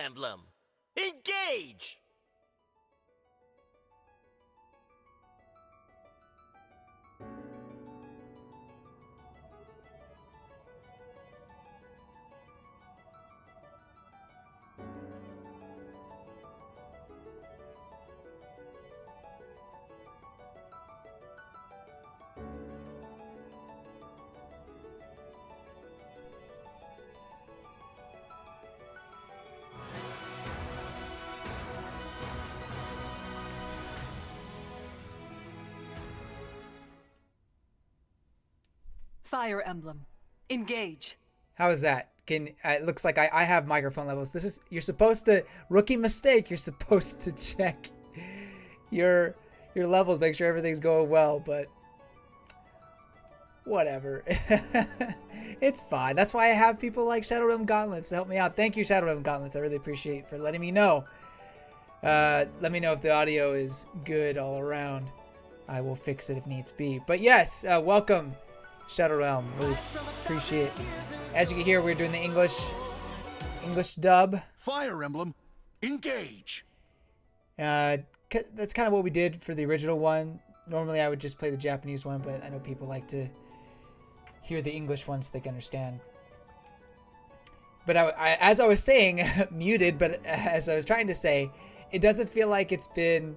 Emblem Engage! Fire Emblem Engage. How is that? It looks like I have microphone levels. You're supposed to, rookie mistake, you're supposed to check your levels, make sure everything's going well, but whatever. It's fine. That's why I have people like Shadow Realm Gauntlets to help me out. Thank you, Shadow Realm Gauntlets. I really appreciate for letting me know. Let me know if the audio is good all around. I will fix it if needs be. But yes, welcome, Shadow Realm. Really appreciate it. As you can hear, we're doing the English dub. Fire Emblem Engage. That's kind of what we did for the original one. Normally I would just play the Japanese one, but I know people like to hear the English one so they can understand. But as I was saying, muted, but as I was trying to say, it doesn't feel like it's been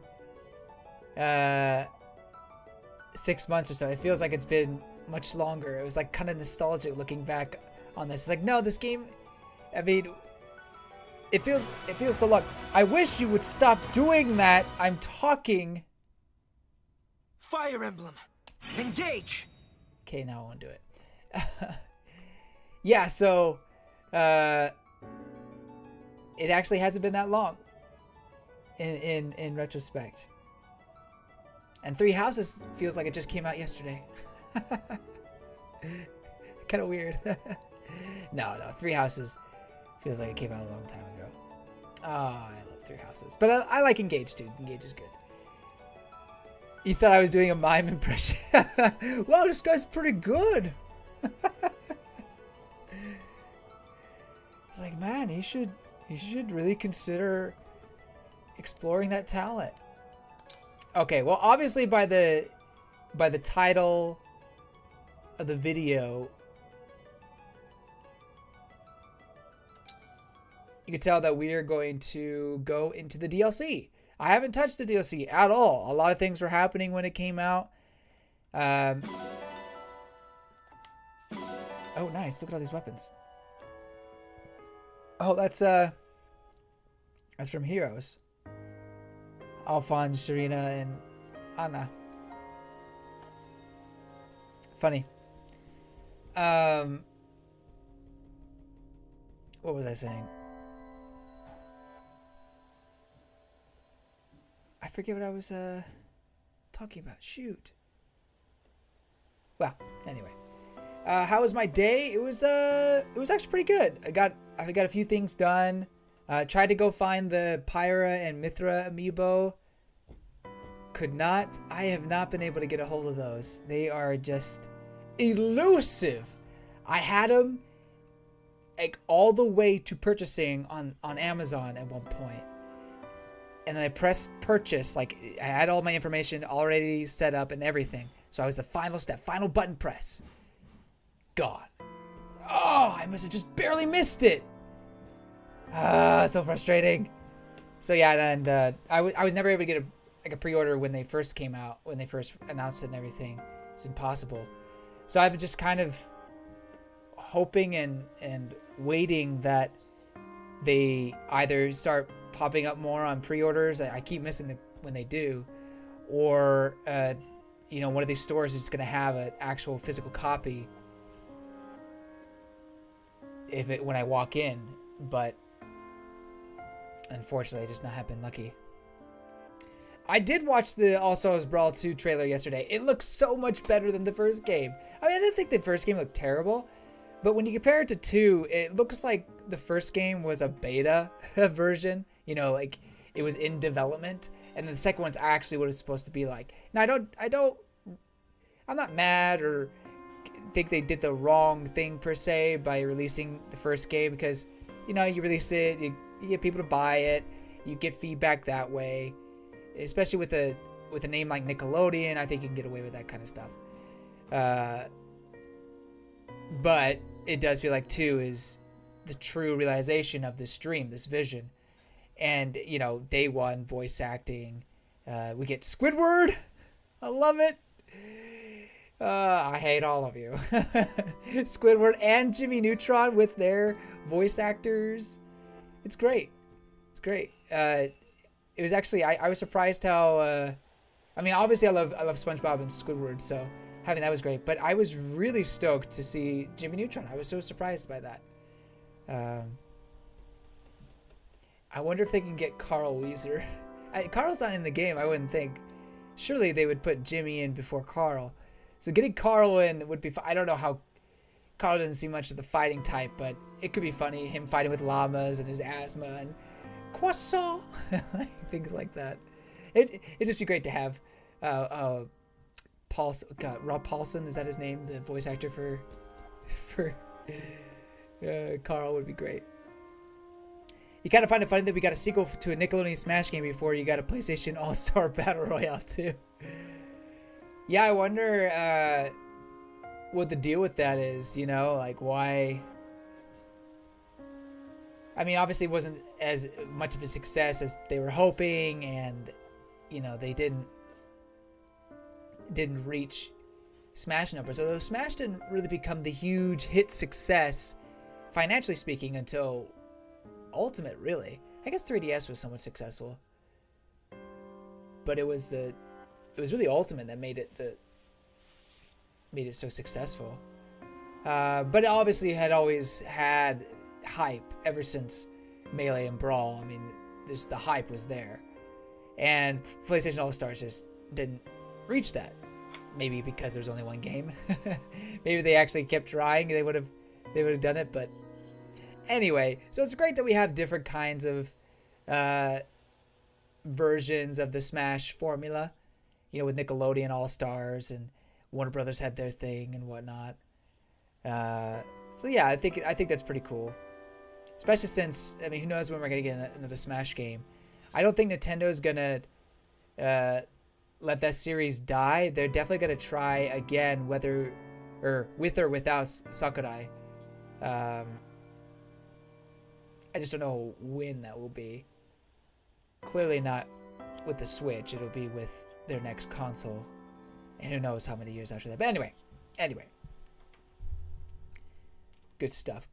6 months or so. It feels like it's been much longer. It was like kind of nostalgic looking back on this. It's like, no, this game, I mean, it feels so long. I wish you would stop doing that. I'm talking. Fire Emblem Engage! Okay, now I won't do it. Yeah, so it actually hasn't been that long in retrospect. And Three Houses feels like it just came out yesterday. Kind of weird. No, Three Houses feels like it came out a long time ago. Oh, I love Three Houses. But I like Engage, dude. Engage is good. You thought I was doing a mime impression. Well, this guy's pretty good. It's like, man, he should really consider exploring that talent. Okay, well, obviously by the title of the video, you can tell that we are going to go into the DLC. I haven't touched the DLC at all. A lot of things were happening when it came out. Oh, nice. Look at all these weapons. Oh, that's from Heroes. Alphonse, Serena, and Anna. Funny. What was I saying? I forget what I was talking about. Shoot. Well, anyway. How was my day? It was actually pretty good. I got a few things done. Tried to go find the Pyra and Mithra amiibo. Could not. I have not been able to get a hold of those. They are just elusive. I had them like all the way to purchasing on Amazon at one point. And then I pressed purchase, like I had all my information already set up and everything. So I was the final step, final button press. Gone. Oh, I must have just barely missed it. So frustrating. So yeah, and I was never able to get a pre-order when they first came out, when they first announced it and everything. It's impossible. So I've been just kind of hoping and waiting that they either start popping up more on pre-orders. I keep missing when they do, or one of these stores is going to have an actual physical copy when I walk in. But unfortunately, I just not have been lucky. I did watch the All Stars Brawl 2 trailer yesterday. It looks so much better than the first game. I mean, I didn't think the first game looked terrible, but when you compare it to 2, it looks like the first game was a beta version. Like it was in development, and then the second one's actually what it's supposed to be like. Now, I'm not mad or think they did the wrong thing per se by releasing the first game, because you release it, you You get people to buy it. You get feedback that way, especially with a name like Nickelodeon. I think you can get away with that kind of stuff. But it does feel like 2 is the true realization of this dream, this vision. And, you know, day 1, voice acting. We get Squidward. I love it. I hate all of you. Squidward and Jimmy Neutron with their voice actors. It's great. It's great. It was actually, I was surprised how, I mean, obviously I love SpongeBob and Squidward, so having that was great. But I was really stoked to see Jimmy Neutron. I was so surprised by that. I wonder if they can get Carl Weezer. Carl's not in the game, I wouldn't think. Surely they would put Jimmy in before Carl. So getting Carl in would be fun. I don't know how... Carl doesn't seem much of the fighting type, but it could be funny. Him fighting with llamas and his asthma and croissant. Things like that. It'd just be great to have Rob Paulson, is that his name? The voice actor for Carl would be great. You kind of find it funny that we got a sequel to a Nickelodeon Smash game before you got a PlayStation All-Star Battle Royale too. Yeah, I wonder what the deal with that is, you know, like why... I mean, obviously it wasn't as much of a success as they were hoping, and, you know, they didn't reach Smash numbers. Although Smash didn't really become the huge hit success, financially speaking, until Ultimate, really. I guess 3DS was somewhat successful, but it was really Ultimate that made it so successul. But it obviously had always had hype ever since Melee and Brawl. I mean, the hype was there, and PlayStation All Stars just didn't reach that. Maybe because there was only one game. Maybe they actually kept trying, they would have done it. But anyway, so it's great that we have different kinds of versions of the Smash formula. You know, with Nickelodeon All Stars and Warner Brothers had their thing and whatnot. So yeah, I think that's pretty cool. Especially since, I mean, who knows when we're gonna get another Smash game. I don't think Nintendo's gonna let that series die. They're definitely gonna try again, with or without Sakurai. I just don't know when that will be. Clearly not with the Switch. It'll be with their next console, and who knows how many years after that. But anyway, good stuff.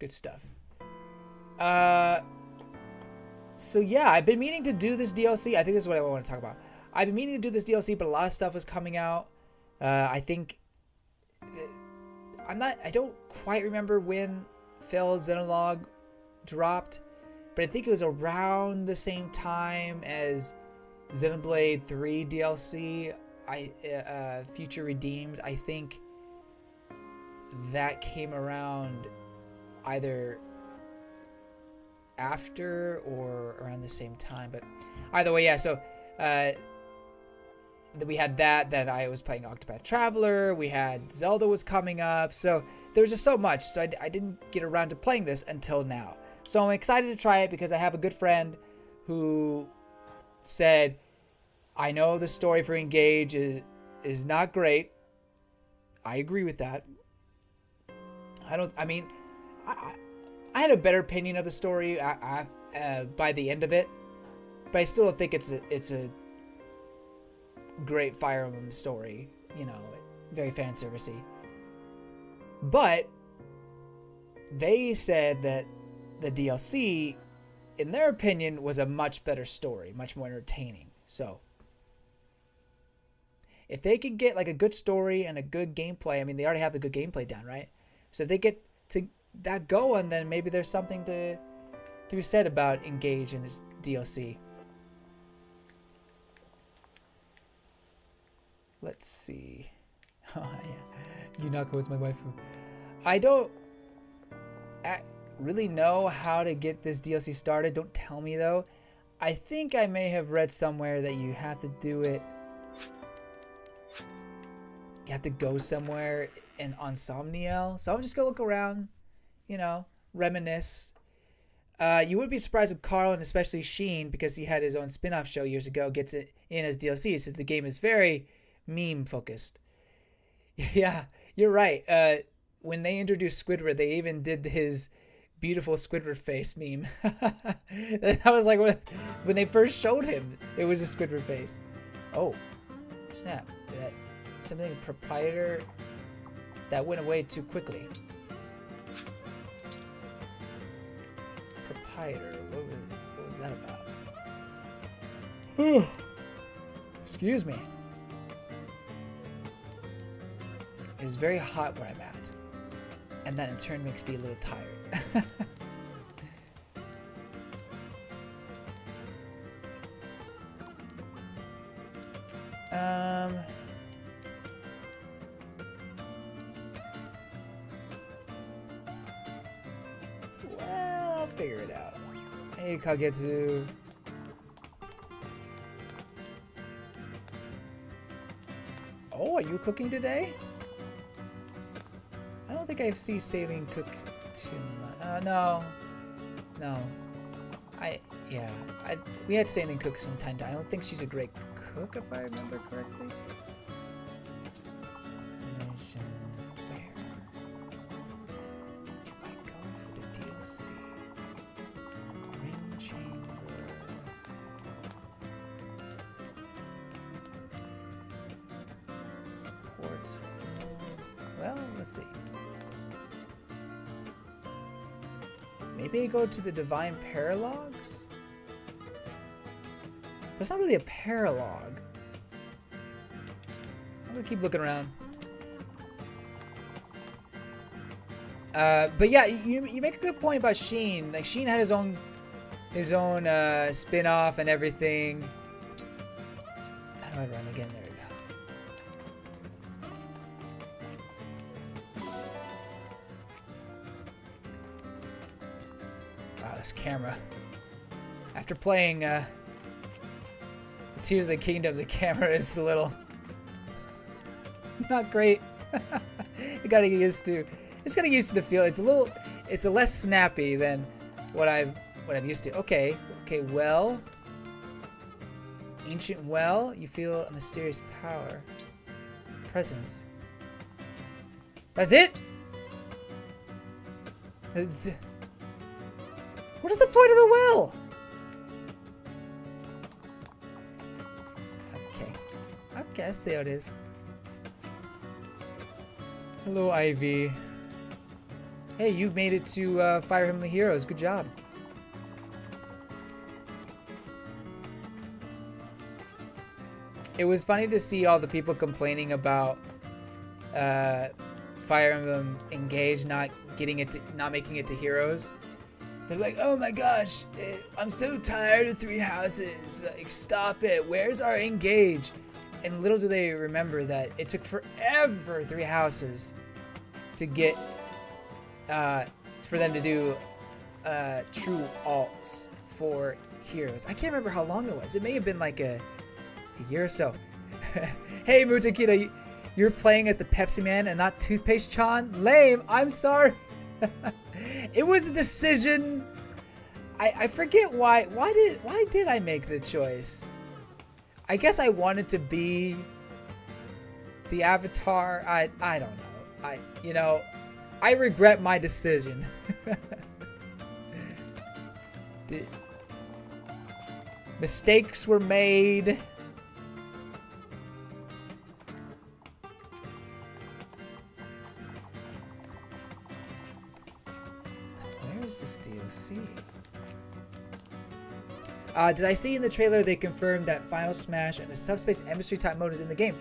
So yeah, I've been meaning to do this DLC. I think this is what I want to talk about. I've been meaning to do this DLC, but a lot of stuff was coming out. I think I don't quite remember when Xenologue dropped, but I think it was around the same time as Xenoblade 3 DLC, Future Redeemed. I think that came around either after or around the same time, but either way, yeah. So we had that. Then I was playing Octopath Traveler. We had Zelda was coming up. So there was just so much. So I didn't get around to playing this until now. So I'm excited to try it because I have a good friend who said, I know the story for Engage is not great. I agree with that. I had a better opinion of the story by the end of it, but I still don't think it's a great Fire Emblem story. You know, very fan servicey. But they said that the DLC, in their opinion, was a much better story, much more entertaining. So if they could get like a good story and a good gameplay, I mean, they already have the good gameplay down, right? So if they get to that going, then maybe there's something to be said about Engage in his DLC. Let's see. Oh yeah, Yunako was my waifu. I don't really know how to get this DLC started. Don't tell me though. I think I may have read somewhere that you have to do it. You have to go somewhere on Somniel. So I'm just gonna look around, you know, reminisce. You would be surprised if Carl, and especially Sheen, because he had his own spin-off show years ago, gets it in as DLC, since the game is very meme-focused. Yeah, you're right. When they introduced Squidward, they even did his beautiful Squidward face meme. That was like when they first showed him, it was a Squidward face. Oh, snap. That something proprietor that went away too quickly. Proprietor, what was that about? Excuse me. It's very hot where I'm at, and that in turn makes me a little tired. Well, I'll figure it out. Hey, Kagetsu. Oh, are you cooking today? I don't think I see Saline cook too much. No. We had Saline cook sometime. I don't think she's a great cook, if I remember correctly. Missions, where do I go for the DLC? Ring chamber. Ports. Well, let's see. Maybe I go to the Divine Paralogs? But it's not really a paralog. I'm gonna keep looking around. But yeah, you make a good point about Sheen. Like, Sheen had his own spin-off and everything. How do I run again? There we go. Wow, this camera. After playing Tears of the Kingdom, the camera is a little not great. You gotta get used to. Just gotta get used to the feel. It's a less snappy than what I'm used to. Okay, well. Ancient well, you feel a mysterious power. Presence. That's it? What is the point of the well? Okay, I see how it is. Hello, Ivy. Hey, you made it to Fire Emblem Heroes. Good job. It was funny to see all the people complaining about Fire Emblem Engage not making it to Heroes. They're like, oh my gosh, I'm so tired of 3 houses. Like, stop it. Where's our Engage? And little do they remember that it took forever 3 houses to get for them to do true alts for Heroes. I can't remember how long it was. It may have been like a year or so. Hey, Mutakita, you're playing as the Pepsi Man and not Toothpaste Chan? Lame. I'm sorry. It was a decision. I forget why. Why did I make the choice? I guess I wanted to be the Avatar. I don't know. I regret my decision. Mistakes were made. Where's this DLC? Did I see in the trailer they confirmed that Final Smash and a Subspace Emissary type mode is in the game?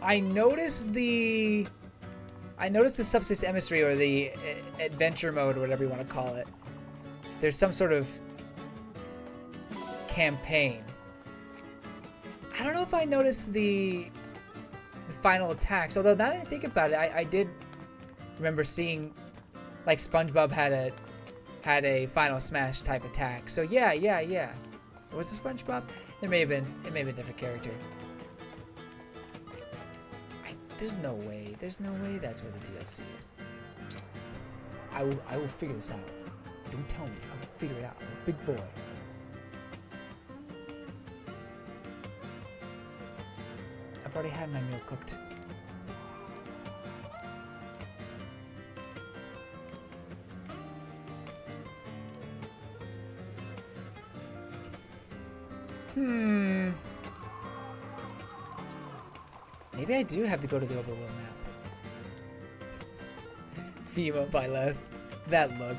I noticed the Subspace Emissary, or the adventure mode, or whatever you want to call it. There's some sort of campaign. I don't know if I noticed the final attacks, although now that I think about it, I did remember seeing, like, SpongeBob had a Final Smash type attack. So yeah. Was it SpongeBob? It may have been a different character. There's no way that's where the DLC is. I will figure this out. Don't tell me. I will figure it out. I'm a big boy. I've already had my meal cooked. Maybe I do have to go to the overworld map. Fimo by left. That look.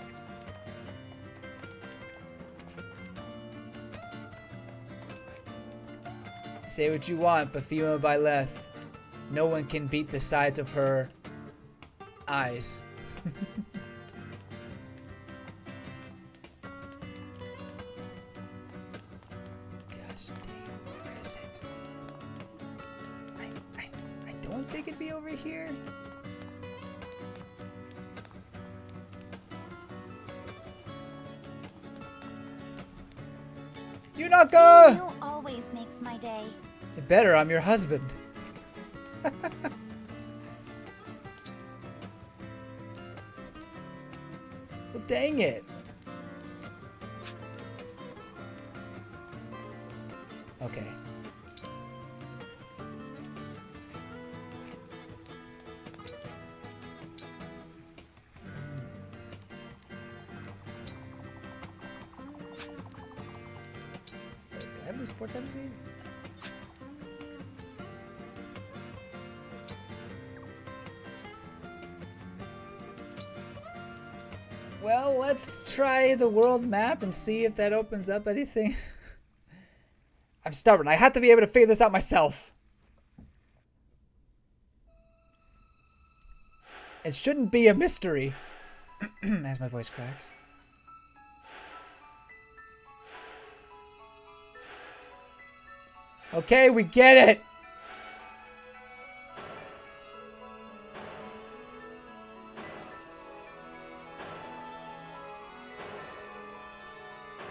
Say what you want, but Fimo by left. No one can beat the size of her eyes. I don't think it'd be over here. Yunaka! You always makes my day. You better, I'm your husband. Well, dang it. Okay. Do I have any sports MC? Well, let's try the world map and see if that opens up anything. I'm stubborn. I have to be able to figure this out myself. It shouldn't be a mystery. As my voice cracks. Okay, we get it.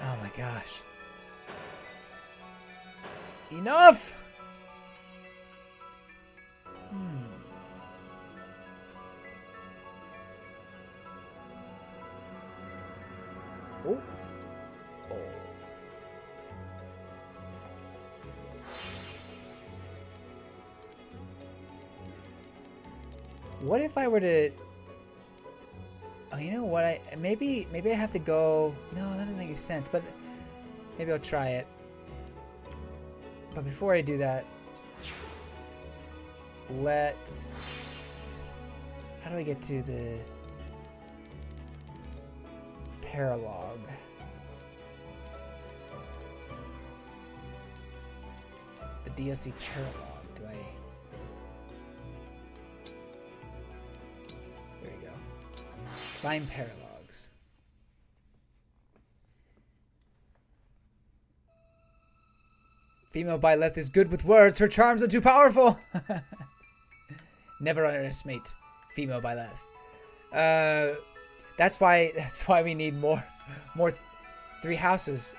Oh my gosh. Enough! Oh. Oh. What if I were to... Oh, you know what? Maybe I have to go... No, that doesn't make any sense, but maybe I'll try it. But before I do that, let's... How do I get to the paralogue? The DSC paralogue. Do I... There you go. Find paralogues. Female by left is good with words. Her charms are too powerful. Never underestimate female by left. That's why we need more 3 houses.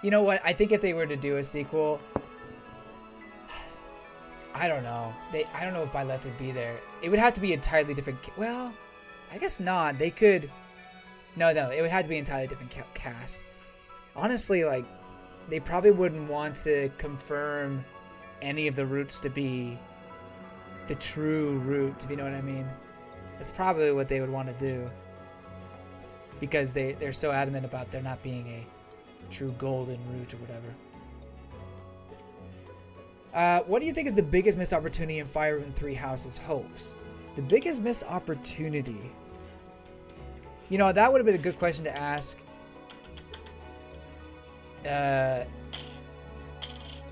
You know what? I think if they were to do a sequel, I don't know. I don't know if by left would be there. It would have to be entirely different. Well, I guess not. They could. No. It would have to be entirely different cast. Honestly, like. They probably wouldn't want to confirm any of the routes to be the true route, if you know what I mean. That's probably what they would want to do. Because they're so adamant about there not being a true golden route or whatever. What do you think is the biggest missed opportunity in Fire Emblem 3 House's hopes? The biggest missed opportunity? You know, that would have been a good question to ask.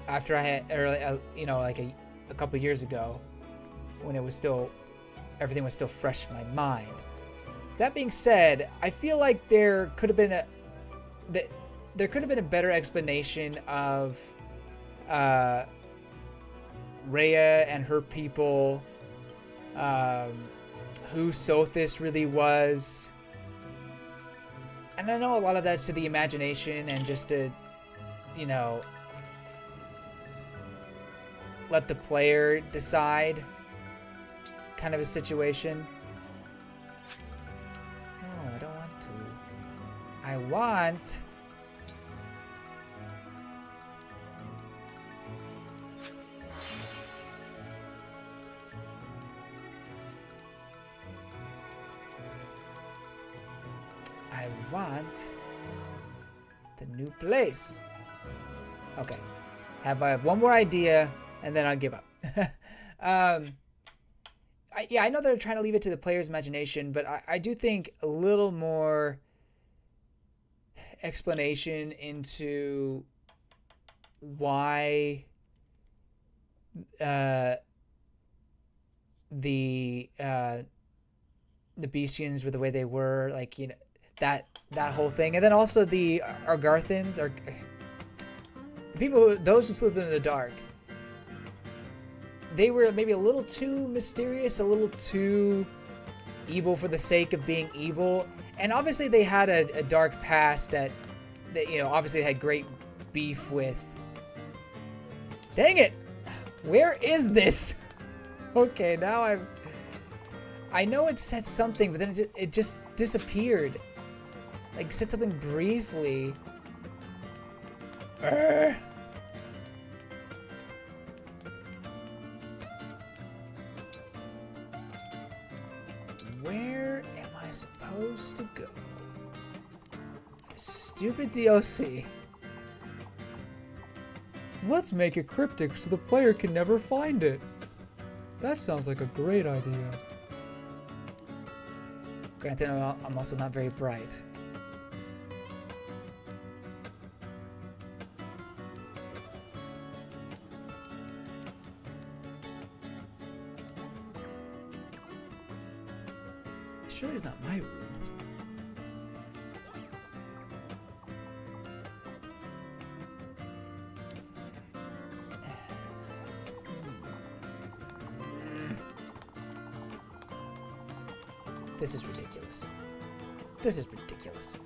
After I had early, you know, like a couple years ago, when it was still, everything was still fresh in my mind. That being said, I feel like there could have been a better explanation of Rhea and her people, who Sothis really was. And I know a lot of that's to the imagination and just to, you know, let the player decide kind of a situation. No, I don't want to. I want... the new place. Okay. I have one more idea, and then I'll give up. I know they're trying to leave it to the player's imagination, but I do think a little more explanation into why the Beastians were the way they were, like, you know, that whole thing, and then also the Argarthans, or the people, those who slither in the dark. They were maybe a little too mysterious, a little too evil for the sake of being evil. And obviously they had a dark past that, you know, obviously had great beef with. Dang it! Where is this? Okay, now I know it said something, but then it just disappeared. Like, said something briefly. Where am I supposed to go? Stupid DLC. Let's make it cryptic so the player can never find it. That sounds like a great idea. Granted, I'm also not very bright. Surely it's not my room. This is ridiculous. This is ridiculous.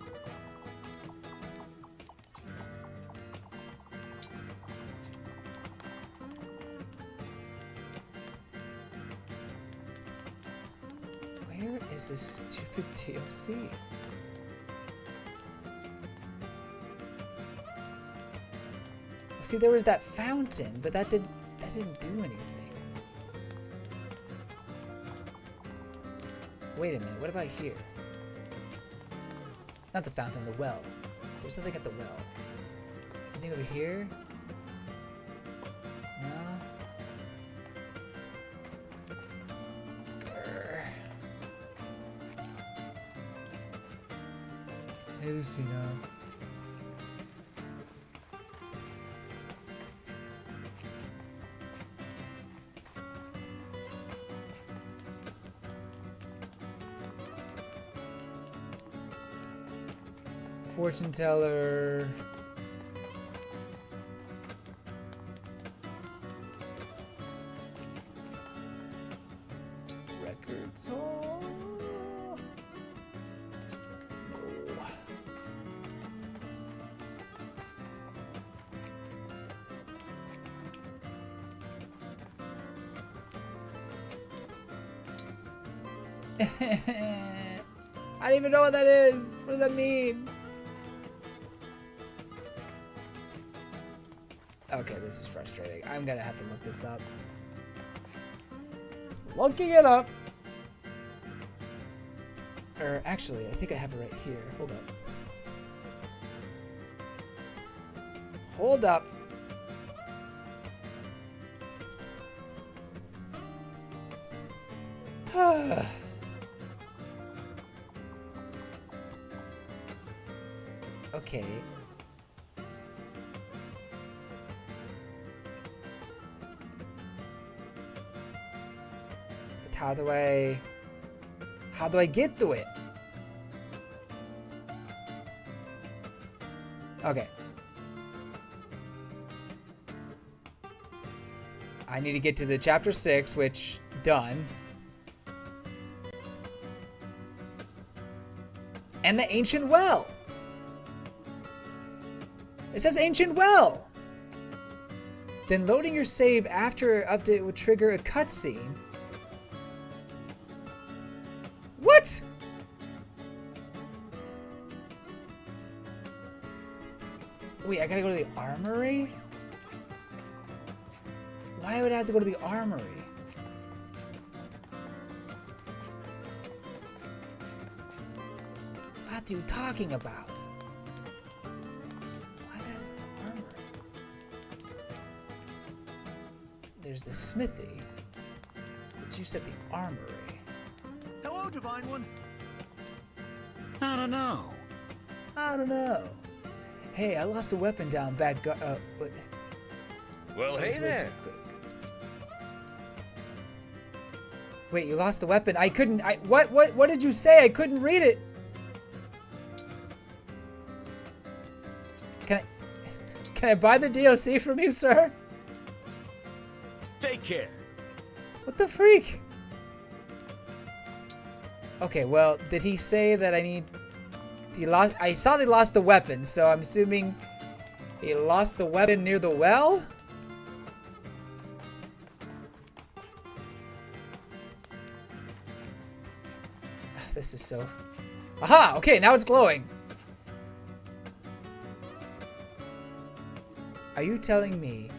Where is this stupid DLC? See, there was that fountain, but that didn't do anything. Wait a minute, what about here? Not the fountain, the well. There's nothing at the well. Anything over here? No? Grr. Hey, Lucina. Fortune teller. Records. Oh. No. I don't even know what that is. What does that mean? Okay, this is frustrating. I'm gonna have to look this up. Looking it up. Or actually, I think I have it right here. Hold up. Hold up. Okay. How do I get to it? Okay. I need to get to the chapter 6, which done. And the ancient well. It says ancient well. Then loading your save after update would trigger a cutscene. What? Wait, I gotta go to the armory? Why would I have to go to the armory? What are you talking about? Why would I have to go to the armory? There's the smithy. But you said the armory. Hello, Divine One. I don't know. I don't know. Hey, I lost a weapon down back. What? Well, hey there. Wait, you lost the weapon? I couldn't. What did you say? I couldn't read it. Can I buy the DLC from you, sir? Take care. What the freak? Okay, well, did he say that I need? He lost. I saw they lost the weapon, so I'm assuming he lost the weapon near the well. This is so. Aha! Okay, now it's glowing. Are you telling me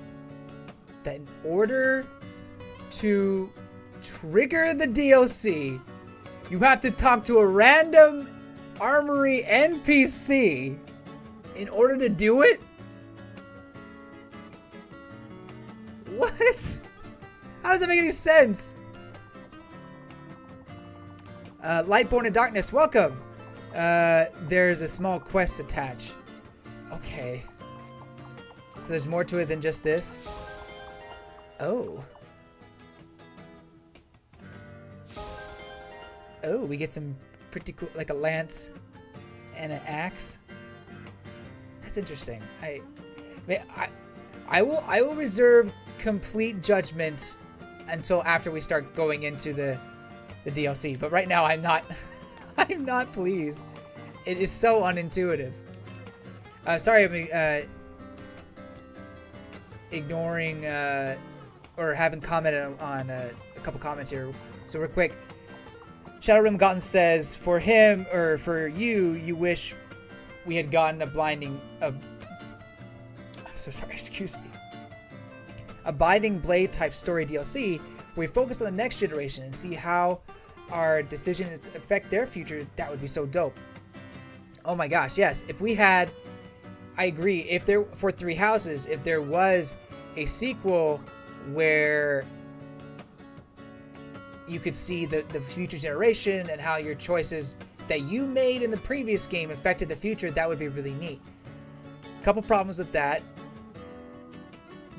that in order to trigger the DLC, you have to talk to a random armory NPC in order to do it? What? How does that make any sense? Lightborn in Darkness, welcome. There's a small quest attached. Okay. So there's more to it than just this. Oh. Oh, we get some pretty cool, like a lance and an axe. That's interesting. I will reserve complete judgment until after we start going into the DLC. But right now, I'm not pleased. It is so unintuitive. Sorry, I'm ignoring or haven't commented on a couple comments here. So real quick. Shadowrim Gotten says, for him, or for you, you wish we had gotten a blinding... I'm so sorry, excuse me. A Binding Blade type story DLC, where we focus on the next generation and see how our decisions affect their future. That would be so dope. Oh my gosh, yes. If we had... I agree. If there... For Three Houses, if there was a sequel where... you could see the future generation and how your choices that you made in the previous game affected the future, that would be really neat. A couple problems with that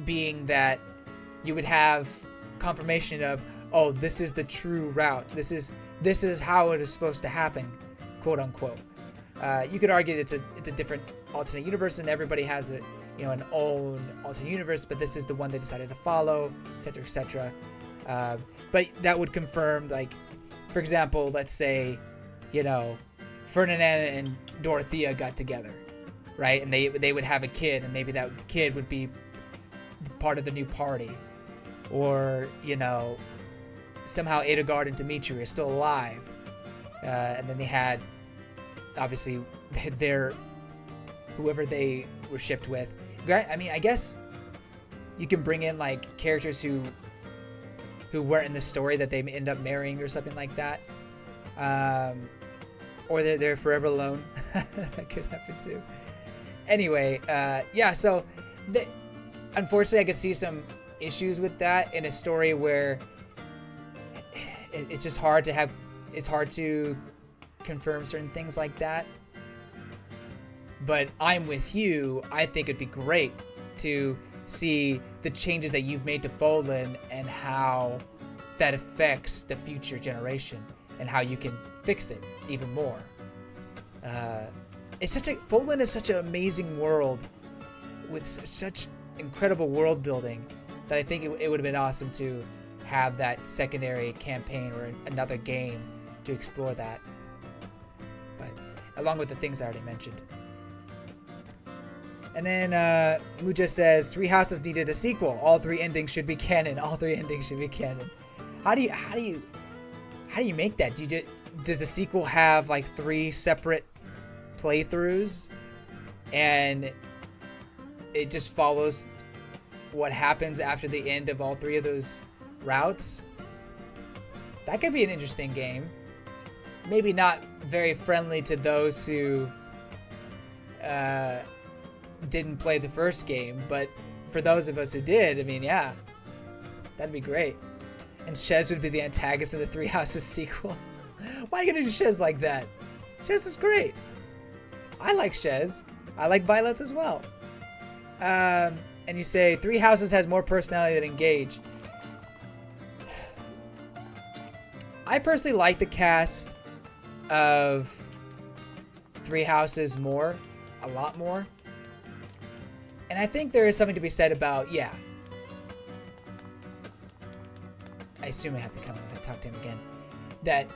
being that you would have confirmation of, oh, this is the true route. This is how it is supposed to happen, quote unquote. You could argue that it's a different alternate universe and everybody has an own alternate universe, but this is the one they decided to follow, etc., etc. But that would confirm, like, for example, let's say, Ferdinand and Dorothea got together, right? And they would have a kid, and maybe that kid would be part of the new party. Or, somehow Edelgard and Dimitri are still alive. And then they had, obviously, whoever they were shipped with. I mean, I guess you can bring in, like, characters who weren't in the story that they end up marrying or something like that. Or they're forever alone. That could happen too. Anyway, yeah, so unfortunately I could see some issues with that in a story where it's just hard to confirm certain things like that. But I'm with you. I think it'd be great to see the changes that you've made to Folan and how that affects the future generation and how you can fix it even more. Folan is such an amazing world with such incredible world building that I think it would have been awesome to have that secondary campaign or another game to explore that. But along with the things I already mentioned. And then Muja says, Three Houses needed a sequel. All three endings should be canon. All three endings should be canon. How do you make that? Does the sequel have like 3 separate playthroughs? And it just follows what happens after the end of all 3 of those routes. That could be an interesting game. Maybe not very friendly to those who didn't play the first game, but for those of us who did, I mean, yeah, that'd be great. And Shez would be the antagonist in the Three Houses sequel. Why are you gonna do Shez like that? Shez is great. I like Shez. I like Byleth as well. And you say Three Houses has more personality than Engage. I personally like the cast of Three Houses more, a lot more. And I think there is something to be said about, yeah. I assume I have to come and talk to him again. That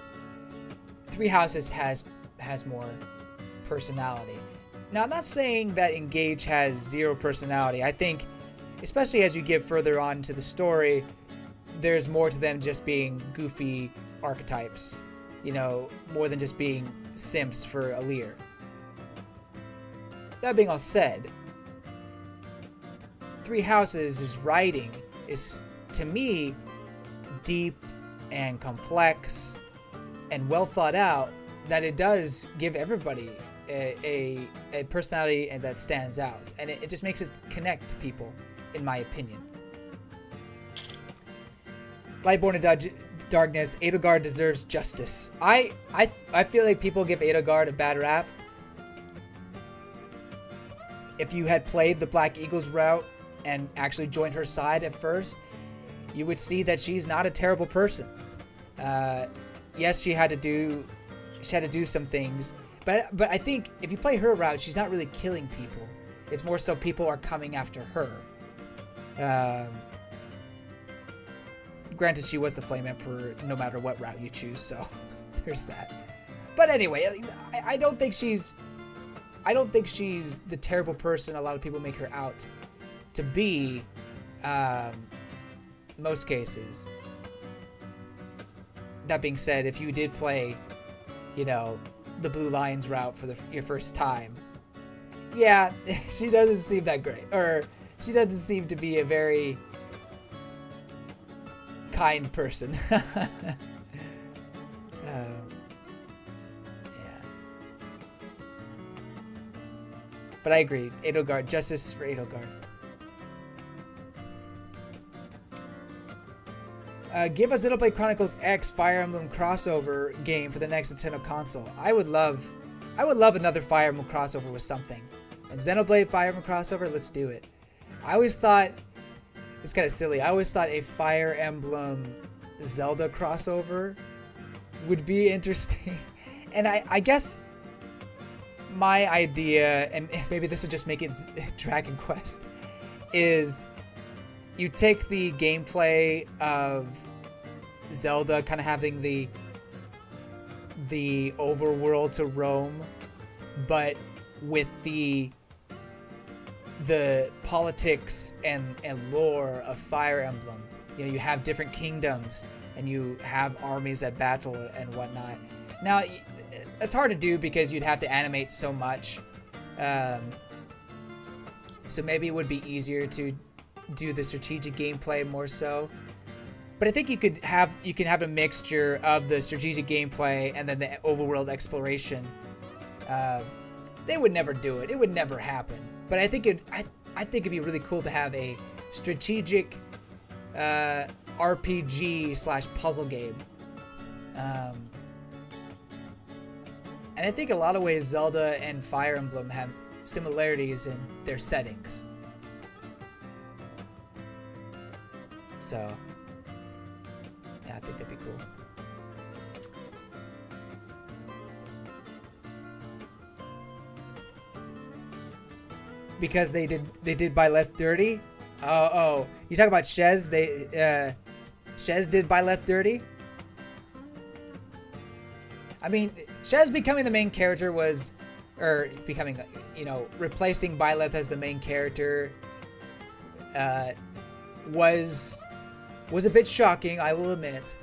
Three Houses has more personality. Now, I'm not saying that Engage has 0 personality. I think, especially as you get further on into the story, there's more to them just being goofy archetypes. You know, more than just being simps for Alear. That being all said, Three Houses' writing is, to me, deep and complex and well thought out, that it does give everybody a personality and that stands out, and it just makes it connect to people, in my opinion. Lightborn of Darkness, Edelgard deserves justice. I feel like people give Edelgard a bad rap. If you had played the Black Eagles route and actually joined her side at first, you would see that she's not a terrible person. Yes, she had to do some things, but I think if you play her route, she's not really killing people. It's more so people are coming after her. Granted, she was the Flame Emperor no matter what route you choose, so there's that. But anyway, I don't think she's the terrible person a lot of people make her out to be. Most cases. That being said, if you did play, you know, the Blue Lions route for your first time, yeah, she doesn't seem that great, or she doesn't seem to be a very kind person. Yeah. But I agree, Edelgard, justice for Edelgard. Give us Xenoblade Chronicles X Fire Emblem crossover game for the next Nintendo console. I would love another Fire Emblem crossover with something. And Xenoblade Fire Emblem crossover, let's do it. I always thought, it's kind of silly, I always thought a Fire Emblem Zelda crossover would be interesting. And I guess my idea, and maybe this would just make it Dragon Quest, is you take the gameplay of Zelda kind of having the overworld to roam, but with the politics and lore of Fire Emblem. You know, you have different kingdoms and you have armies at battle and whatnot. Now, it's hard to do because you'd have to animate so much. So maybe it would be easier to do the strategic gameplay more so. But I think you can have a mixture of the strategic gameplay and then the overworld exploration. They would never do it. It would never happen. But I think it'd be really cool to have a strategic RPG / puzzle game. And I think in a lot of ways Zelda and Fire Emblem have similarities in their settings. So, yeah, I think that'd be cool. Because they did Byleth dirty. Oh, you talk about Shez? Shez did Byleth dirty. I mean, Shez becoming the main character replacing Byleth as the main character was a bit shocking, I will admit.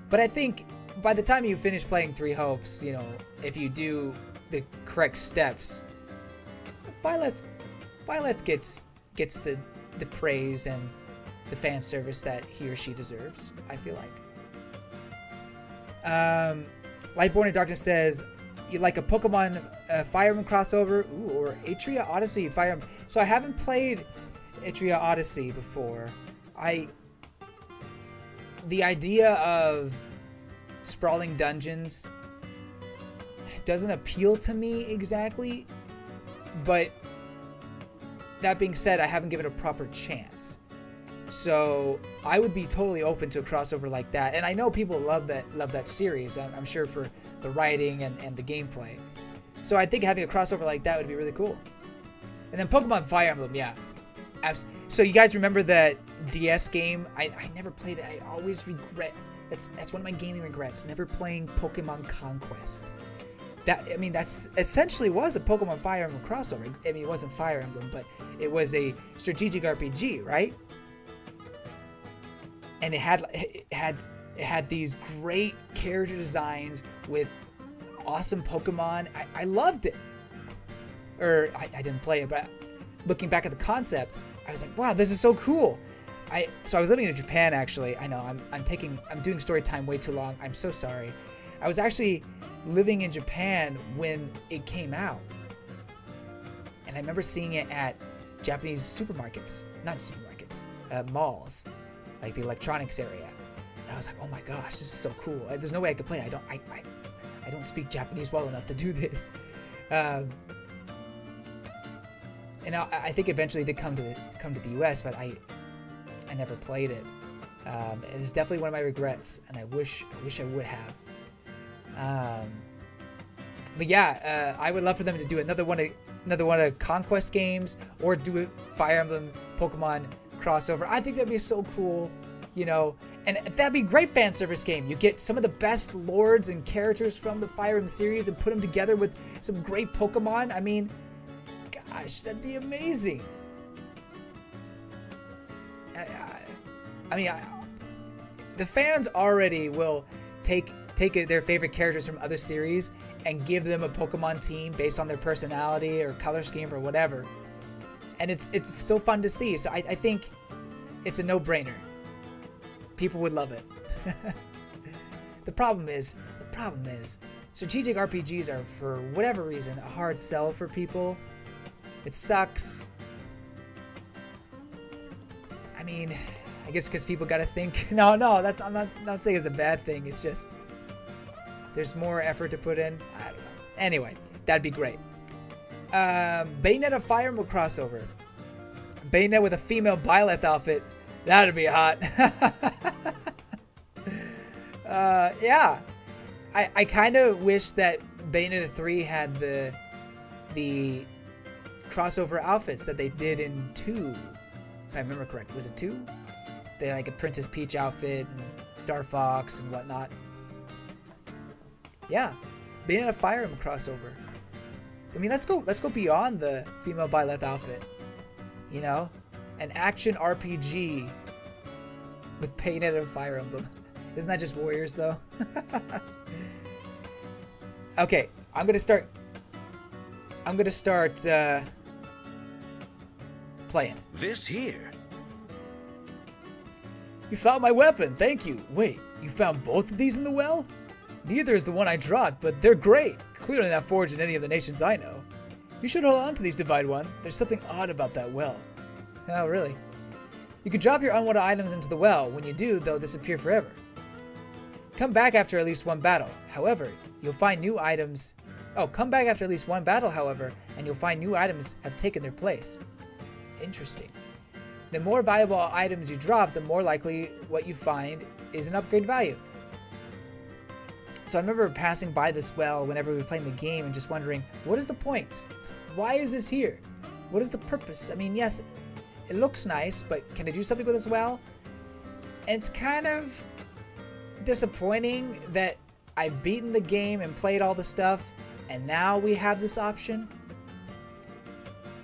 But I think by the time you finish playing Three Hopes, you know, if you do the correct steps, Byleth Byleth gets the praise and the fan service that he or she deserves, I feel like. Lightborn in Darkness says, you like a Pokemon Fire Emblem crossover? Ooh, or Atria Odyssey Fire Emblem. So I haven't played Atria Odyssey before. The idea of sprawling dungeons doesn't appeal to me exactly, but that being said, I haven't given it a proper chance. So I would be totally open to a crossover like that, and I know people love that series. I'm sure for the writing and the gameplay. So I think having a crossover like that would be really cool. And then Pokemon Fire Emblem, yeah. So you guys remember that DS game? I never played it. I always regret. That's one of my gaming regrets. Never playing Pokemon Conquest. That's essentially was a Pokemon Fire Emblem crossover. I mean, it wasn't Fire Emblem, but it was a strategic RPG, right? And it had these great character designs with awesome Pokemon. I loved it. I didn't play it, but looking back at the concept, I was like, wow, this is so cool. So I was living in Japan, actually. I know I'm doing story time way too long. I'm so sorry. I was actually living in Japan when it came out, and I remember seeing it at Japanese malls, like the electronics area. And I was like, oh my gosh, this is so cool. There's no way I could play it. I don't speak Japanese well enough to do this. And I think eventually it did come to the US, but I never played it. It's definitely one of my regrets, and I wish I would have. But yeah, I would love for them to do another one of Conquest games, or do a Fire Emblem Pokemon crossover. I think that'd be so cool, you know. And that'd be a great fan service game. You get some of the best lords and characters from the Fire Emblem series and put them together with some great Pokemon. I mean, gosh, that'd be amazing. The fans already will take their favorite characters from other series and give them a Pokemon team based on their personality or color scheme or whatever. And it's so fun to see. So I think it's a no-brainer. People would love it. The problem is, strategic RPGs are, for whatever reason, a hard sell for people. It sucks. I mean, I guess because people gotta think. No, I'm not saying it's a bad thing. It's just there's more effort to put in. I don't know. Anyway, that'd be great. Bayonetta Fire Emblem crossover. Bayonetta with a female Byleth outfit. That'd be hot. Yeah. I kind of wish that Bayonetta 3 had the crossover outfits that they did in 2. If I remember correctly. Was it 2? They had like a Princess Peach outfit and Star Fox and whatnot. Yeah. Bayonetta Fire Emblem crossover. I mean, let's go beyond the female Byleth outfit. You know? An action RPG with Bayonetta Fire Emblem. Isn't that just Warriors, though? Okay, I'm gonna start playing. This here. You found my weapon, thank you. Wait, you found both of these in the well? Neither is the one I dropped, but they're great. Clearly not forged in any of the nations I know. You should hold on to these, Divine One. There's something odd about that well. Oh, really? You can drop your unwanted items into the well. When you do, they'll disappear forever. Come back after at least one battle. However, you'll find new items. Oh, come back after at least one battle, however, and you'll find new items have taken their place. Interesting. The more valuable items you drop, the more likely what you find is an upgrade value. So I remember passing by this well whenever we were playing the game and just wondering, what is the point? Why is this here? What is the purpose? I mean, yes, it looks nice, but can I do something with this well? And it's kind of disappointing that I've beaten the game and played all the stuff, and now we have this option.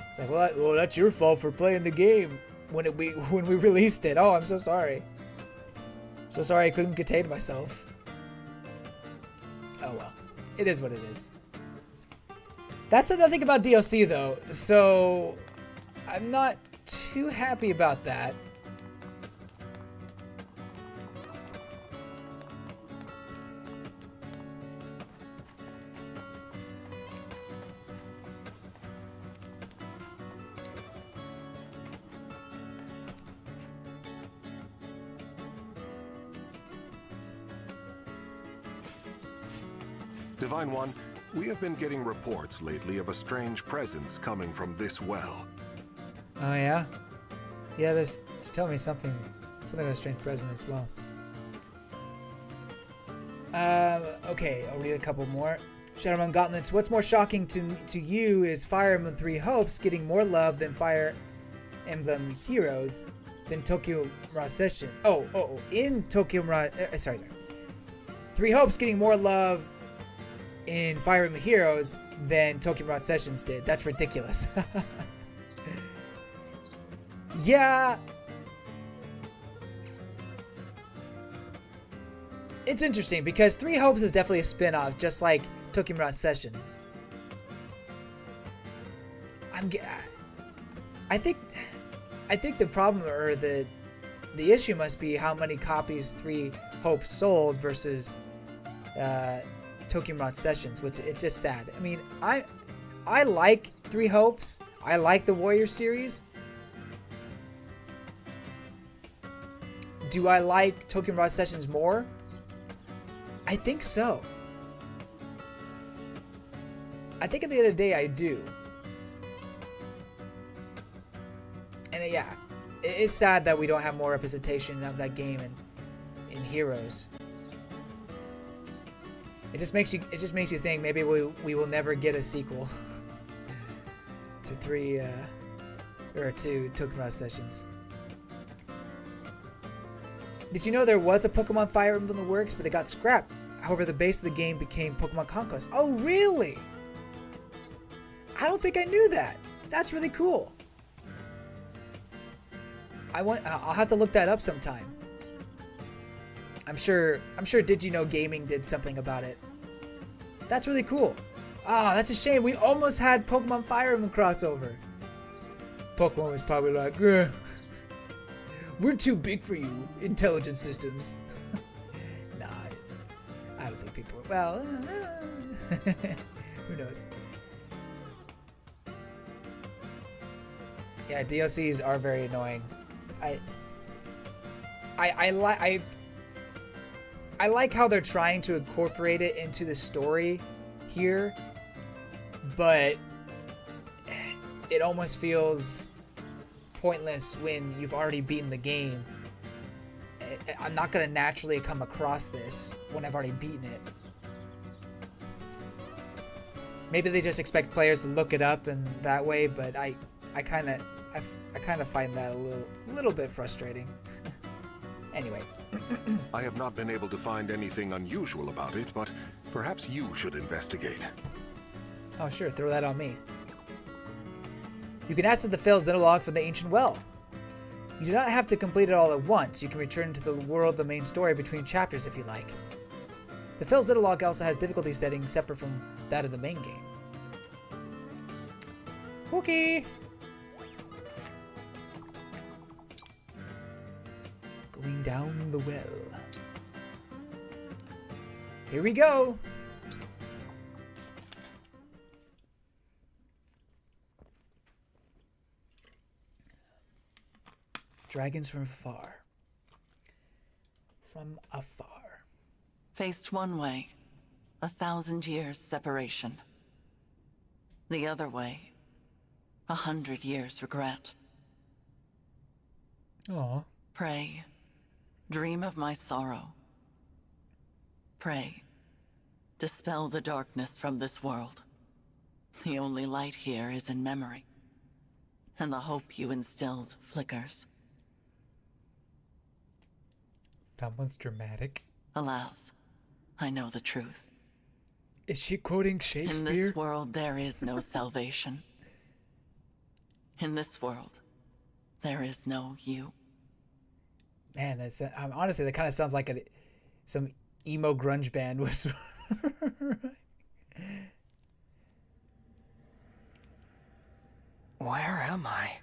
It's like, well, that's your fault for playing the game when we released it. Oh, I'm so sorry. So sorry I couldn't contain myself. Oh well, it is what it is. That's another thing about DLC though. So I'm not too happy about that. Divine One, we have been getting reports lately of a strange presence coming from this well. Oh yeah? Yeah, there's tell me something of a strange present as well. Okay, I'll read a couple more. Shadowrun Gauntlets, what's more shocking to you is Fire Emblem Three Hopes getting more love than Fire Emblem Heroes than Tokyo Mirage Session. In Tokyo Mirage, sorry. Three Hopes getting more love in Fire Emblem Heroes than Tokyo Mirage Sessions did. That's ridiculous. Yeah. It's interesting because Three Hopes is definitely a spin-off, just like Tokyo Mirage Sessions. I think the problem or the issue must be how many copies Three Hopes sold versus Tokyo Mirage Sessions, which it's just sad. I mean, I like Three Hopes. I like the Warrior series. Do I like Tokyo Mirage Sessions more? I think so. I think at the end of the day, I do. And yeah, it's sad that we don't have more representation of that game in Heroes. It just makes you think maybe we will never get a sequel to to Tokyo Mirage Sessions. Did you know there was a Pokemon Fire Emblem in the works, but it got scrapped? However, the base of the game became Pokemon Conquest. Oh, really? I don't think I knew that. That's really cool. I'll have to look that up sometime. I'm sure Did You Know Gaming did something about it. That's really cool. Ah, that's a shame. We almost had Pokemon Fire Emblem crossover. Pokemon was probably like, "Ugh. We're too big for you, intelligent systems." Nah, I don't think people. Well, who knows? Yeah, DLCs are very annoying. I like how they're trying to incorporate it into the story here, but it almost feels pointless when you've already beaten the game. I'm not going to naturally come across this when I've already beaten it. Maybe they just expect players to look it up and that way, but I kind of find that a little bit frustrating. Anyway. I have not been able to find anything unusual about it, but perhaps you should investigate. Oh sure, throw that on me. You can access the failed Xenologue from the Ancient Well. You do not have to complete it all at once. You can return to the world of the main story between chapters if you like. The failed Xenologue also has difficulty settings separate from that of the main game. Okay. Going down the well. Here we go. Dragons from afar. From afar. Faced one way, 1,000 years separation. The other way, 100 years regret. Aw. Pray, dream of my sorrow. Pray, dispel the darkness from this world. The only light here is in memory, and the hope you instilled flickers. That one's dramatic. Alas, I know the truth. Is she quoting In Shakespeare? this world, there is no salvation. In this world, there is no you. Man, that's honestly, that kind of sounds like some emo grunge band was. Where am I?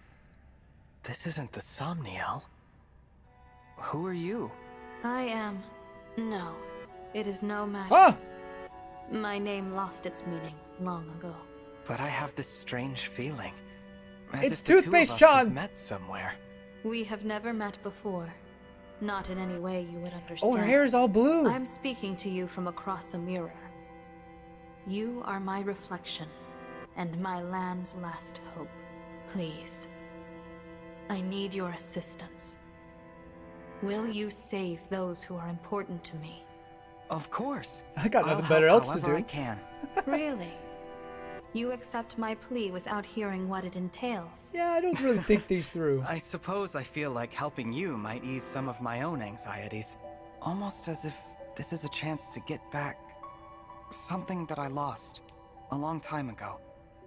This isn't the Somniel. Who are you? I am... No, it is no matter. Ah! My name lost its meaning long ago. But I have this strange feeling. As It's if the two of Toothpaste us Chan! have met somewhere. We have never met before. Not in any way you would understand. Oh, her hair is all blue. I'm speaking to you from across a mirror. You are my reflection, and my land's last hope. Please. I need your assistance. Will you save those who are important to me? Of course. I got I'll nothing better help else to however do. I can. Really? You accept my plea without hearing what it entails? Yeah, I don't really think these through. I suppose I feel like helping you might ease some of my own anxieties. Almost as if this is a chance to get back something that I lost a long time ago.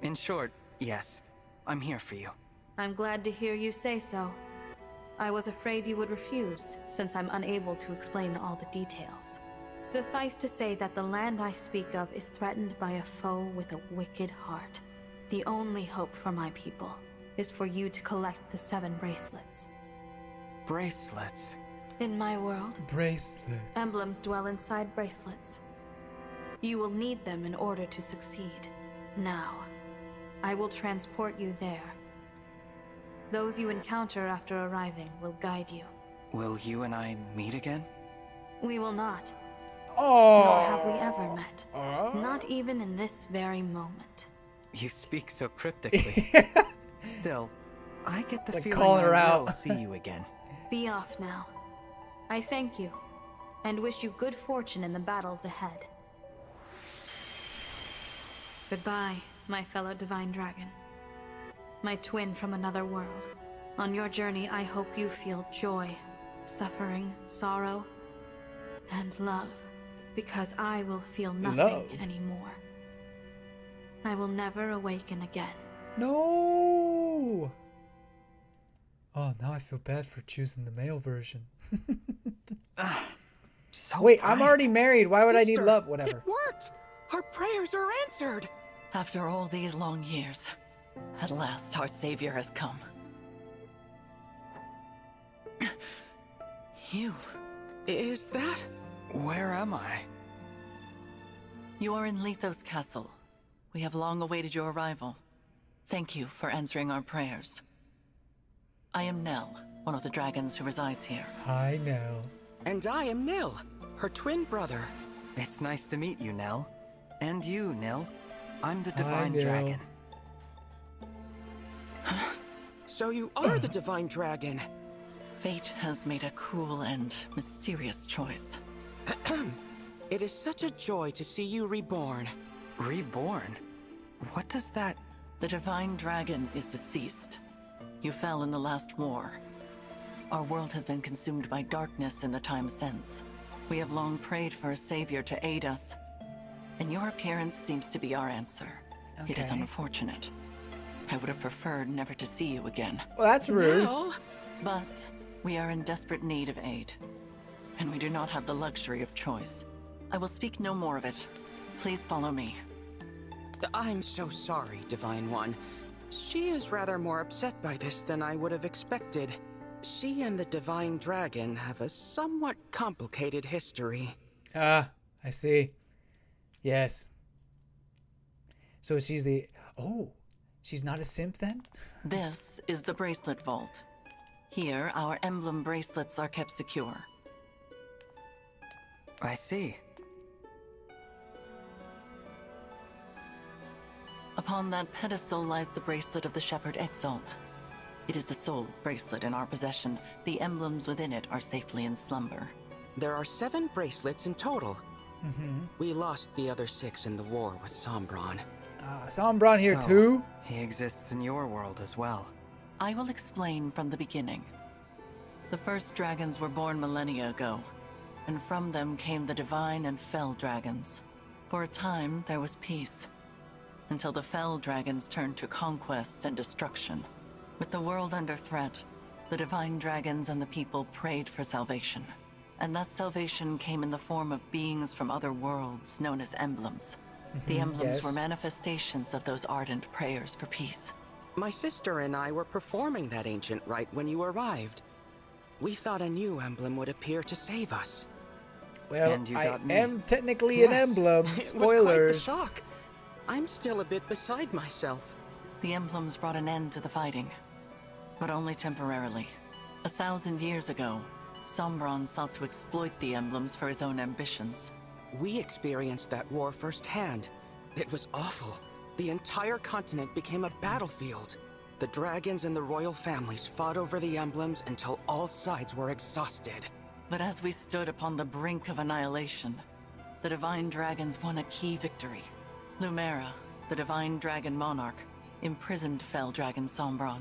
In short, yes, I'm here for you. I'm glad to hear you say so. I was afraid you would refuse, since I'm unable to explain all the details. Suffice to say that the land I speak of is threatened by a foe with a wicked heart. The only hope for my people is for you to collect the 7 bracelets. Bracelets? In my world, Bracelets. emblems dwell inside bracelets. You will need them in order to succeed. Now, I will transport you there. Those you encounter after arriving will guide you. Will you and I meet again? We will not. Oh. Nor have we ever met. Not even in this very moment. You speak so cryptically. Still, I get the Like feeling calling her I will out. see you again. Be off now. I thank you, and wish you good fortune in the battles ahead. Goodbye, my fellow Divine Dragon. My twin from another world. On your journey, I hope you feel joy, suffering, sorrow, and love. Because I will feel nothing Love? anymore. I will never awaken again. No. Oh, now I feel bad for choosing the male version. So Wait, I'm bright. already married. Why would I need Sister, love? Whatever. It worked! Our prayers are answered! After all these long years, at last our savior has come. You. Is that? Where am I? You are in Lethos Castle. We have long awaited your arrival. Thank you for answering our prayers. I am Nell, one of the dragons who resides here. Hi, Nell. And I am Nil, her twin brother. It's nice to meet you, Nell. And you, Nil. I'm the Hi, Divine Nil. Dragon. So you are the Divine Dragon. Fate has made a cruel and mysterious choice. It is such a joy to see you reborn. Reborn? What does that... The Divine Dragon is deceased. You fell in the last war. Our world has been consumed by darkness in the time since. We have long prayed for a savior to aid us, and your appearance seems to be our answer. It is Okay. unfortunate. I would have preferred never to see you again. Well, that's rude. Nil? But we are in desperate need of aid, and we do not have the luxury of choice. I will speak no more of it. Please follow me. I'm so sorry, Divine One. She is rather more upset by this than I would have expected. She and the Divine Dragon have a somewhat complicated history. Ah, I see. Yes. So she's the... Oh, she's not a simp then? This is the Bracelet Vault. Here, our emblem bracelets are kept secure. I see. Upon that pedestal lies the bracelet of the Shepherd Exalt. It is the sole bracelet in our possession. The emblems within it are safely in slumber. There are 7 bracelets in total. We lost the other 6 in the war with Sombron. Sombron here So, too? He exists in your world as well. I will explain from the beginning. The first dragons were born millennia ago, and from them came the divine and fell dragons. For a time, there was peace, until the fell dragons turned to conquest and destruction. With the world under threat, the divine dragons and the people prayed for salvation. And that salvation came in the form of beings from other worlds known as emblems. The emblems yes. were manifestations of those ardent prayers for peace. My sister and I were performing that ancient rite when you arrived. We thought a new emblem would appear to save us. Well, And you I got me. am technically an Yes, emblem. It was quite the Spoilers. shock. I'm still a bit beside myself. The emblems brought an end to the fighting, but only temporarily. 1,000 years ago, Sombron sought to exploit the emblems for his own ambitions. We experienced that war firsthand. It was awful. The entire continent became a battlefield. The dragons and the royal families fought over the emblems until all sides were exhausted. But as we stood upon the brink of annihilation, the Divine Dragons won a key victory. Lumera, the Divine Dragon Monarch, imprisoned Fell Dragon Sombron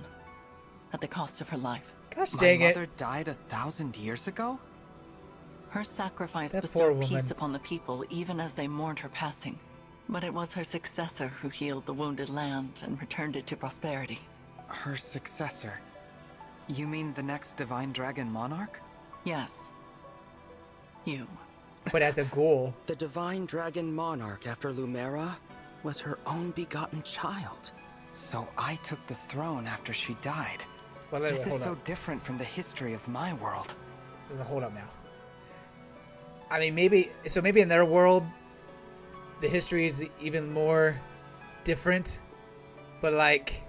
at the cost of her life. Gosh My dang it. mother died 1,000 years ago? Her sacrifice That poor bestowed peace woman. upon the people even as they mourned her passing. But it was her successor who healed the wounded land and returned it to prosperity. Her successor. You mean the next Divine Dragon Monarch? Yes. You. But as a ghoul. The Divine Dragon Monarch after Lumera was her own begotten child. So I took the throne after she died. Well, wait, This is hold so up. different from the history of my world. There's a hold up now. I mean, maybe in their world, the history is even more different. But like,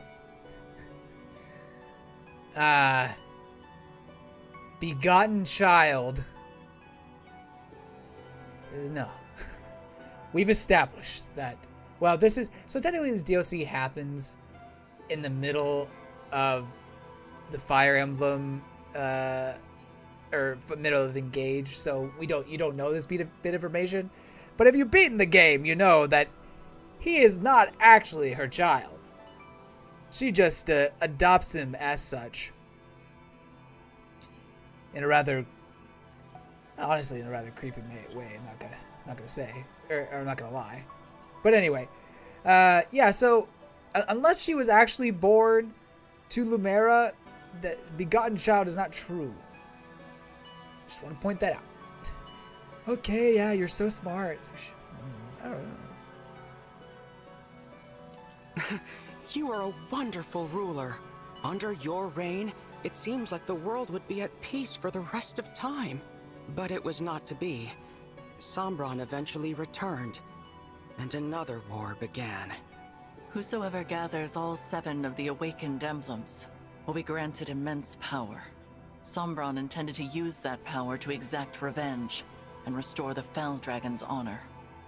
begotten child. No. We've established that. Well, this is so technically this DLC happens in the middle of the Fire Emblem, or middle of Engage. So you don't know this bit of information. But if you've beaten the game, you know that he is not actually her child. She just adopts him as such. In a rather creepy way. I'm not gonna say, or I'm not gonna lie. But anyway, yeah. So unless she was actually born to Lumera, the begotten child is not true. Just want to point that out. Okay, yeah, you're so smart. I don't know. You are a wonderful ruler. Under your reign, it seems like the world would be at peace for the rest of time. But it was not to be. Sombron eventually returned, and another war began. Whosoever gathers all 7 of the awakened emblems will be granted immense power. Sombron intended to use that power to exact revenge and restore the Fell Dragon's honor.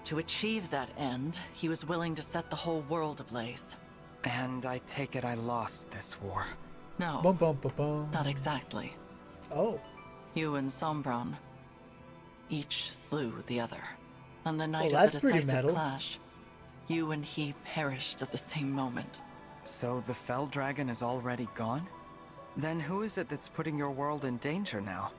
To achieve that end, he was willing to set the whole world ablaze. And I take it I lost this war. No, Bum, bum, bum, bum. not exactly. Oh, You and Sombron each slew the other. On the night Well, of that's the pretty decisive metal. clash, you and he perished at the same moment. So the Fell Dragon is already gone? Then who is it that's putting your world in danger now?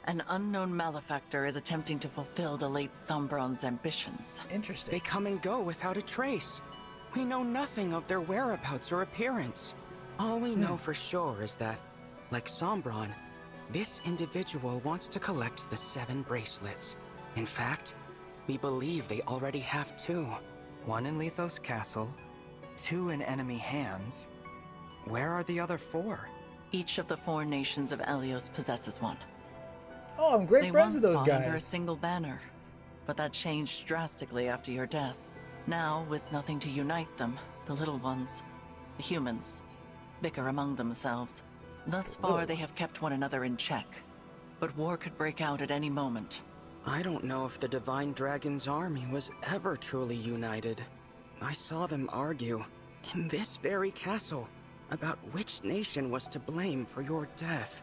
An unknown malefactor is attempting to fulfill the late Sombron's ambitions. interesting. They come and go without a trace. We know nothing of their whereabouts or appearance. All we know for sure is that, like Sombron, this individual wants to collect the 7 bracelets. In fact, we believe they already have 2. 1 in Lethos Castle, 2 in enemy hands. Where are the other 4? Each of the 4 nations of Elyos possesses one. Oh, I'm great They friends once with those fought under a guys. single banner, but that changed drastically after your death. Now, with nothing to unite them, the little ones, the humans, bicker among themselves. Thus far, they have kept one another in check, but war could break out at any moment. I don't know if the Divine Dragon's army was ever truly united. I saw them argue, in this very castle, about which nation was to blame for your death.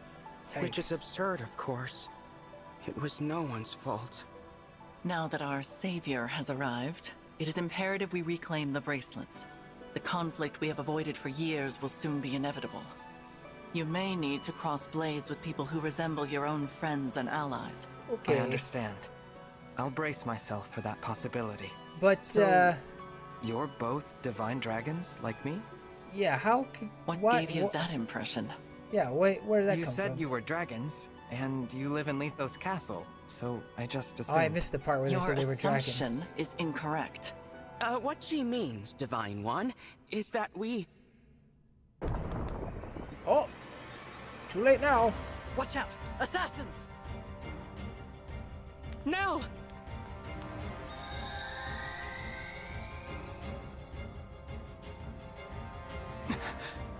Which is Yikes. absurd, of course. It was no one's fault. Now that our savior has arrived, it is imperative we reclaim the bracelets. The conflict we have avoided for years will soon be inevitable. You may need to cross blades with people who resemble your own friends and allies. Okay. I understand. I'll brace myself for that possibility. But, So- You're both Divine Dragons, like me? yeah, how... What gave you that impression? Yeah, wait, where did that You come said from? you were dragons, and you live in Lethos Castle, so I just Oh, assumed. I missed the part where they Your said they were assumption dragons. is incorrect. What she means, Divine One, is that we... Oh, too late now. Watch out! Assassins! Nell!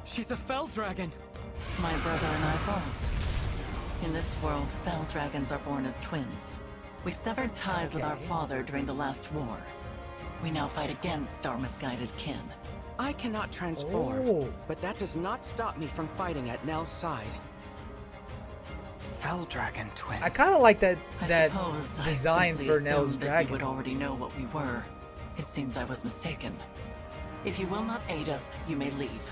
She's a fell dragon. My brother and I both. In this world, fell dragons are born as twins. We severed ties with our father during the last war. We now fight against our misguided kin. I cannot transform, but that does not stop me from fighting at Nell's side. Fell dragon twins. I kind of like that I suppose design I simply for Nell's assumed that dragon. you would already know what we were. It seems I was mistaken. If you will not aid us, you may leave.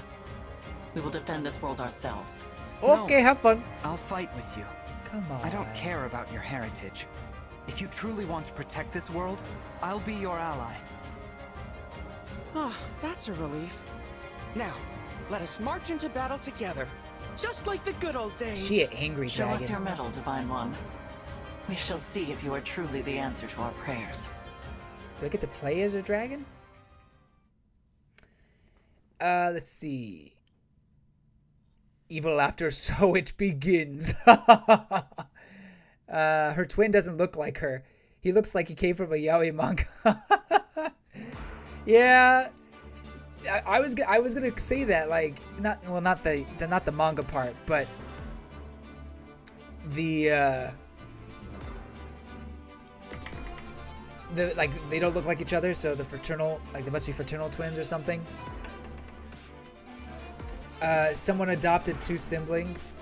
We will defend this world ourselves. Okay, No. have fun. I'll fight with you. Come on. I don't care about your heritage. If you truly want to protect this world, I'll be your ally. Ah, that's a relief. Now, let us march into battle together, just like the good old days. She an angry Show dragon. us your medal, Divine One. We shall see if you are truly the answer to our prayers. Do I get to play as a dragon? Let's see. Evil laughter, so it begins. Her twin doesn't look like her. He looks like he came from a yaoi manga. Yeah, I was gonna say that, like, not the manga part, but the like, they don't look like each other, so the fraternal, like, they must be fraternal twins or something. Someone adopted two siblings.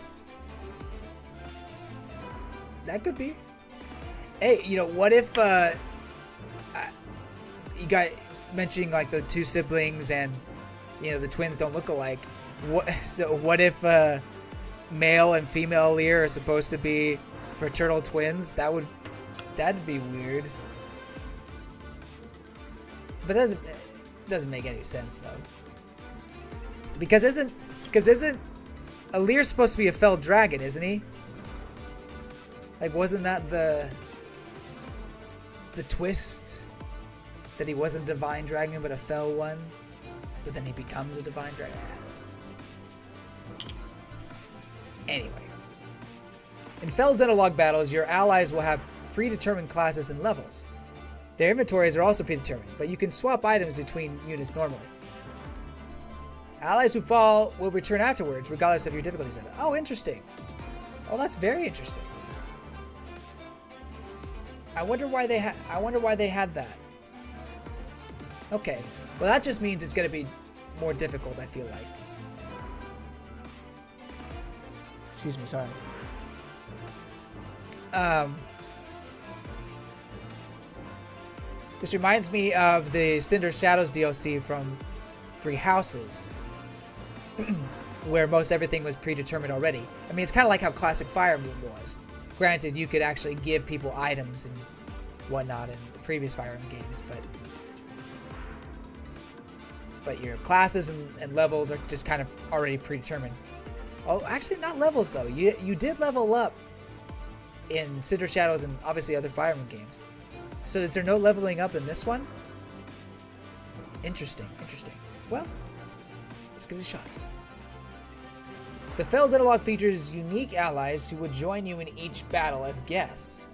That could be. Hey, you know, what if you got mentioning like the two siblings and, you know, the twins don't look alike. What if male and female Lear are supposed to be fraternal twins? That'd be weird. But that doesn't make any sense though. Because isn't Elyos supposed to be a fell dragon, isn't he? Like, wasn't that the twist? That he wasn't a divine dragon but a fell one? But then he becomes a divine dragon? Anyway. In fell Xenologue battles, your allies will have predetermined classes and levels. Their inventories are also predetermined, but you can swap items between units normally. Allies who fall will return afterwards, regardless of your difficulty set. Oh, interesting. Oh, that's very interesting. I wonder why they had that. Okay. Well, that just means it's going to be more difficult, I feel like. Excuse me, sorry. This reminds me of the Cinder Shadows DLC from Three Houses, where most everything was predetermined already. I mean, it's kind of like how classic Fire Emblem was. Granted, you could actually give people items and whatnot in the previous Fire Emblem games, but your classes and levels are just kind of already predetermined. Oh, actually not levels though. You did level up in Cinder Shadows and obviously other Fire Emblem games. So is there no leveling up in this one? Interesting, interesting. Well, let's give it a shot. The Fell Xenologue features unique allies who will join you in each battle as guests.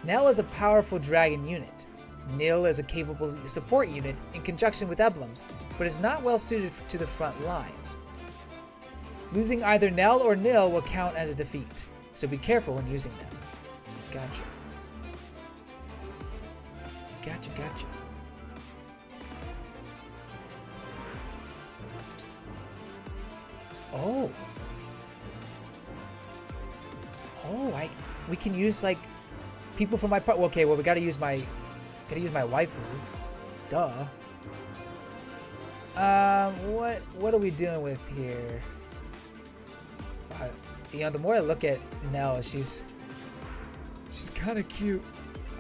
Nell is a powerful dragon unit. Nil is a capable support unit in conjunction with emblems, but is not well suited to the front lines. Losing either Nell or Nil will count as a defeat, so be careful when using them. Gotcha. Gotcha. Oh, we can use like people from my part. Okay, well, we gotta use my waifu. Duh. What are we doing with here? You know, the more I look at Nell, she's kind of cute.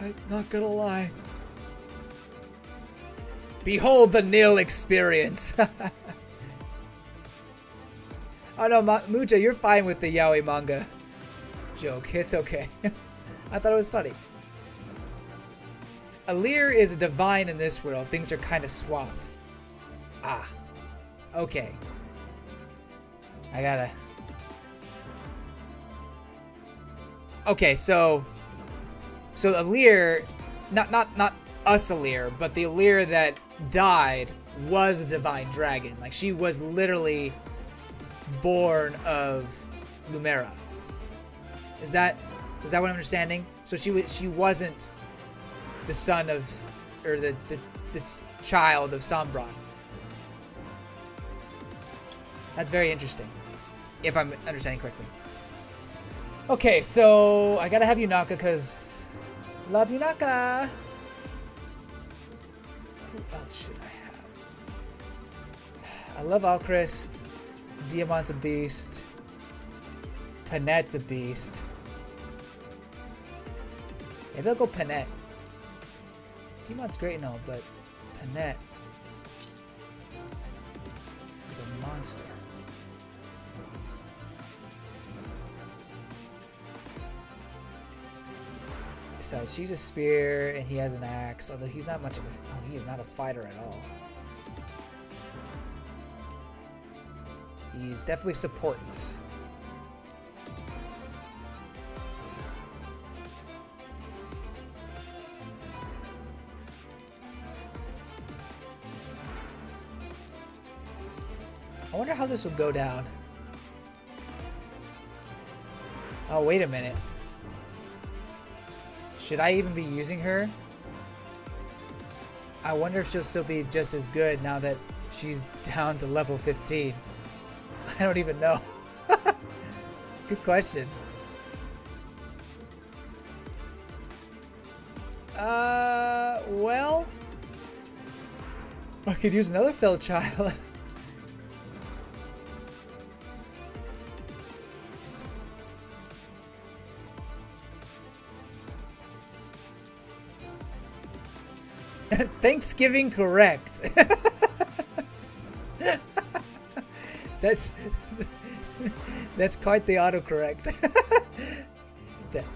I'm not gonna lie. Behold the Nil experience. Oh no, Muta, you're fine with the yaoi manga joke. It's okay. I thought it was funny. Elyos is a divine in this world. Things are kind of swapped. Ah. Okay. I gotta... Okay, so Alir, not us Alir, but the Alir that died was a divine dragon. Like, she was literally born of Lumera. Is that what I'm understanding? So she wasn't the son of, or the child of Sombron. That's very interesting, if I'm understanding correctly. Okay, so I gotta have Yunaka because love Yunaka. Who else should I have? I love Alchrist. Diamant's a beast. Panette's a beast. Maybe I'll go Panette. Diamant's great and all, but Panette is a monster. Besides, she's a spear and he has an axe, although he's not much of a... Oh, he is not a fighter at all. He's definitely support. I wonder how this will go down. Oh, wait a minute. Should I even be using her? I wonder if she'll still be just as good now that she's down to level 15. I don't even know. Good question. Well, I could use another fell child. Thanksgiving correct. That's quite the autocorrect.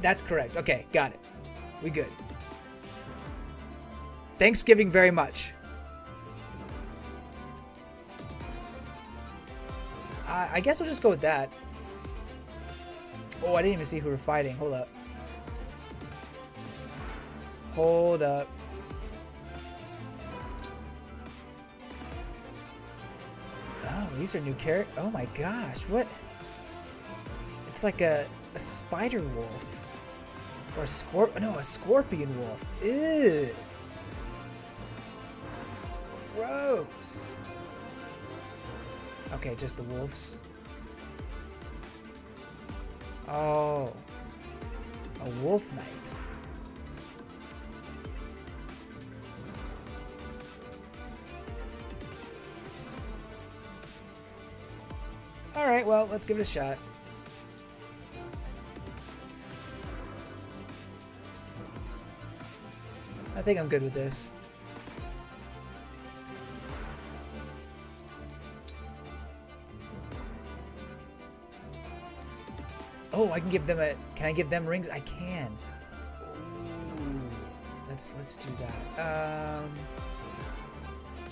That's correct. Okay, got it. We good. Thanksgiving very much. I guess we'll just go with that. Oh, I didn't even see who we're fighting. Hold up. Hold up. Oh, these are new characters. Oh my gosh, what? It's like a spider wolf. Or a scorpion wolf. Ew. Gross. Okay, just the wolves. Oh. A wolf knight. Alright, well, let's give it a shot. I think I'm good with this. Oh, I can give them can I give them rings? I can. Ooh. Let's do that.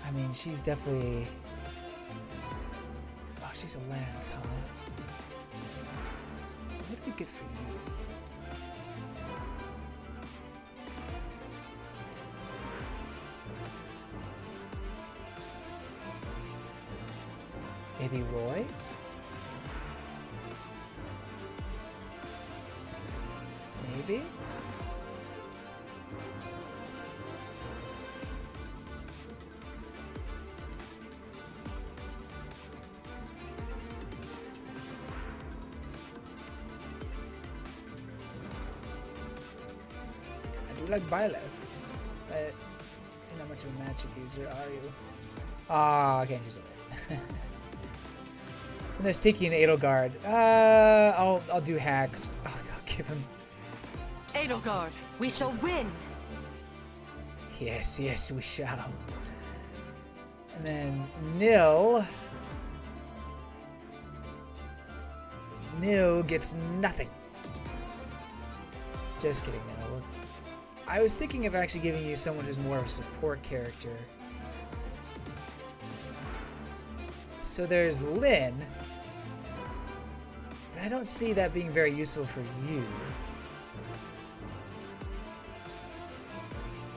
I mean, she's definitely... Oh, she's a lance, huh? What would be good for you? Maybe Roy? Maybe? I do like Byleth, but you're not much of a magic user, are you? Ah, I can't use it. And there's Tiki and Edelgard. I'll do hacks. Oh, I'll give him. Edelgard, we shall win. Yes, yes, we shall. And then Nil. Nil gets nothing. Just kidding, Nil. I was thinking of actually giving you someone who's more of a support character. So there's Lynn. But I don't see that being very useful for you.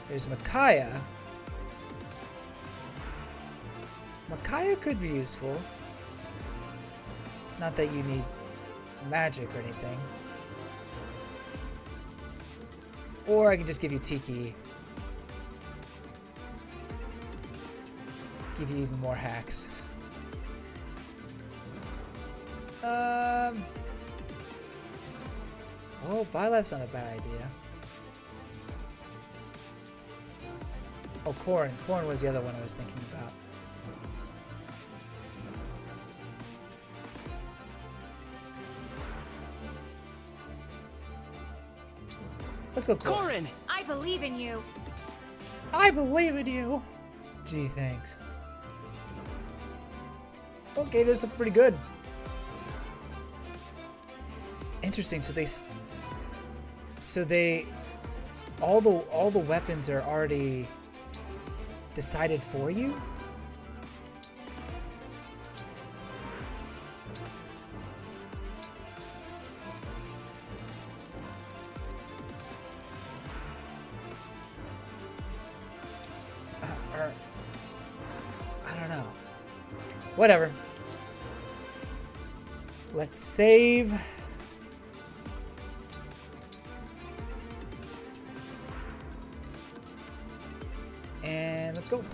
There's Micaiah. Micaiah could be useful. Not that you need magic or anything. Or I can just give you Tiki. Give you even more hacks. Oh, Byleth's not a bad idea. Oh, Corn. Corn was the other one I was thinking about. Let's go, Corn. I believe in you. I believe in you. Gee, thanks. Okay, this looks pretty good. Interesting. So they, all the weapons are already decided for you. I don't know. Whatever. Let's save. And let's go.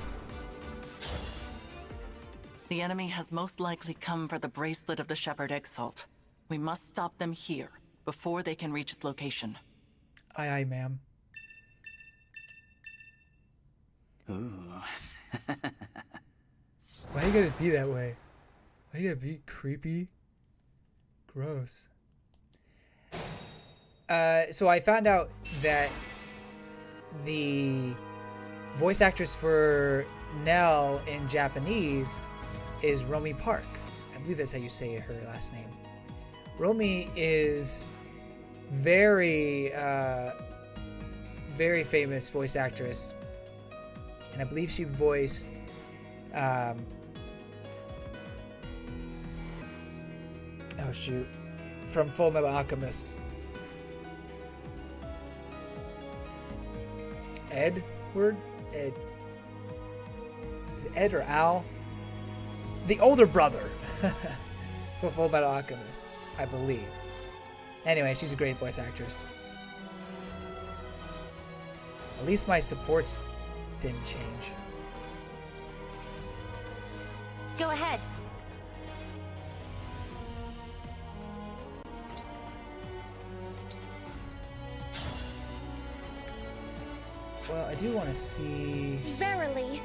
The enemy has most likely come for the bracelet of the Shepherd Exalt. We must stop them here, before they can reach its location. Aye, aye, ma'am. Ooh. Why you gotta be that way? Why you gotta be creepy? Gross. So I found out that the voice actress for Nell in Japanese is Romy Park. I believe that's how you say her last name. Romy is very famous voice actress, and I believe she voiced oh shoot, from Full Metal Alchemist. Edward? Ed. Is it Ed or Al? The older brother for Full Metal Alchemist, I believe. Anyway, she's a great voice actress. At least my supports didn't change. Go ahead. Well, I do want to see. Verily.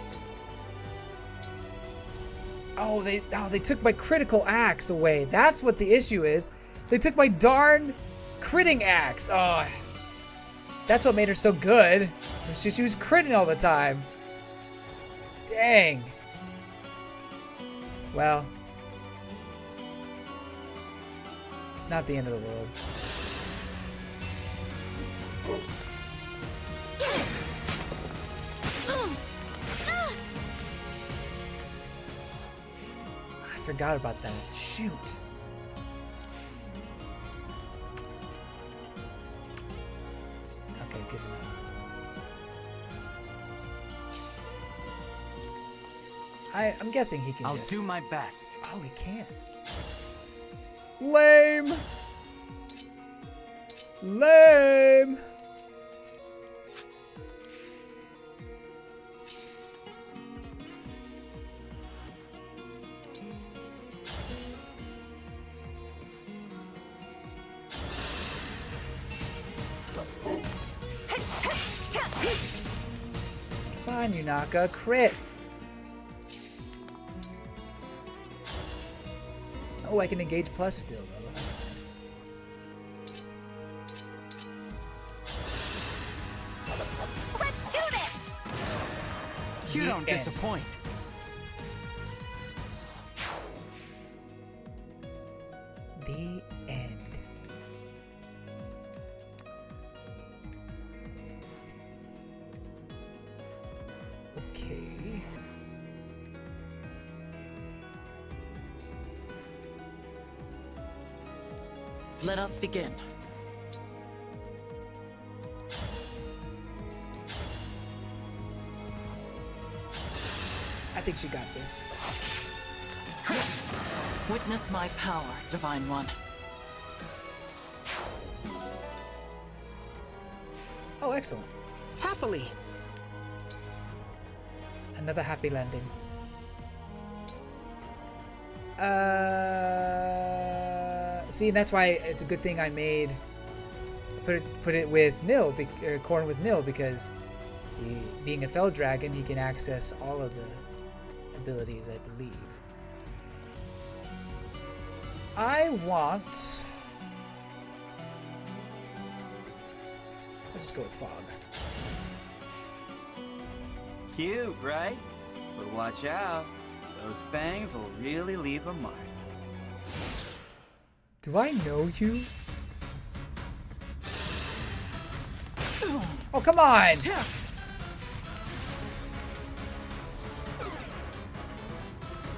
Oh, they took my critical axe away. That's what the issue is. They took my darn critting axe. Oh, that's what made her so good. She was critting all the time. Dang. Well, not the end of the world. I forgot about that. Shoot. Okay, good enough. I'm guessing he can I'll just... do my best. Oh, he can't. Lame. Lame. Come on, Yunaka, crit. Oh, I can engage plus still, though. That's nice. Let's do this! You The don't end. disappoint. The end. Okay. Let us begin. I think she got this. Witness my power, Divine One. Oh, excellent. Happily. Another happy landing. See, that's why it's a good thing I made put it with Nil, Corn with Nil, because being a Fell Dragon, he can access all of the abilities, I believe. I want. Let's just go with Fog. Cute, right? But watch out. Those fangs will really leave a mark. Do I know you? Oh, come on!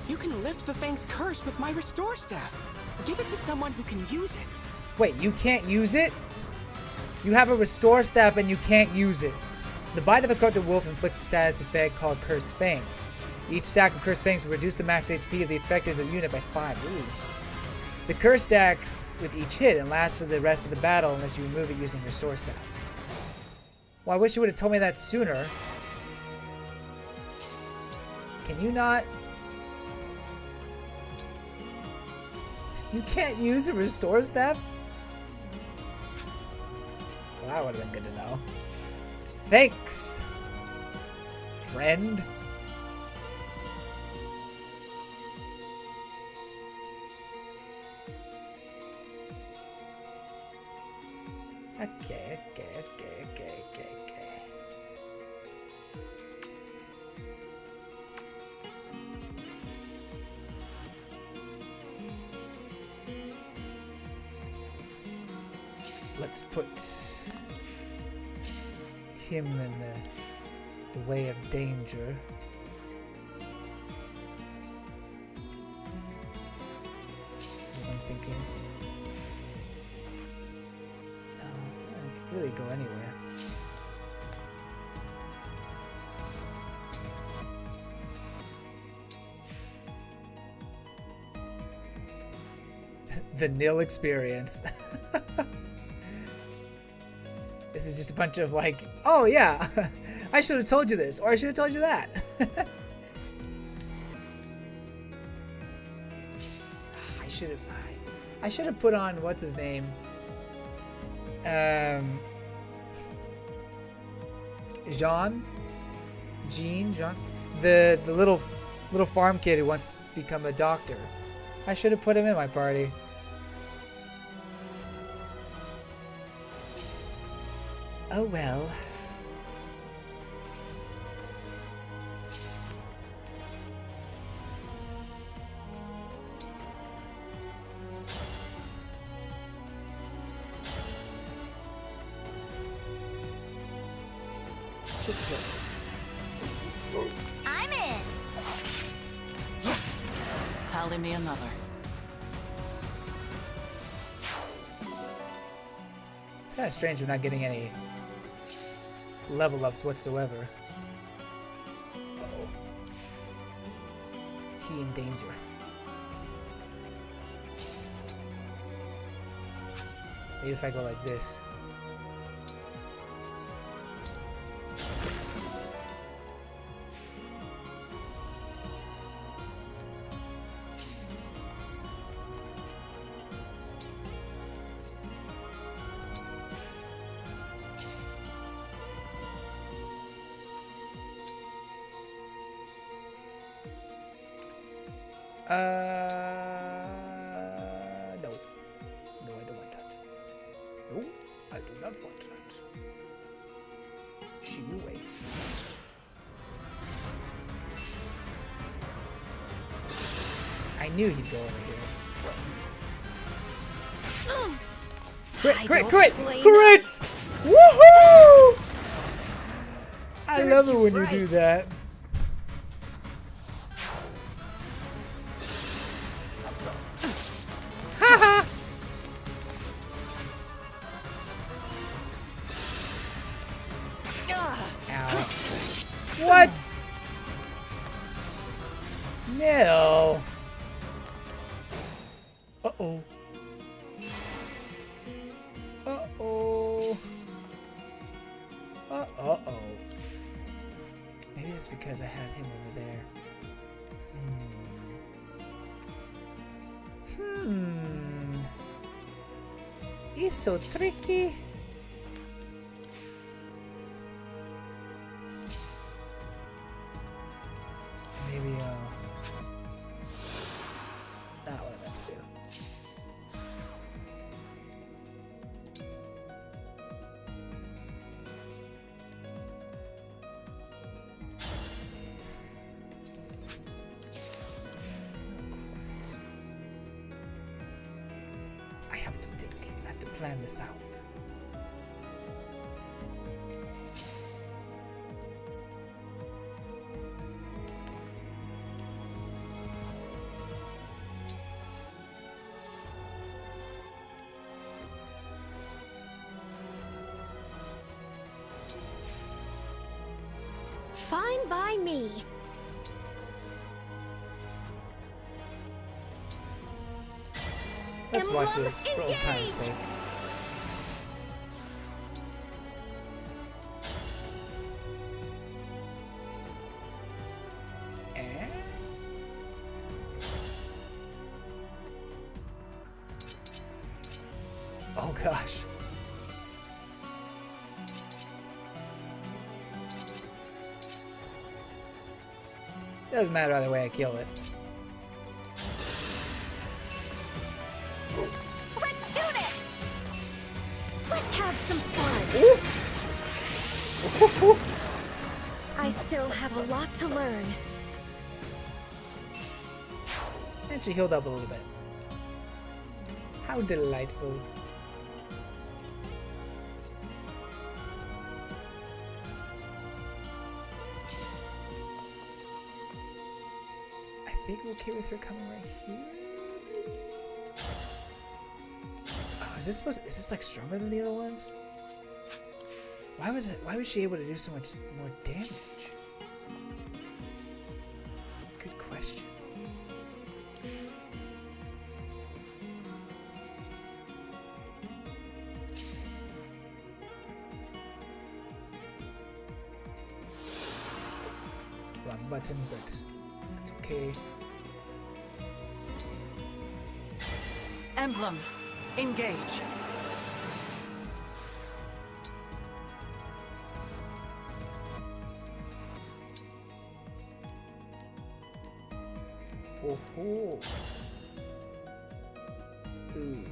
You can lift the Fang's curse with my Restore Staff. Give it to someone who can use it. Wait, you can't use it? You have a Restore Staff and you can't use it. The bite of a corrupted wolf inflicts a status effect called Cursed Fangs. Each stack of Cursed Fangs will reduce the max HP of the affected unit by 5. Ooh. The curse stacks with each hit and lasts for the rest of the battle unless you remove it using Restore Staff. Well, I wish you would have told me that sooner. Can you not? You can't use a Restore Staff? Well, that would have been good to know. Thanks, friend. Okay. Let's put him in the way of danger. What I'm thinking. No, I could really go anywhere. The nil experience. This is just a bunch of like, oh yeah, I should have told you this, or I should have told you that. I should have put on what's his name, Jean, the little farm kid who wants to become a doctor. I should have put him in my party. Oh well. I'm in. Tally me another. It's kind of strange we're not getting any level ups whatsoever. Uh-oh. He in danger. Maybe if I go like this. No. No, I don't want that. No, I do not want that. She will wait. I knew he'd go over here. Crit! Woohoo! I love it when you do that. What? No. Uh-oh. Uh-oh. Uh-oh. Maybe it's because I had him over there. He's so tricky. Maybe, not what I meant to do. I have to think. I have to plan this out. Fine by me. Let's watch Emblem this for old time's Engage! sake. Oh gosh. Doesn't matter either way I kill it. Let's do this! Let's have some fun! I still have a lot to learn. And she healed up a little bit. How delightful. I think I'm okay with her coming right here. Oh, is this like stronger than the other ones? Why was she able to do so much more damage? Good question. Wrong button, but that's okay. Emblem, engage. Oh, oh. Ooh.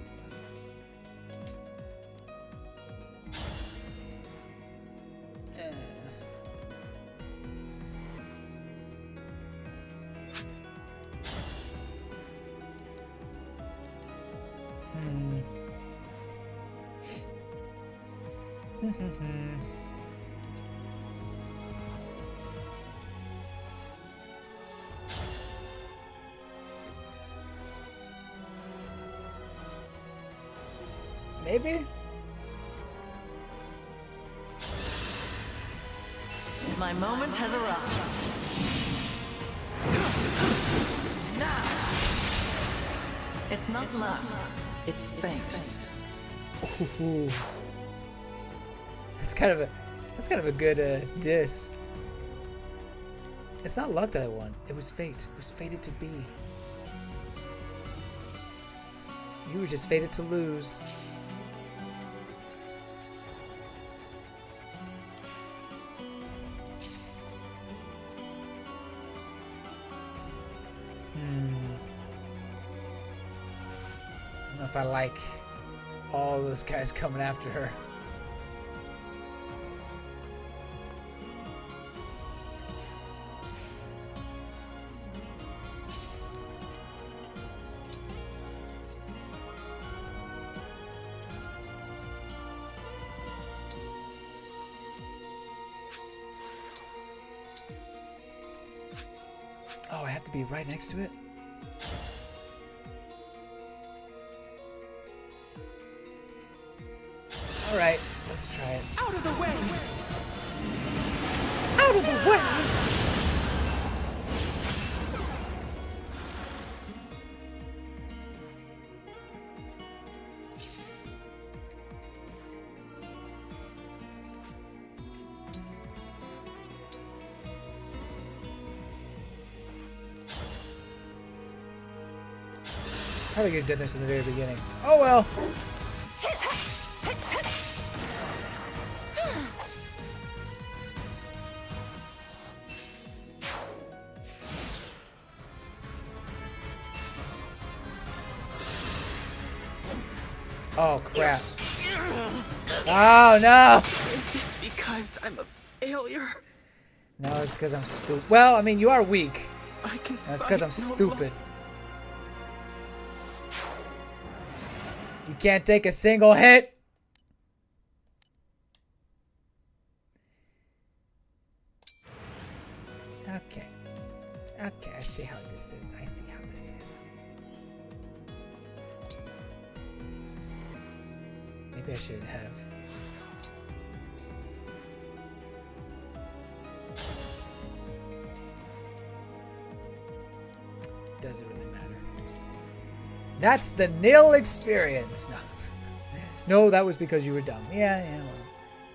Maybe? My moment has arrived. It's not luck, it's fate. Ooh. That's kind of a good diss. It's not luck that I won. It was fate. It was fated to be. You were just fated to lose. I don't know if I like all those guys coming after her. Oh, I have to be right next to it? Alright, let's try it. Out of the way! Out of the way! Probably could have done this in the very beginning. Oh well. Oh crap. Oh no! Is this because I'm a failure? No, it's because I'm stupid. Well, I mean, you are weak. I can That's because I'm fight no stupid. You can't take a single hit. Okay. Okay, I see how this is. I see how this is. Maybe I should have. Doesn't really matter. That's the nil experience. No. No, that was because you were dumb. Yeah, well,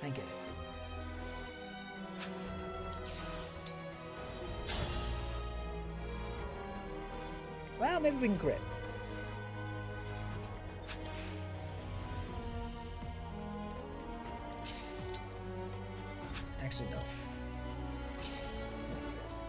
I get it. Well, maybe we can crit. Actually, no. We'll do this.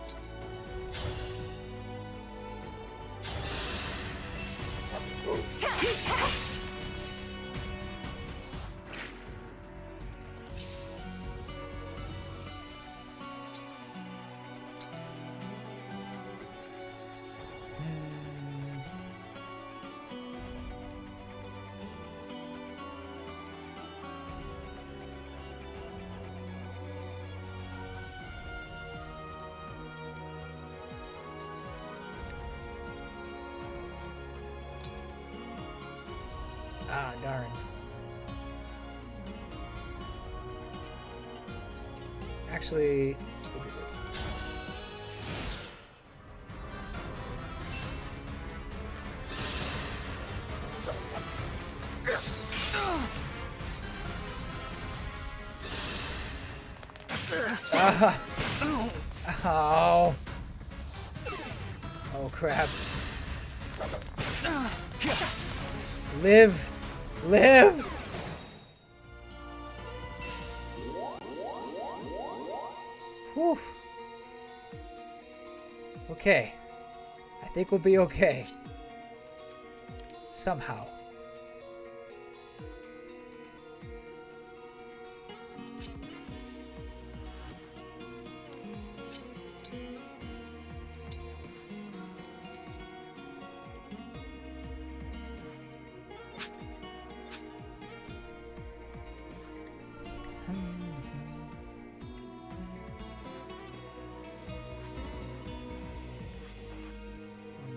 Ah, darn. Actually, we'll do this. Ah. Oh. Oh, crap. Live. Live! Whew. Okay. I think we'll be okay. Somehow.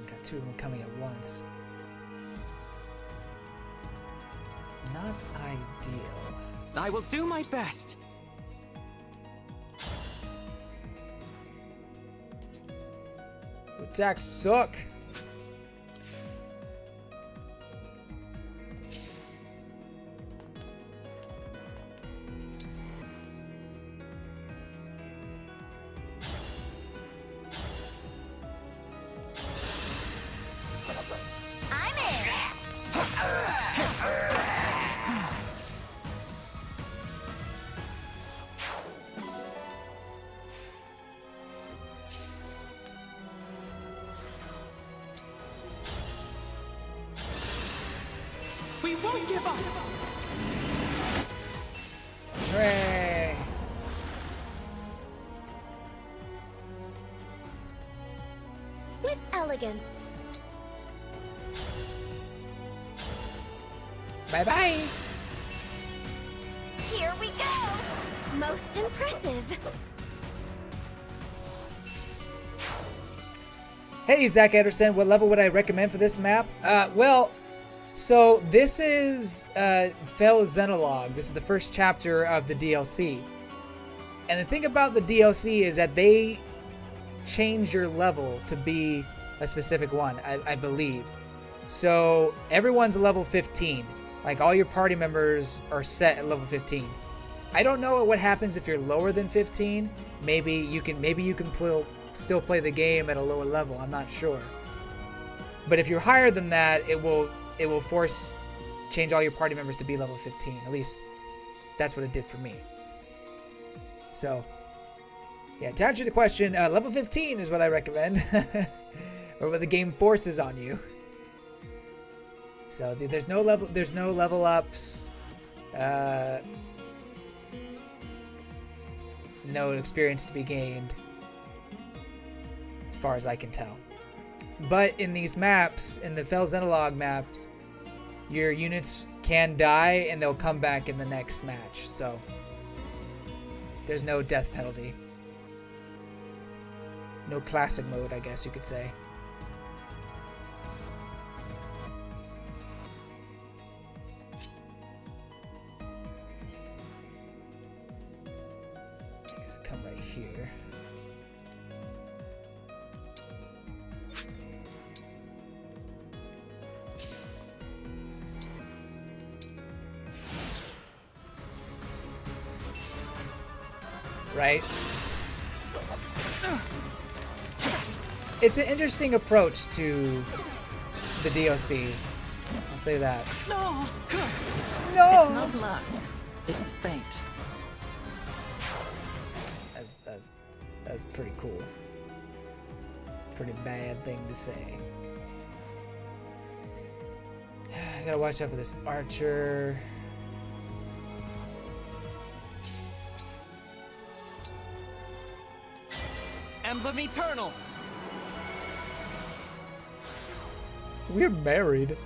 Got two of them coming at once. Not ideal. I will do my best. Attacks suck. I'm in. We won't give up. Hooray! With elegance. Bye-bye! Here we go. Most impressive. Hey, Zach Ederson, what level would I recommend for this map? Well, so this is Xenologue. This is the first chapter of the DLC. And the thing about the DLC is that they change your level to be a specific one, I believe. So everyone's level 15. Like all your party members are set at level 15. I don't know what happens if you're lower than 15. Maybe you can still play the game at a lower level. I'm not sure. But if you're higher than that, it will change all your party members to be level 15. At least that's what it did for me. So yeah, to answer the question, level 15 is what I recommend. Or what the game forces on you. So there's no level ups. No experience to be gained, as far as I can tell. But in these maps, in the Xenologue maps, your units can die and they'll come back in the next match. So there's no death penalty. No classic mode, I guess you could say. Come right here. Right? It's an interesting approach to the DLC. I'll say that. No! No! It's not luck. It's fate. That's pretty cool. Pretty bad thing to say. I gotta watch out for this archer. Emblem Eternal! We're married.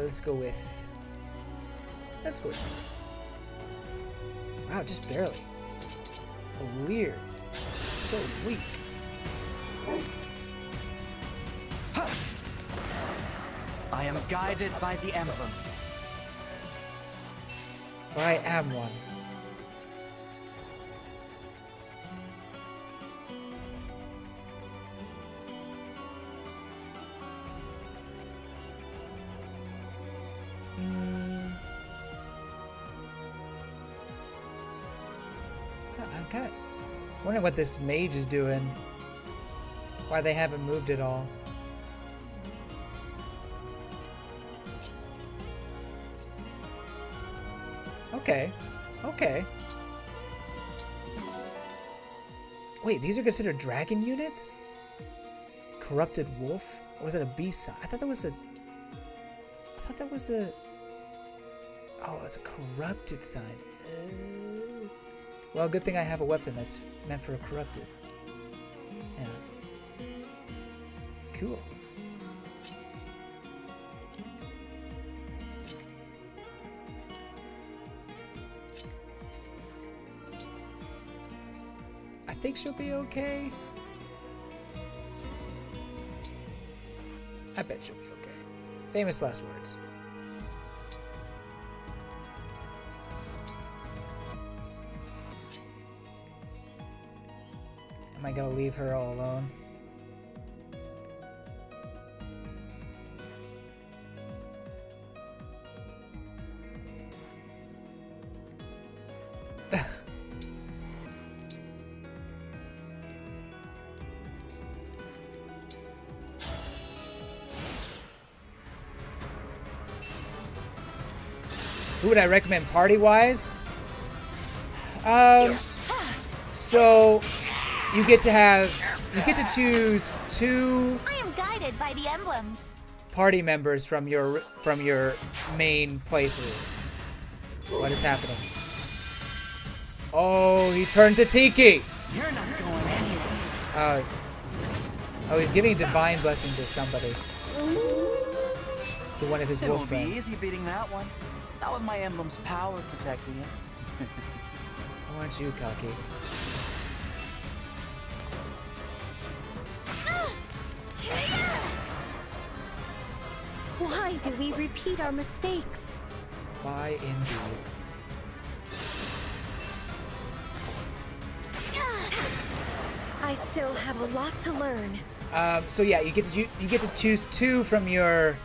Let's go with this one. Wow, just barely. Leer. So weak. I am guided by the emblems. I am one. I'm kind of wondering what this mage is doing. Why they haven't moved at all. Okay. Okay. Wait, these are considered dragon units? Corrupted wolf? Or was that a B-sign? I thought that was a... Oh, it was a corrupted sign. Well, good thing I have a weapon that's meant for a corrupted. Yeah. Cool. I think she'll be okay. I bet she'll be okay. Famous last words. Am I gonna leave her all alone? Who would I recommend party-wise? So you get to choose 2 I am guided by the emblems. party members from your main playthrough. What is happening? Oh, he turned to Tiki. You're not going anywhere. Oh, he's giving divine blessing to somebody. To one of his It wolf won't be friends. easy beating that one. Not with my emblem's power protecting it. Why aren't you cocky? Why do we repeat our mistakes? Why indeed? I still have a lot to learn. So yeah, you get to choose 2 from your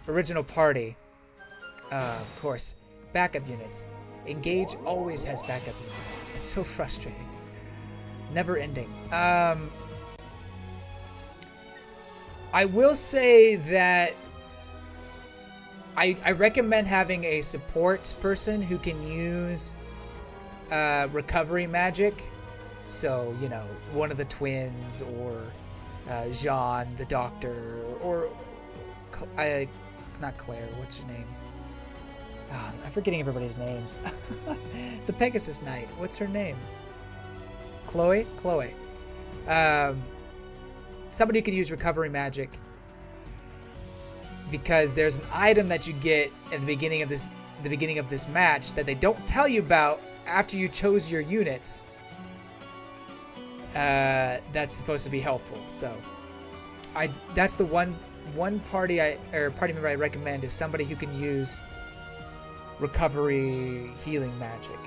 original party. Of course, backup units. Engage always has backup units. It's so frustrating. Never ending. I will say that I recommend having a support person who can use recovery magic. So, you know, one of the twins or Jean, the doctor, or not Claire, what's her name? I'm forgetting everybody's names. The Pegasus Knight, what's her name? Chloe? Somebody could use recovery magic because there's an item that you get at the beginning of this match that they don't tell you about after you chose your units. That's supposed to be helpful. So that's the one party member I recommend is somebody who can use recovery healing magic.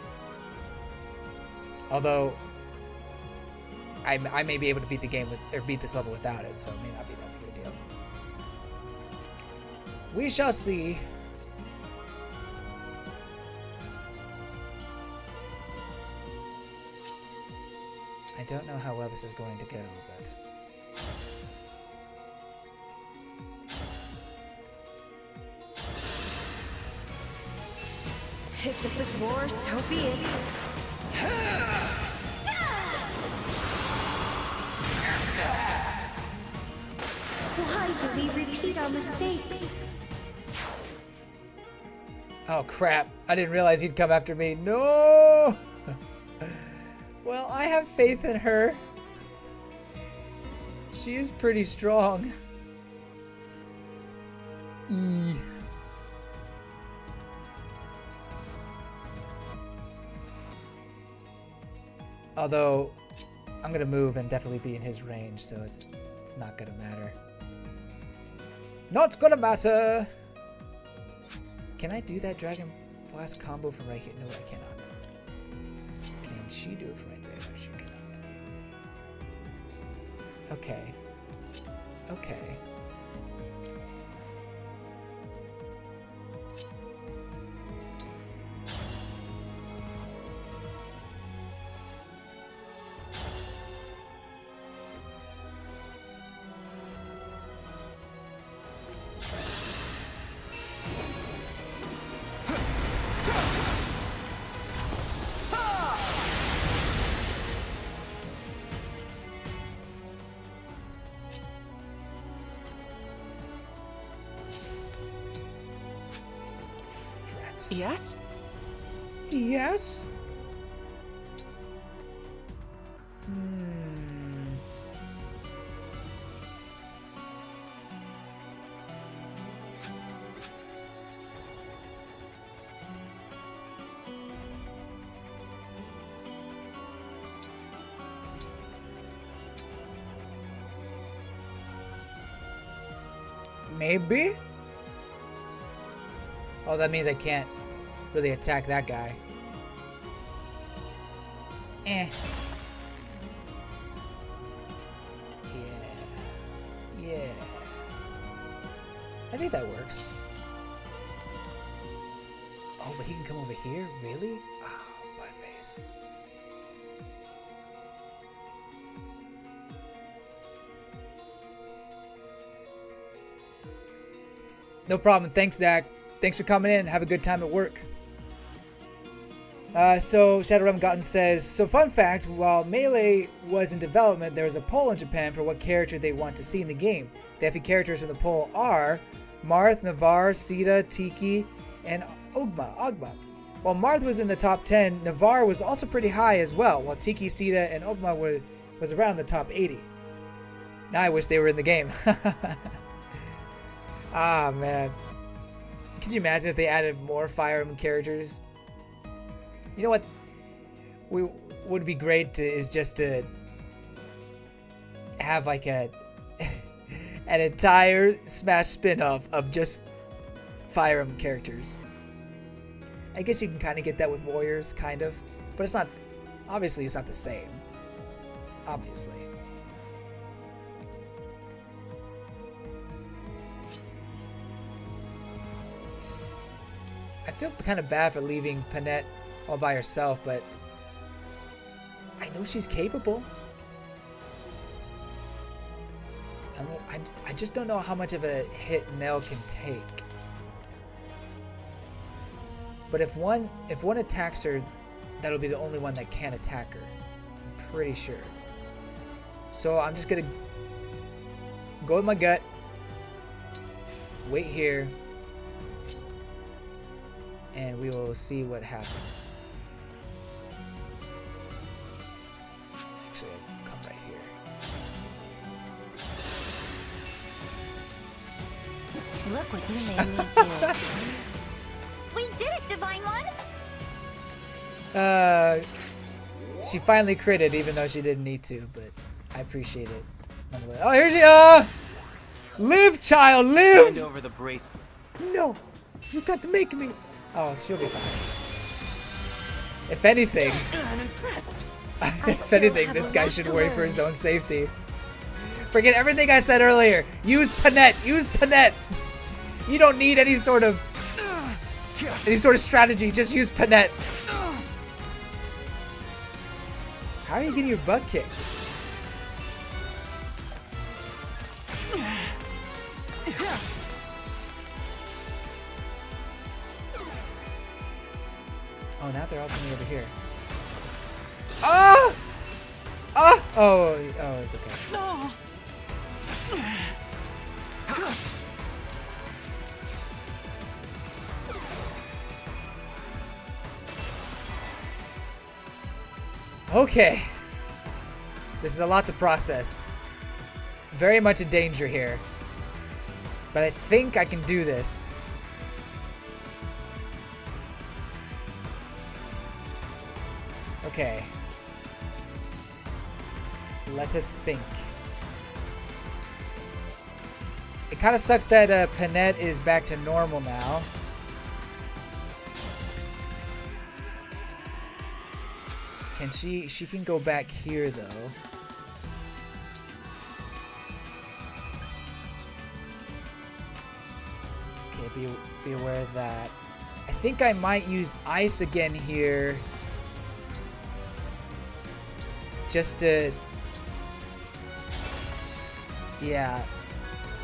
Although I may be able to beat the game beat this level without it, so it may not be that big a deal. We shall see. I don't know how well this is going to go, but If this is war, so be it. Why do we repeat our mistakes? oh crap, I didn't realize he'd come after me. No! Well, I have faith in her. She is pretty strong. Although, I'm gonna move and definitely be in his range, so it's not gonna matter. Not gonna matter! Can I do that Dragon Blast combo from right here? No, I cannot. Can she do it from right there? No, she cannot. Okay. Okay. Yes? Yes? Maybe? Oh, that means I can't really attack that guy. Eh. Yeah. I think that works. Oh, but he can come over here? Really? Oh, butt face. No problem. Thanks, Zach. Thanks for coming in. Have a good time at work. So Shadowrun Gotten says, so fun fact, while Melee was in development, there was a poll in Japan for what character they want to see in the game. The FE characters in the poll are Marth, Navarre, Sita, Tiki, and Ogma. While Marth was in the top 10, Navarre was also pretty high as well, while Tiki, Sita, and Ogma was around the top 80. Now I wish they were in the game. Ah, man. Could you imagine if they added more Fire Emblem characters? You know what would be great is just to have like an entire Smash spin-off of just Fire Emblem characters. I guess you can kind of get that with warriors, kind of, but it's not. Obviously, it's not the same. Obviously. I feel kind of bad for leaving Panette all by herself, but I know she's capable. I just don't know how much of a hit Nell can take. But if one attacks her, that'll be the only one that can attack her. I'm pretty sure. So I'm just gonna go with my gut. Wait here. And we will see what happens. Actually, I'll come right here. Look what you made me do. We did it, Divine One! She finally critted, even though she didn't need to, but I appreciate it. Oh, here's she, live, child, live! Hand over the bracelet. No, you got to make me. Oh, she'll be fine. If anything, I'm impressed. if anything, this guy should worry for his own safety. Forget everything I said earlier. Use Panette. Use Panette. You don't need any sort of strategy. Just use Panette. How are you getting your butt kicked? Oh, now they're all coming over here. Ah! Ah! Oh, it's okay. Okay. This is a lot to process. Very much in danger here. But I think I can do this. Okay. Let us think. It kind of sucks that Panette is back to normal now. Can she can go back here though. Okay, be aware of that. I think I might use ice again here. Just to, yeah,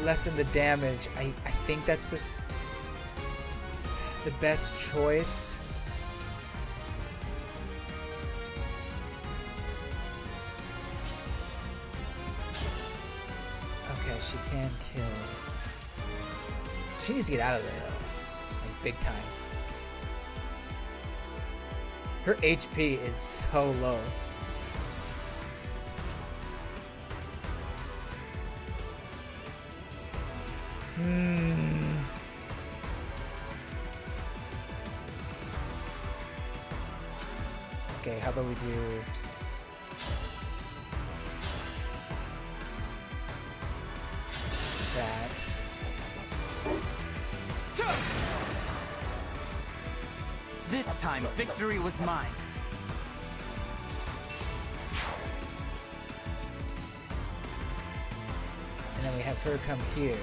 lessen the damage. I think that's the best choice. Okay, she can kill. She needs to get out of there though, like big time. Her HP is so low. Okay, how about we do that? This time, victory was mine. And then we have her come here.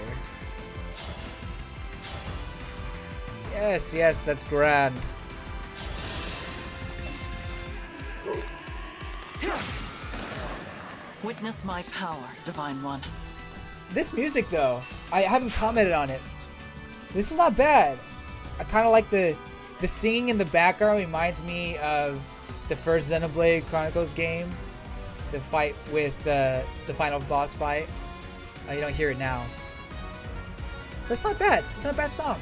Yes, yes, that's grand. Witness my power, Divine One. This music, though, I haven't commented on it. This is not bad. I kind of like the singing in the background. Reminds me of the first Xenoblade Chronicles game, the fight with the final boss fight. You don't hear it now, but it's not bad. It's not a bad song.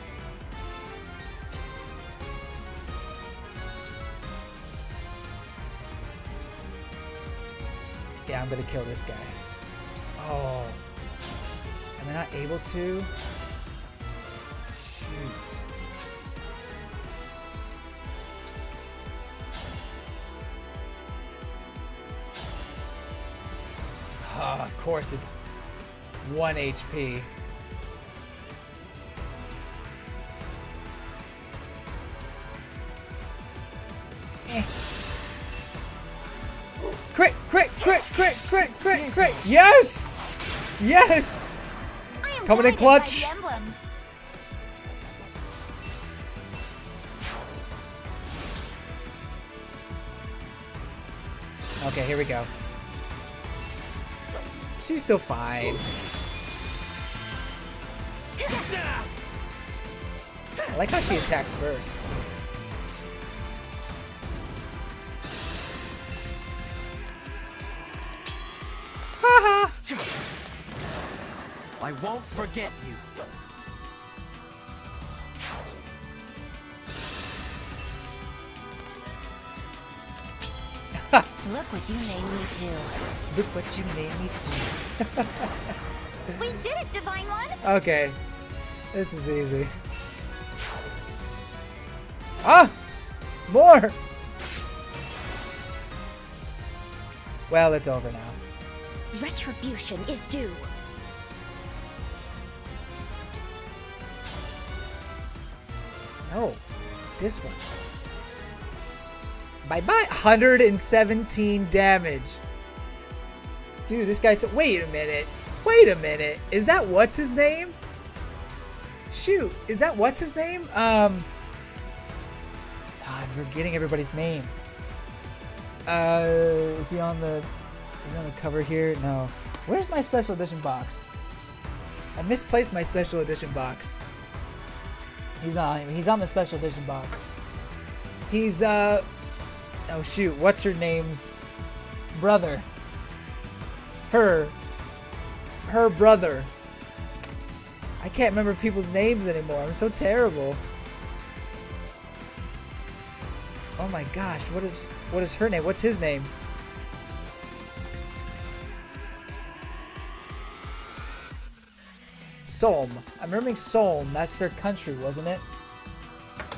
Yeah, I'm gonna kill this guy. Oh. Am I not able to? Shoot. Oh, of course it's 1 HP. Crit, crit, crit, crit, crit, crit, crit. Yes! Yes! I am Coming in guided by clutch. the emblems. Okay, here we go. She's still fine. I like how she attacks first. Haha! I won't forget you. Look what you made me do. Look what you made me do. We did it, Divine One! Okay. This is easy. Ah! More! Well, it's over now. Retribution is due. No. This one. Bye-bye. 117 damage. Dude, this guy's... Wait a minute. Wait a minute. Is that what's his name? Shoot. Is that what's his name? I'm forgetting everybody's name. Is he on the cover here? No. Where's my special edition box? I misplaced my special edition box. He's on the special edition box. He's oh shoot, what's her name's brother? Her brother. I can't remember people's names anymore. I'm so terrible. Oh my gosh, what is her name? What's his name? Solm. I'm remembering Solm. That's their country, wasn't it?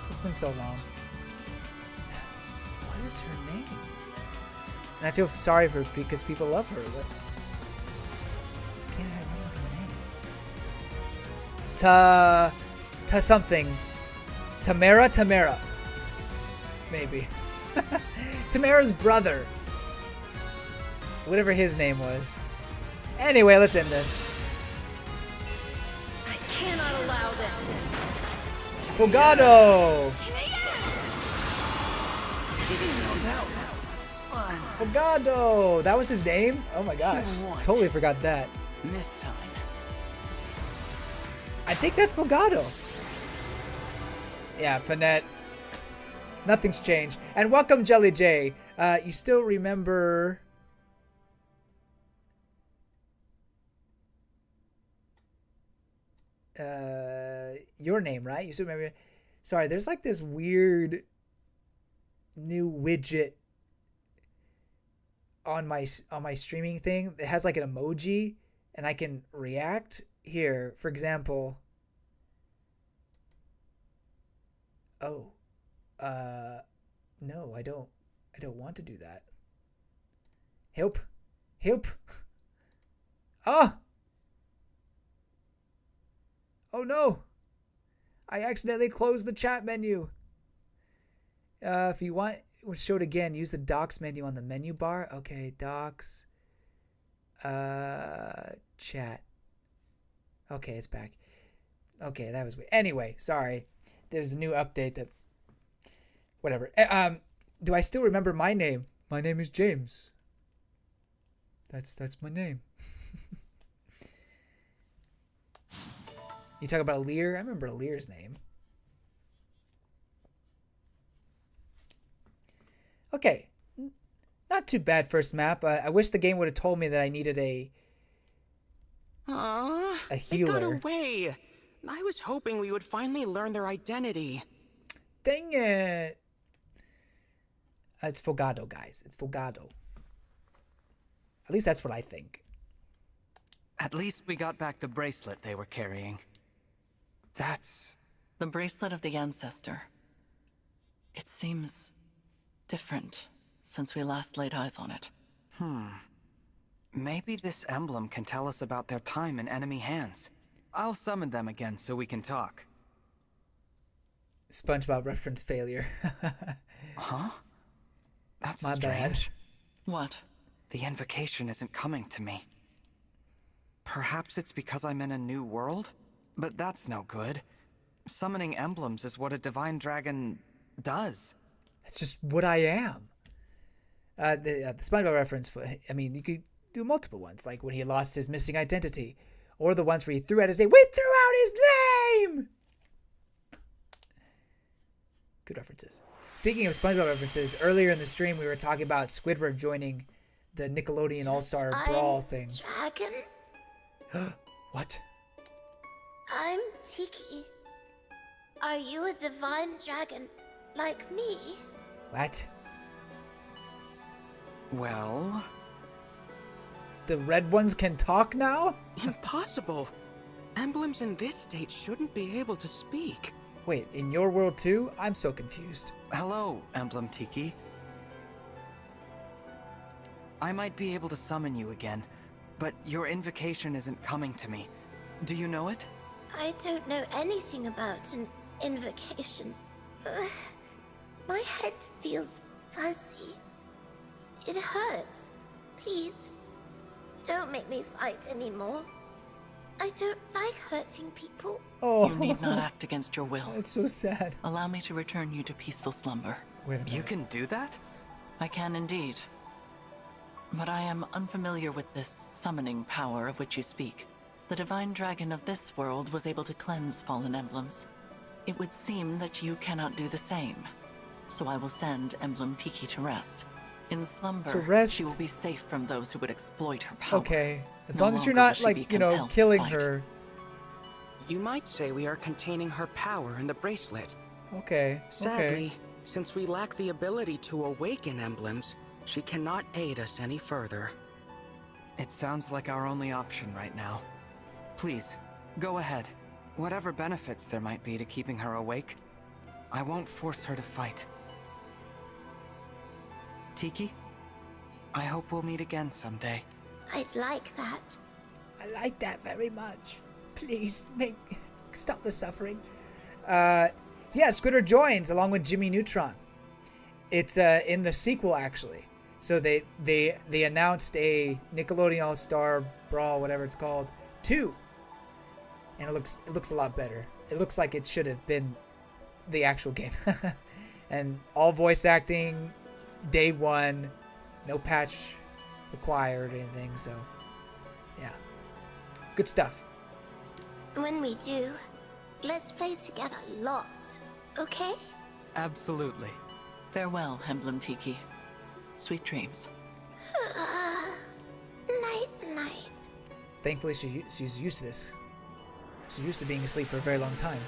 It's been so long. What is her name? And I feel sorry for her because people love her, but can't I remember her name? Ta something. Tamara? Maybe. Tamara's brother. Whatever his name was. Anyway, let's end this. I cannot allow this. Fogado! Fogado! That was his name? Oh my gosh. Totally forgot that. This time. I think that's Fogado. Yeah, Panette. Nothing's changed. And welcome, Jelly J. You still remember... your name, right? You still remember... Sorry, there's like this weird new widget on my streaming thing that has like an emoji and I can react. Here, for example... Oh. No, I don't want to do that. Help. Ah! Oh no! I accidentally closed the chat menu. If you want to show it again, use the docs menu on the menu bar. Okay, docs. Chat. Okay, it's back. Okay, that was weird. Anyway, sorry. There's a new update that... Whatever. Do I still remember my name? My name is James. That's my name. You talk about Lear? I remember Lear's name. Okay. Not too bad first map. I wish the game would have told me that I needed a healer. They got away. I was hoping we would finally learn their identity. Dang it. It's Fogado, guys. It's Fogado. At least that's what I think. At least we got back the bracelet they were carrying. That's... The bracelet of the ancestor. It seems different since we last laid eyes on it. Maybe this emblem can tell us about their time in enemy hands. I'll summon them again so we can talk. SpongeBob reference failure. Huh? That's My bad. strange. What? The invocation isn't coming to me. Perhaps it's because I'm in a new world? But that's no good. Summoning emblems is what a divine dragon does. That's just what I am. The SpongeBob reference, I mean, you could do multiple ones, like when he lost his missing identity, or the ones where he threw out his name. We threw out his name! Good references. Speaking of SpongeBob references, earlier in the stream we were talking about Squidward joining the Nickelodeon All-Star Brawl thing. Dragon? What? I'm Tiki. Are you a divine dragon like me? What? Well... The red ones can talk now? Impossible! Emblems in this state shouldn't be able to speak. Wait, in your world too? I'm so confused. Hello, Emblem Tiki. I might be able to summon you again, but your invocation isn't coming to me. Do you know it? I don't know anything about an invocation. My head feels fuzzy. It hurts. Please, don't make me fight anymore. I don't like hurting people. Oh, You need not act against your will. That's so sad. Allow me to return you to peaceful slumber. Wait a minute. You can do that? I can indeed. But I am unfamiliar with this summoning power of which you speak. The divine dragon of this world was able to cleanse fallen emblems. It would seem that you cannot do the same. So I will send Emblem Tiki to rest. In slumber, To rest? she will be safe from those who would exploit her power. Okay, as No long as you're longer will not, she like, be you know, compelled to killing fight. her. You might say we are containing her power in the bracelet. Okay, Sadly, since we lack the ability to awaken emblems, she cannot aid us any further. It sounds like our only option right now. Please, go ahead. Whatever benefits there might be to keeping her awake, I won't force her to fight. Tiki, I hope we'll meet again someday. I'd like that. I like that very much. Please, stop the suffering. Yeah, Squidward joins along with Jimmy Neutron. It's in the sequel, actually. So they announced a Nickelodeon All-Star Brawl, whatever it's called, 2. And it looks a lot better. It looks like it should have been the actual game. And all voice acting, day 1, no patch required or anything, so yeah. Good stuff. When we do, let's play together lots, okay? Absolutely. Farewell, Emblem Tiki. Sweet dreams. Night, night. Thankfully, she's used to this. She's used to being asleep for a very long time.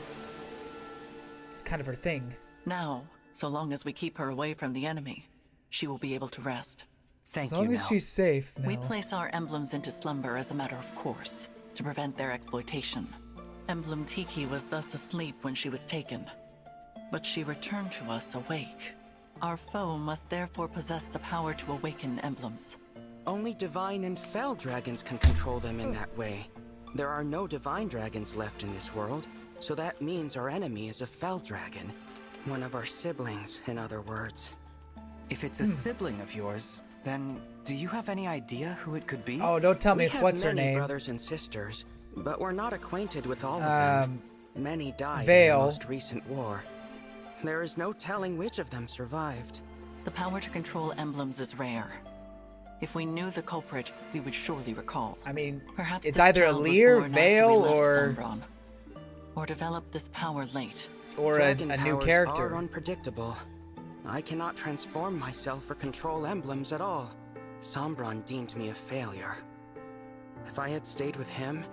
It's kind of her thing. Now, so long as we keep her away from the enemy, she will be able to rest. Thank As long you, as Nell. she's safe now. We place our emblems into slumber as a matter of course, to prevent their exploitation. Emblem Tiki was thus asleep when she was taken, but she returned to us awake. Our foe must therefore possess the power to awaken emblems. Only divine and fell dragons can control them in that way. There are no divine dragons left in this world, so that means our enemy is a fell dragon. One of our siblings, in other words. If it's a sibling of yours, then do you have any idea who it could be? Oh, don't tell me We it's have what's her many name. brothers and sisters, but we're not acquainted with all of them. Many died in Vale. the most recent war. There is no telling which of them survived. The power to control emblems is rare. If we knew the culprit, we would surely recall. I mean, Perhaps it's this either child was Lear, born after we Vale, left or Sunbron, or developed this power late. a Dragon new powers character. are unpredictable. I cannot transform myself or control emblems at all. Sombron deemed me a failure. If I had stayed with him,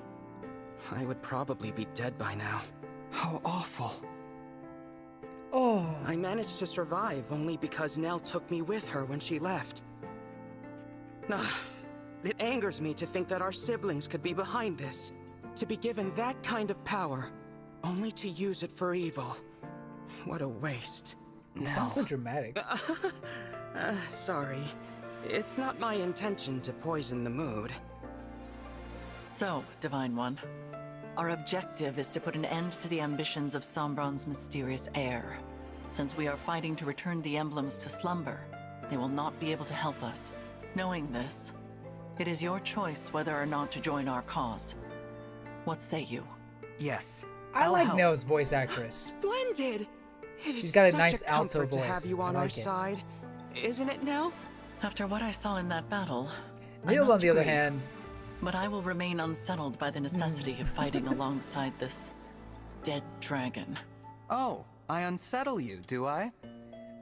I would probably be dead by now. How awful. Oh, I managed to survive only because Nell took me with her when she left. It angers me to think that our siblings could be behind this. To be given that kind of power, only to use it for evil. What a waste. you sound so dramatic. Sorry. It's not my intention to poison the mood. So, Divine One, our objective is to put an end to the ambitions of Sombron's mysterious heir. Since we are fighting to return the emblems to slumber, They will not be able to help us. Knowing this, it is your choice whether or not to join our cause. What say you? Yes. I I'll like help. Nell's voice actress. Splendid! It is She's got a such nice comfort alto to have voice. you I on our like it. side. Isn't it, Nell? After what I saw in that battle, I Neil, on must the other agree. hand, But I will remain unsettled by the necessity of fighting alongside this dead dragon. Oh, I unsettle you, do I?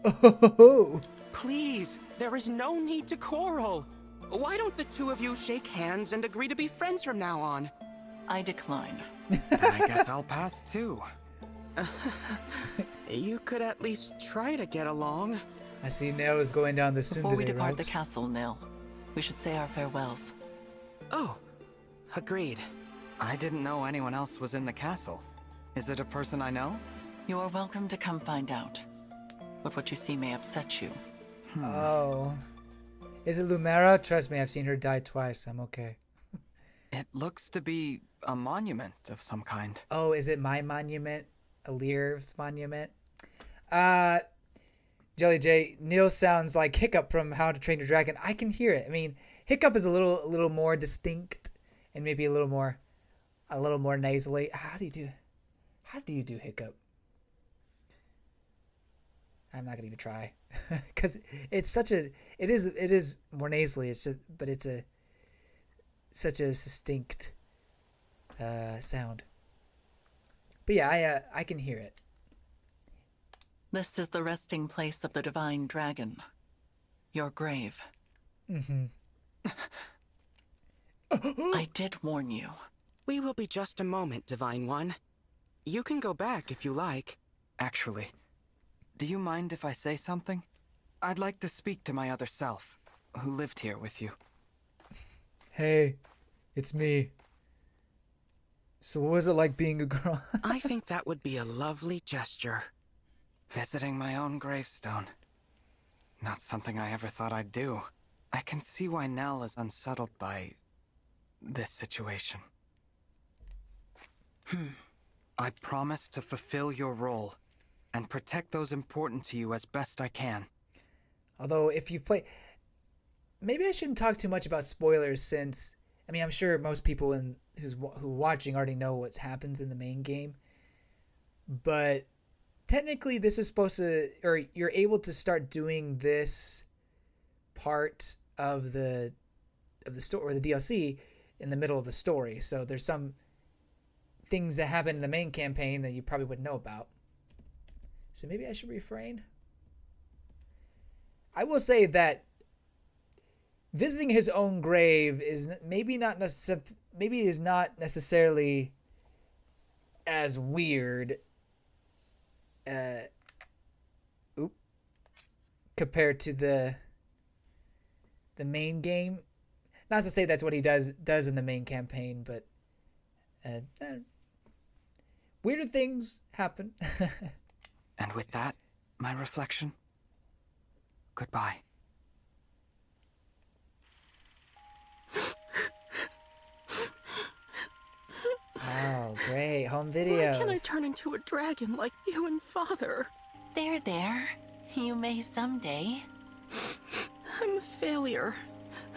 oh, Please, there is no need to quarrel. Why don't the two of you shake hands and agree to be friends from now on? I decline. Then I guess I'll pass too. You could at least try to get along. I see Nell is going down the Before we tsundere depart route. the castle, Nil, we should say our farewells. Oh, agreed. I didn't know anyone else was in the castle. Is it a person I know? You are welcome to come find out. But what you see may upset you. Oh. Is it Lumera? Trust me, I've seen her die twice. I'm okay. It looks to be a monument of some kind. Oh, is it my monument? Alir's monument? Jelly J, Neil sounds like Hiccup from How to Train Your Dragon. I can hear it. I mean, Hiccup is a little more distinct and maybe a little more nasally. How do you do Hiccup? I'm not gonna even try because it's such a it is more nasally. It's just but it's such a distinct sound. But yeah, I can hear it. This is the resting place of the divine dragon. Your grave. Mm-hmm. I did warn you. We will be just a moment, Divine One. You can go back if you like. Actually, do you mind if I say something? I'd like to speak to my other self, who lived here with you. Hey, it's me. So what was it like being a girl? I think that would be a lovely gesture. Visiting my own gravestone. Not something I ever thought I'd do. I can see why Nell is unsettled by this situation. I promise to fulfill your role and protect those important to you as best I can. Although if you play, maybe I shouldn't talk too much about spoilers since I mean I'm sure most people who watching already know what happens in the main game. But technically, this is supposed to, or you're able to start doing this part of the story or the DLC in the middle of the story. So there's some things that happen in the main campaign that you probably wouldn't know about. So maybe I should refrain. I will say that visiting his own grave is maybe not necessarily as weird compared to the main game. Not to say that's what he does in the main campaign, but weirder things happen. And with that, my reflection. Goodbye. Oh, great. Home videos. Why can't I turn into a dragon like you and Father? There. You may someday. I'm a failure.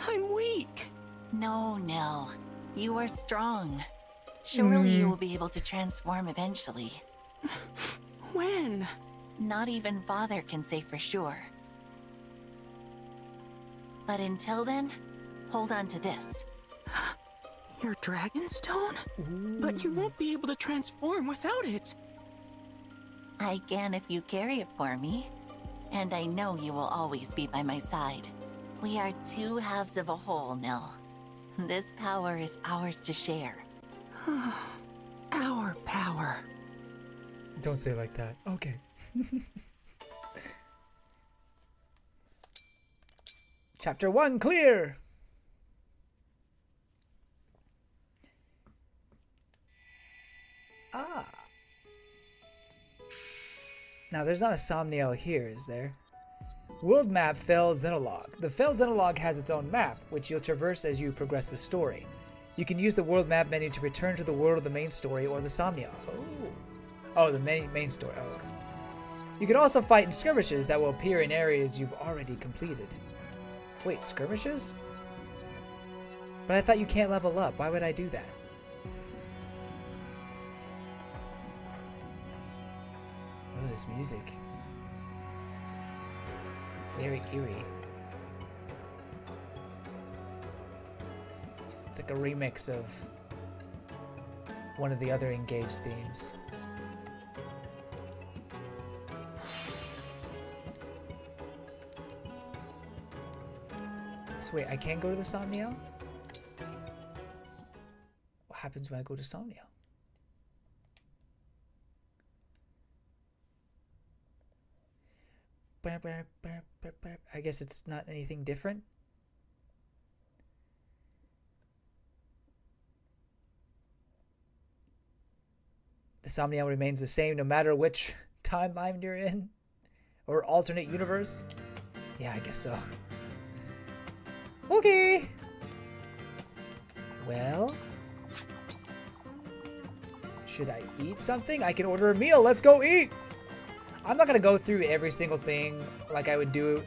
I'm weak. No, Nell. You are strong. Surely you will be able to transform eventually. When? Not even Father can say for sure. But until then, hold on to this. Your Dragonstone? But you won't be able to transform without it. I can if you carry it for me. And I know you will always be by my side. We are two halves of a whole, Nell. This power is ours to share. Our power. Don't say it like that. Okay. Chapter 1 clear. Now there's not a Somniel here, is there? World map Fell Xenologue. The Fell Xenologue has its own map, which you'll traverse as you progress the story. You can use the world map menu to return to the world of the main story or the Somniel. Oh, the main story. Oh, okay. You can also fight in skirmishes that will appear in areas you've already completed. Wait, skirmishes? But I thought you can't level up. Why would I do that? Oh, this music. Very eerie. It's like a remix of one of the other Engage themes. So wait, I can't go to the Somniel? What happens when I go to Somniel? I guess it's not anything different. The Somniel remains the same no matter which timeline you're in, or alternate universe. Yeah, I guess so. Okay. Well, should I eat something? I can order a meal. Let's go eat. I'm not gonna go through every single thing like I would do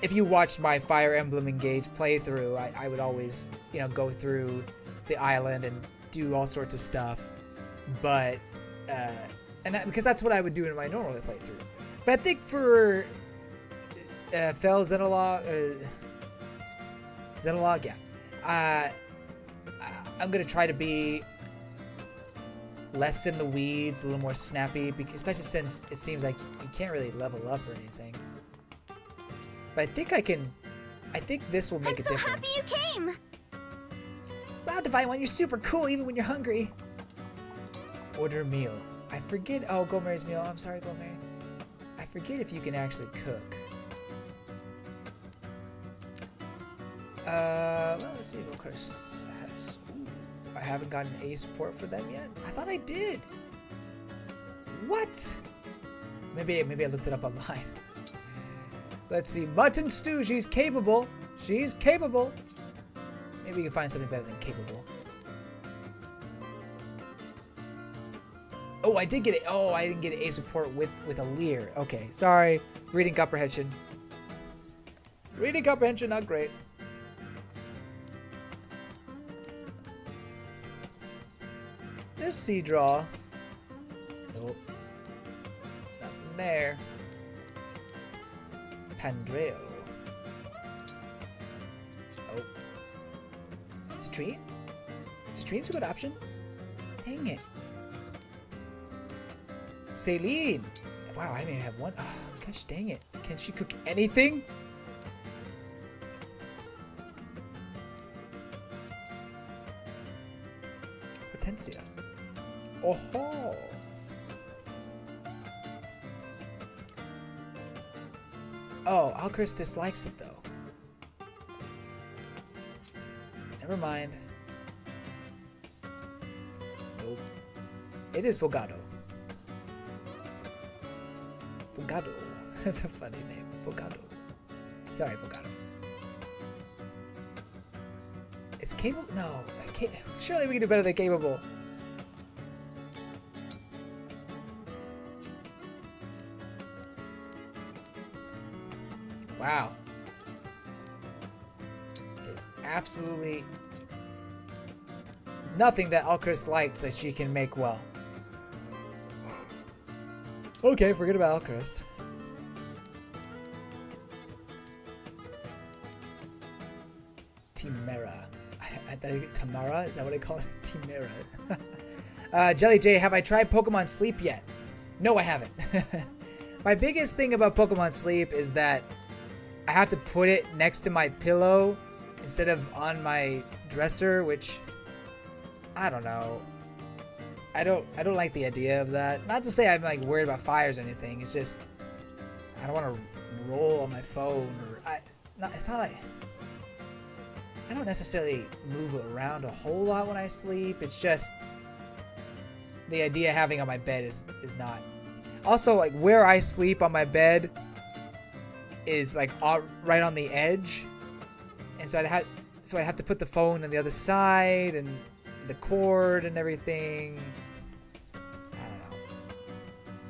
if you watched my Fire Emblem Engage playthrough. I would always, you know, go through the island and do all sorts of stuff. But because that's what I would do in my normal playthrough. But I think for Fel Xenologue, yeah, I'm gonna try to be less in the weeds, a little more snappy, because especially since it seems like you can't really level up or anything. But I think I can. I think this will make a difference. I'm so happy you came. Wow, Divine One, you're super cool even when you're hungry. Order a meal. I forget. Oh, Gomer's meal. I'm sorry, Gomer. I forget if you can actually cook. Well, let's see. Of course, has. Ooh, I haven't gotten A support for them yet. I thought I did. What? Maybe I looked it up online. Let's see. Mutton stew. She's capable. She's capable. Maybe we can find something better than capable. Oh, I did get it. Oh, I didn't get A support with a leer. Okay, sorry. Reading comprehension. Reading comprehension, not great. There's Sea Draw. Nope. Nothing there. Pandreo. Oh. Citrine? Citrine's a good option. Dang it. Celine. Wow, I didn't even have one. Oh, gosh dang it. Can she cook anything? Potencia. Oh ho. Oh, Alchris dislikes it though. Never mind. Nope. It is Fogado. Fogado. That's a funny name. Fogado. Sorry, Fogado. Is Capable? No. I can't. Surely we can do better than Capable. Wow. There's absolutely nothing that Alchris likes that she can make well. Okay, forget about Alchris. Timera. I thought you get Tamara. Is that what I call it? Timera. Jelly J, have I tried Pokemon Sleep yet? No, I haven't. My biggest thing about Pokemon Sleep is that I have to put it next to my pillow instead of on my dresser, which I don't know. I don't like the idea of that. Not to say I'm like worried about fires or anything. It's just I don't want to roll on my phone or it's not like I don't necessarily move around a whole lot when I sleep. It's just the idea of having on my bed is not. Also, like where I sleep on my bed is like right on the edge, and so I'd have to put the phone on the other side and the cord and everything. I don't know.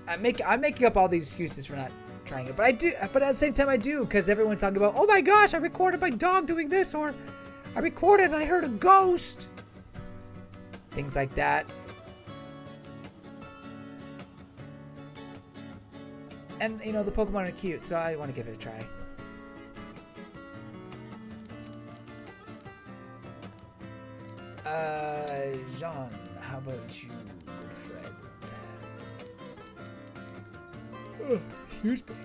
I'm making up all these excuses for not trying it, but I do. But at the same time, I do, because everyone's talking about, oh my gosh, I recorded my dog doing this, or I recorded and I heard a ghost. Things like that. And you know, the Pokemon are cute, so I want to give it a try. Jean, how about you, good friend? Oh, excuse me.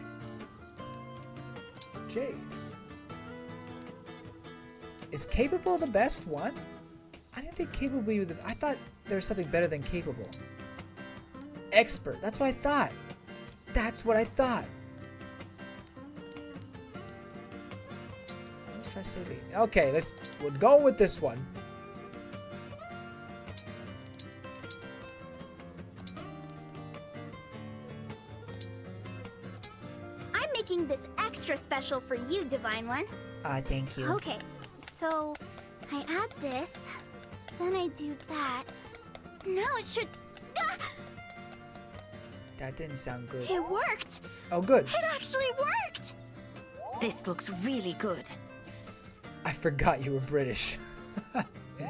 Jade. Is capable the best one? I didn't think capable would be the... I thought there was something better than capable. Expert. That's what I thought. That's what I thought. Let's try saving. Okay, we'll go with this one. I'm making this extra special for you, Divine One. Thank you. Okay, so I add this, then I do that. Now it should... Ah! That didn't sound good. It worked! Oh, good. It actually worked! This looks really good. I forgot you were British.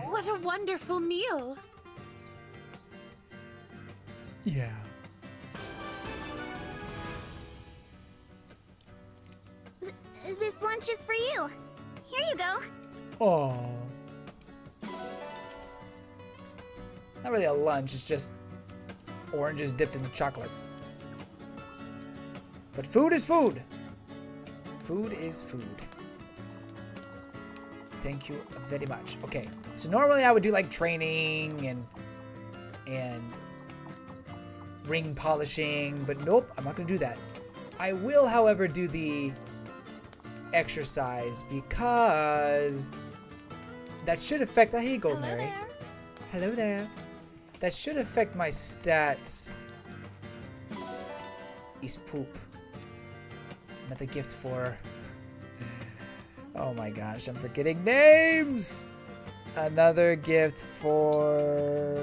What a wonderful meal. Yeah. This lunch is for you. Here you go. Oh. Not really a lunch, it's just oranges dipped in chocolate. But food is food. Food is food. Thank you very much. Okay, so normally I would do like training and ring polishing, but nope, I'm not gonna do that. I will, however, do the exercise because that should affect. Oh, here you go, Mary. There. Hello there. That should affect my stats. Is poop. Another gift for... Oh my gosh, I'm forgetting names! Another gift for...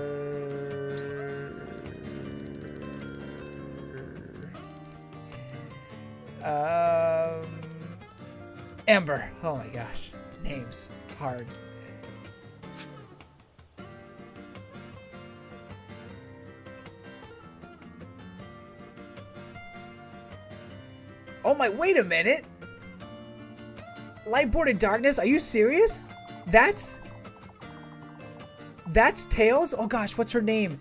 Amber. Oh my gosh. Names. Hard. Oh my, wait a minute! Lightborn in Darkness, are you serious? That's Tails? Oh gosh, what's her name?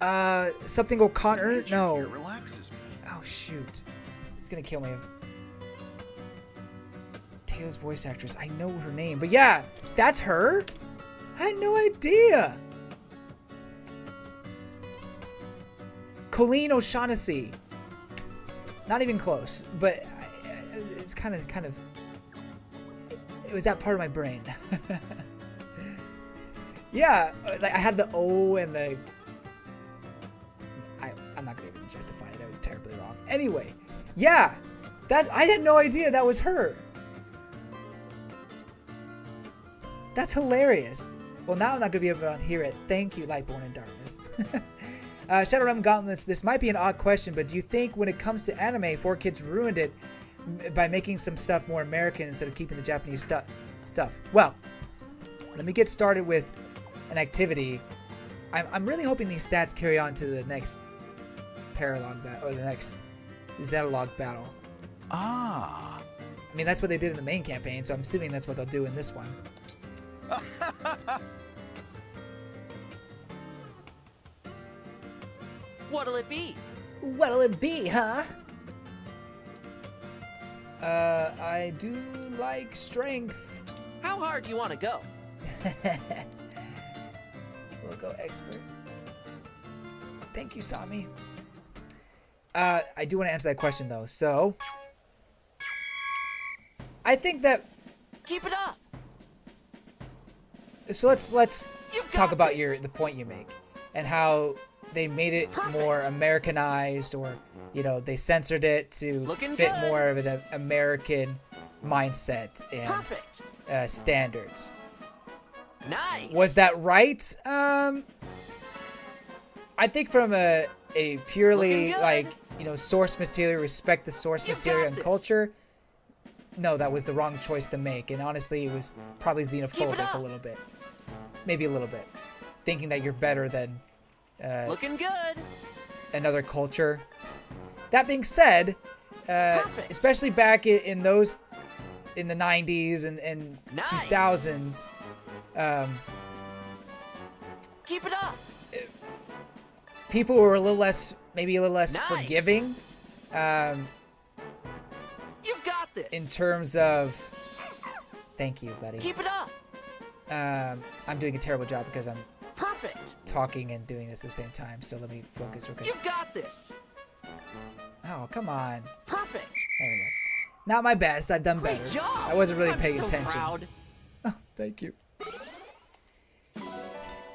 Something O'Connor? No. Relaxes me. Oh shoot. It's gonna kill me. Tails voice actress, I know her name, but yeah, that's her? I had no idea. Colleen O'Shaughnessy. Not even close, but it's kind of, it was that part of my brain. Yeah, like I had the O and the, I'm not gonna even justify it, that was terribly wrong. Anyway, yeah, I had no idea that was her. That's hilarious. Well, now I'm not gonna be able to hear it. Thank you, Lightborn in Darkness. Shadowrun Gauntlets, this might be an odd question, but do you think when it comes to anime, 4Kids ruined it by making some stuff more American instead of keeping the Japanese stuff? Well, let me get started with an activity. I'm really hoping these stats carry on to the next Paralog battle, or the next Xenologue battle. Ah. I mean, that's what they did in the main campaign, so I'm assuming that's what they'll do in this one. What'll it be? What'll it be, huh? I do like strength. How hard do you want to go? We'll go expert. Thank you, Sami. I do want to answer that question though. So, I think that. Keep it up. So let's talk about the point you make and how they made it more Americanized, or they censored it to fit more of an American mindset and standards. Nice. Was that right? I think from a a purely Looking good. like, you know, source material, respect the source You material got and this. culture, no, that was the wrong choice to make. And honestly, it was probably Keep it xenophobic up. a little bit. Maybe a little bit. Thinking that you're better than Looking good. another culture. That being said, Perfect. especially back in those, in the 90s and Nice. 2000s, Keep it up. people were a little less, maybe a little less Nice. forgiving, You've got this. in terms of, thank you, buddy. Keep it up. I'm doing a terrible job because I'm Perfect. talking and doing this at the same time, so let me focus real quick. You've got this. Oh, come on. Perfect. There we go. Not my best. I've done Great better. job. I wasn't really I'm paying so attention. Proud. Oh, thank you.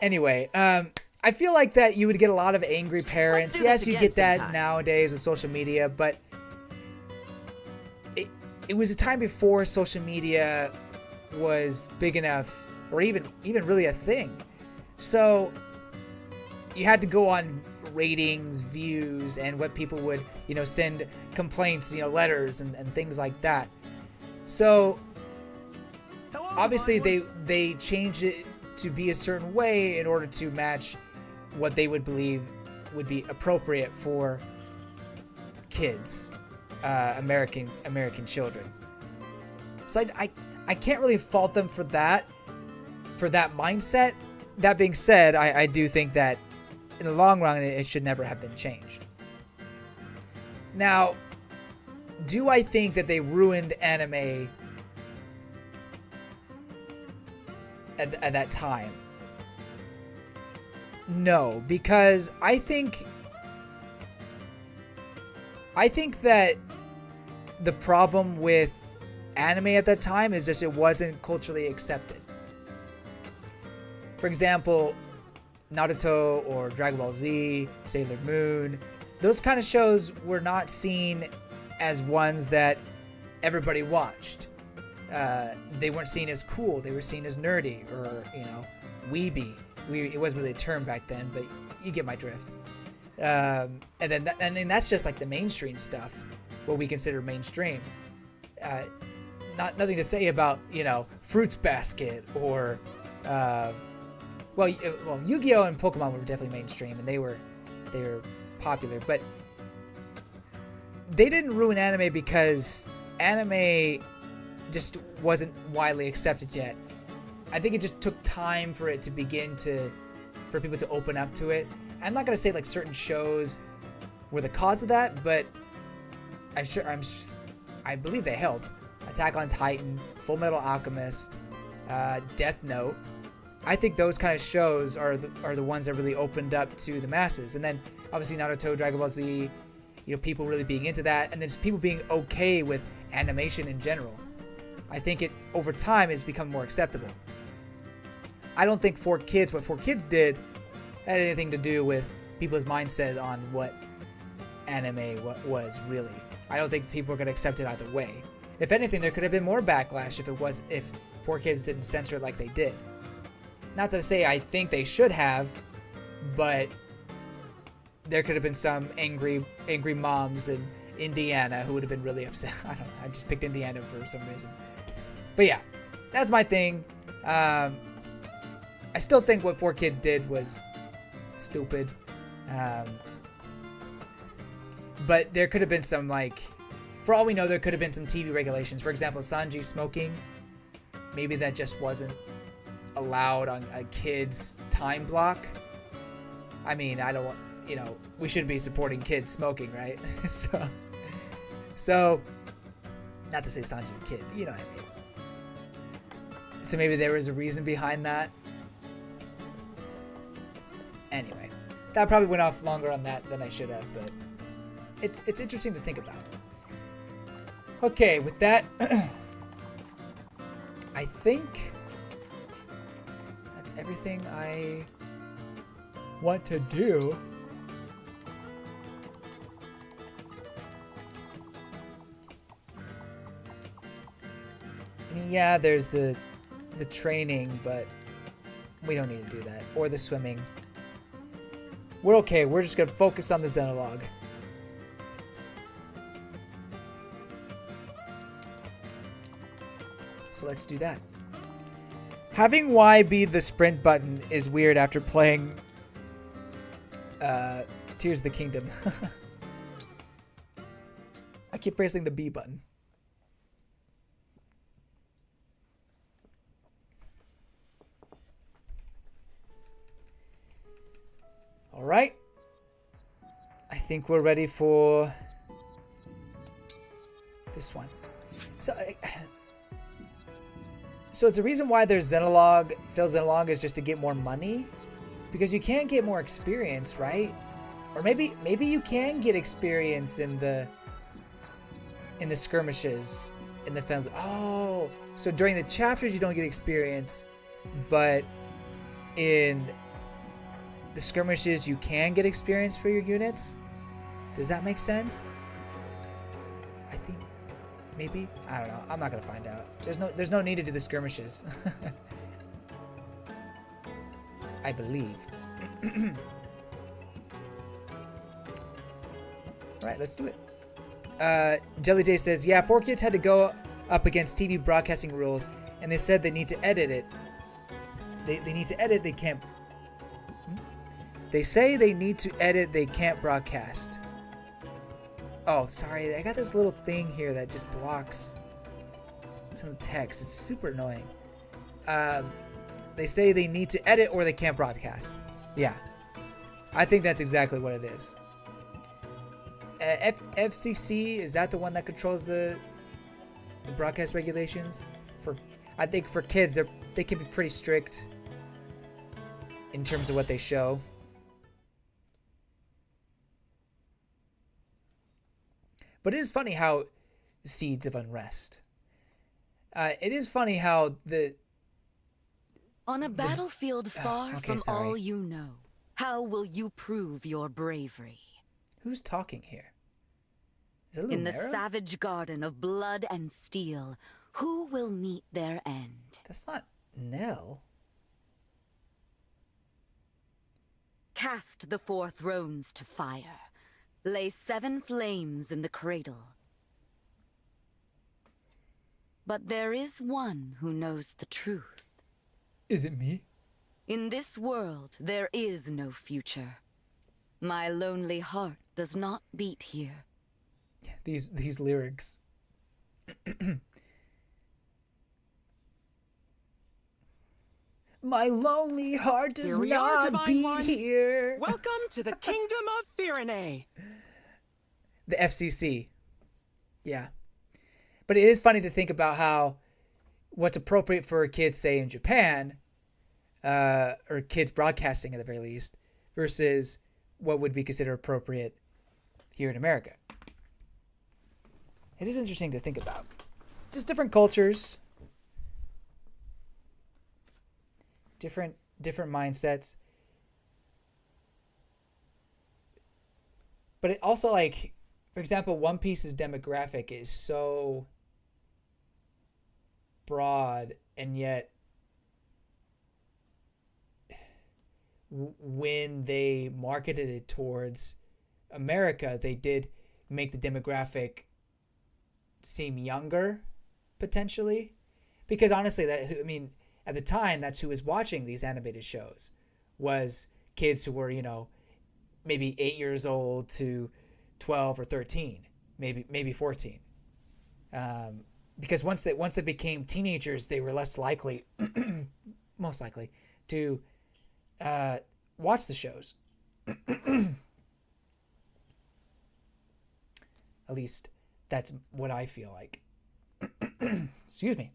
Anyway, I feel like that you would get a lot of angry parents. do Yes, this you again get that sometime. nowadays with social media, but it was a time before social media was big enough, or even really a thing. So you had to go on ratings, views, and what people would, you know, send complaints, you know, letters and things like that. So obviously they changed it to be a certain way in order to match what they would believe would be appropriate for kids, American children. So I can't really fault them for that mindset. That being said, I do think that in the long run it should never have been changed. Now, do I think that they ruined anime at that time? No, because I think that the problem with anime at that time is just it wasn't culturally accepted. For example, Naruto or Dragon Ball Z, Sailor Moon, those kind of shows were not seen as ones that everybody watched. They weren't seen as cool. They were seen as nerdy or, you know, weeby. It wasn't really a term back then, but you get my drift. And then that's just like the mainstream stuff, what we consider mainstream. Nothing to say about, you know, Fruits Basket or, well, Yu-Gi-Oh and Pokemon were definitely mainstream, and they were popular, but they didn't ruin anime because anime just wasn't widely accepted yet. I think it just took time for it to begin for people to open up to it. I'm not gonna say like certain shows were the cause of that, but I believe they helped. Attack on Titan, Full Metal Alchemist, Death Note. I think those kind of shows are the ones that really opened up to the masses. And then obviously Naruto, Dragon Ball Z, you know, people really being into that, and then just people being okay with animation in general. I think it over time has become more acceptable. I don't think what 4Kids did had anything to do with people's mindset on what anime was really. I don't think people are going to accept it either way. If anything, there could have been more backlash if 4Kids didn't censor it like they did. Not to say I think they should have, but there could have been some angry moms in Indiana who would have been really upset. I don't know. I just picked Indiana for some reason. But yeah, that's my thing. I still think what 4Kids did was stupid. But there could have been some, like, for all we know, there could have been some TV regulations. For example, Sanji smoking. Maybe that just wasn't allowed on a kid's time block. I mean, I don't want, you know, we shouldn't be supporting kids smoking, right? so not to say Sanji's a kid, but you know what I mean. So maybe there was a reason behind that. Anyway, that probably went off longer on that than I should have, but it's interesting to think about. Okay, with that, I think that's everything I want to do. I mean, yeah, there's the training, but we don't need to do that. Or the swimming. We're okay. We're just gonna focus on the Xenologue. So let's do that. Having Y be the sprint button is weird after playing Tears of the Kingdom. I keep pressing the B button. All right. I think we're ready for this one. So it's the reason why there's Xenologue, Phil Xenologue is just to get more money, because you can't get more experience, right? Or maybe you can get experience in the skirmishes, in the films. Oh, so during the chapters you don't get experience, but in the skirmishes you can get experience for your units. Does that make sense? I think maybe. I don't know. I'm not gonna find out. There's no need to do the skirmishes. I believe. Alright, let's do it. Jelly J says, yeah, 4Kids had to go up against TV broadcasting rules, and they said they need to edit it. They need to edit, they can't. They say they need to edit, they can't broadcast. Oh, sorry, I got this little thing here that just blocks some text. It's super annoying. They say they need to edit or they can't broadcast. Yeah, I think that's exactly what it is. FCC, is that the one that controls the broadcast regulations? I think for kids, they can be pretty strict in terms of what they show. But it is funny how Seeds of Unrest. It is funny how On a battlefield far from all you know, how will you prove your bravery? Who's talking here? Is it Lumero? In the savage garden of blood and steel, who will meet their end? That's not Nell. Cast the 4 thrones to fire. Lay 7 flames in the cradle. But there is one who knows the truth. Is it me? In this world, there is no future. My lonely heart does not beat here. These lyrics. My lonely heart does Here we not are, Divine beat One. here. Welcome to the Kingdom of Firene. The FCC. Yeah. But it is funny to think about how what's appropriate for kids, say, in Japan, or kids broadcasting at the very least, versus what would be considered appropriate here in America. It is interesting to think about. Just different cultures. Different mindsets. But it also, like, for example, One Piece's demographic is so broad, and yet when they marketed it towards America, they did make the demographic seem younger, potentially. Because honestly, at the time, that's who was watching these animated shows, was kids who were, maybe 8 years old to 12 or 13, maybe 14. Because once they became teenagers, they were less likely, most likely, to watch the shows. At least that's what I feel like. Excuse me.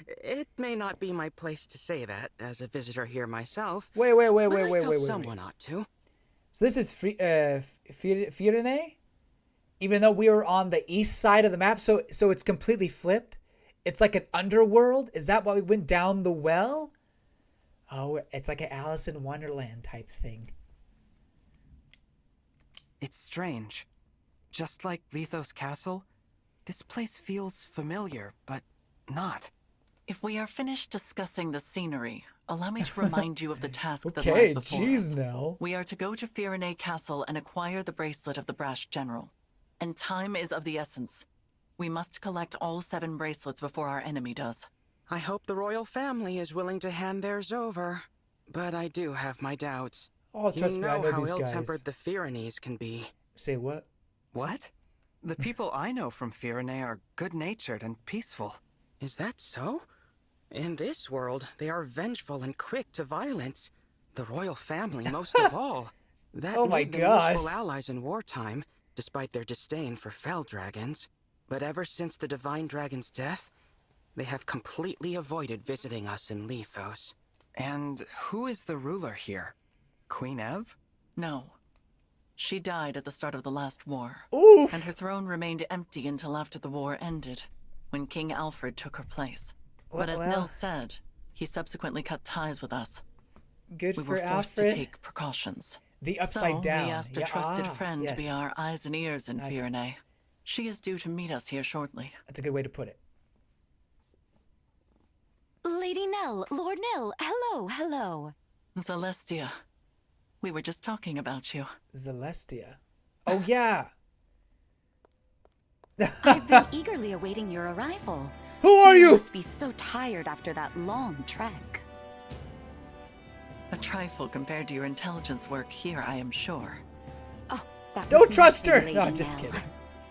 It may not be my place to say that as a visitor here myself. Wait. Someone ought to. So this is Firene? Even though we were on the east side of the map, so it's completely flipped. It's like an underworld. Is that why we went down the well? Oh, it's like an Alice in Wonderland type thing. It's strange. Just like Lethos Castle, this place feels familiar, but not. If we are finished discussing the scenery, allow me to remind you of the task that Okay, lies before jeez, us. Nell. We are to go to Firenze Castle and acquire the bracelet of the brash general. And time is of the essence. We must collect all 7 bracelets before our enemy does. I hope the royal family is willing to hand theirs over. But I do have my doubts. Oh, trust you me, I know how these guys. ill-tempered the Firenze can be. Say what? What? The people I know from Firenze are good-natured and peaceful. Is that so? In this world, they are vengeful and quick to violence. The royal family most of all. That Oh my made them gosh. useful allies in wartime, despite their disdain for fell dragons. But ever since the divine dragon's death, they have completely avoided visiting us in Elyos. And who is the ruler here? Queen Ev? No. She died at the start of the last war. Oof. And her throne remained empty until after the war ended, when King Alfred took her place. But as Nil said, he subsequently cut ties with us. Good we for were forced Alfred. to take precautions. The upside down. We asked a Yeah, trusted friend to be yes. our eyes and ears in Firenze. She is due to meet us here shortly. That's a good way to put it. Lady Nell, Lord Nil, hello. Celestia, we were just talking about you. Celestia. Oh, yeah. I've been eagerly awaiting your arrival. Who are you? You must be so tired after that long trek. A trifle compared to your intelligence work here, I am sure. Oh, that Don't was trust her. nothing, No, Lady just Nell. kidding.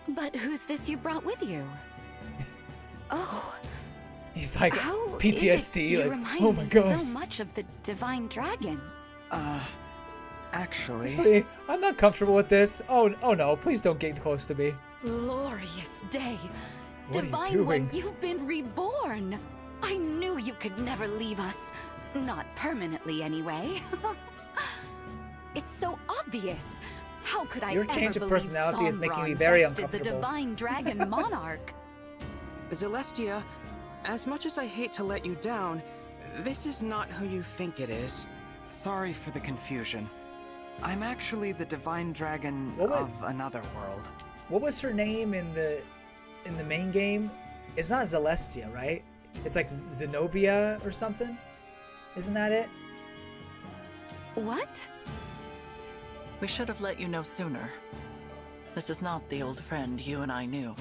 But who's this you brought with you? Oh, He's like how PTSD. Is it you like, remind oh my me gosh. so much of the divine dragon. Actually... See, I'm not comfortable with this. Oh no, please don't get close to me. Glorious day. What are you Divine doing? One, you've been reborn. I knew you could never leave us. Not permanently, anyway. It's so obvious. How could I Your ever change of believe personality is making me Sombron very bested the uncomfortable. divine dragon monarch? Celestia, as much as I hate to let you down, this is not who you think it is. Sorry for the confusion. I'm actually the divine dragon What was- of another world. What was her name in the main game? It's not Celestia, right? It's like Zenobia or something. Isn't that it? What? We should have let you know sooner. This is not the old friend you and I knew.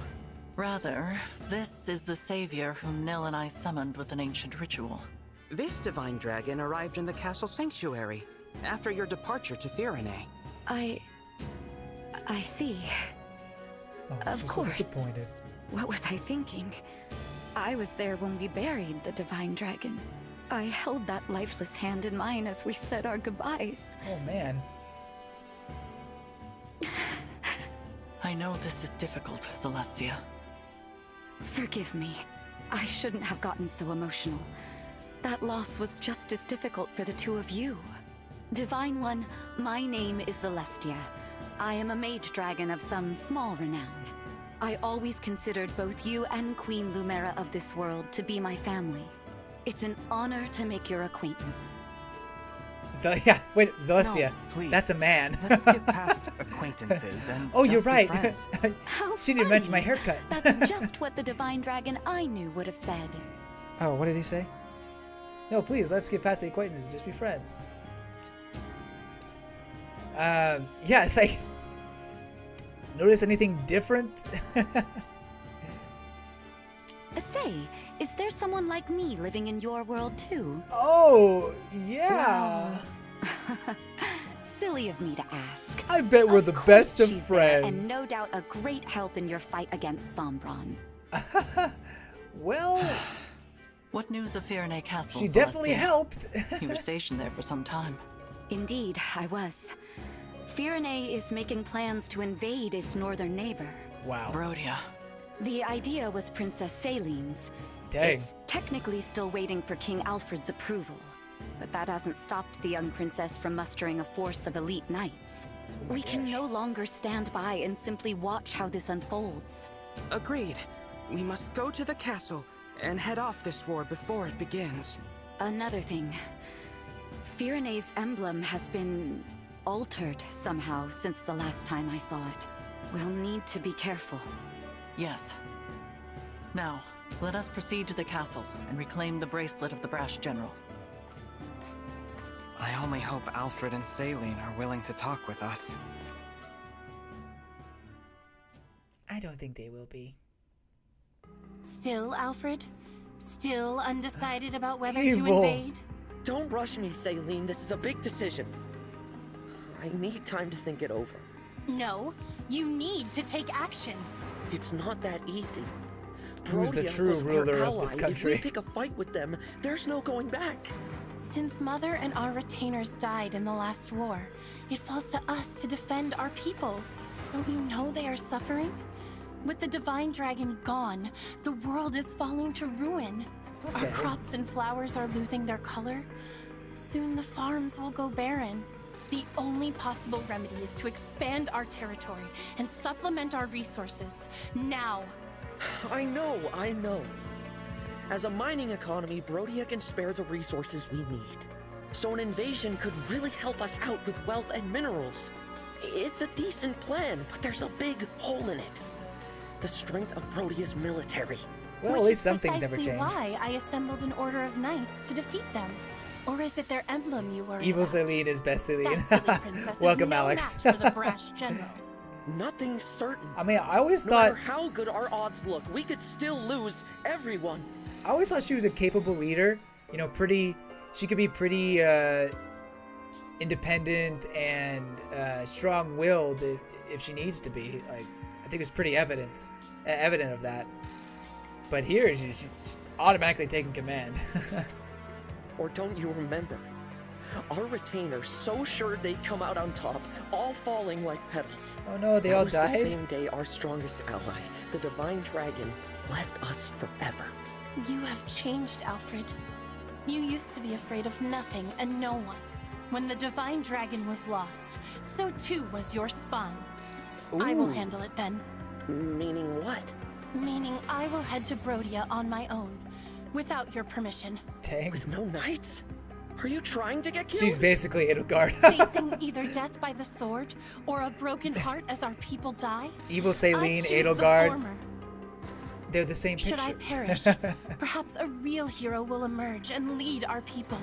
Rather, this is the savior whom Nil and I summoned with an ancient ritual. This divine dragon arrived in the castle sanctuary after your departure to Firenze. I see. Oh, Of she's so course. disappointed. What was I thinking? I was there when we buried the divine dragon. I held that lifeless hand in mine as we said our goodbyes. Oh man. I know this is difficult, Celestia. Forgive me. I shouldn't have gotten so emotional. That loss was just as difficult for the two of you. Divine One, my name is Celestia. I am a mage dragon of some small renown. I always considered both you and Queen Lumera of this world to be my family. It's an honor to make your acquaintance. Yeah, wait, Celestia. No, please. That's a man. Let's get past acquaintances and Oh, you're just be right. friends. How She didn't mention my funny. haircut. That's just what the divine dragon I knew would have said. Oh, what did he say? No, please, let's get past the acquaintances. Just be friends. Yeah, it's like... Notice anything different? Say, is there someone like me living in your world too? Oh, yeah. Silly of me to ask. I bet we're the course best of she's there, and friends. no doubt a great help in your fight against Sombron. Well... What news of Firenze Castle, She definitely Celestia? helped. You were stationed there for some time. Indeed, I was. Firenze is making plans to invade its northern neighbor. Wow. Brodia. The idea was Princess Celine's. Dang. It's technically still waiting for King Alfred's approval, but that hasn't stopped the young princess from mustering a force of elite knights. We can no longer stand by and simply watch how this unfolds. Agreed. We must go to the castle and head off this war before it begins. Another thing. Firenze's emblem has been altered somehow since the last time I saw it. We'll need to be careful. Yes. Now, let us proceed to the castle and reclaim the bracelet of the brash general. I only hope Alfred and Saline are willing to talk with us. I don't think they will be. Still, Alfred? Still undecided about whether Evil. to invade? Don't rush me, Saline. This is a big decision. I need time to think it over. No, you need to take action. It's not that easy. Who's the Brodia true was our ruler of ally. this If country? we pick a fight with them, there's no going back. Since Mother and our retainers died in the last war, it falls to us to defend our people. Don't you know they are suffering? With the Divine Dragon gone, the world is falling to ruin. Our Okay. crops and flowers are losing their color. Soon the farms will go barren. The only possible remedy is to expand our territory and supplement our resources. Now! I know. As a mining economy, Brodia can spare the resources we need. So an invasion could really help us out with wealth and minerals. It's a decent plan, but there's a big hole in it. The strength of Brodia's military. Well, at Which least is some things never precisely change. why I assembled an order of knights to defeat them. Or is it their emblem you worry Evil about? Celine is best Celine. That silly princess Welcome, is no Alex. match for the brash general. Nothing's certain. I mean, I always No thought matter how good our odds look, we could still lose everyone. I always thought she was a capable leader. You know, she could be pretty independent and strong-willed if she needs to be. Like, I think it's pretty evident of that. But here, she's automatically taking command. Or don't you remember? Our retainers so sure they'd come out on top, all falling like petals. Oh no, they That all was died? the same day our strongest ally, the Divine Dragon, left us forever. You have changed, Alfred. You used to be afraid of nothing and no one. When the Divine Dragon was lost, so too was your spawn. I will Ooh. handle it then. Meaning what? Meaning I will head to Brodia on my own, without your permission. Dang. With no knights? Are you trying to get killed? She's basically Edelgard. Facing either death by the sword or a broken heart as our people die. Evil I Celine, choose the Edelgard. former. They're the same Should picture. I perish, perhaps a real hero will emerge and lead our people.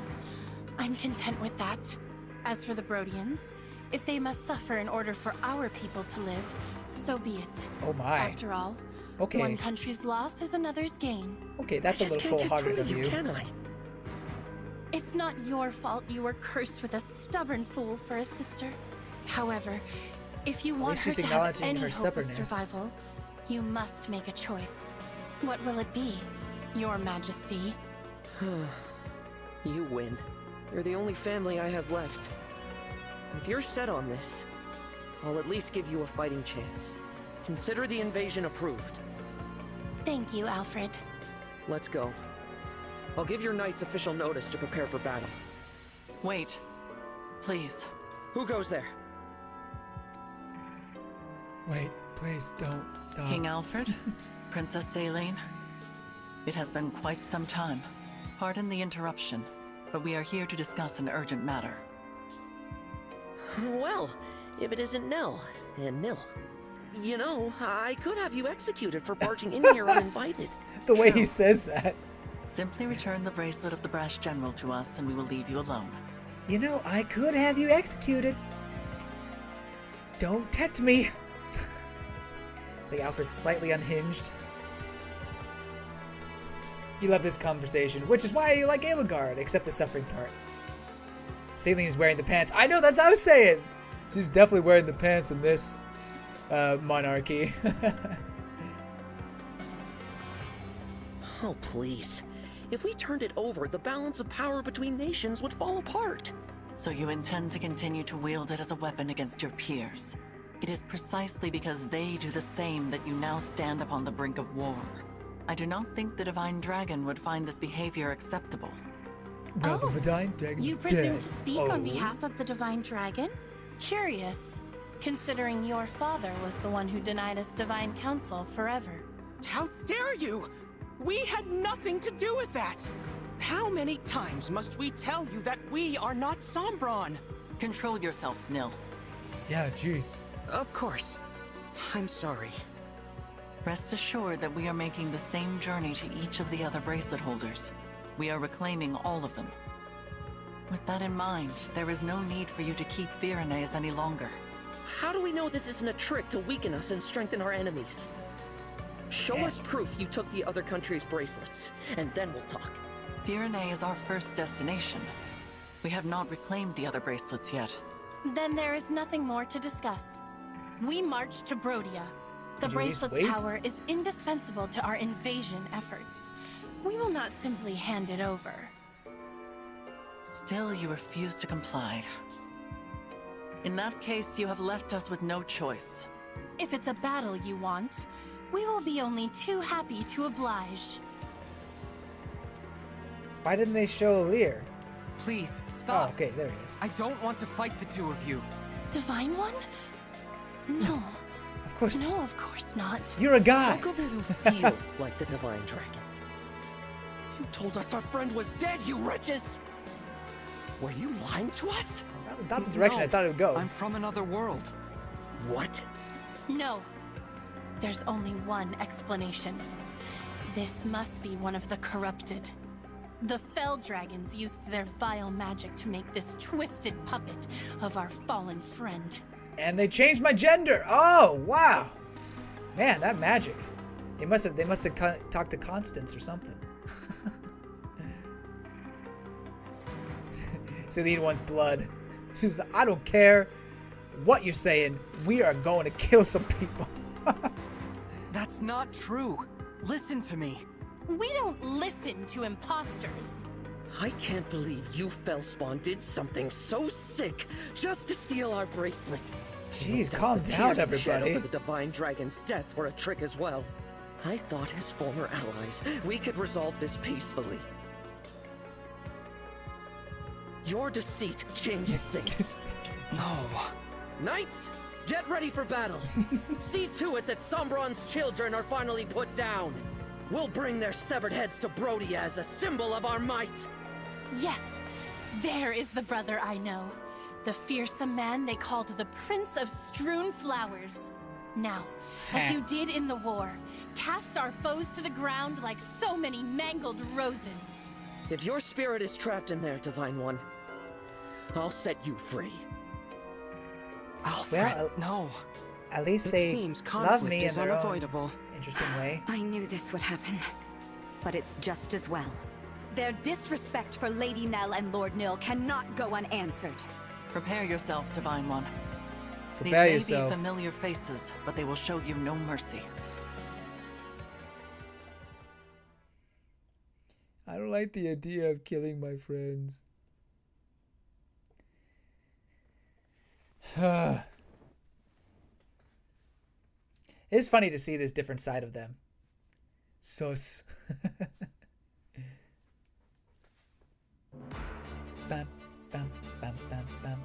I'm content with that. As for the Brodians, if they must suffer in order for our people to live, so be it. Oh my. After all, Okay. one country's loss is another's gain. Okay, that's I a just little can't get cold-hearted through of to you. Can I? It's not your fault you were cursed with a stubborn fool for a sister. However, if you want least her she's to have acknowledging any her hope of stubbornness. survival, you must make a choice. What will it be, Your Majesty? You win. You're the only family I have left. If you're set on this, I'll at least give you a fighting chance. Consider the invasion approved. Thank you, Alfred. Let's go. I'll give your knights official notice to prepare for battle. Wait. Please. Who goes there? Wait, please don't stop. King Alfred? Princess Saline? It has been quite some time. Pardon the interruption, but we are here to discuss an urgent matter. Well, if it isn't Nell, and Nil. You know, I could have you executed for barging in here uninvited. The way he says that. Simply return the bracelet of the Brash General to us and we will leave you alone. You know, I could have you executed. Don't tempt me. Like Alfred's slightly unhinged. You love this conversation, which is why you like Edelgard, except the suffering part. Saline is wearing the pants. I know, that's what I was saying. She's definitely wearing the pants in this monarchy. Oh, please. If we turned it over, the balance of power between nations would fall apart. So you intend to continue to wield it as a weapon against your peers. It is precisely because they do the same that you now stand upon the brink of war. I do not think the Divine Dragon would find this behavior acceptable. Well, the Divine Dragon's You presume dead. to speak on behalf of the Divine Dragon? Curious, considering your father was the one who denied us Divine Counsel forever. How dare you! We had nothing to do with that! How many times must we tell you that we are not Sombron? Control yourself, Nil. Yeah, jeez. Of course. I'm sorry. Rest assured that we are making the same journey to each of the other bracelet holders. We are reclaiming all of them. With that in mind, there is no need for you to keep Firenays any longer. How do we know this isn't a trick to weaken us and strengthen our enemies? Show us proof you took the other country's bracelets, and then we'll talk. Firenay is our first destination. We have not reclaimed the other bracelets yet. Then there is nothing more to discuss. We march to Brodia. The bracelet's power is indispensable to our invasion efforts. We will not simply hand it over. Still, you refuse to comply. In that case, you have left us with no choice. If it's a battle you want, we will be only too happy to oblige. Why didn't they show Lear? Please, stop. Oh, okay, there he is. I don't want to fight the two of you. Divine One? No. Of course. No, of course not. You're a guy. How come you feel like the Divine Dragon? You told us our friend was dead, you wretches! Were you lying to us? Not the direction I thought it would go. I'm from another world. What? No. There's only one explanation. This must be one of the corrupted. The Fell Dragons used their vile magic to make this twisted puppet of our fallen friend. And they changed my gender. Oh, wow. Man, that magic. They must have talked to Constance or something. Celine wants blood. She's like, I don't care what you're saying. We are going to kill some people. That's not true. Listen to me. We don't listen to imposters. I can't believe you Fellspawn did something so sick just to steal our bracelet. Jeez, calm down, everybody. Over the Divine Dragon's death were a trick as well. I thought as former allies, we could resolve this peacefully. Your deceit changes things. No. Knights, get ready for battle. See to it that Sombron's children are finally put down. We'll bring their severed heads to Brodia as a symbol of our might. Yes, there is the brother I know. The fearsome man they called the Prince of Strewn Flowers. Now, as you did in the war, cast our foes to the ground like so many mangled roses. If your spirit is trapped in there, Divine One, I'll set you free. Alfred, well, no. At least they love me in their own interesting way. I knew this would happen, but it's just as well. Their disrespect for Lady Nell and Lord Nil cannot go unanswered. Prepare yourself, Divine One. Prepare These may yourself. be familiar faces, but they will show you no mercy. I don't like the idea of killing my friends. It's funny to see this different side of them. Sus. Bam, bam, bam, bam, bam.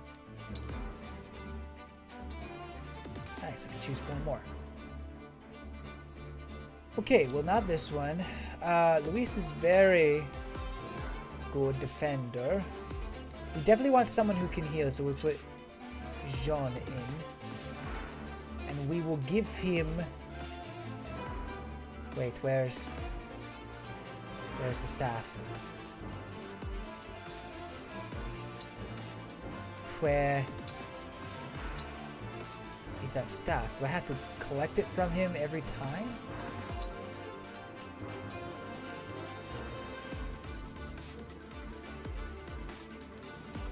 Nice, I can choose 4 more. Okay, well, not this one. Luis is very good defender. We definitely want someone who can heal, so we'll put Jean in. And we will give him... Wait, where's the staff? Where is that staff? Do I have to collect it from him every time?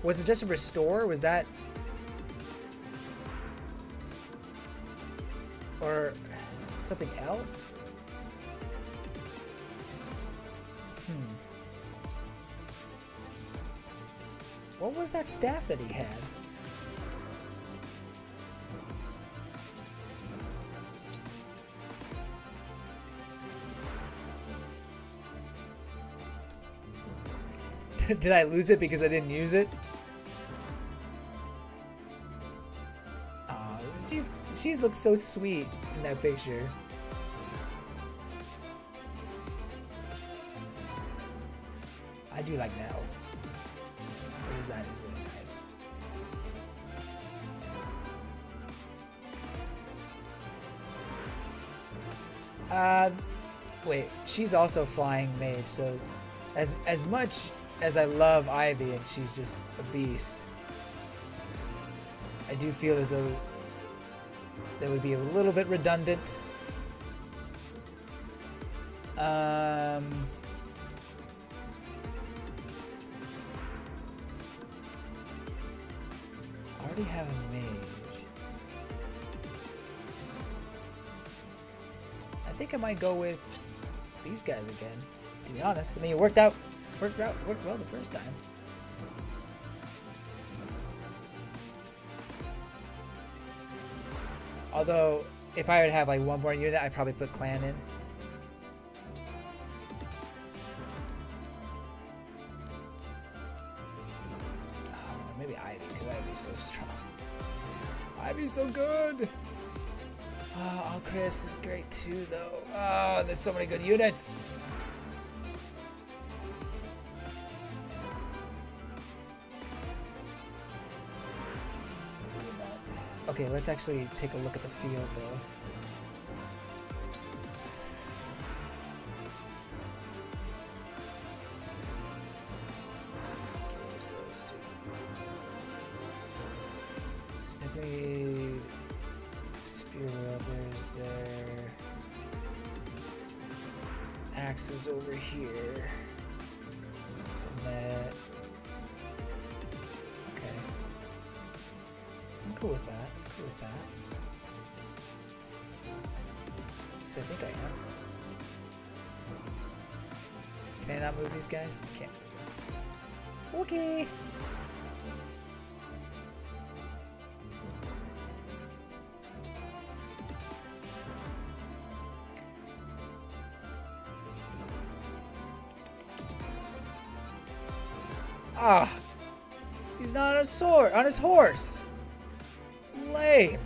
Was it just a restore? Was that... Or something else? What was that staff that he had? Did I lose it because I didn't use it? She looks so sweet in that picture. I do like Nell. The design is really nice. Wait, she's also flying mage, so as much as I love Ivy and she's just a beast, I do feel as though that would be a little bit redundant. I already have a mage. I think I might go with these guys again. To be honest, I mean, it worked well the first time. Although, if I would have like one more unit, I'd probably put clan in. Oh, maybe Ivy, because Ivy's so strong. Ivy's so good. Oh, Chris is great too, though. Oh, there's so many good units. Okay, let's actually take a look at the field, though. Okay, just those two. There's definitely Spear Welders there. Axes over here. Net. Okay. I'm cool with that. With that, because I think I am. Can I not move these guys? I can't. Okay. Ah, he's not on a sword, on his horse. Lame.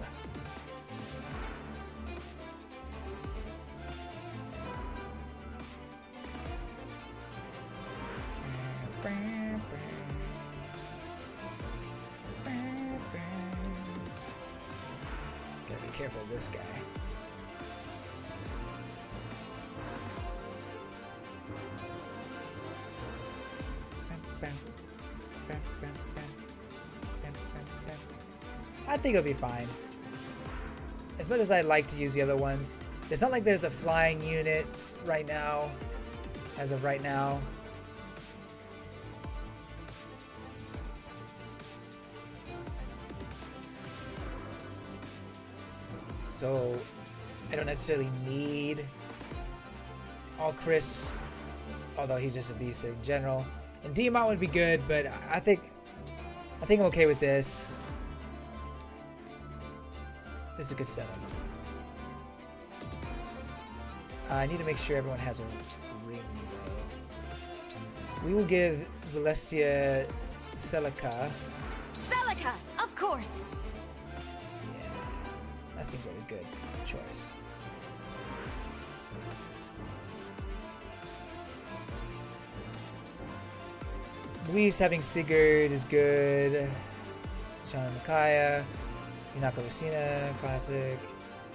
Gotta be careful of this guy. I think it'll be fine. As much as I like to use the other ones, it's not like there's a flying units right now, as of right now. So I don't necessarily need all Chris, although he's just a beast in general. And D-Mount would be good, but I think I'm okay with this. This is a good setup. I need to make sure everyone has a ring, though. We will give Celestia Celica. Celica, of course. Yeah, that seems like a good choice. Louise having Sigurd is good. Sean and Micaiah. Yunako Lucina, classic.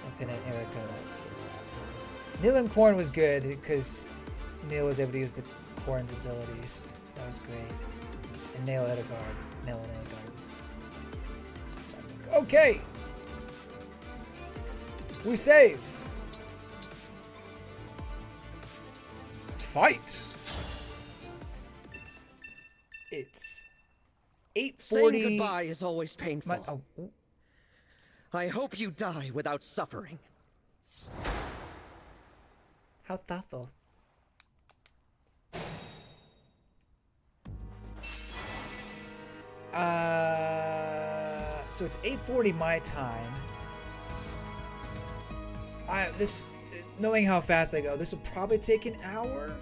And Pin and Erica, that's pretty bad. Neil and Korn was good because Neil was able to use the Korn's abilities. That was great. And Nail Edegard. Nail and Edegard is... Okay! We save! Fight! It's 8:40. Saying goodbye is always painful. I hope you die without suffering. How thoughtful. So it's 8:40 my time. Knowing how fast I go, this will probably take an hour.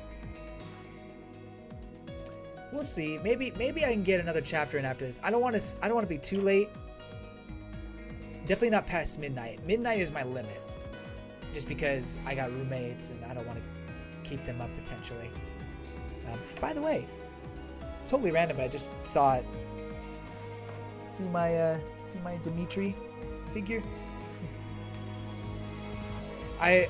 We'll see. Maybe I can get another chapter in after this. I don't want to be too late. Definitely not past midnight. Midnight is my limit. Just because I got roommates and I don't want to keep them up potentially. By the way, totally random, but I just saw it. See my Dimitri figure? I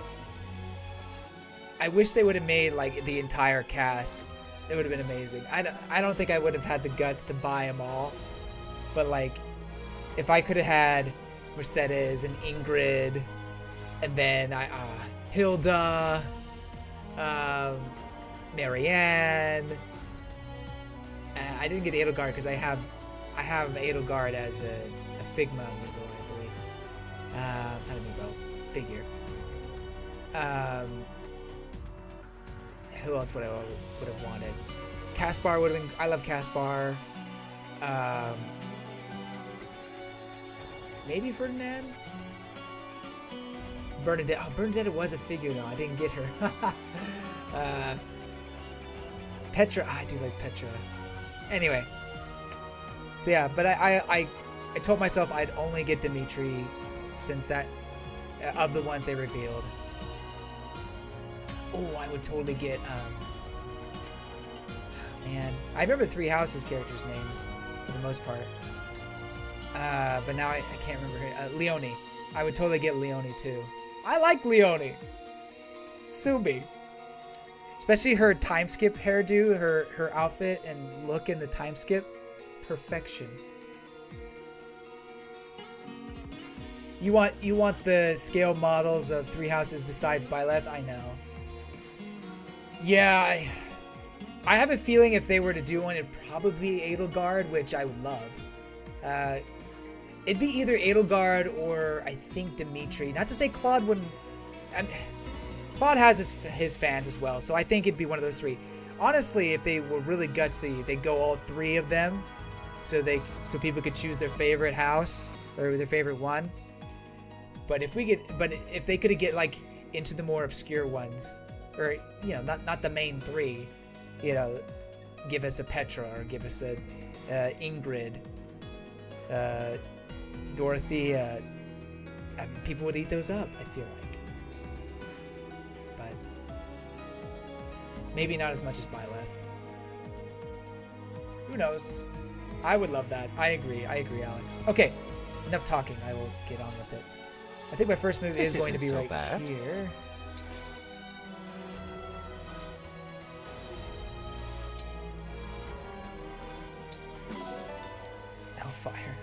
wish they would have made like the entire cast It would have been amazing. I don't think I would have had the guts to buy them all. But, like, if I could have had Mercedes and Ingrid, and then Hilda, Marianne. I didn't get Edelgard because I have Edelgard as a Figma amiibo, I believe. Not amiibo, figure. Who else would I would have wanted? Caspar would have been. I love Caspar. Maybe Ferdinand. Bernadette. Oh, Bernadette was a figure though. I didn't get her. Petra. I do like Petra. Anyway. So yeah, but I told myself I'd only get Dimitri since that of the ones they revealed. Oh, I would totally get man. I remember Three Houses characters' names for the most part. But now I can't remember her. Leonie. I would totally get Leonie too. I like Leonie. Subi. Especially her time skip hairdo, her outfit and look in the time skip. Perfection. You want the scale models of Three Houses besides Byleth? I know. Yeah, I have a feeling if they were to do one, it'd probably be Edelgard, which I would love. It'd be either Edelgard or I think Dimitri. Not to say Claude wouldn't. Claude has his fans as well, so I think it'd be one of those three. Honestly, if they were really gutsy, they'd go all three of them, so people could choose their favorite house or their favorite one. But if they could get like into the more obscure ones, or not the main three, give us a Petra or give us a Ingrid, Dorothy. People would eat those up, I feel like. But maybe not as much as Byleth. Who knows? I would love that. I agree, Alex. Okay, enough talking. I will get on with it. I think my first move is going to be right here. Hellfire.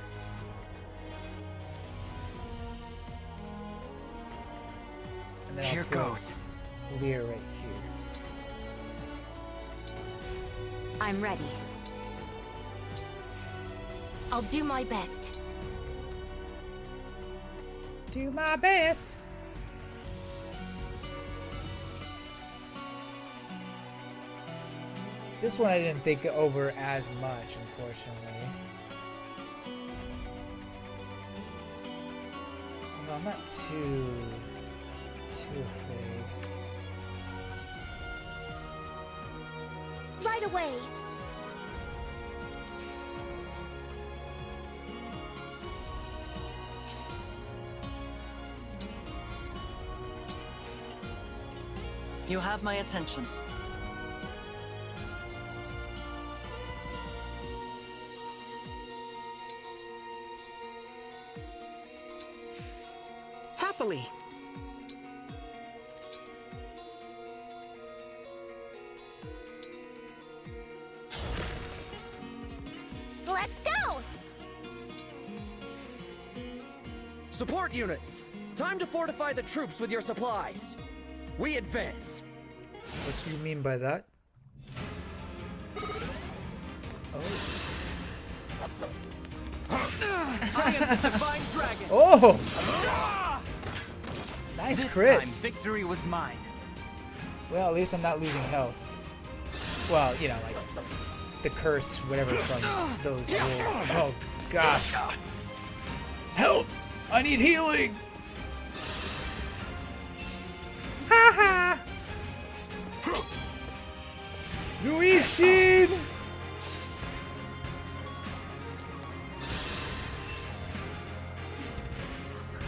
And then here goes. Lear right here. I'm ready. I'll do my best. Do my best. This one I didn't think over as much, unfortunately. No, I'm not too afraid. Right away. You have my attention. Happily. Let's go! Support units! Time to fortify the troops with your supplies. We advance. What do you mean by that? Oh. I am the Divine Dragon. Oh! Nice this crit. Time, victory was mine. Well, at least I'm not losing health. Well, like the curse, whatever, from those wolves. Oh gosh! Help! I need healing. Ha ha! Luishin!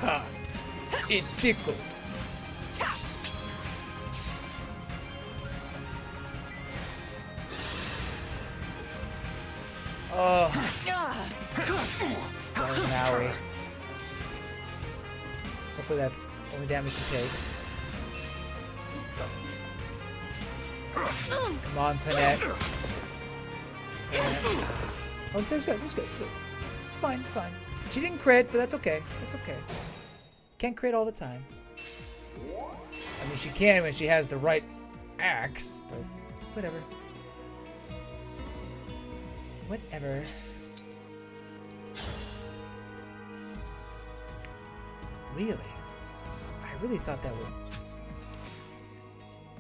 Ha! It tickles. Oh. That was Maui. Hopefully that's only damage she takes. Come on, Panette. Oh, it's good. It's good. It's good. It's fine. It's fine. She didn't crit, but that's okay. That's okay. Can't crit all the time. I mean, she can when she has the right axe, but whatever. Whatever. Really? I really thought that would...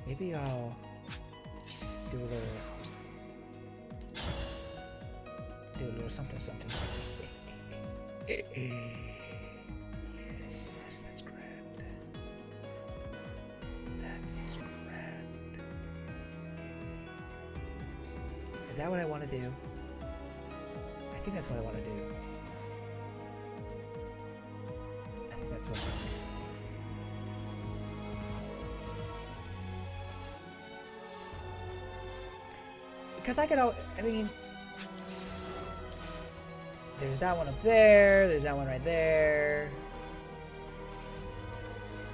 Maybe I'll do a little something. Yes, that's grand. That is grand. Is that what I want to do? I think that's what I want to do. I think that's what I want to do. Because I mean, there's that one up there, there's that one right there.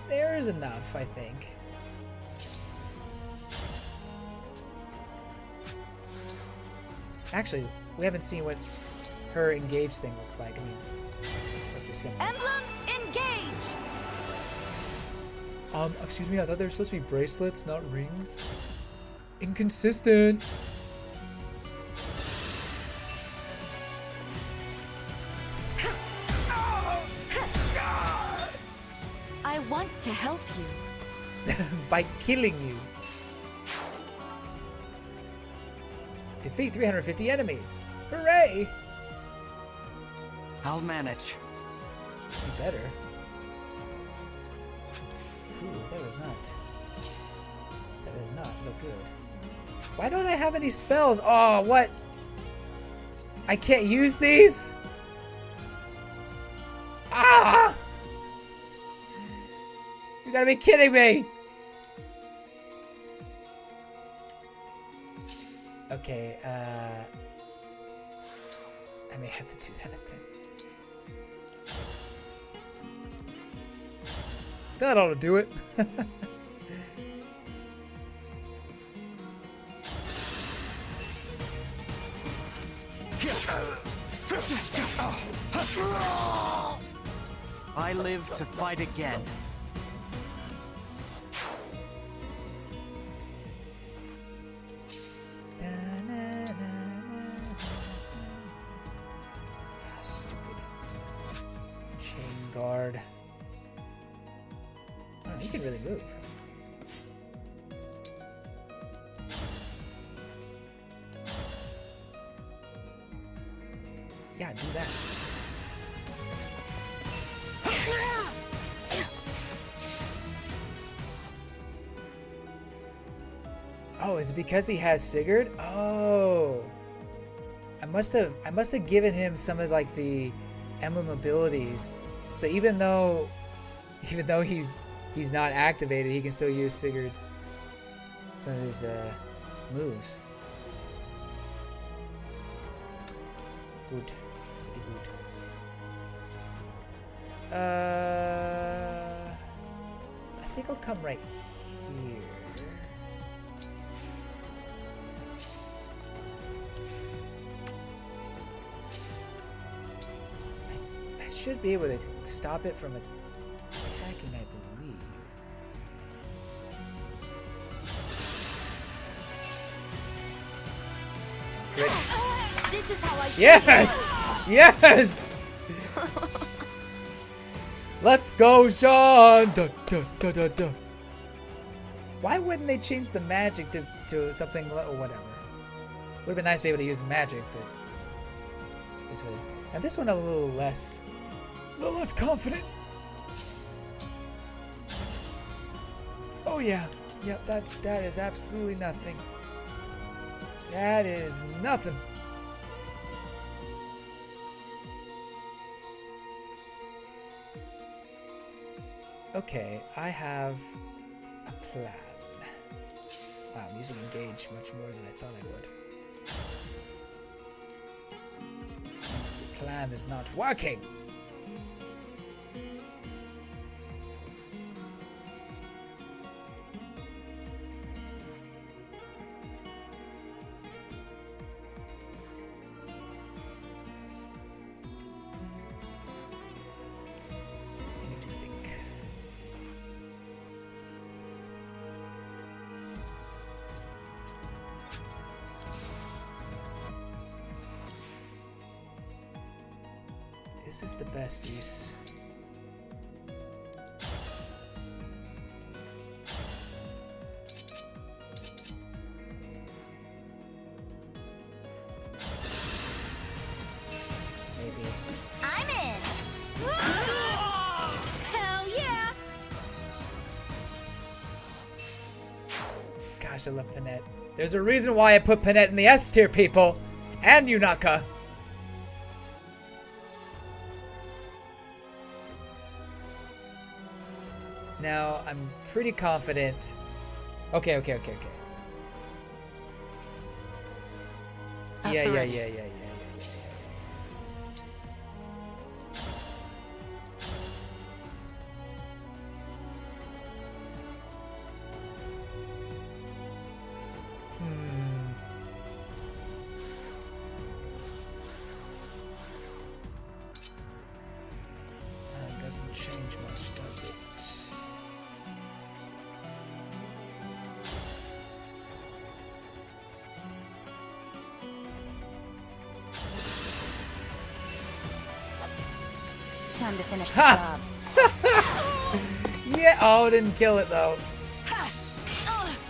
There's enough, I think. Actually, we haven't seen what her engage thing looks like. I mean, it must be similar. Emblem Engage! Excuse me, I thought they were supposed to be bracelets, not rings. Inconsistent. I want to help you. By killing you. Defeat 350 enemies. Hooray! I'll manage. You better. Ooh, that does not look good. Why don't I have any spells? Oh, what? I can't use these? Ah! You gotta be kidding me! Okay, I may have to do that, I think. That ought to do it. I live to fight again. Stupid. Chain guard. Oh, he can really move. Yeah, do that. Oh, is it because he has Sigurd? Oh. I must have given him some of like the emblem abilities. So even though he's not activated, he can still use Sigurd's some of his moves. Good. Pretty good. I think I'll come right here. I should be able to stop it from attacking, I believe. This is how I Yes! Yes! Let's go, Sean! Dun, dun, dun, dun, dun. Why wouldn't they change the magic to something or whatever? Would have been nice to be able to use magic, but this was. And this one a little less confident. Oh yeah, yep. That is absolutely nothing. That is nothing. Okay, I have a plan. Wow, I'm using Engage much more than I thought I would. The plan is not working! This is the best use. Maybe. I'm in. Hell yeah! Gosh, I love Panette. There's a reason why I put Panette in the S tier, people. And Yunaka. Now, I'm pretty confident. Okay. Yeah. Doesn't change much, does it? Time to finish the job. Yeah. Oh, didn't kill it though.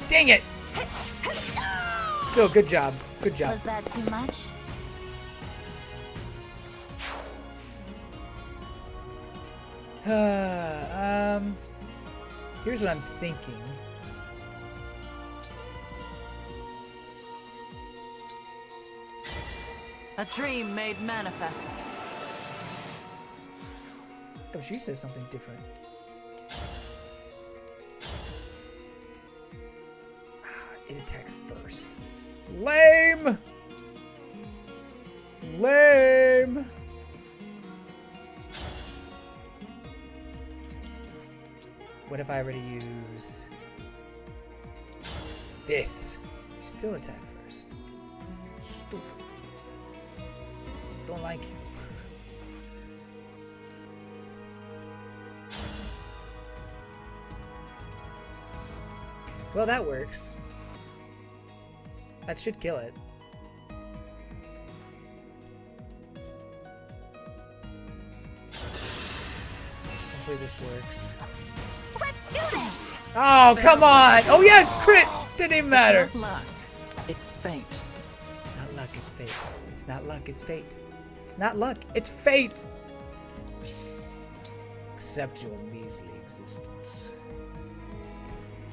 Dang it. Still, good job. Good job. Was that too much? Here's what I'm thinking. A dream made manifest. Oh, she says something different. It attacks first. Lame! Lame! What if I were to use this? You still attack first. Stupid. Don't like you. Well, that works. That should kill it. Hopefully this works. Let's do this! Oh, come on! Oh yes, crit! Didn't even matter. It's not luck. It's fate. It's not luck, it's fate. It's not luck, it's fate. It's not luck, it's fate! Accept your measly existence.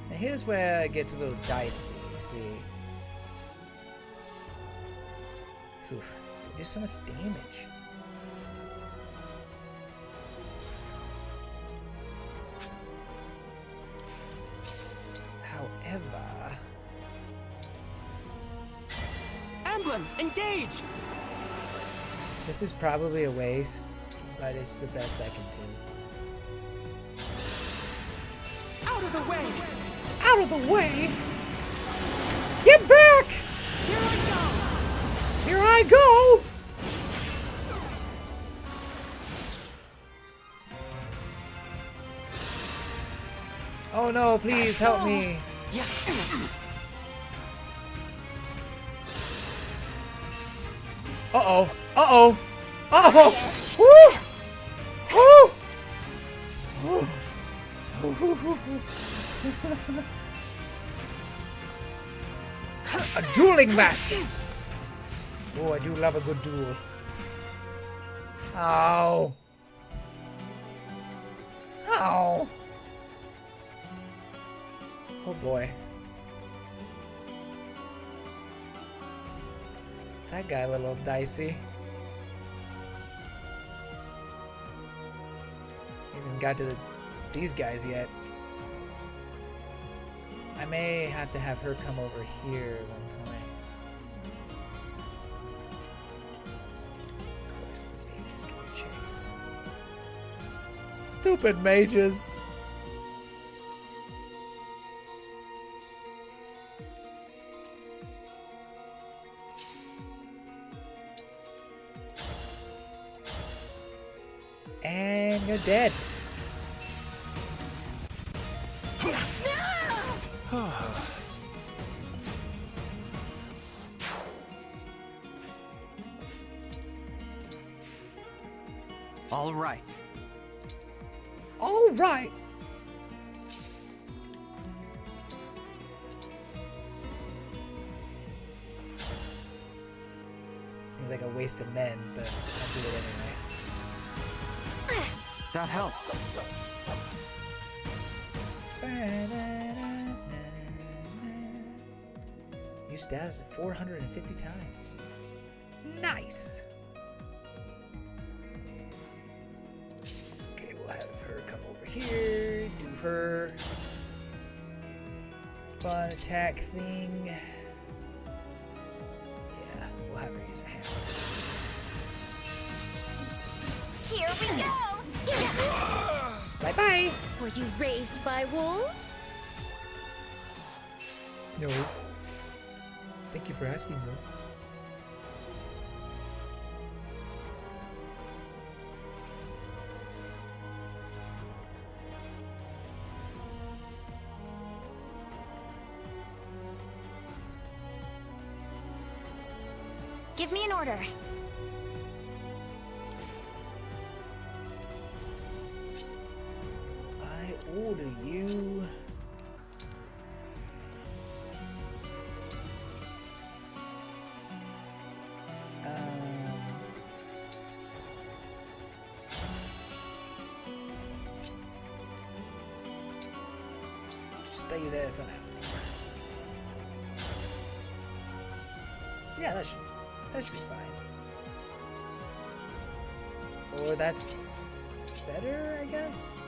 Now here's where it gets a little dicey, you see. Oof, they do so much damage. However... Emblem, engage! This is probably a waste, but it's the best I can do. Out of the way! Out of the way! Get back! Here I go! Here I go! Oh no, please help me. Yeah. Uh-oh. Uh-oh. Uh-oh. Woo! Woo! A dueling match. Oh, I do love a good duel. Ow. Ow. Oh boy. That got a little dicey. Even got to these guys yet. I may have to have her come over here at one point. Of course, the mages give me chase. Stupid mages! And you're dead. All right. All right. Seems like a waste of men, but I'll do it anyway. That helps. You status 450 times. Nice. Okay, we'll have her come over here, do her fun attack thing. Yeah, we'll have her use a hammer. Here we go! Bye-bye! Were you raised by wolves? No. Thank you for asking, though. Give me an order. I order you. Just stay there for now. Yeah, that should be fine. Or that's better, I guess.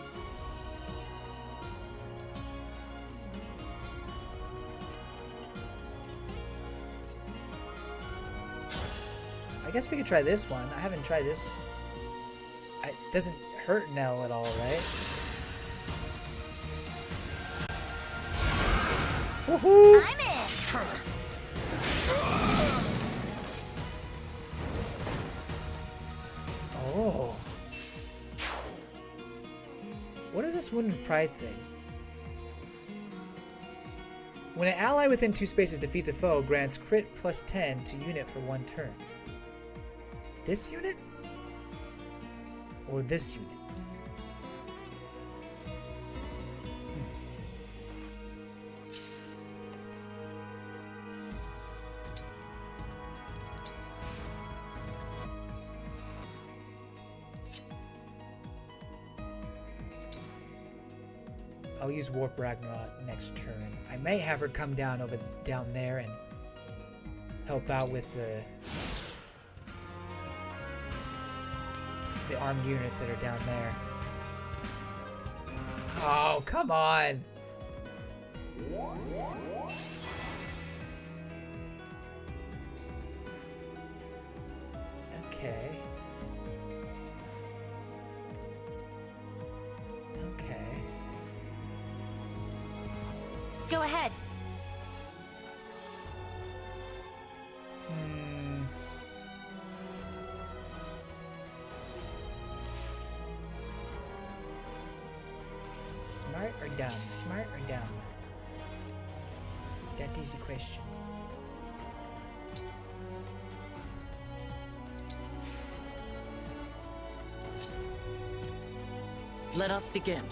I guess we could try this one. I haven't tried this. It doesn't hurt Nell at all, right? Woohoo! I'm in! Oh. What is this Wounded Pride thing? When an ally within 2 spaces defeats a foe, grants crit plus 10 to unit for 1 turn. This unit? Or this unit? I'll use Warp Ragnarok next turn. I may have her come down there and help out with the armed units that are down there. Oh, come on! Okay. Okay. Go ahead. Smart or dumb? Smart or dumb? That is the question. Let us begin.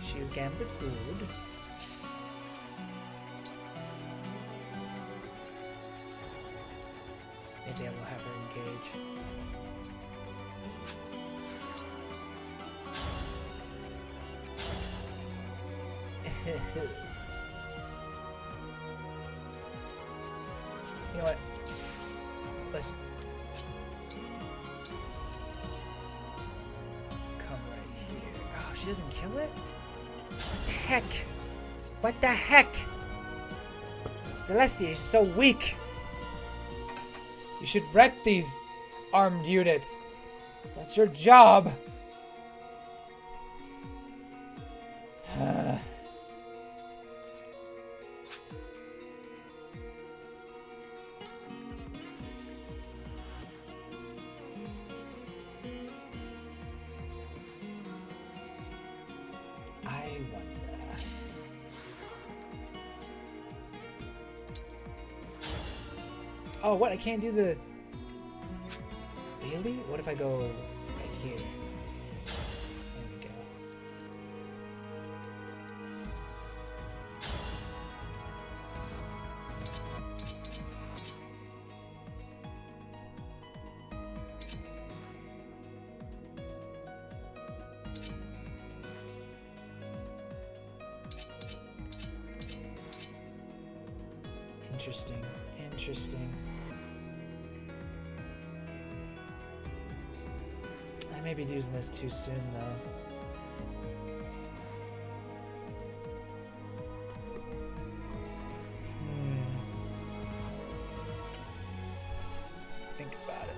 Shield Gambit, good. Maybe I will have her engage. You know what? Let's come right here. Oh, she doesn't kill it? What the heck? What the heck? Celestia is so weak. You should wreck these armed units. That's your job. I wonder. Oh, what? I can't do the... Really? What if I go right here? There we go. Interesting. Interesting. I may be using this too soon, though. Think about it.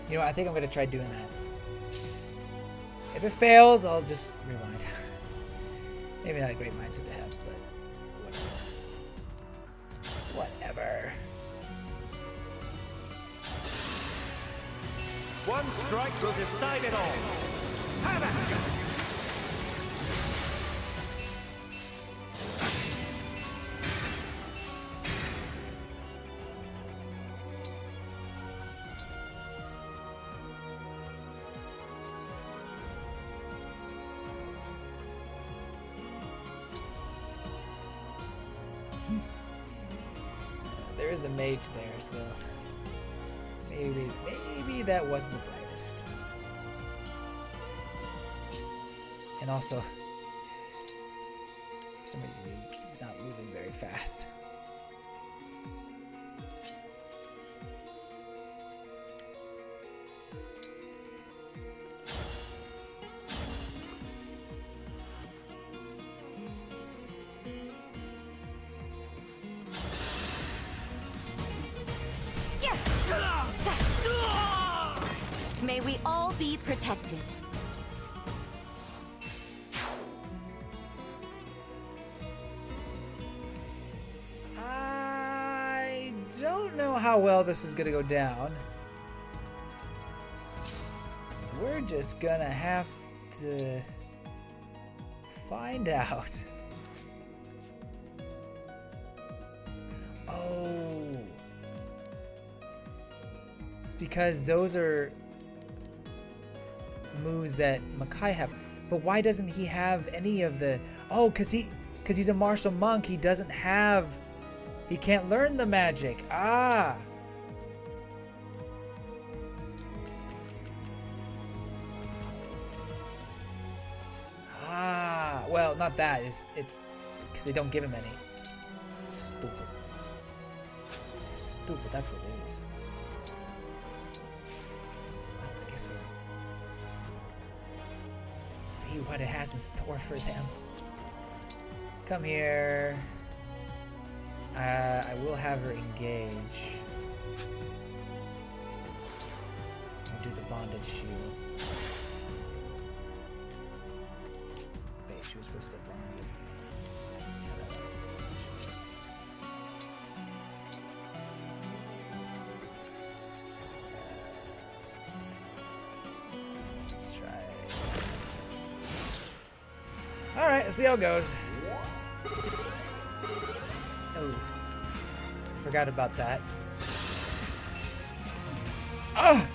You know what, I think I'm going to try doing that. If it fails, I'll just rewind. Maybe not a great mindset to have, but whatever. One strike will decide it all. Have at you! There is a mage there, so maybe that wasn't the brightest. And also, for some reason, he's not moving very fast. May we all be protected. I don't know how well this is gonna go down. We're just gonna have to find out. Oh. It's because those are moves that Makai have. But why doesn't he have any of the... Oh, because he's a martial monk, he doesn't have... He can't learn the magic. Ah! Ah! Well, not that. It's because they don't give him any. Stupid. Stupid, that's what it is. Well, I guess we'll see what it has in store for them. Come here. I will have her engage. I'll do the bonded shield. Wait, she was supposed to bond with... Let's try... Alright, let's see how it goes. Oh, forgot about that. Oh!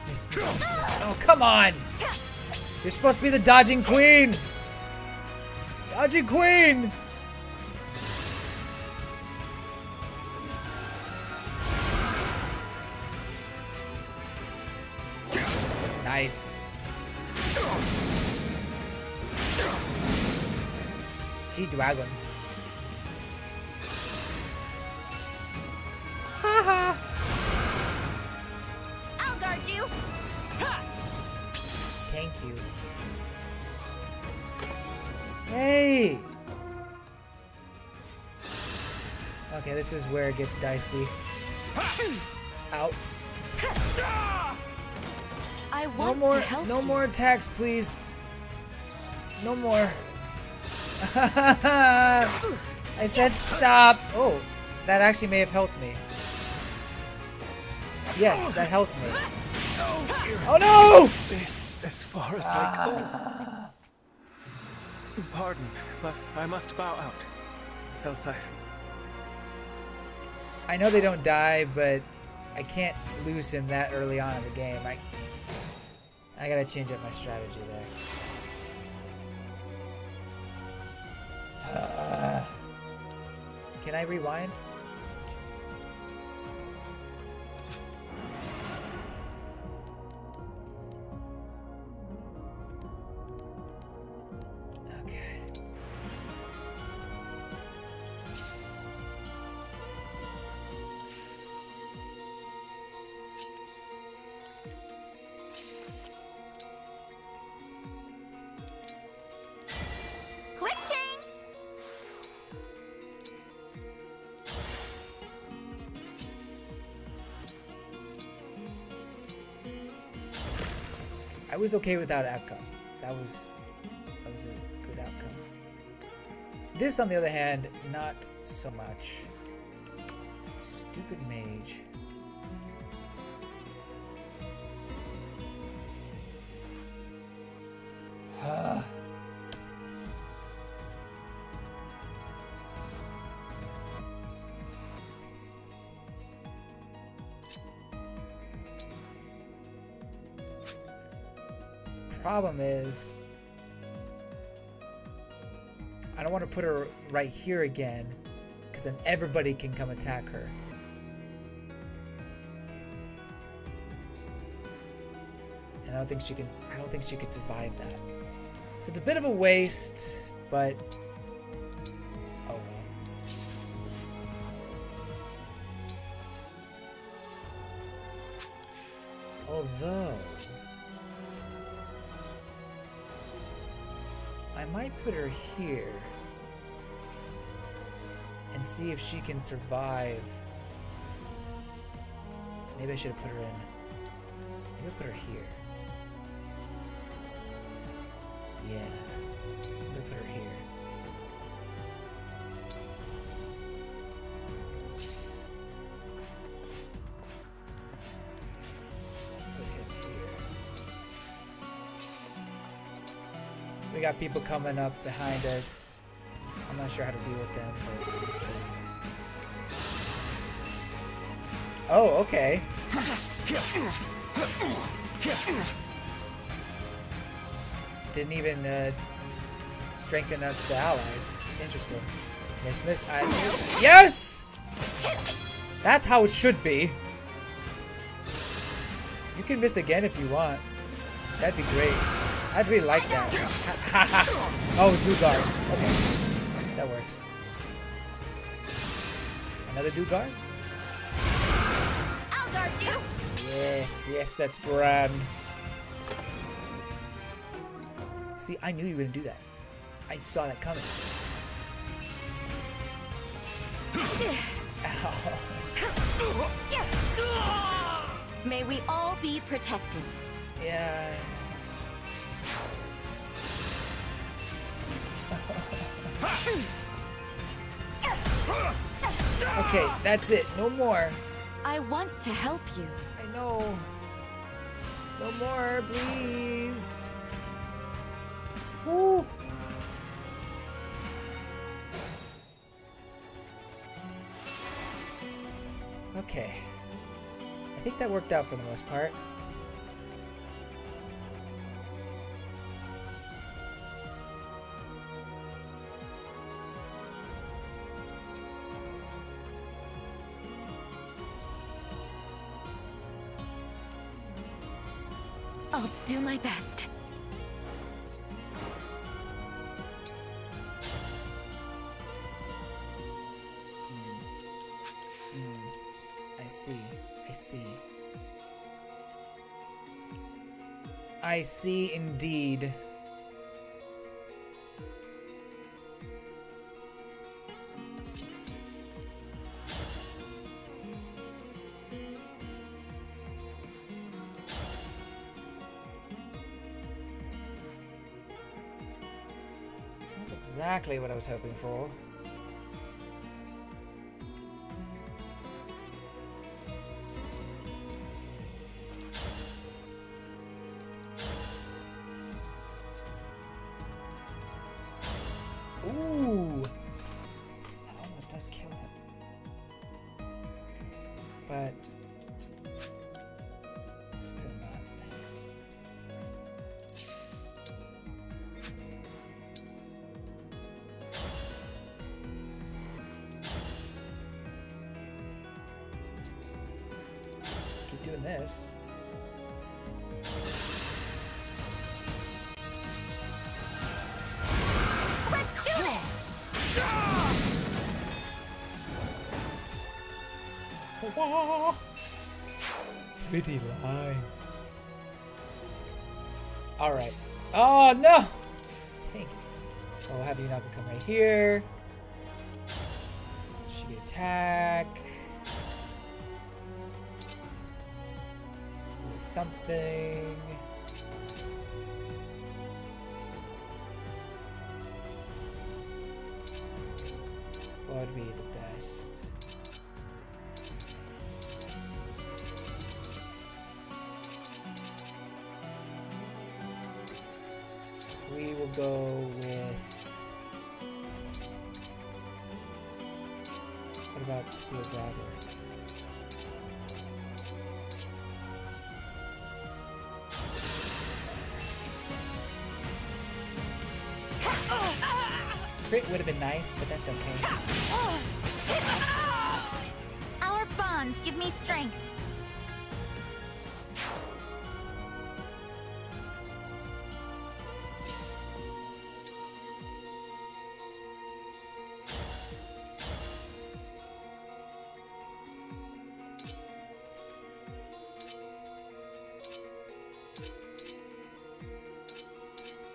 Miss. Oh, come on! You're supposed to be the dodging queen! Dodging queen! Nice. She dragon. Haha. I'll guard you. Thank you. Hey. Okay, this is where it gets dicey. Out. I want to help no more attacks, please. No more. I said stop. Oh, that actually may have helped me. Yes, that helped me. Oh no! This as far as I go. Pardon, but I must bow out. Else I know they don't die, but I can't lose him that early on in the game. I gotta change up my strategy there. Can I rewind? Okay. Quick change! I was okay with that outcome. That was a good outcome. This, on the other hand, not so much. Stupid mage. Problem is, I don't want to put her right here again, because then everybody can come attack her. And I don't think she can survive that. So it's a bit of a waste, but oh well. Although I might put her here and see if she can survive. Maybe I should have put her in. Maybe I'll put her here. Yeah. I'm gonna put her here. Put him here. We got people coming up behind us. I'm not sure how to deal with them, but let's see. Oh, okay. Didn't even strengthen up the allies. Interesting. Miss. I miss. Yes! That's how it should be. You can miss again if you want. That'd be great. I'd really like that. Oh, Dugard. Okay. That works. Another Dugard? I'll guard you. Yes, that's grand. See, I knew you were gonna do that. I saw that coming. May we all be protected. Yeah. Okay, that's it. No more. I want to help you. I know. No more, please. Woo. Okay. I think that worked out for the most part. I'll do my best. I see indeed. Not exactly what I was hoping for. Ooh! That almost does kill him. But still not. Just keep doing this. Pretty line. Alright. Oh no! Dang it. I'll have you not come right here. She attack. With something. What would be the best? We will go with... What about Steel Dagger? Crit would have been nice, but that's okay. Our bonds give me strength.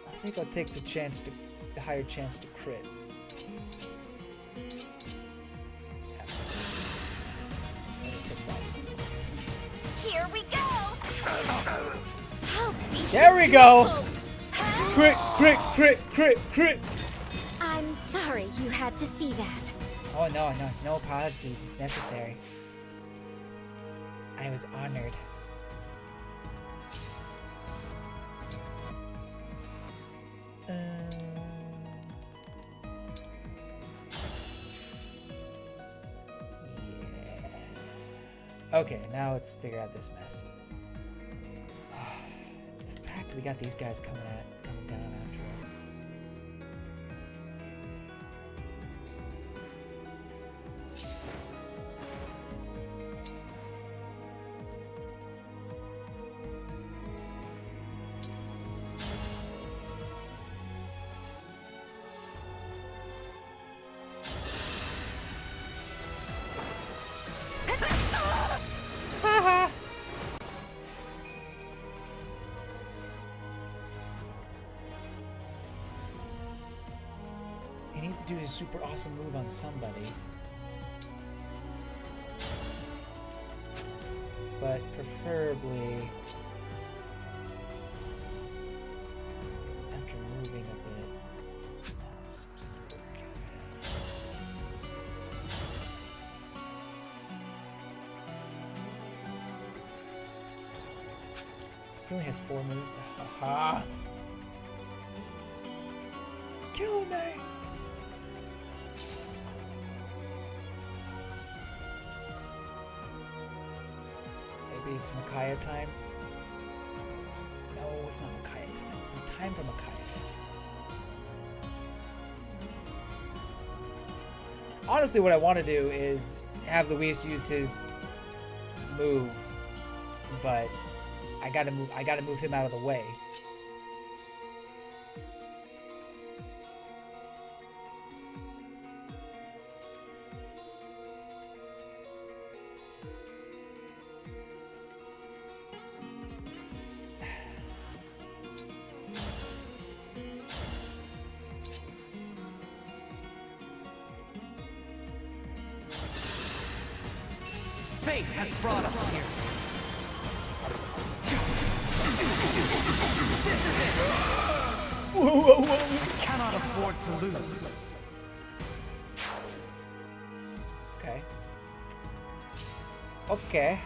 I think I'll take the higher chance to crit. Here we go. Help me. There we go. Crit, crit, crit, crit, crit. I'm sorry you had to see that. Oh no apologies is necessary. I was honored. Okay, now let's figure out this mess. It's the fact that we got these guys coming down after us. He needs to do his super awesome move on somebody. But preferably after moving a bit. Just he only has 4 moves. Aha! Kill me! Maybe it's Micaiah time? No, it's not Micaiah time. It's not time for Micaiah. Honestly, what I want to do is have Luis use his move, but I gotta move him out of the way. Fate has brought us here. This is it. Cannot afford to lose. Okay. Okay.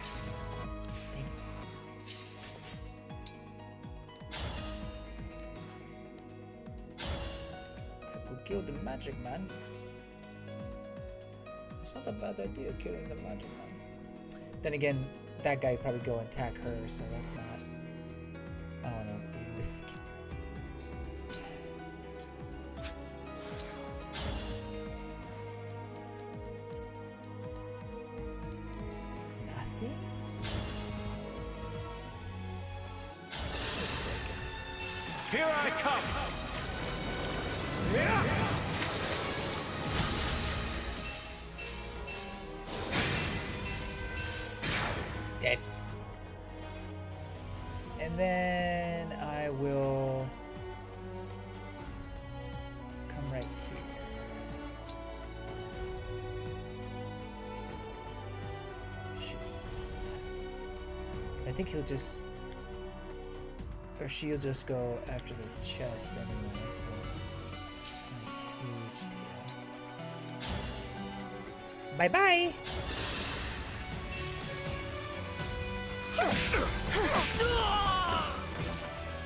I could kill the magic man. It's not a bad idea killing the magic man. Then again, that guy would probably go and attack her, so that's not. I don't know. Risky. Nothing? Let's break it. Here I come! Dead. And then I will come right here. Shoot, this attack. I think he'll just, or she'll just go after the chest anyway, so not a huge deal. Bye bye.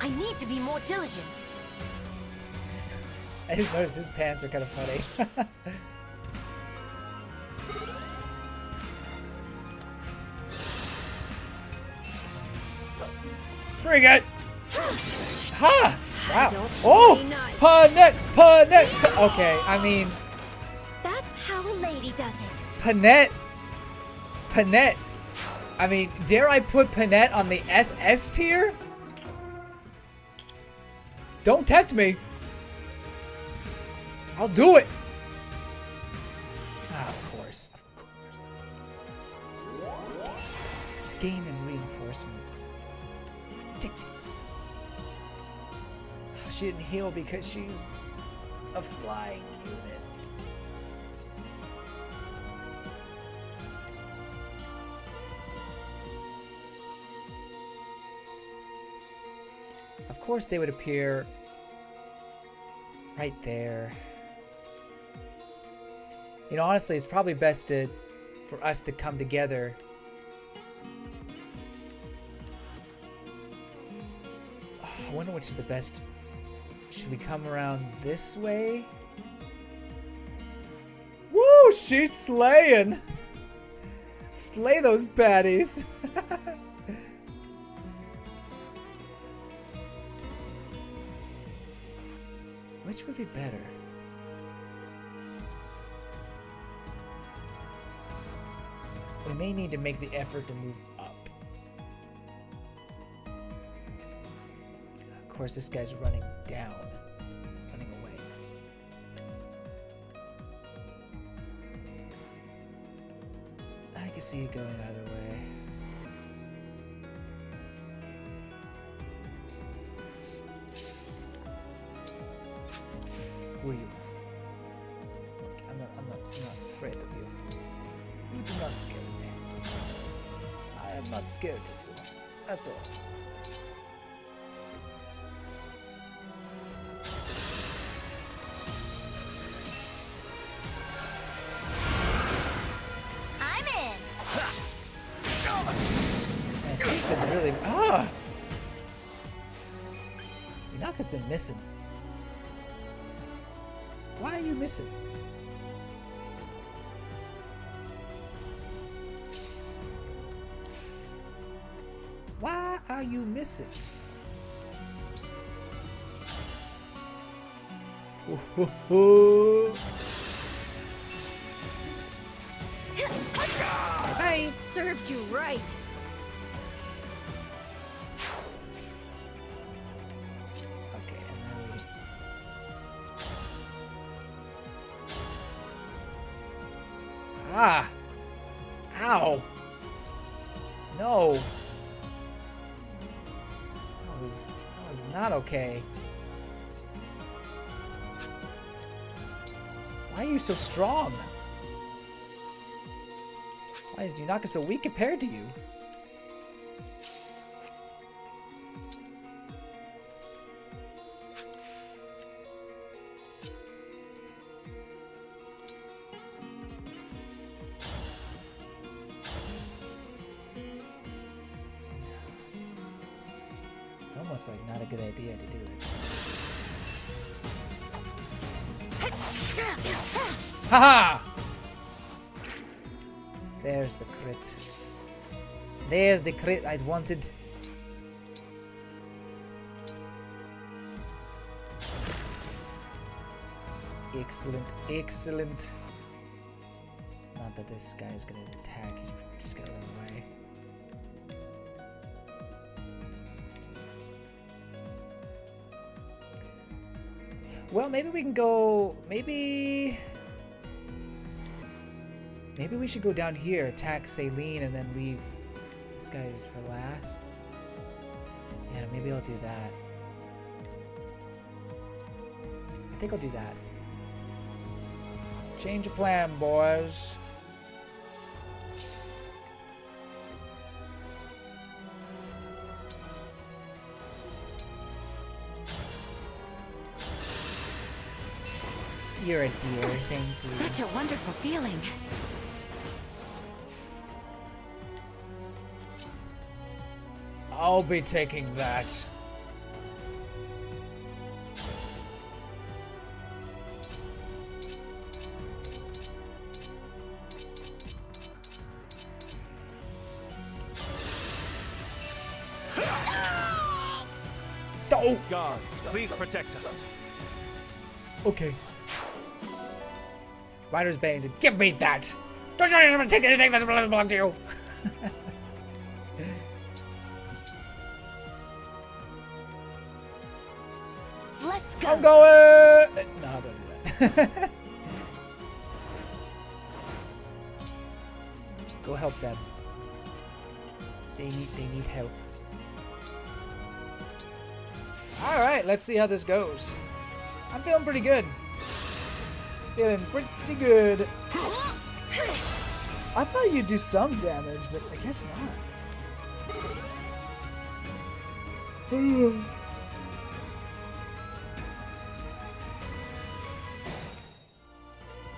I need to be more diligent. I just noticed his pants are kind of funny. Bring it! Ha! Wow. Oh! Panette! Panette! Okay, I mean... That's how a lady does it. Panette! Panette! I mean, dare I put Panette on the SS tier? Don't tempt me. I'll do it. Ah, of course. Of course. It's gain and reinforcements. Ridiculous. She didn't heal because she's a flying unit. Of course they would appear right there. You know, honestly, it's probably best for us to come together. Oh, I wonder which is the best. Should we come around this way? Woo! She's slaying! Slay those baddies! Which would be better? We may need to make the effort to move up. Of course, this guy's running down, running away. I can see it going either way. Who are you? Okay, I'm not afraid of you. You do not scare me. I am not scared of you at all. I'm in. Man, she's been really Minaka's been missing. Why are you missing? Why are you missing? Bye. Serves you right. Okay, and then we... Ah! Ow! No! That was not okay. Why are you so strong? Why is Yunaka so weak compared to you? almost like not a good idea to do it. Haha! There's the crit. There's the crit I'd wanted. Excellent, excellent. Not that this guy is gonna attack, he's just gonna run away. Well, maybe we can go, maybe we should go down here, attack Saline, and then leave this guy's for last. Yeah, maybe I'll do that. I think I'll do that. Change of plan, boys. You're a dear, thank you. Such a wonderful feeling. I'll be taking that. Oh! Gods, please protect us. Okay. Rider's Bane, give me that! Don't you just take anything that belongs to you! Let's go! I'm going! No, don't do that. Go help them. They need help. Alright, let's see how this goes. I'm feeling pretty good. Feeling pretty good. I thought you'd do some damage, but I guess not.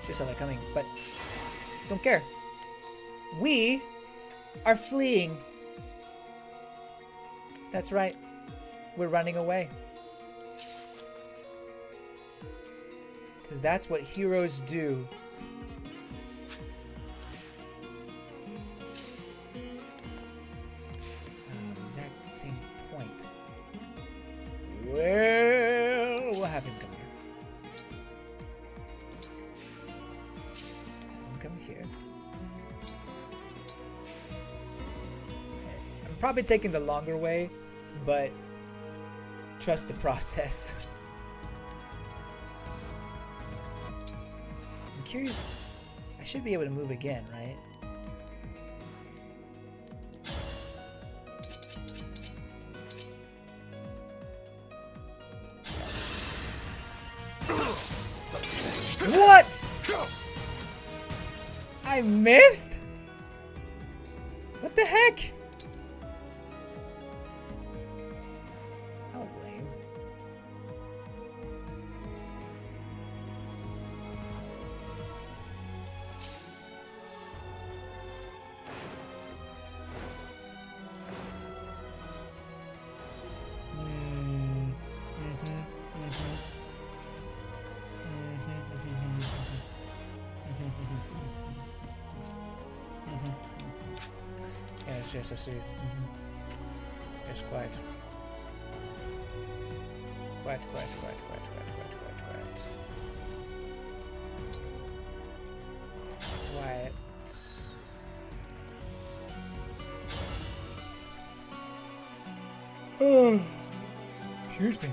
Should saw that coming, but don't care. We are fleeing. That's right. We're running away. Because that's what heroes do. The exact same point. Well, we'll have him come here. Have him come here. I'm probably taking the longer way, but trust the process. I'm curious. I should be able to move again, right? What? I missed? What the heck? That was lame. Yes, I see. Yes, quite. Quite. Quiet. Oh, excuse me.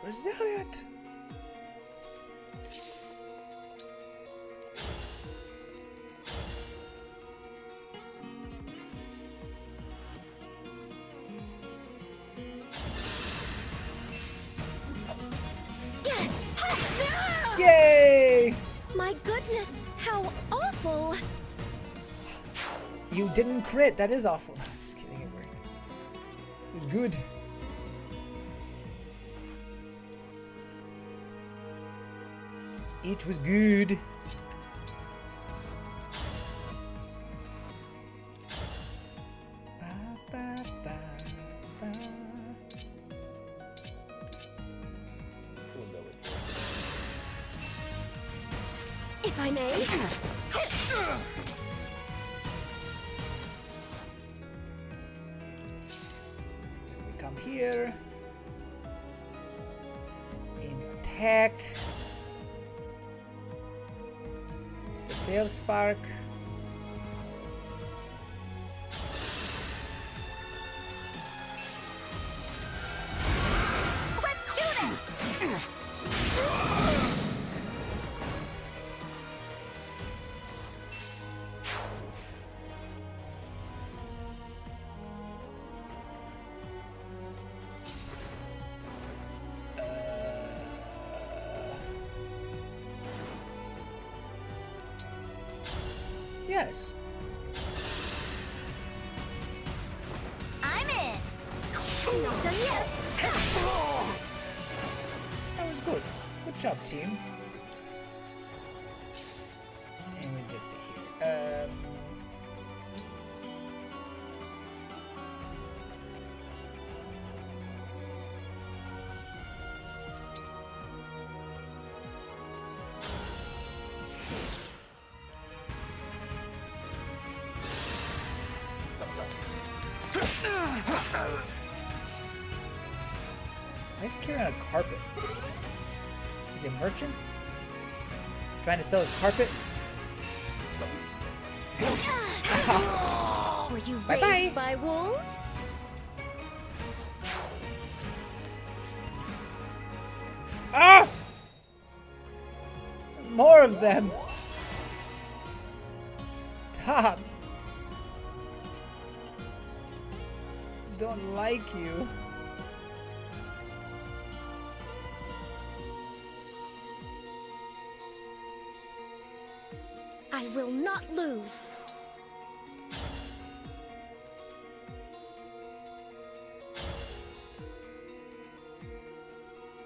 Resilient. Yay! My goodness, how awful! You didn't crit. That is awful. Just kidding. It worked. It was good. It was good. We'll go with this. If I may. We come here. And attack. The fair spark. Yes. I'm in. Not done yet. That was good. Good job, team. And we just stay here. Why is he carrying a carpet? Is he a merchant? Trying to sell his carpet? Were you Bye-bye. raised by wolves? Ah! More of them! Stop! Don't like you. I will not lose.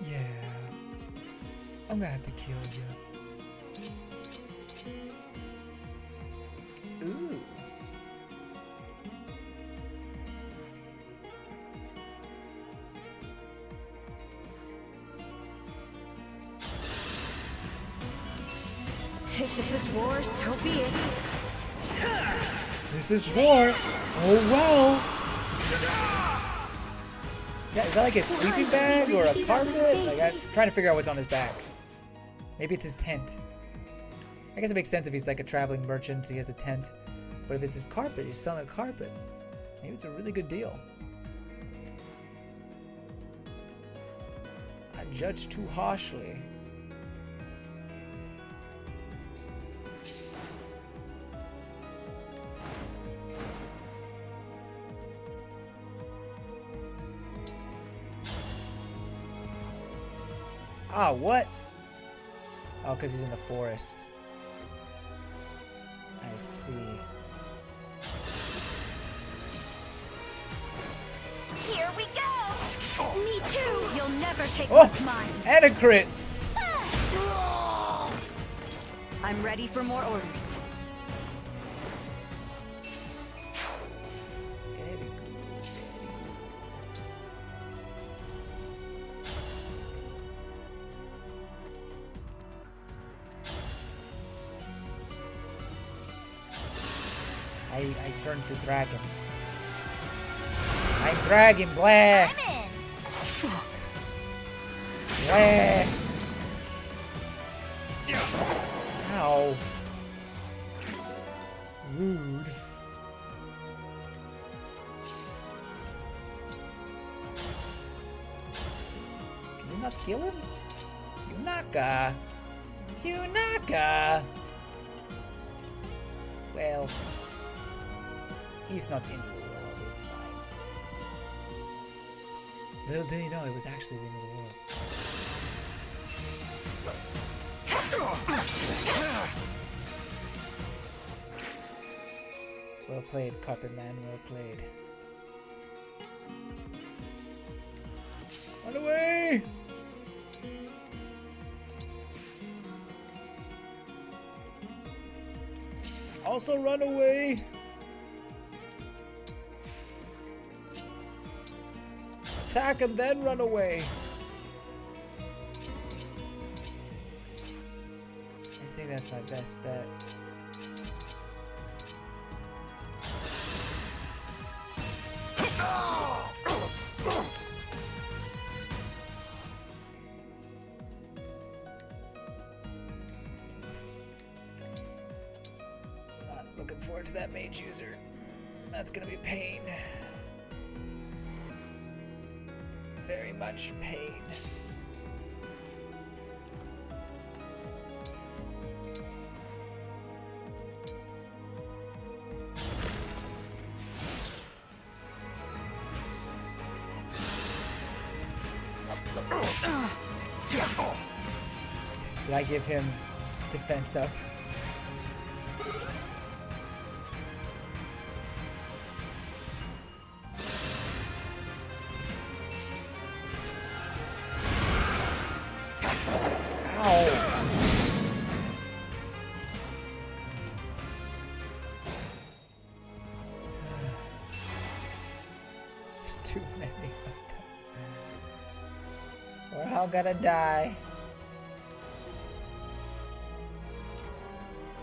Yeah. I'm gonna have to kill you. Ooh. If this is war, so be it. This is war. Oh well. Yeah, is that like a sleeping bag or a carpet? Like, I'm trying to figure out what's on his back. Maybe it's his tent. I guess it makes sense if he's like a traveling merchant, he has a tent. But if it's his carpet, he's selling a carpet. Maybe it's a really good deal. I judge too harshly. Ah, what? Oh, because he's in the forest. I see. Here we go! Me too! You'll never take Oh! what's mine! And a crit! I'm ready for more orders. Very good, very good. I turned to dragon. I'm dragon, blah! Blah! Ow. Rude. Can you not kill him? Yunaka! Yunaka! Well, he's not in the world, it's fine. Little did he know it was actually the end of the world. Well played, Carpet Man. Well played. Run away! Also run away! Attack and then run away! I think that's my best bet. Not looking forward to that mage user. That's gonna be pain. Very much pain. Did I give him defense up? There's too many of them. We're all gonna die.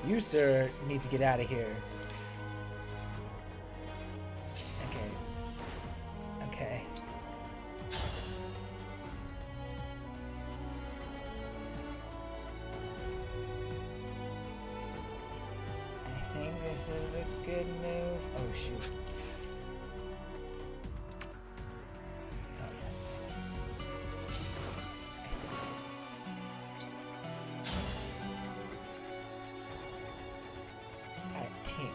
You, sir, need to get out of here. Okay. Okay. I think this is a good move. Oh, shoot. Oh, yeah, that's fine. I think.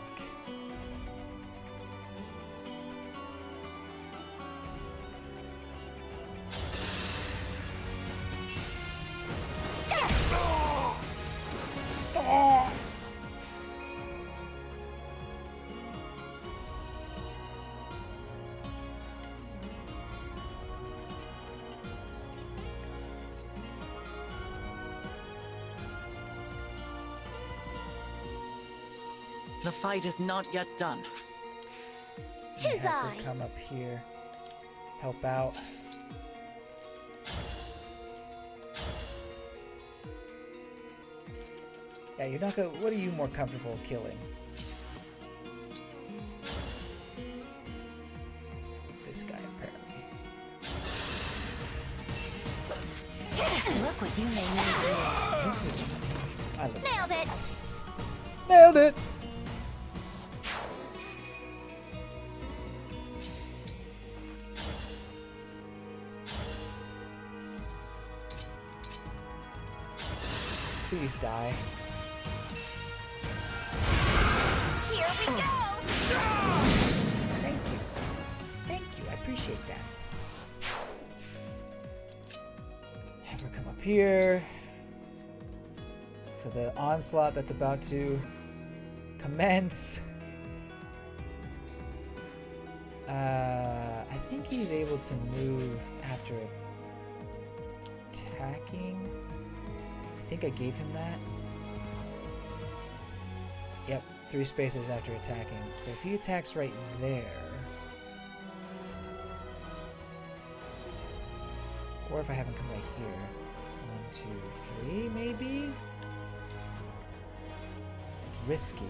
The fight is not yet done. Tis Have I. her come up here, help out. Yeah, you're not gonna. What are you more comfortable killing? This guy, apparently. Look what you made me do. I love Nailed it. Nailed it! Please die. Here we go. Thank you. Thank you. I appreciate that. Have her come up here for the onslaught that's about to commence. I think he's able to move after attacking. I think I gave him that. Yep, 3 spaces after attacking. So if he attacks right there, or if I have him come right here, 1, 2, 3, maybe. It's risky.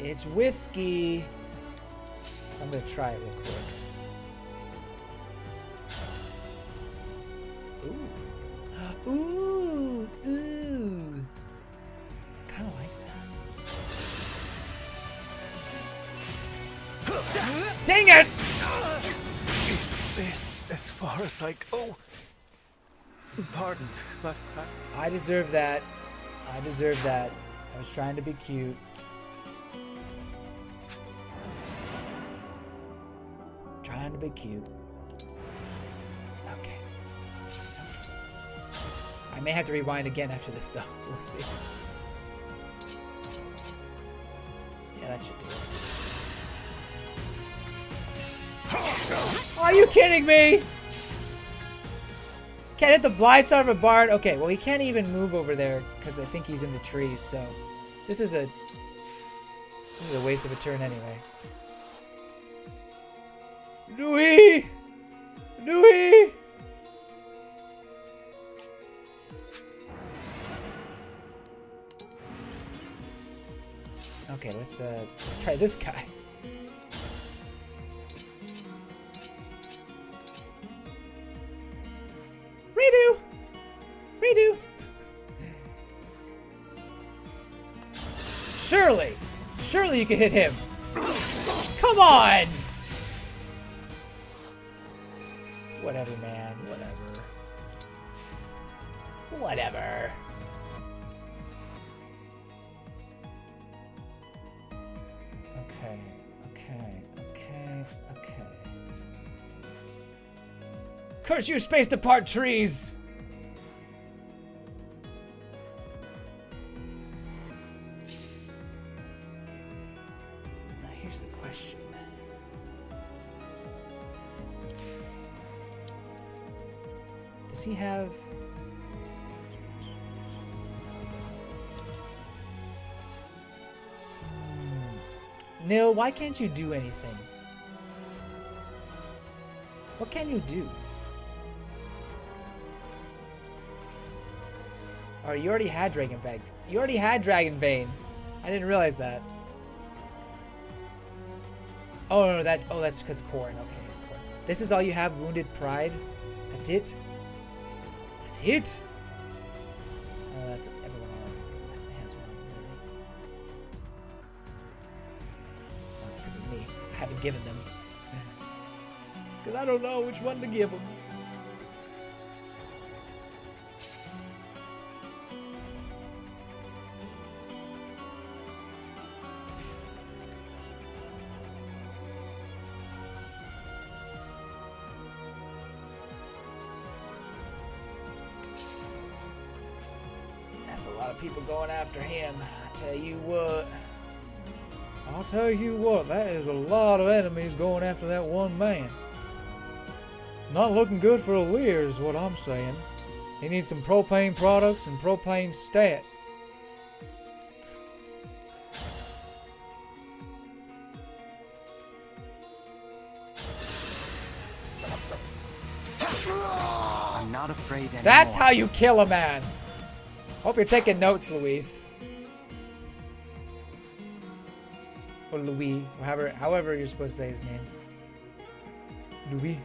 It's whiskey. I'm gonna try it real quick. Ooh. Ooh. Ooh. Kinda like that. Dang it! Is this as far as I go? Pardon, but I deserve that. I deserve that. I was trying to be cute. Trying to be cute. Okay. I may have to rewind again after this, though. We'll see. Yeah, that should do it. Are you kidding me? Can't hit the blind side of a barn. Okay, well, he can't even move over there because I think he's in the trees, so this is a waste of a turn anyway. Louis! Louis! Okay, let's try this guy. Redo! Redo! Surely! Surely you can hit him! Come on! Whatever, man. Whatever. Whatever. Okay. Curse you, spaced apart trees! Now here's the question. Does he have... Nil, why can't you do anything? What can you do? Oh, you already had Dragon Vein. You already had Dragon Vein. I didn't realize that. Oh, no, that's because of Corrin. Okay, it's Corrin. This is all you have, Wounded Pride? That's it? That's it? Oh, that's everyone else has one, really. That's because of me. I haven't given them. Because I don't know which one to give them. That's a lot of people going after him. I tell you what. I'll tell you what, that is a lot of enemies going after that one man. Not looking good for Elyos is what I'm saying. He needs some propane products and propane stat. I'm not afraid anymore. That's how you kill a man. Hope you're taking notes, Luis. Or Louis, or however you're supposed to say his name. Louis.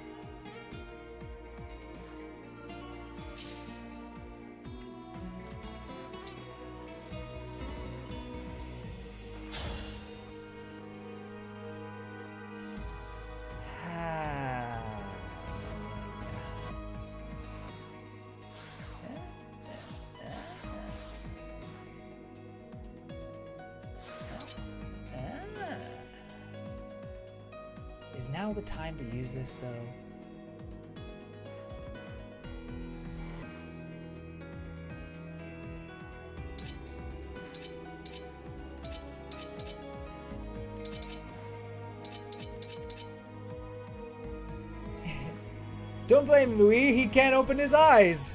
Is now the time to use this, though? Don't blame Louis, he can't open his eyes.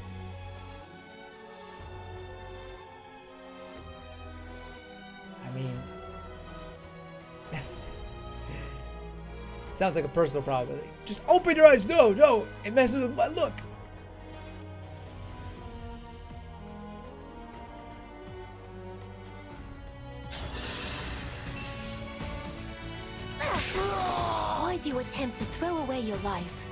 I mean... Sounds like a personal problem. Just open your eyes. No, no. It messes with my look. Why do you attempt to throw away your life?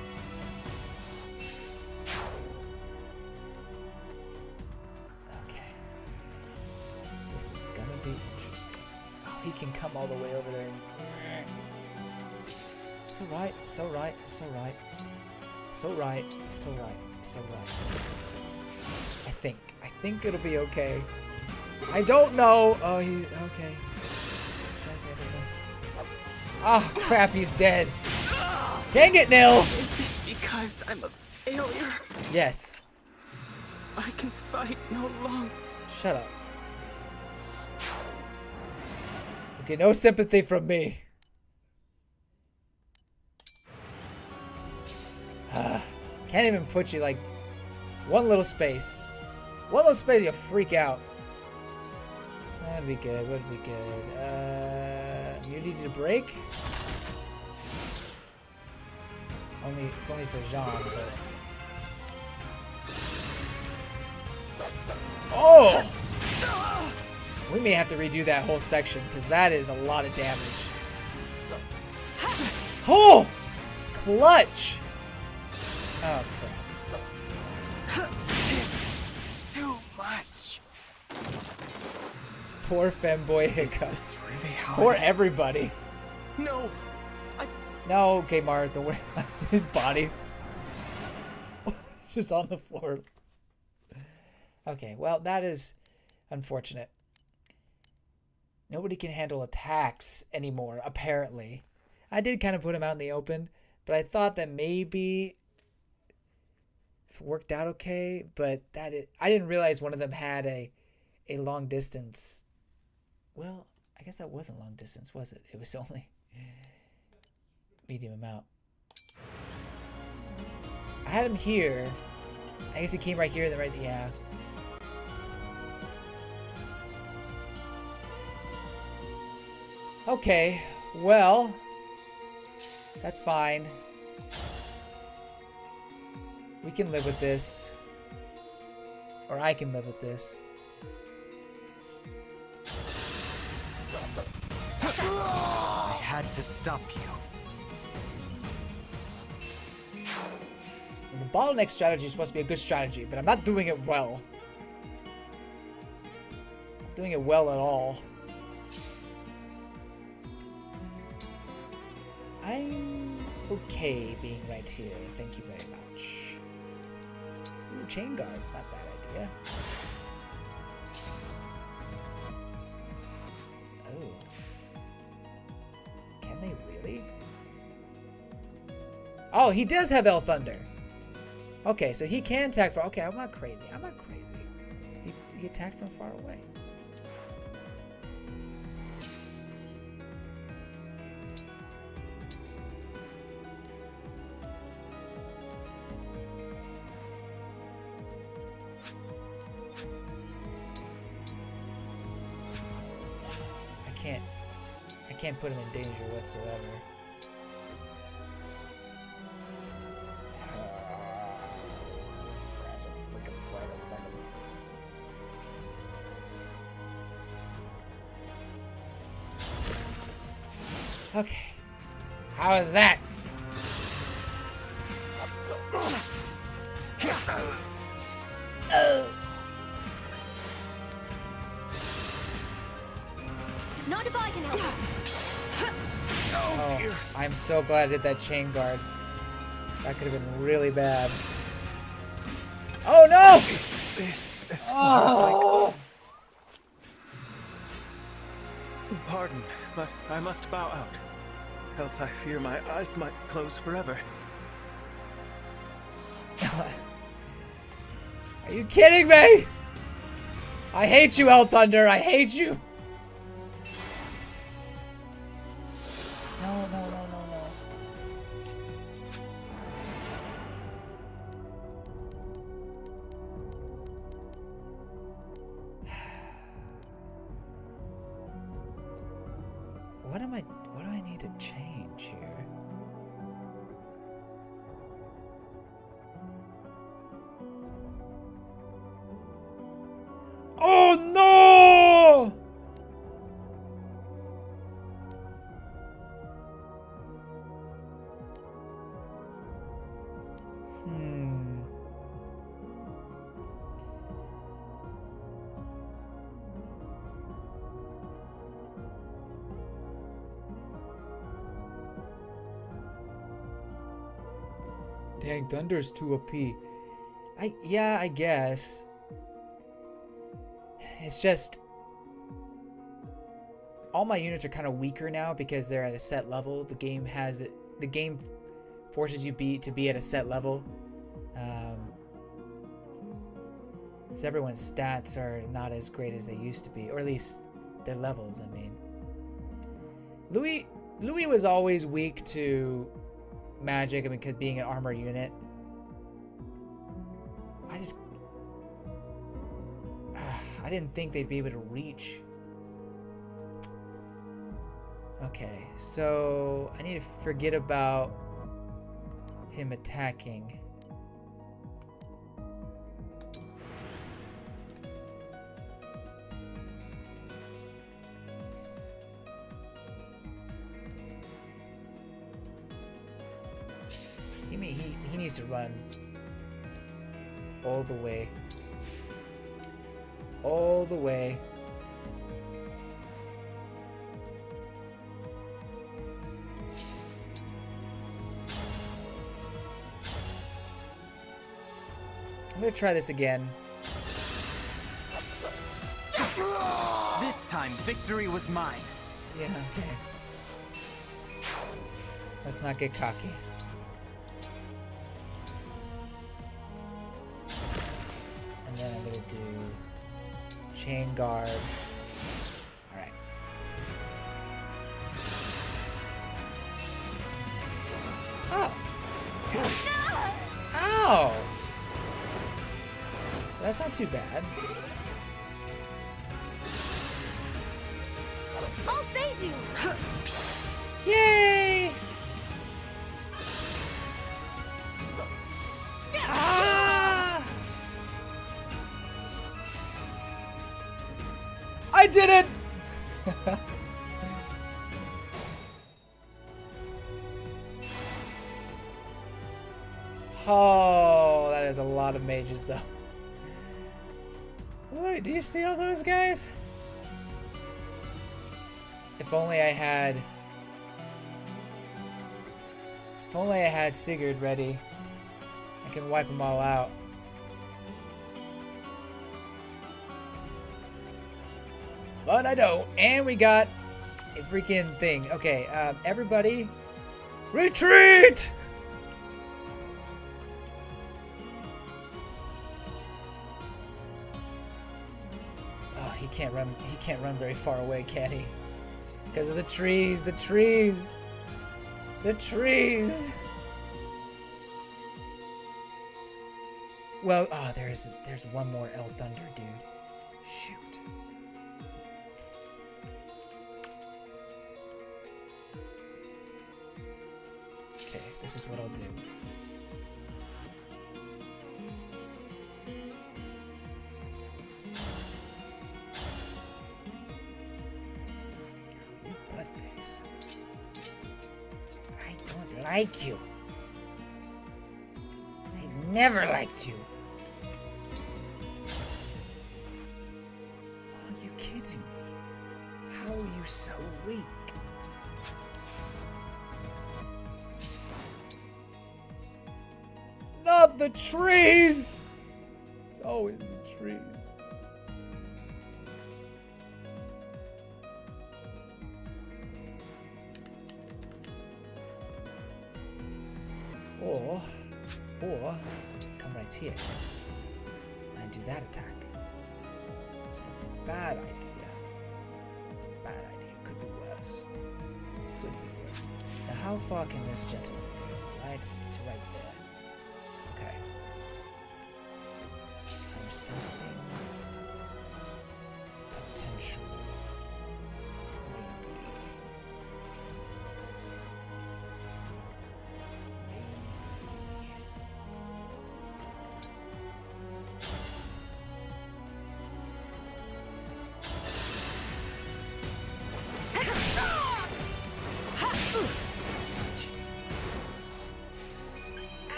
Okay. This is gonna be interesting. Oh, he can come all the way over there. It's alright, it's alright, it's alright. It's alright, it's alright, it's alright. I think it'll be okay. I don't know. Oh, he, okay. Oh, crap, he's dead. Dang it, Nil! Is this because I'm a failure? Yes. I can fight no longer. Shut up. Okay, no sympathy from me. Can't even put you like one little space. One little space, you'll freak out. That'd be good. Would be good. Immunity to break. It's only for Jean, but. Oh! We may have to redo that whole section because that is a lot of damage. Oh! Clutch! Oh crap. It's too much. Poor femboy Hiccup. Is this really how Poor it- everybody. No. No, okay, Mara, don't worry about his body. It's just on the floor. Okay, well, that is unfortunate. Nobody can handle attacks anymore, apparently. I did kind of put him out in the open, but I thought that maybe it worked out okay, but I didn't realize one of them had a long distance. Well, I guess that wasn't long distance, was it? It was only medium amount. I had him here. I guess he came right here and then right, yeah. Okay, well, that's fine. We can live with this. Or I can live with this. I had to stop you. And the bottleneck strategy is supposed to be a good strategy, but I'm not doing it well. Not doing it well at all. I'm okay being right here. Thank you very much. Ooh, chain guard's not a bad idea. Oh. Can they really? Oh, he does have El Thunder. Okay, so he can attack from... Okay, I'm not crazy. I'm not crazy. He attacked from far away. I can't put him in danger whatsoever. Okay. How is that? Not if I can help. Oh, dear. I'm so glad I did that chain guard. That could have been really bad. Oh no! This as far as I go. Pardon, but I must bow out. Else I fear my eyes might close forever. Are you kidding me? I hate you, El Thunder. I hate you. No. What do I need to change here? Oh no! Dang, Thunder's 2 OP. Yeah, I guess. It's just all my units are kind of weaker now because they're at a set level. The game forces you to be at a set level. Because everyone's stats are not as great as they used to be, or at least their levels, I mean. Louis was always weak to magic, I mean, because being an armor unit. I didn't think they'd be able to reach. Okay, so I need to forget about him attacking. He needs to run all the way. All the way. I'm gonna try this again. This time, victory was mine. Yeah, okay. Let's not get cocky. And then I'm gonna do chain guard. All right. Oh. Ow. That's not too bad. I'll save you. Yay! Ah! I did it! Oh, that is a lot of mages, though. Wait, do you see all those guys? If only I had Sigurd ready. I can wipe them all out. But I don't. And we got a freaking thing. Okay, everybody, retreat! Oh, he can't run. He can't run very far away, can he? Because of the trees. The trees. The trees. Well, oh, there's one more El Thunder, dude. Shoot. Okay, this is what I'll do. You buttface. I don't like you. I never liked you. Are you kidding me? How are you so weak? Not the trees! It's always the trees. Or come right here and do that attack. It's a bad idea. Bad idea. Could be worse. Could be worse. Now, how far can this gentleman go? Right to right there. Okay. I'm sensing potential.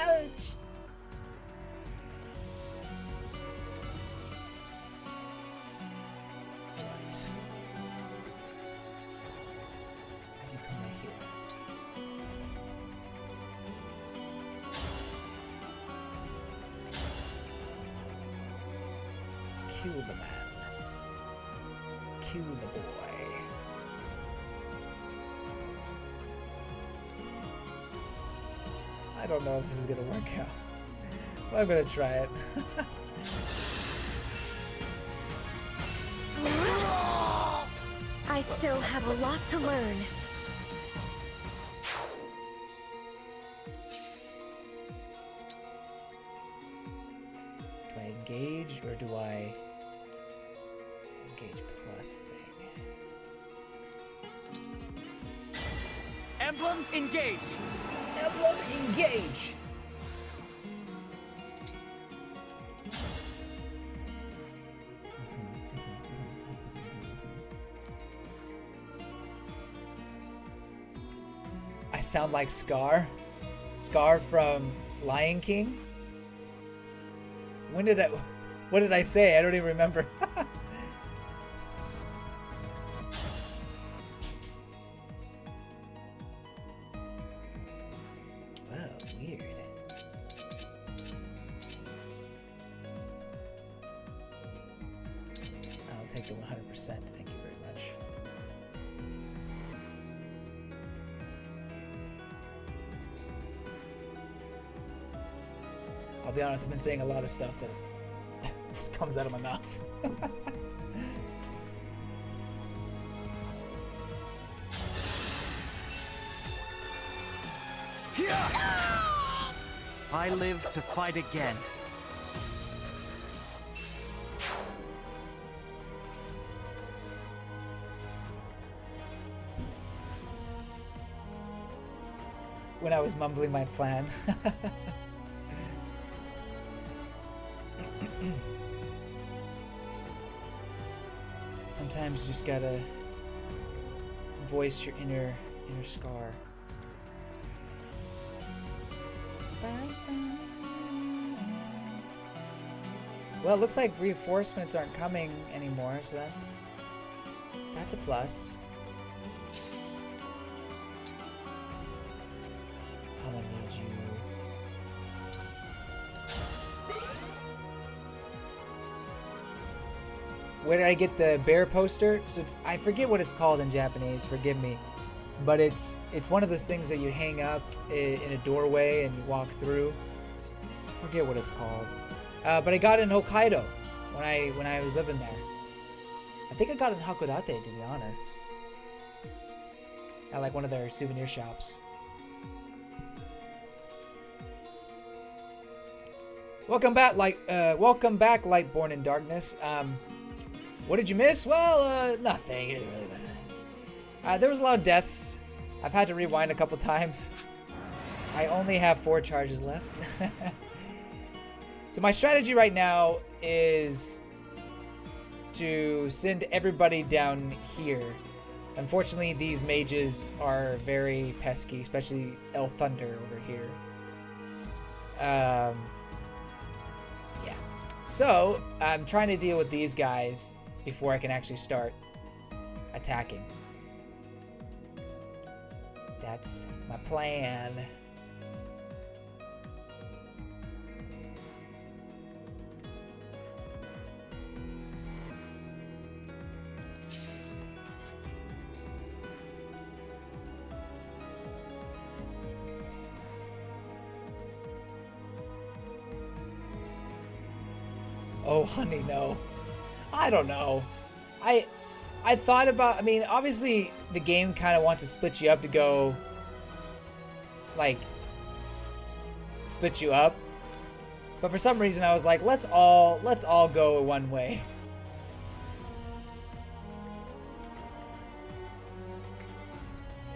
Ouch! Right. And you come right here. Kill the man. Kill the boy. I don't know if this is gonna work out. But I'm gonna try it. I still have a lot to learn. Do I engage or do I engage plus thing? Emblem Engage! Emblem Engage! I sound like Scar. Scar from Lion King. What did I say? I don't even remember. Wow, weird. I'll take the 100%. Thank you very much. I'll be honest, I've been saying a lot of stuff that just comes out of my mouth. I live to fight again. When I was mumbling my plan. Sometimes you just gotta voice your inner Scar. Well, it looks like reinforcements aren't coming anymore, so that's a plus. I'm gonna need you. Where did I get the bear poster? So I forget what it's called in Japanese, forgive me. But it's one of those things that you hang up in a doorway and you walk through. I forget what it's called. But I got it in Hokkaido when I was living there. I think I got it in Hakodate, to be honest. At like one of their souvenir shops. Welcome back, Lightborn in Darkness. What did you miss? Well, nothing. It really wasn't. There was a lot of deaths. I've had to rewind a couple times. I only have 4 charges left. So my strategy right now is to send everybody down here. Unfortunately, these mages are very pesky, especially El Thunder over here. Yeah. So I'm trying to deal with these guys before I can actually start attacking. That's my plan. Oh, honey, no. I don't know. I thought about, I mean, obviously the game kind of wants to split you up to go, like, split you up. But for some reason I was like, let's all go one way.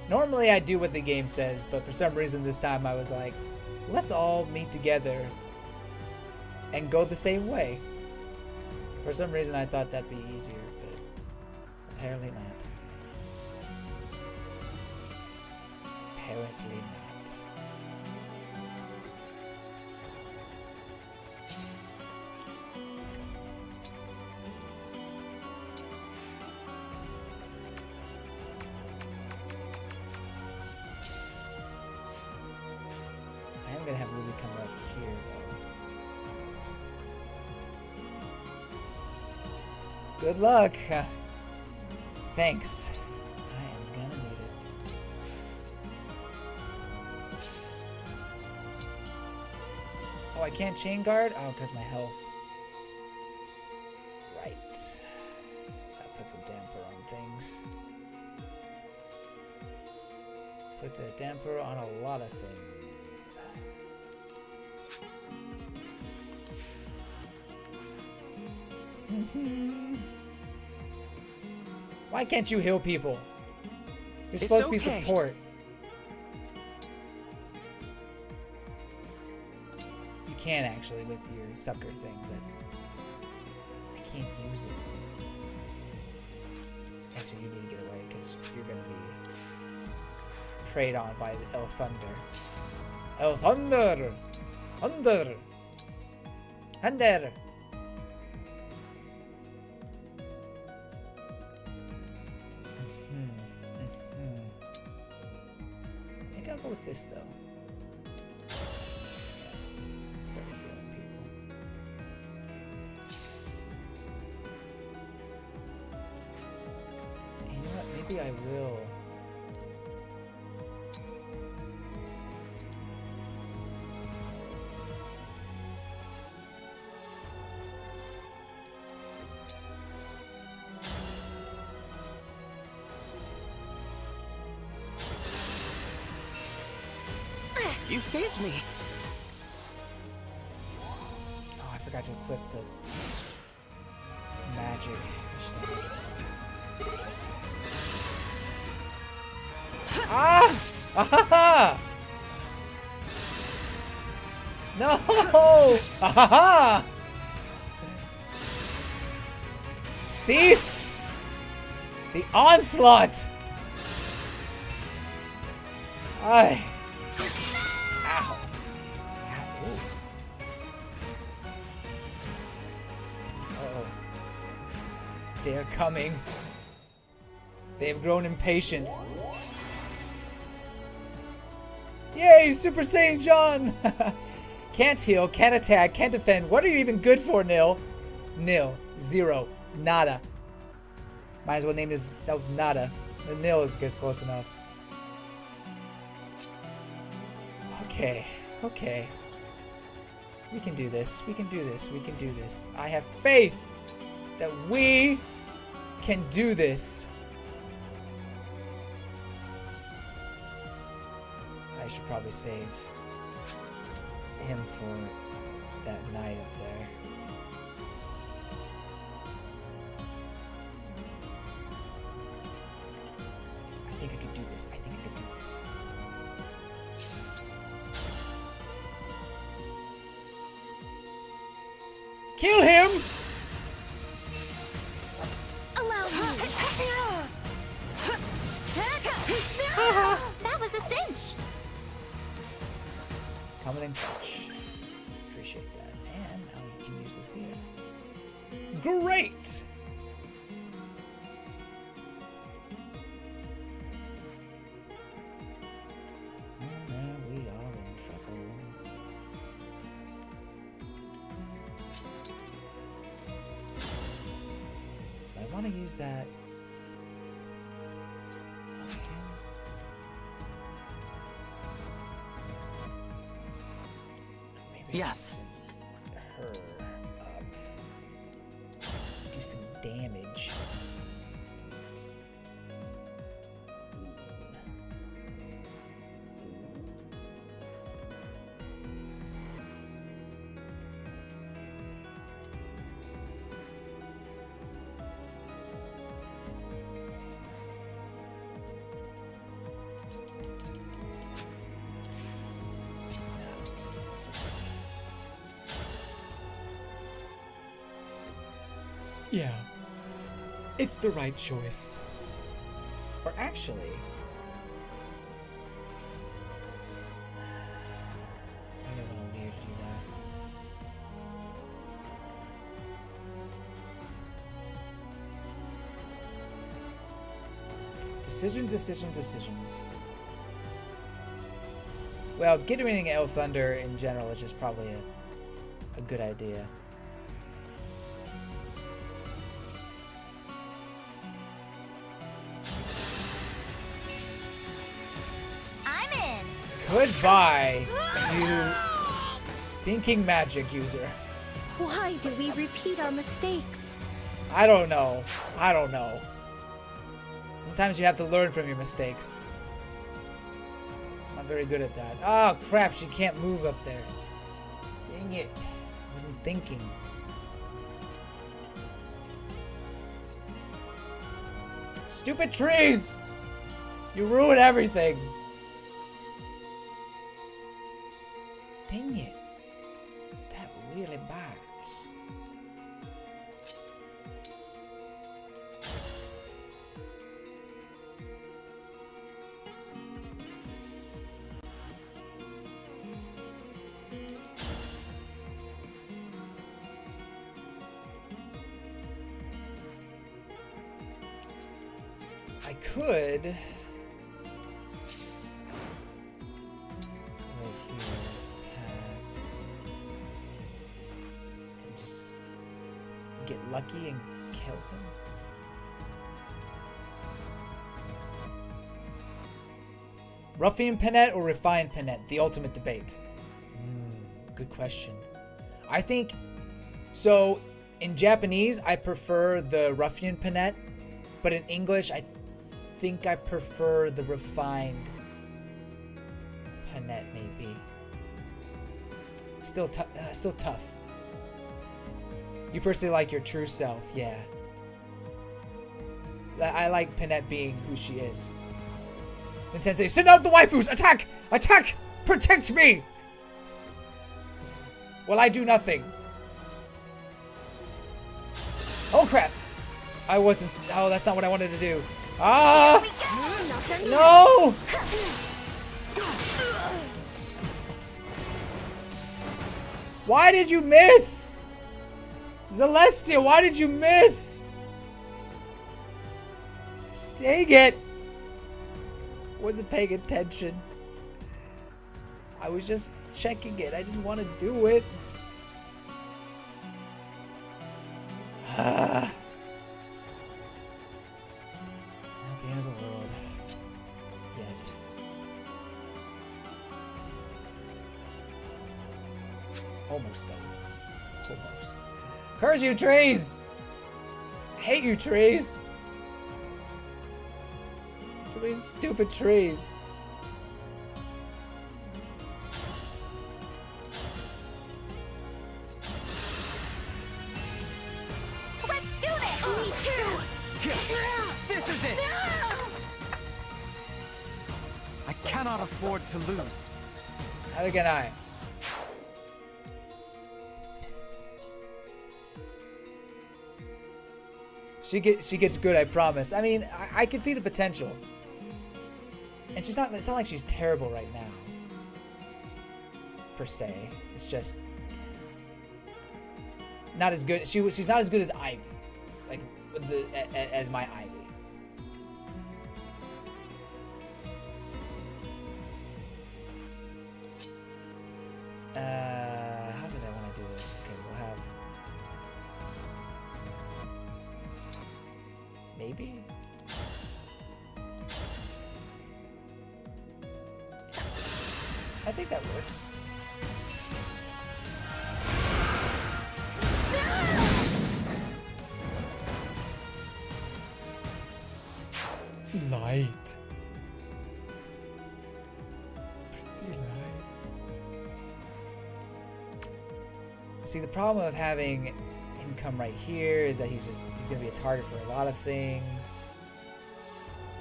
Normally I do what the game says, but for some reason this time I was like, let's all meet together and go the same way. For some reason I thought that'd be easier, but apparently not. Apparently not. I am gonna have Ruby come right here though. Good luck. Thanks. I am gonna need it. Oh, I can't chain guard? Oh, because my health. Right. That puts a damper on things. Puts a damper on a lot of things. Why can't you heal people? You're supposed to be support. You can actually with your sucker thing, but I can't use it. Actually, you need to get away because you're going to be preyed on by the El Thunder. El Thunder! Thunder! Thunder! I think I'll go with this, though. Start healing people. You know what? Maybe I will. You saved me. Oh, I forgot to equip the magic. Ah! Ah! No! Ah! Cease the onslaught! Aye. Ow. Uh-oh. They are coming. They have grown impatient. Yay, Super Saiyan John! Can't heal, can't attack, can't defend. What are you even good for, Nil? Nil. Zero. Nada. Might as well name yourself Nada. The Nil is close enough. Okay. Okay. We can do this. We can do this. We can do this. I have faith that we can do this. I should probably save him for that night up there. I think I could do this. I think I could do this. Kill him! Allow me. That was a cinch. Coming in clutch. Appreciate that. And now you can use the Cena. Great! Now we are in trouble. Do I want to use that? Yes. Her up. Do some damage. Yeah, it's the right choice. Or actually, I don't want Lear to do that. Decisions, decisions, decisions. Well, getting rid of El Thunder in general is just probably a good idea. Goodbye, you stinking magic user. Why do we repeat our mistakes? I don't know. I don't know. Sometimes you have to learn from your mistakes. Not very good at that. Oh, crap. She can't move up there. Dang it. I wasn't thinking. Stupid trees! You ruin everything. Dang it. That really bites. I could. Right here, attack. And just get lucky and kill him. Ruffian Panette or Refined Panette? The ultimate debate. Good question. I think, so in Japanese, I prefer the Ruffian Panette, but in English, I think I prefer the Refined Panette, maybe. Still tough. You personally like your true self, yeah. I like Panette being who she is. Then Sensei, send out the waifus! Attack! Attack! Protect me! Well, I do nothing. Oh, crap! I wasn't... Oh, that's not what I wanted to do. Ah! No! Why did you miss? Celestia, why did you miss? Dang it! Wasn't paying attention. I was just checking it. I didn't want to do it. Not the end of the world. Yet. Almost though. Almost. Curse you, trees! I hate you, trees! Too many stupid trees. Let's do this! Me too! This is it! I cannot afford to lose. Neither can I. She gets good, I promise. I mean, I can see the potential. And it's not like she's terrible right now. Per se. It's just not as good. She's not as good as Ivy. Like as my Ivy. How did I want to do this? Okay, we'll have maybe. I think that works. Light. Pretty light. See, the problem of having income right here is that he's gonna be a target for a lot of things.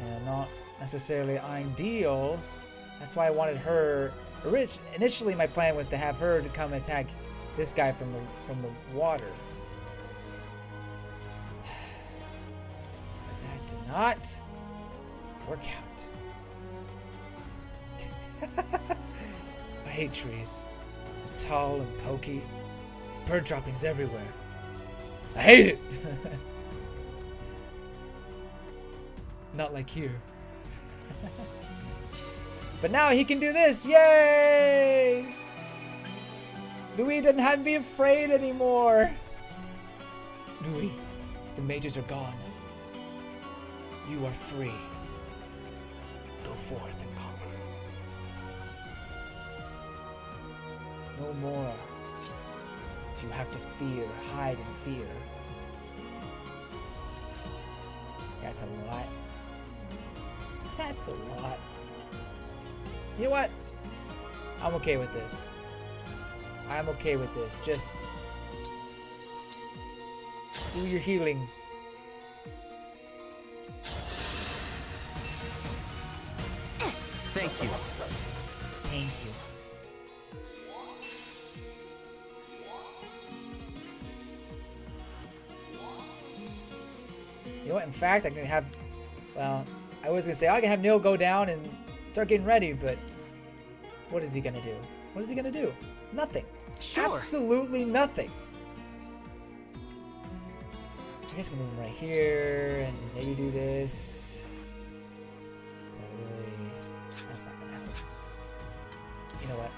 And not necessarily ideal. That's why I wanted her. Initially, my plan was to have her to come and attack this guy from the water. But that did not work out. I hate trees. They're tall and pokey. Bird droppings everywhere. I hate it. Not like here. But now he can do this! Yay! Louis doesn't have to be afraid anymore. Louis, the mages are gone. You are free. Go forth and conquer. No more do you have to hide in fear. That's a lot. That's a lot. You know what? I'm okay with this. I'm okay with this. Just do your healing. Thank you. Thank you. You know what? In fact, I'm gonna have. Well, I was gonna say I can have Neil go down and start getting ready, but what is he gonna do? What is he gonna do? Nothing. Sure. Absolutely nothing. I guess I'm gonna move him right here and maybe do this. Really, that's not gonna happen. You know what?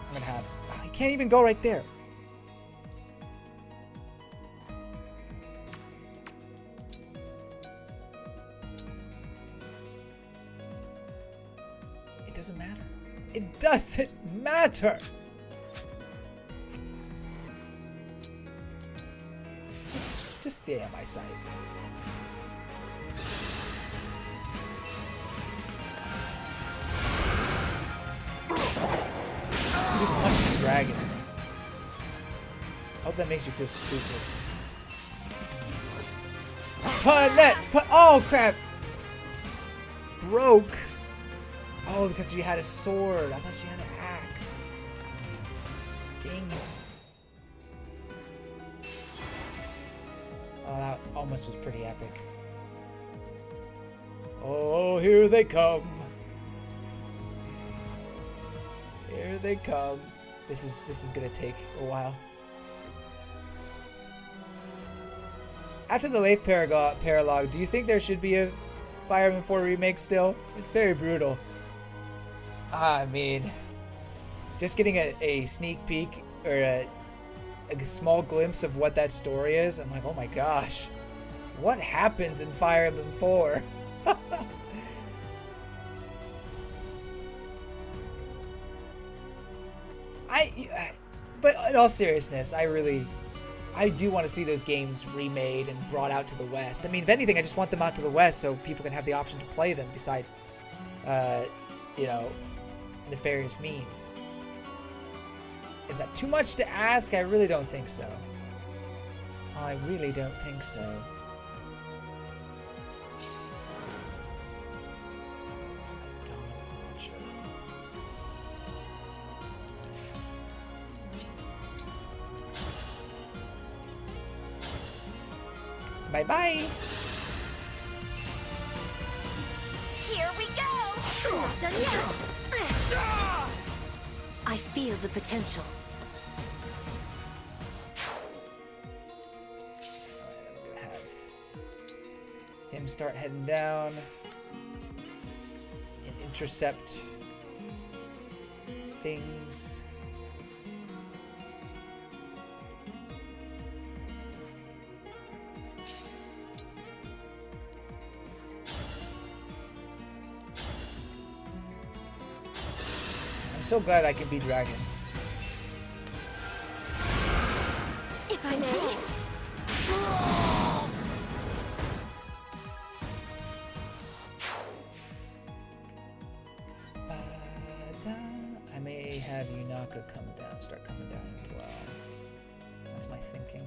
I'm gonna have. Oh, he can't even go right there. It doesn't matter. It doesn't matter. Just stay at my side. You just punched the dragon. I hope that makes you feel stupid. Oh crap! Broke. Oh, because you had a sword. I thought you had an axe. Dang it. Oh, that almost was pretty epic. Oh, here they come. Here they come. This is gonna take a while. After the Leif paralogue, do you think there should be a Fire Emblem 4 remake still? It's very brutal. I mean, just getting a sneak peek or a small glimpse of what that story is, I'm like, oh my gosh, what happens in Fire Emblem 4? But in all seriousness, I do want to see those games remade and brought out to the West. I mean, if anything, I just want them out to the West so people can have the option to play them besides, you know, nefarious means. Is that too much to ask? I really don't think so. I really don't think so. Bye-bye. Here we go! Not done yet! I feel the potential. I'm gonna have him start heading down and intercept things. I'm so glad I can be dragon. If I may. I may have Yunaka start coming down as well. That's my thinking.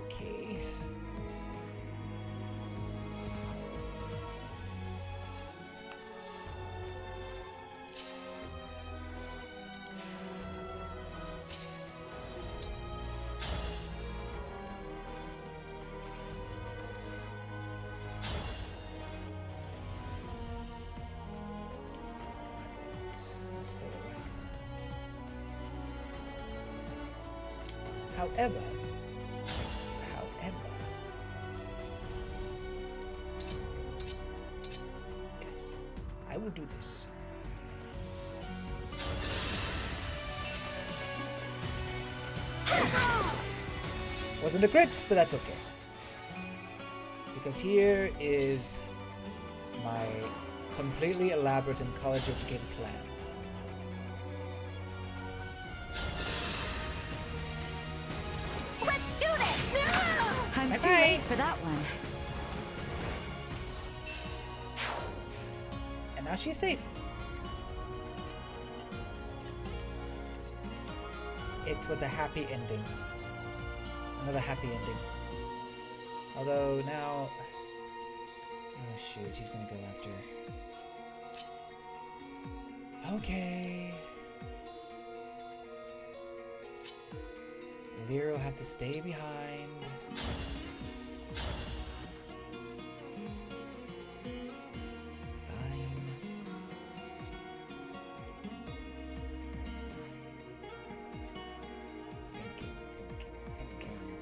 Okay. So like that. However, yes, I will do this. Wasn't a crit, but that's okay. Because here is my Completely elaborate and college-educated plan. Let's do this! I'm too Bye-bye. late for that one. And now she's safe. It was a happy ending. Another happy ending. Although now... Oh shoot, he's gonna go after... Okay. Lyra will have to stay behind. Fine.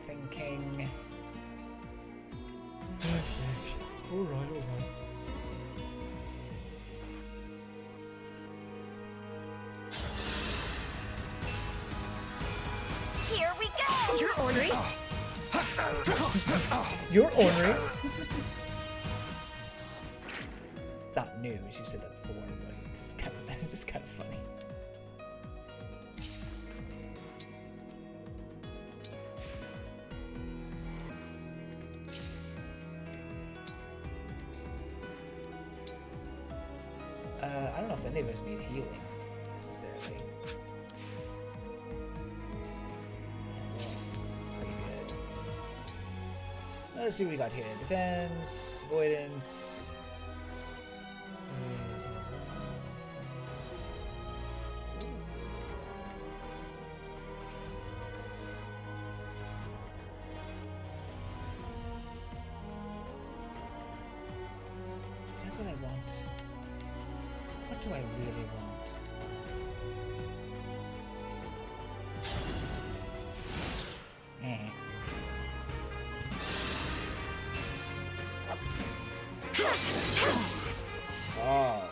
Thinking. Alright. Here we go! You're ornery. You're ornery. It's not new, as you said that before, but it's just kind of funny. I don't know if any of us need healing necessarily. Pretty good. Let's see what we got here. Defense, avoidance. Is that what I want? What do I really want? Oh,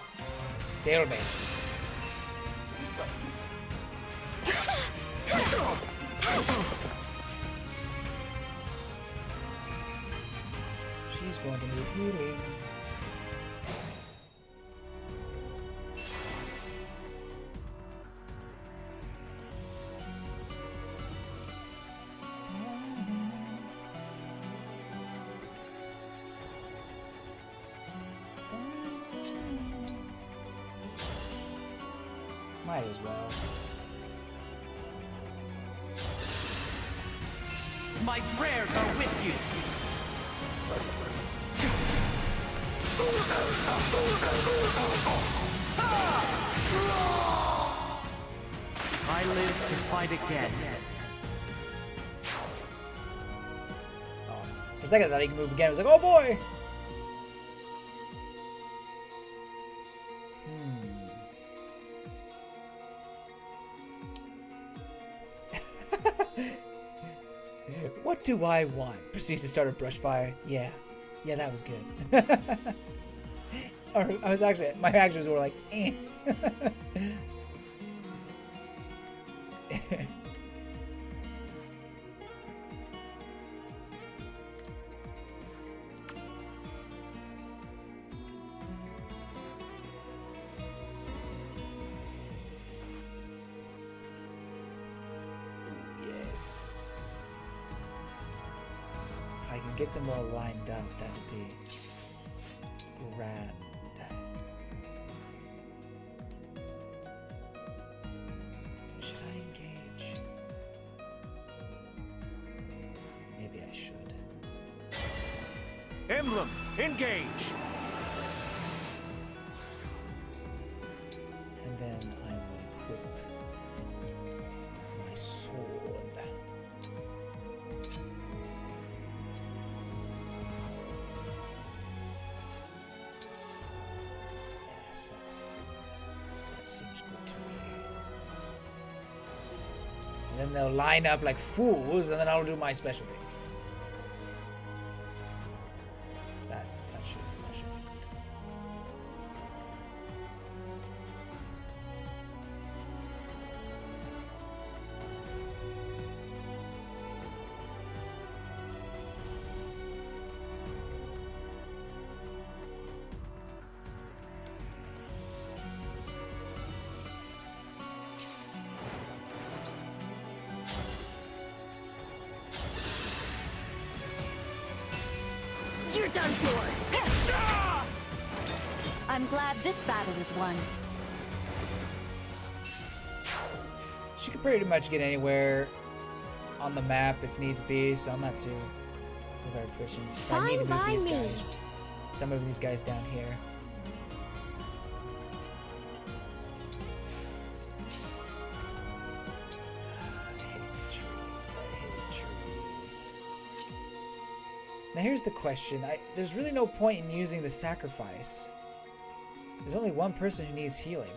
stalemate. She's going to need healing. Might as well. My prayers are with you. I live to fight again. Oh, for a second, I thought he could move again. I was like, oh boy! What do I want? Proceeds to start a brush fire. Yeah, that was good. Or I was actually, my actions were like, eh. Yes. If I can get them all lined up, that would be grand. Should I engage? Maybe I should. Emblem, engage! And then I will equip my sword. Yes, that seems good to me. And then they'll line up like fools, and then I'll do my special thing. That should be good. I'm glad this battle is won. She could pretty much get anywhere on the map if needs be, so I'm not too very pushing. If I need to move these guys, so I'm moving these guys down here. Now here's the question. There's really no point in using the sacrifice. There's only one person who needs healing.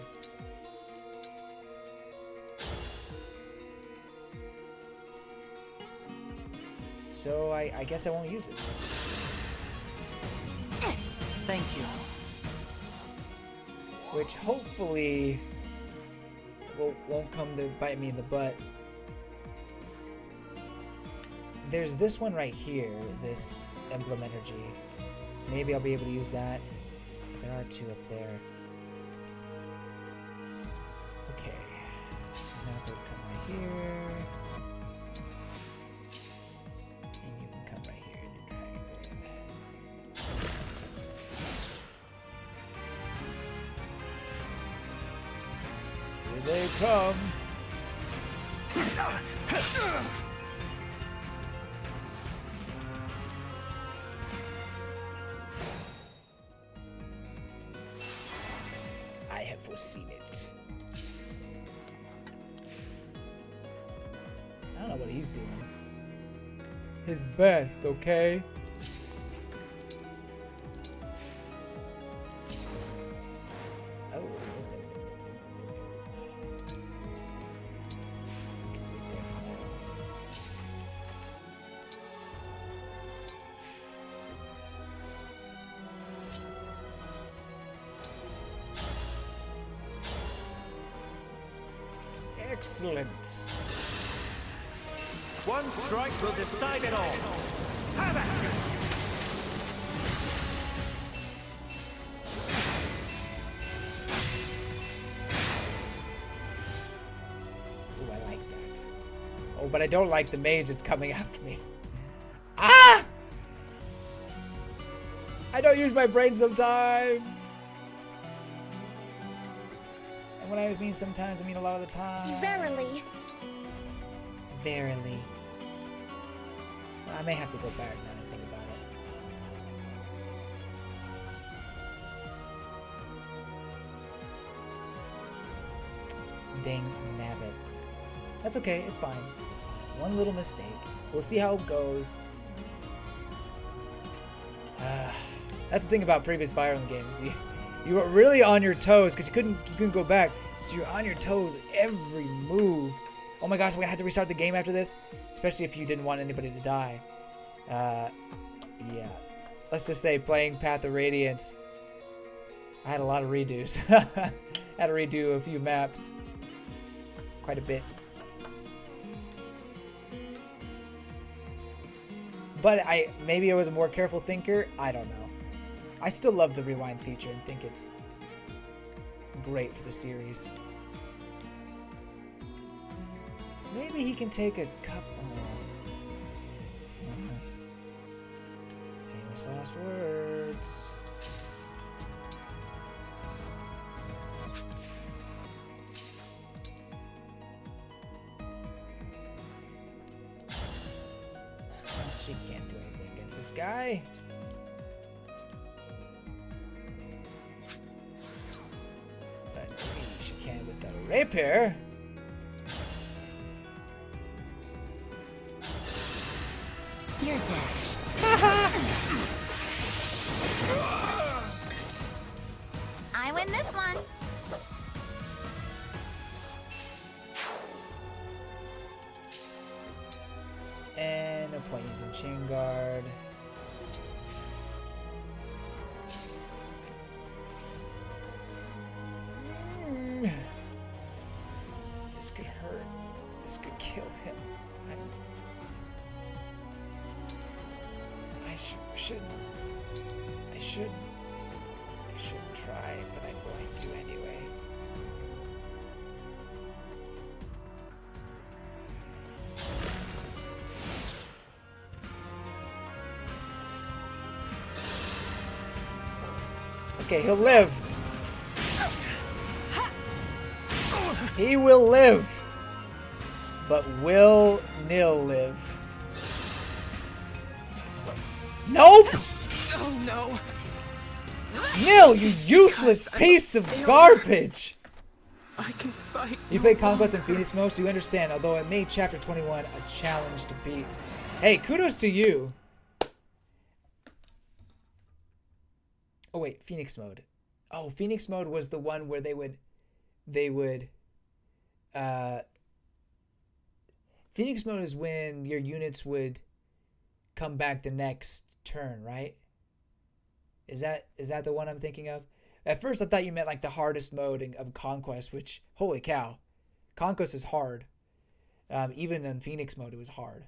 So I guess I won't use it. Thank you. Which hopefully won't come to bite me in the butt. There's this one right here, this Emblem Energy. Maybe I'll be able to use that. There are two up there. Okay. Now we'll come right here. And you can come right here into Dragon Bread. Here they come. I have foreseen it. I don't know what he's doing. His best, okay? Oh, no. Excellent. One strike will decide it all. Have at you! Ooh, I like that. Oh, but I don't like the mage that's coming after me. Ah! I don't use my brain sometimes. And when I mean sometimes, I mean a lot of the time. Verily. Verily. I may have to go back now that I think about it. Dang nabbit. That's okay, it's fine. It's fine. One little mistake. We'll see how it goes. That's the thing about previous Fire Emblem games. You were really on your toes because you couldn't go back. So you're on your toes every move. Oh my gosh, I'm gonna have to restart the game after this, especially if you didn't want anybody to die. Yeah. Let's just say playing Path of Radiance, I had a lot of redos. Had to redo a few maps, quite a bit. But maybe I was a more careful thinker. I don't know. I still love the rewind feature and think it's great for the series. Maybe he can take a couple. Famous last words. She can't do anything against this guy. But maybe she can with the rapier. You're dead. I win this one. And no point using chain guard. This could hurt. This could kill him. I shouldn't try, but I'm going to anyway. Okay, he'll live. He will live. But will Nil live? Nope! Oh no! Nil, you useless piece of garbage! I can fight. You played Conquest and Phoenix Mode, so you understand, although it made Chapter 21 a challenge to beat. Hey, kudos to you. Oh wait, Phoenix Mode. Oh, Phoenix Mode was the one where they would Phoenix Mode is when your units would come back the next turn, right? Is that the one I'm thinking of? At first I thought you meant like the hardest mode of Conquest, which, holy cow. Conquest is hard. Even in Phoenix Mode it was hard.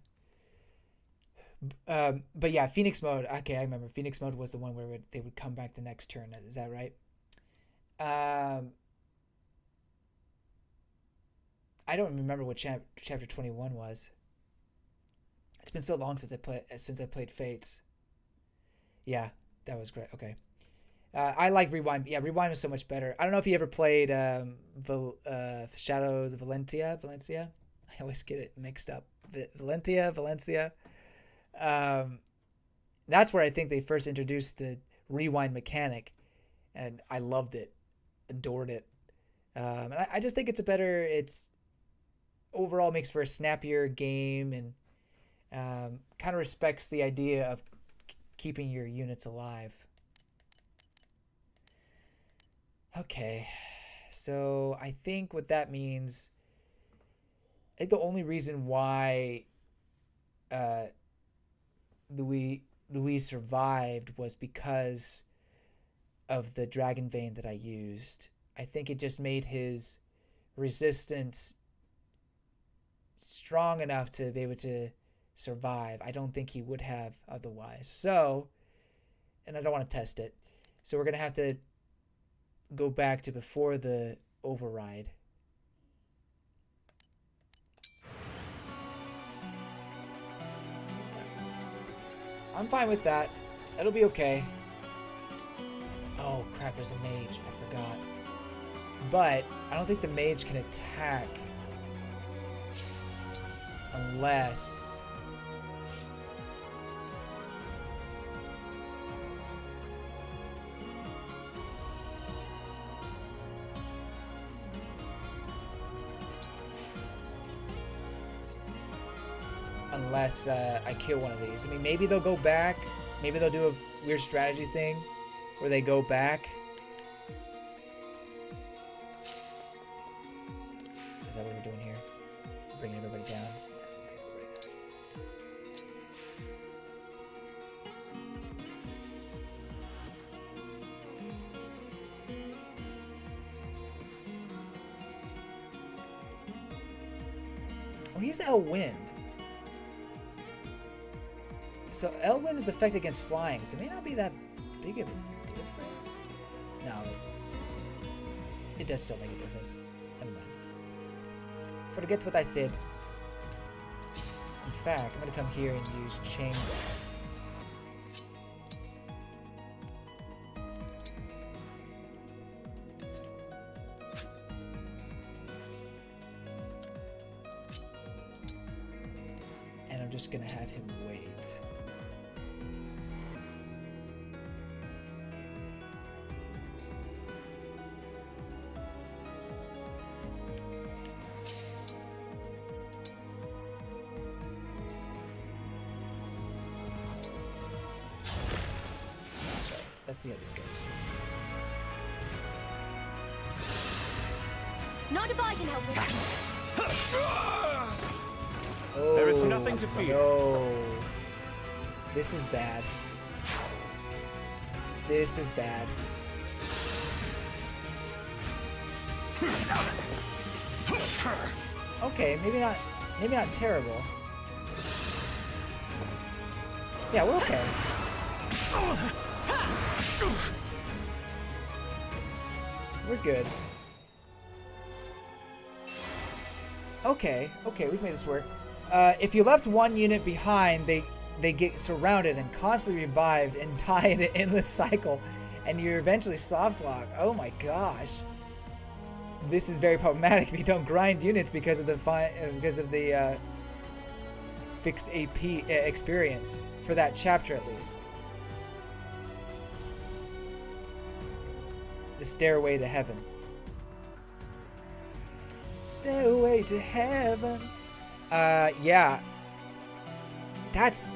But yeah, Phoenix Mode, okay, I remember. Phoenix Mode was the one where they would come back the next turn. Is that right? I don't remember what chapter 21 was. It's been so long since I played Fates. Yeah, that was great. Okay. I like Rewind. Yeah, Rewind was so much better. I don't know if you ever played Shadows of Valencia. I always get it mixed up. Valencia. That's where I think they first introduced the rewind mechanic, and I loved it, adored it. And I just think it's overall makes for a snappier game, and kind of respects the idea of keeping your units alive. Okay, so I think what that means, I think the only reason why Louis survived was because of the Dragon Vein that I used. I think it just made his resistance strong enough to be able to survive. I don't think he would have otherwise. So, and I don't want to test it. So we're going to have to go back to before the override. I'm fine with that. It'll be okay. Oh crap, there's a mage. I forgot. But I don't think the mage can attack unless... I kill one of these. I mean, maybe they'll go back. Maybe they'll do a weird strategy thing where they go back. Is that what we're doing here? Bringing everybody down? Oh, he's Elwind. So Elwind is effect against flying, so it may not be that big of a difference. No, it does still make a difference. Never mind. Forget what I said. In fact, I'm gonna come here and use Chamber. And I'm just gonna have him wait. Let's see how this goes. Not if I can help it. Oh, There is nothing to fear. No. This is bad. This is bad. Okay, maybe not terrible. Yeah, we're okay. We're good. Okay, we've made this work. If you left one unit behind, they get surrounded and constantly revived and die in an endless cycle, and you're eventually soft locked. Oh my gosh. this is very problematic if you don't grind units because of the fix AP experience for that chapter at least. The Stairway to Heaven. Stairway to Heaven. Yeah. That's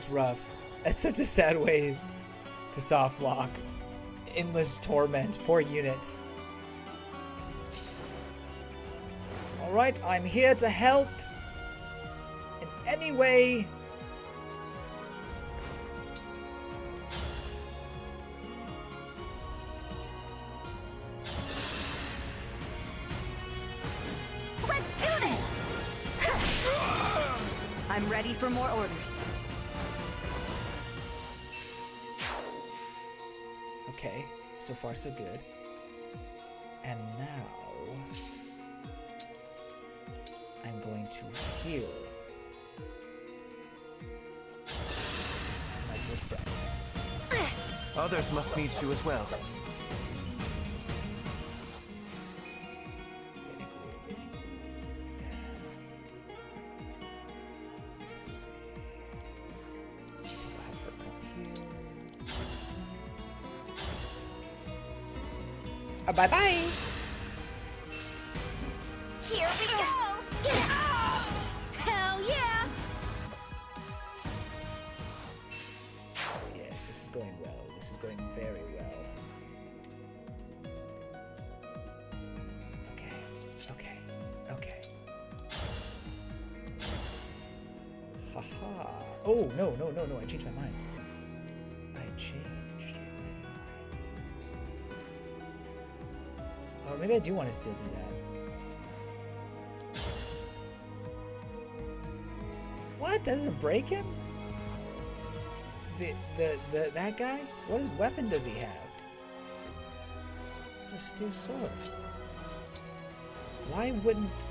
rough. That's such a sad way to soft lock. Endless torment. Poor units. Alright, I'm here to help. In any way. Let's do this! I'm ready for more orders. Okay, so far so good. And now I'm going to heal my good friend. Others must need you as well. Bye-bye! Here we go! Hell yeah! Yes, this is going well. This is going very well. Okay. Haha. Oh, no. I changed my mind. Or maybe I do want to still do that. What? Doesn't break him? That guy? What weapon does he have? Just steel sword. Why wouldn't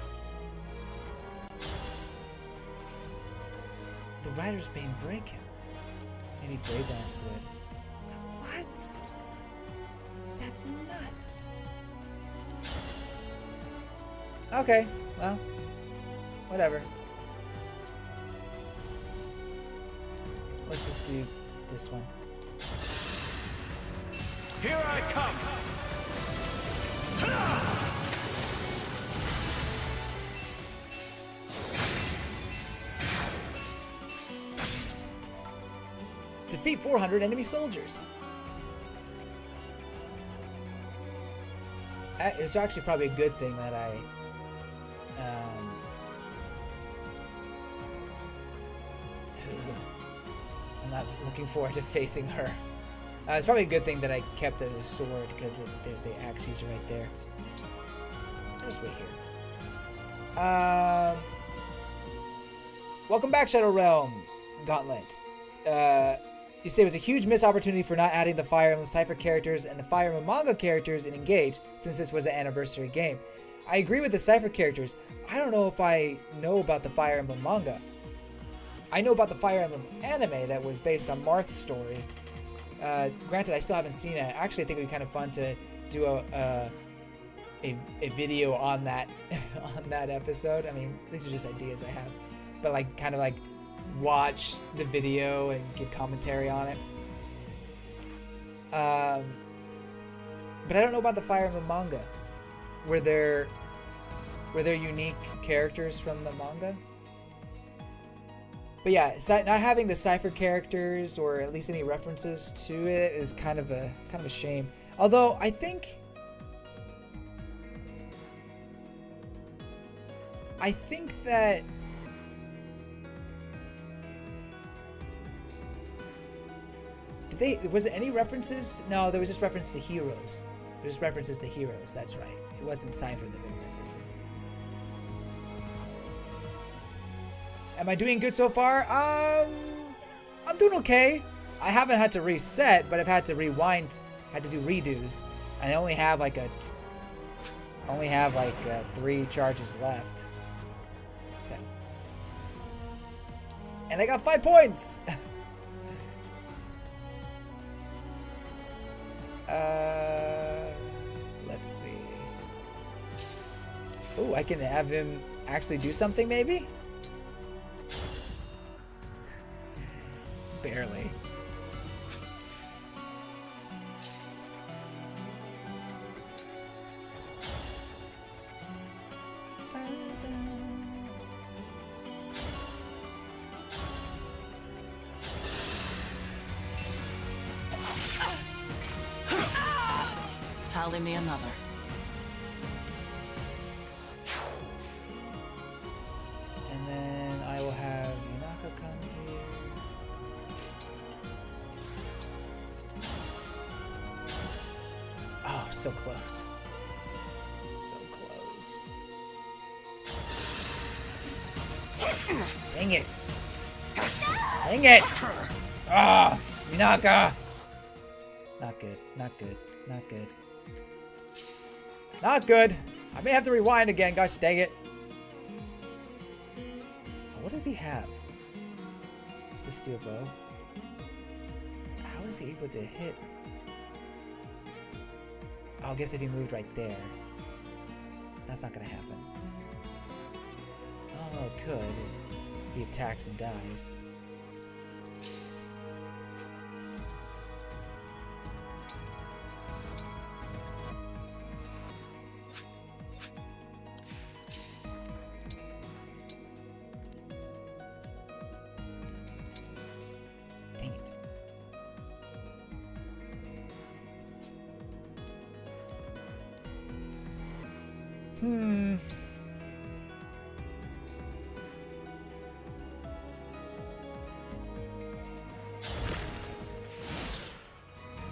the Rider's Bane break him? Maybe Brave Lance would. What? That's nuts. Okay, well, whatever. Let's just do this one. Here I come! Defeat 400 enemy soldiers. It's actually probably a good thing that I'm not looking forward to facing her. It's probably a good thing that I kept it as a sword because there's the axe user right there. I'll just wait here. Welcome back, Shadow Realm Gauntlet. You say it was a huge missed opportunity for not adding the Fire Emblem Cypher characters and the Fire Emblem manga characters in Engage, since this was an anniversary game. I agree with the Cypher characters. I don't know if I know about the Fire Emblem manga. I know about the Fire Emblem anime that was based on Marth's story. Granted, I still haven't seen it. Actually, I think it'd be kind of fun to do a video on that on that episode. I mean, these are just ideas I have, but like kind of like watch the video and give commentary on it. But I don't know about the Fire Emblem manga. Were there unique characters from the manga? But yeah, not having the Cypher characters or at least any references to it is kind of a shame. Although I think that was it any references? No, there was just reference to heroes. There's references to heroes. That's right. It wasn't Cypher that they were referencing. Am I doing good so far? I'm doing okay. I haven't had to reset, but I've had to rewind. Had to do redos, and I only have like 3 charges left. So. And I got 5 points. Let's see. Ooh, I can have him actually do something, maybe? Barely. Tally me another. And then I will have Yunaka come here. Oh, so close. So close. Dang it. Dang it! Ah, Yunaka! Not good, not good, not good. Not good. I may have to rewind again, gosh dang it. What does he have? It's a steel bow. How is he able to hit? Oh, I guess if he moved right there. That's not gonna happen. Oh, it could if he attacks and dies.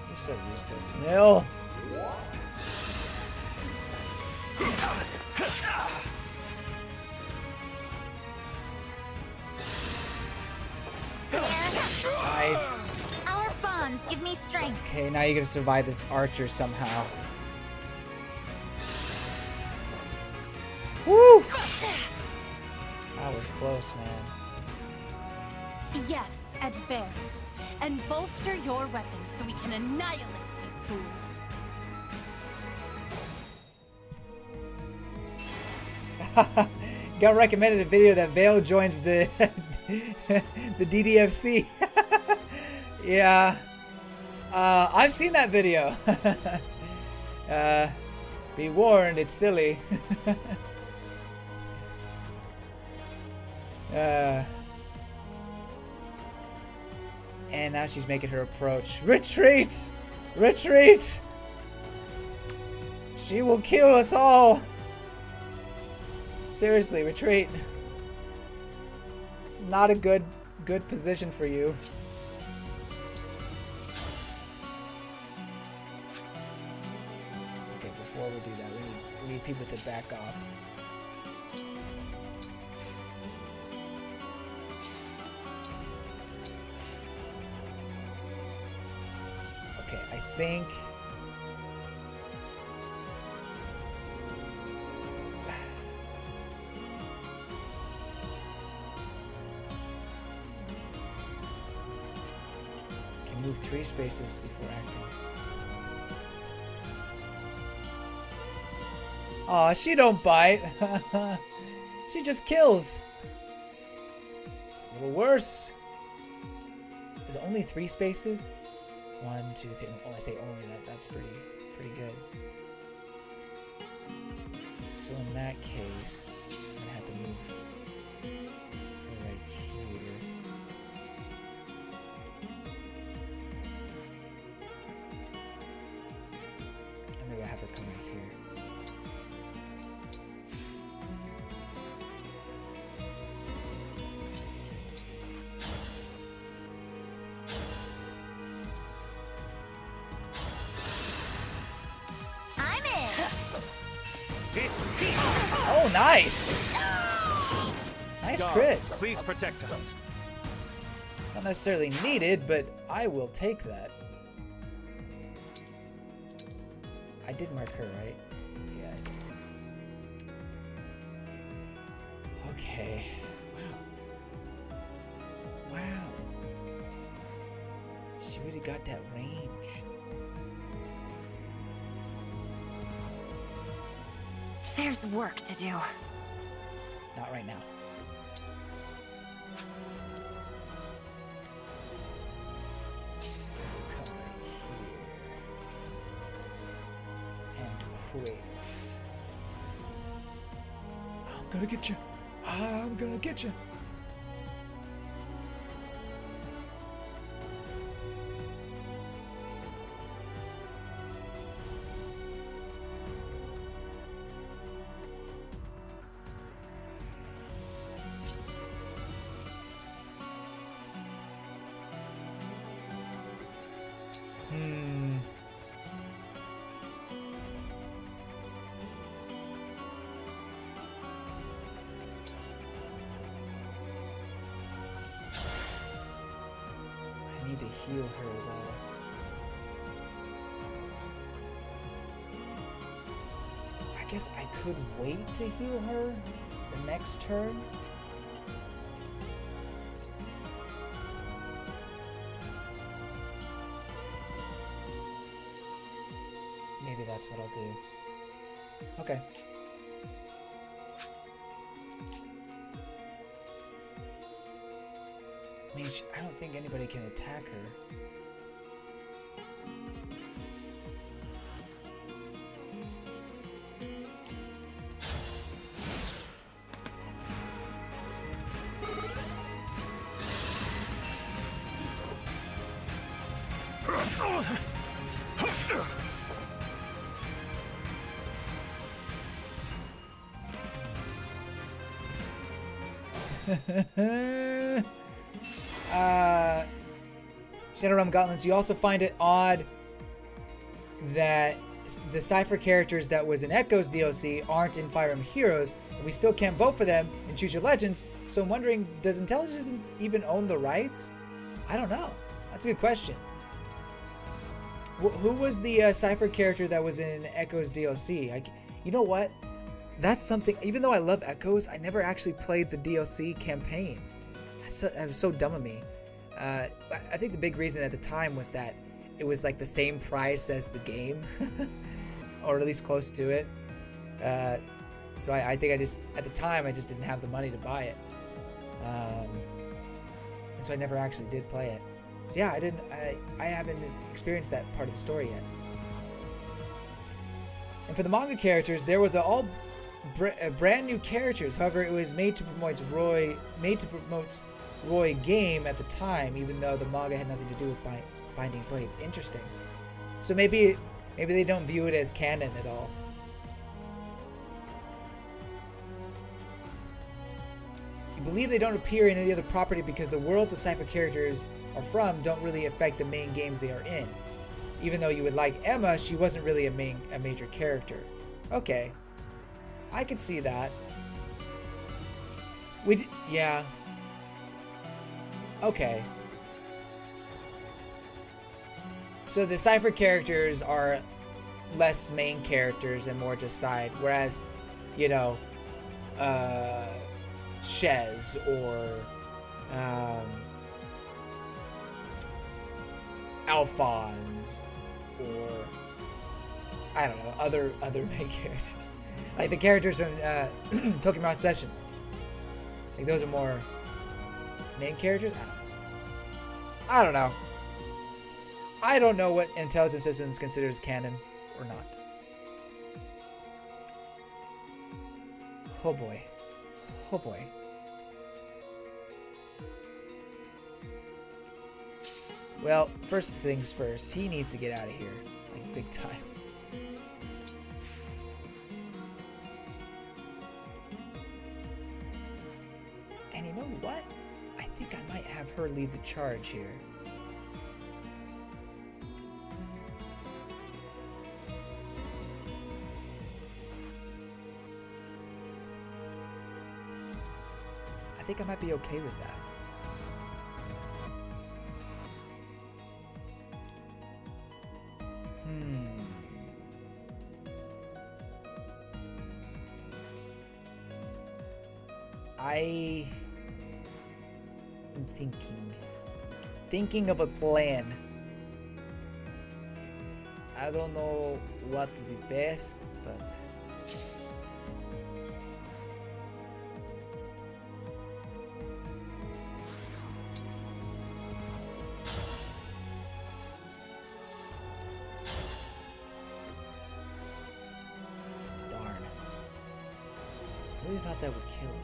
You're so useless. Nil! Nice. Our bonds give me strength. Okay, now you're gonna survive this archer somehow. Woo! That was close, man. Yes, advance. And bolster your weapons so we can annihilate these fools. Got recommended a video that Vale joins the the DDFC. Yeah. I've seen that video. Be warned, it's silly. And now she's making her approach. Retreat! Retreat! She will kill us all! Seriously, retreat. It's not a good position for you. Okay, before we do that, we need people to back off. Okay, I think can move 3 spaces before acting. Aw, she don't bite. She just kills. It's a little worse. Is it only 3 spaces? 1, 2, 3. Oh, I say only that. That's pretty good. So in that case, I'm gonna have to move her right here. And maybe I have her come right here. Oh, nice! Nice crit. Gods, please protect us. Not necessarily needed, but I will take that. I did mark her, right? Yeah, I did. Okay. Wow. Wow. She really got that range. There's work to do. Not right now. Come here. And quit. I'm gonna get you. I'm gonna get you. I need to heal her though. I guess I could wait to heal her the next turn. Maybe that's what I'll do. Okay. I mean, I don't think anybody can attack her. Xenologue Gauntlets, you also find it odd that the Cypher characters that was in Echo's DLC aren't in Fire Emblem Heroes, and we still can't vote for them and choose your legends. So I'm wondering, does Intelligence even own the rights? I don't know. That's a good question. Who was the Cypher character that was in Echo's DLC? You know what? That's something, even though I love Echoes, I never actually played the DLC campaign. That was so dumb of me. I think the big reason at the time was that it was like the same price as the game, or at least close to it. So I think at the time, I just didn't have the money to buy it. And so I never actually did play it. So yeah, I haven't experienced that part of the story yet. And for the manga characters, there was brand new characters. However, it was made to promote Roy game at the time, even though the manga had nothing to do with Binding Blade. Interesting. So maybe they don't view it as canon at all. You believe they don't appear in any other property because the worlds the Cypher characters are from don't really affect the main games they are in. Even though you would like Emma, she wasn't really a major character. Okay. I could see that. Yeah. Okay. So the Cypher characters are less main characters and more just side, whereas, you know, Shez or Alphonse or I don't know, other main characters. Like the characters from Tokimon Sessions. Like those are more main characters? I don't know. I don't know what Intelligent Systems considers canon or not. Oh boy. Oh boy. Well, first things first, he needs to get out of here. Like big time. And you know what? I think I might have her lead the charge here. I think I might be okay with that. I am thinking of a plan. I don't know what would be best, but have thought that would kill it.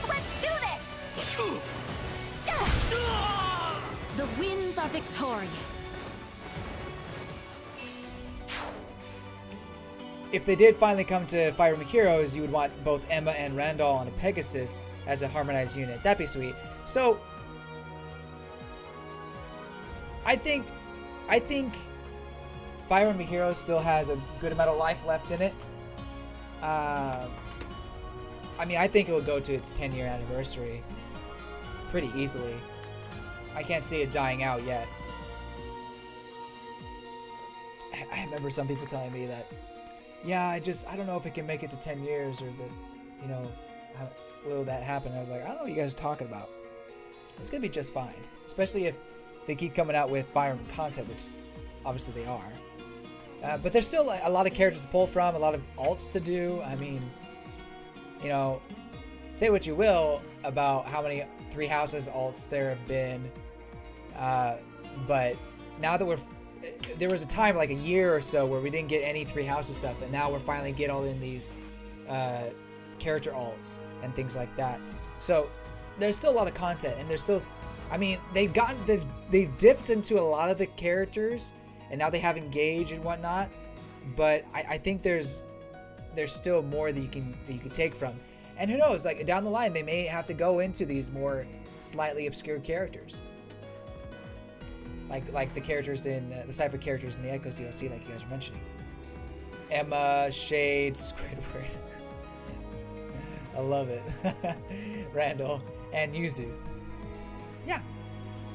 Let's do this! The winds are victorious. If they did finally come to Fire Emblem Heroes, you would want both Emma and Randall on a Pegasus as a harmonized unit. That'd be sweet. So, I think Fire Emblem Heroes still has a good amount of life left in it. I mean, I think it will go to its 10-year anniversary pretty easily. I can't see it dying out yet. I remember some people telling me that, yeah, I don't know if it can make it to 10 years or that, you know, how will that happen? And I was like, I don't know what you guys are talking about. It's going to be just fine, especially if they keep coming out with Fire Emblem content, which obviously they are. But there's still a lot of characters to pull from, a lot of alts to do. I mean, you know, say what you will about how many Three Houses alts there have been, but now that there was a time like a year or so where we didn't get any Three Houses stuff, and now we're finally getting all in these character alts and things like that. So there's still a lot of content, and there's still, I mean, they've dipped into a lot of the characters, and now they have Engage and whatnot. But I think there's still more that you can take from, and who knows? Like down the line, they may have to go into these more slightly obscure characters, like the characters in the Cypher characters in the Echoes DLC, like you guys were mentioning. Emma, Shade, Squidward. I love it. Randall and Yuzu. Yeah.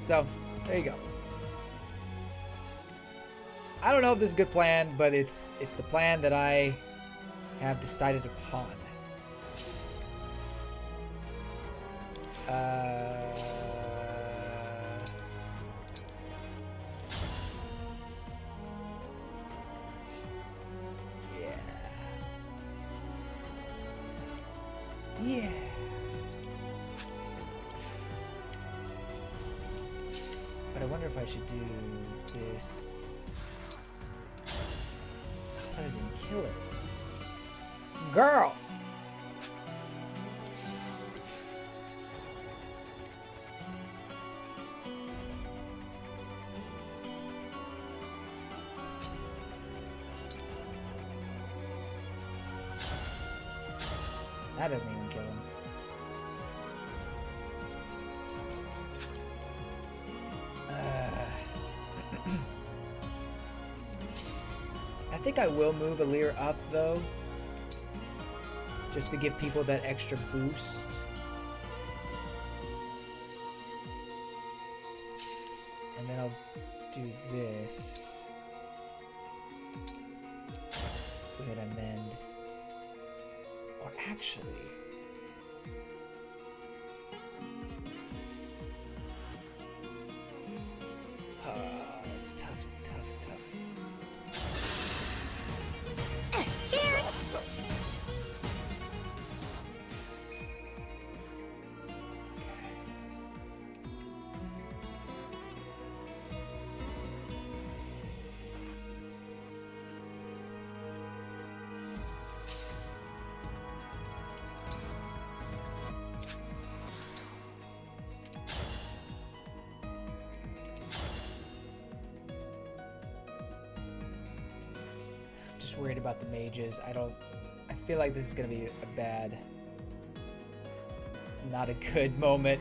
So there you go. I don't know if this is a good plan, but it's the plan that I have decided upon. Yeah. But I wonder if I should do this. Oh, that doesn't kill her. Girl! That doesn't even kill him. I think I will move Elyos up though, just to give people that extra boost. And then I'll do this. Put it amend. Or actually, it's tough, it's tough, tough. Cheers! Worried about the mages. I feel like this is gonna be a bad, not a good moment.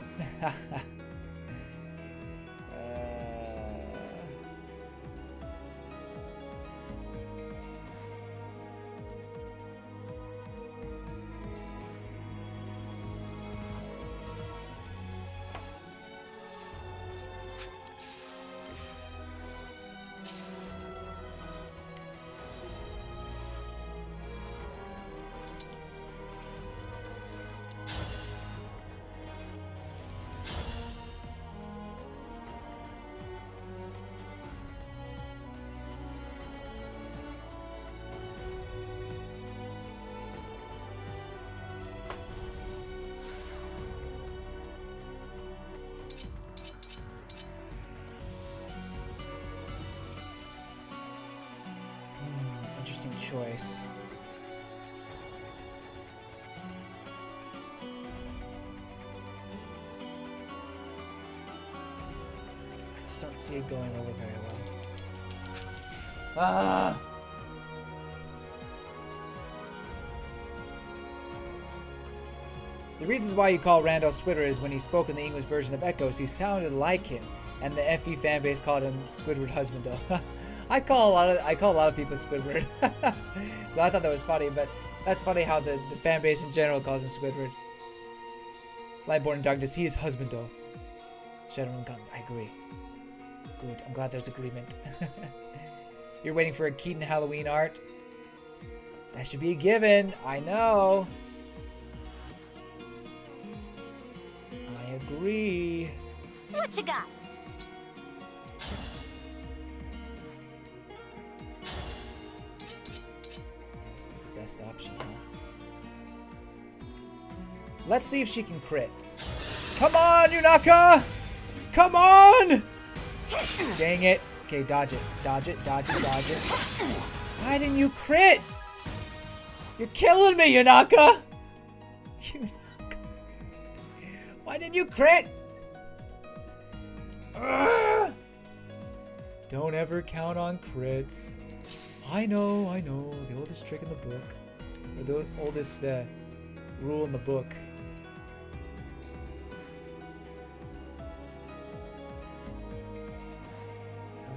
interesting choice. I just don't see it going over very well. Ah! The reasons why you call Randall Squidward is when he spoke in the English version of Echoes, he sounded like him, and the FE fanbase called him Squidward Husbando. I call a lot of people Squidward, so I thought that was funny. But that's funny how the fanbase in general calls him Squidward. Lightborn in Darkness, he is Husbando. Shadowrun Guns, I agree. Good, I'm glad there's agreement. You're waiting for a Keaton Halloween art? That should be a given. I know. I agree. What you got? This is the best option, huh? Let's see if she can crit. Come on, Yunaka! Come on! Dang it. Okay, dodge it. Dodge it, dodge it, dodge it. Why didn't you crit? You're killing me, Yunaka! Why didn't you crit? Ugh. Don't ever count on crits. I know, the oldest trick in the book. Or the oldest rule in the book.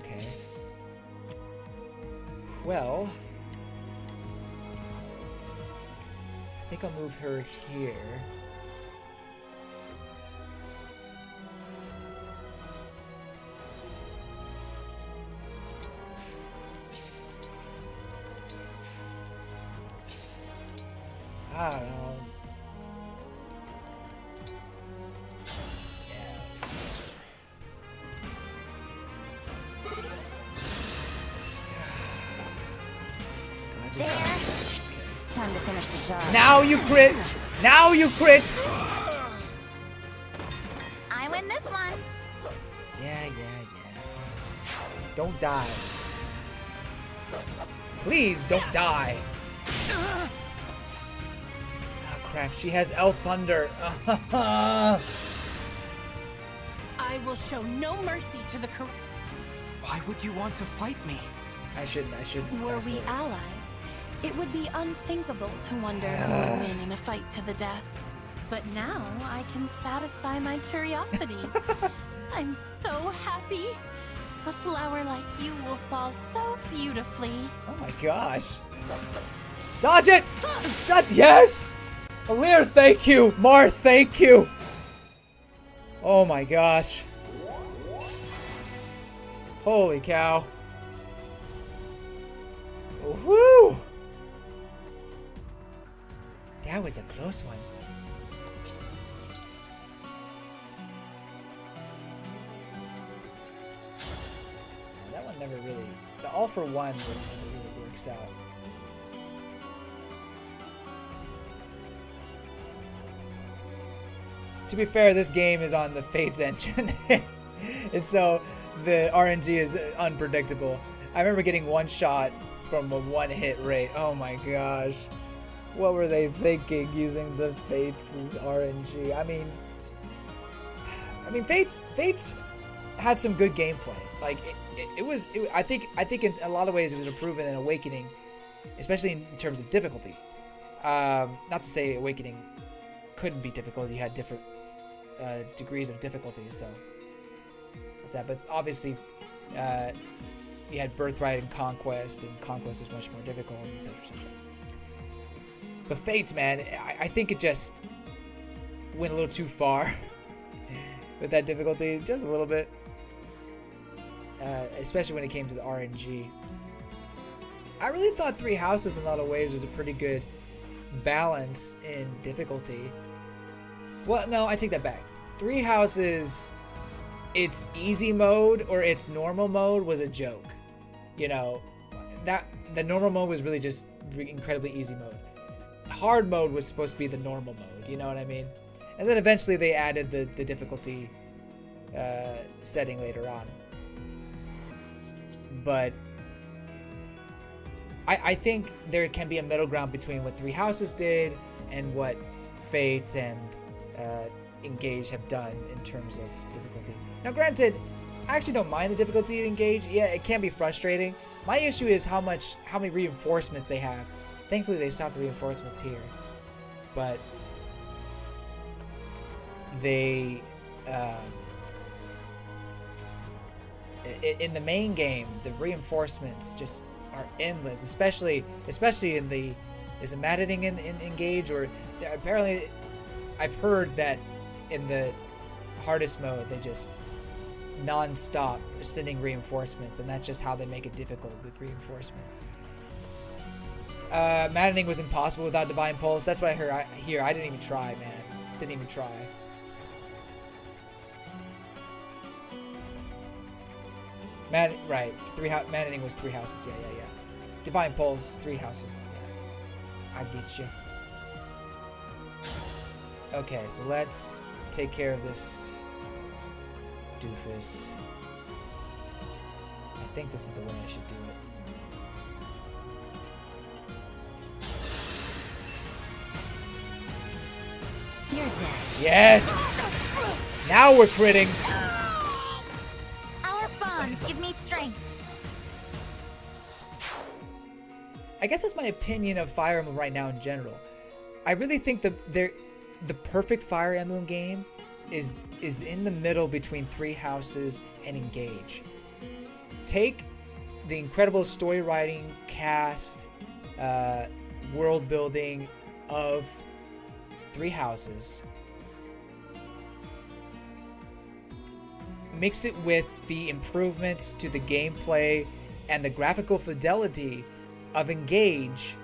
Okay. Well, I think I'll move her here. I don't know. There. Time to finish the job. Now you crit! Now you crit! I win this one. Yeah. Don't die. Please don't die. Oh crap, she has Elf Thunder. I will show no mercy to the Why would you want to fight me? I shouldn't. Were we allies, it would be unthinkable to wonder who would win in a fight to the death. But now I can satisfy my curiosity. I'm so happy. A flower like you will fall so beautifully. Oh my gosh. Dodge it! Yes! Alir, thank you! Mar, thank you! Oh my gosh. Holy cow. Woohoo! That was a close one. That one never really... The all for one never really works out. To be fair, this game is on the Fates engine. And so the RNG is unpredictable. I remember getting one shot from a one-hit rate. Oh my gosh. What were they thinking using the Fates as RNG? I mean Fates had some good gameplay. Like I think in a lot of ways it was improvement in Awakening, especially in terms of difficulty. Not to say Awakening couldn't be difficult. You had different degrees of difficulty, so that's that. But obviously, you had Birthright and Conquest was much more difficult, etc., etc. But Fates, man, I think it just went a little too far with that difficulty, just a little bit. Especially when it came to the RNG. I really thought Three Houses in a lot of ways was a pretty good balance in difficulty. Well, no, I take that back. Three Houses, its easy mode or its normal mode was a joke. You know, that the normal mode was really just incredibly easy mode. Hard mode was supposed to be the normal mode, you know what I mean? And then eventually they added the difficulty setting later on. But I think there can be a middle ground between what Three Houses did and what Fates and Engage have done in terms of difficulty. Now, granted, I actually don't mind the difficulty of Engage. Yeah, it can be frustrating. My issue is how many reinforcements they have. Thankfully, they stopped the reinforcements here, but they in the main game, the reinforcements just are endless. Especially in the is it maddening in Engage, or apparently I've heard that in the hardest mode they just non-stop sending reinforcements, and that's just how they make it difficult with reinforcements. Maddening was impossible without Divine Pulse. That's what I heard here. I didn't even try, man. Didn't even try. Right. Maddening was 3 houses. Yeah. Divine Pulse, 3 houses. Yeah. I get you. Okay, so let's take care of this doofus. I think this is the way I should do it. You're dead. Yes! Now we're critting. Our bonds give me strength. I guess that's my opinion of Fire Emblem right now in general. I really think the perfect Fire Emblem game is in the middle between 3 houses and Engage. Take the incredible story writing, cast, world building of 3 houses, mix it with the improvements to the gameplay and the graphical fidelity of Engage,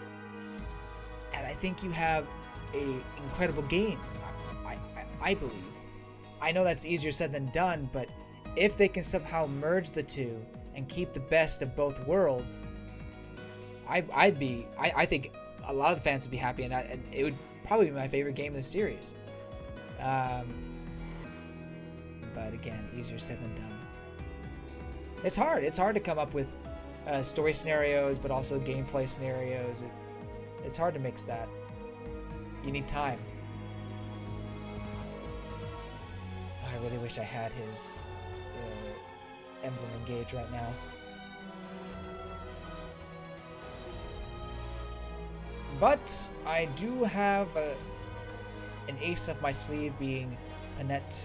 and I think you have an incredible game. I believe. I know that's easier said than done, but if they can somehow merge the two and keep the best of both worlds, I think a lot of the fans would be happy, and it would probably be my favorite game in the series. But again, easier said than done. It's hard. It's hard to come up with story scenarios, but also gameplay scenarios. It's hard to mix that. You need time. I really wish I had his Emblem Engage right now. But I do have an ace up my sleeve, being Annette.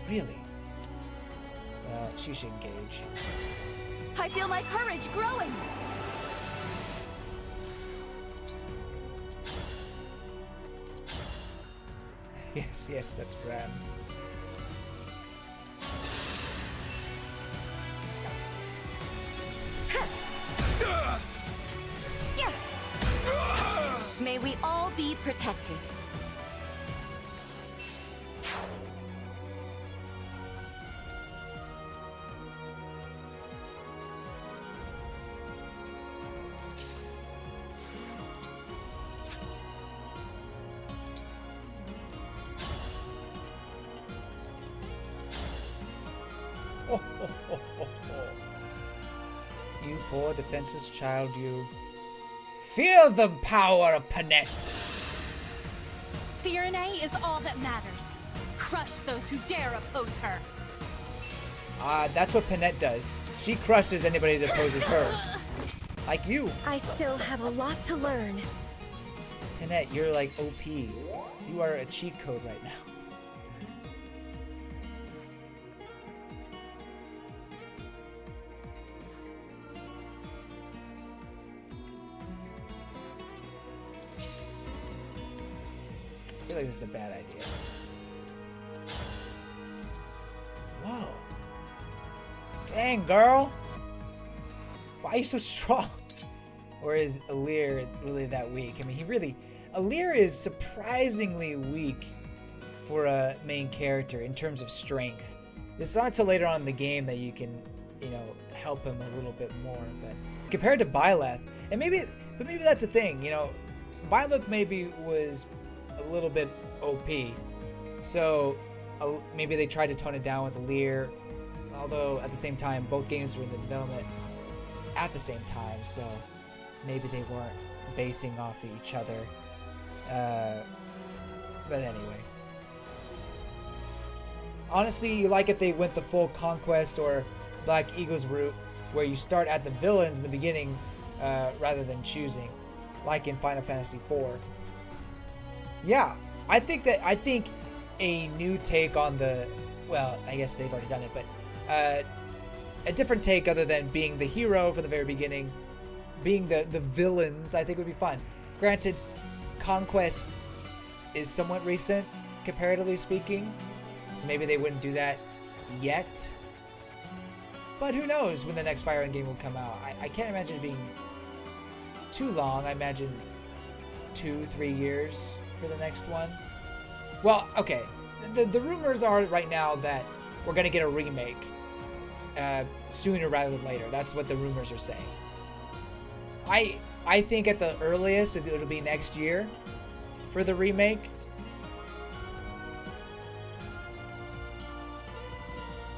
Really? Well, she should engage. I feel my courage growing. Yes, that's grand. May we all be protected. You poor defenseless child, you. Feel the power of Panette! Fiorine is all that matters. Crush those who dare oppose her. That's what Panette does. She crushes anybody that opposes her. Like you. I still have a lot to learn. Panette, you're like OP. You are a cheat code right now. I feel like this is a bad idea. Whoa. Dang, girl. Why are you so strong? Or is Elyos really that weak? I mean, Elyos is surprisingly weak for a main character in terms of strength. It's not until later on in the game that you can, help him a little bit more. But compared to Byleth, and maybe that's the thing, Byleth maybe was a little bit OP, so maybe they tried to tone it down with Elyos. Although at the same time, both games were in the development at the same time, so maybe they weren't basing off of each other. But anyway. Honestly, you like if they went the full Conquest or Black Eagles route, where you start at the villains in the beginning rather than choosing, like in Final Fantasy IV. Yeah, I think a new take on the, well, I guess they've already done it, but a different take other than being the hero from the very beginning, being the villains, I think would be fun. Granted, Conquest is somewhat recent, comparatively speaking, so maybe they wouldn't do that yet. But who knows when the next Fire Emblem game will come out. I can't imagine it being too long. I imagine 2-3 years for the next one. Well, okay. The rumors are right now that we're going to get a remake sooner rather than later. That's what the rumors are saying. I think at the earliest it'll be next year for the remake.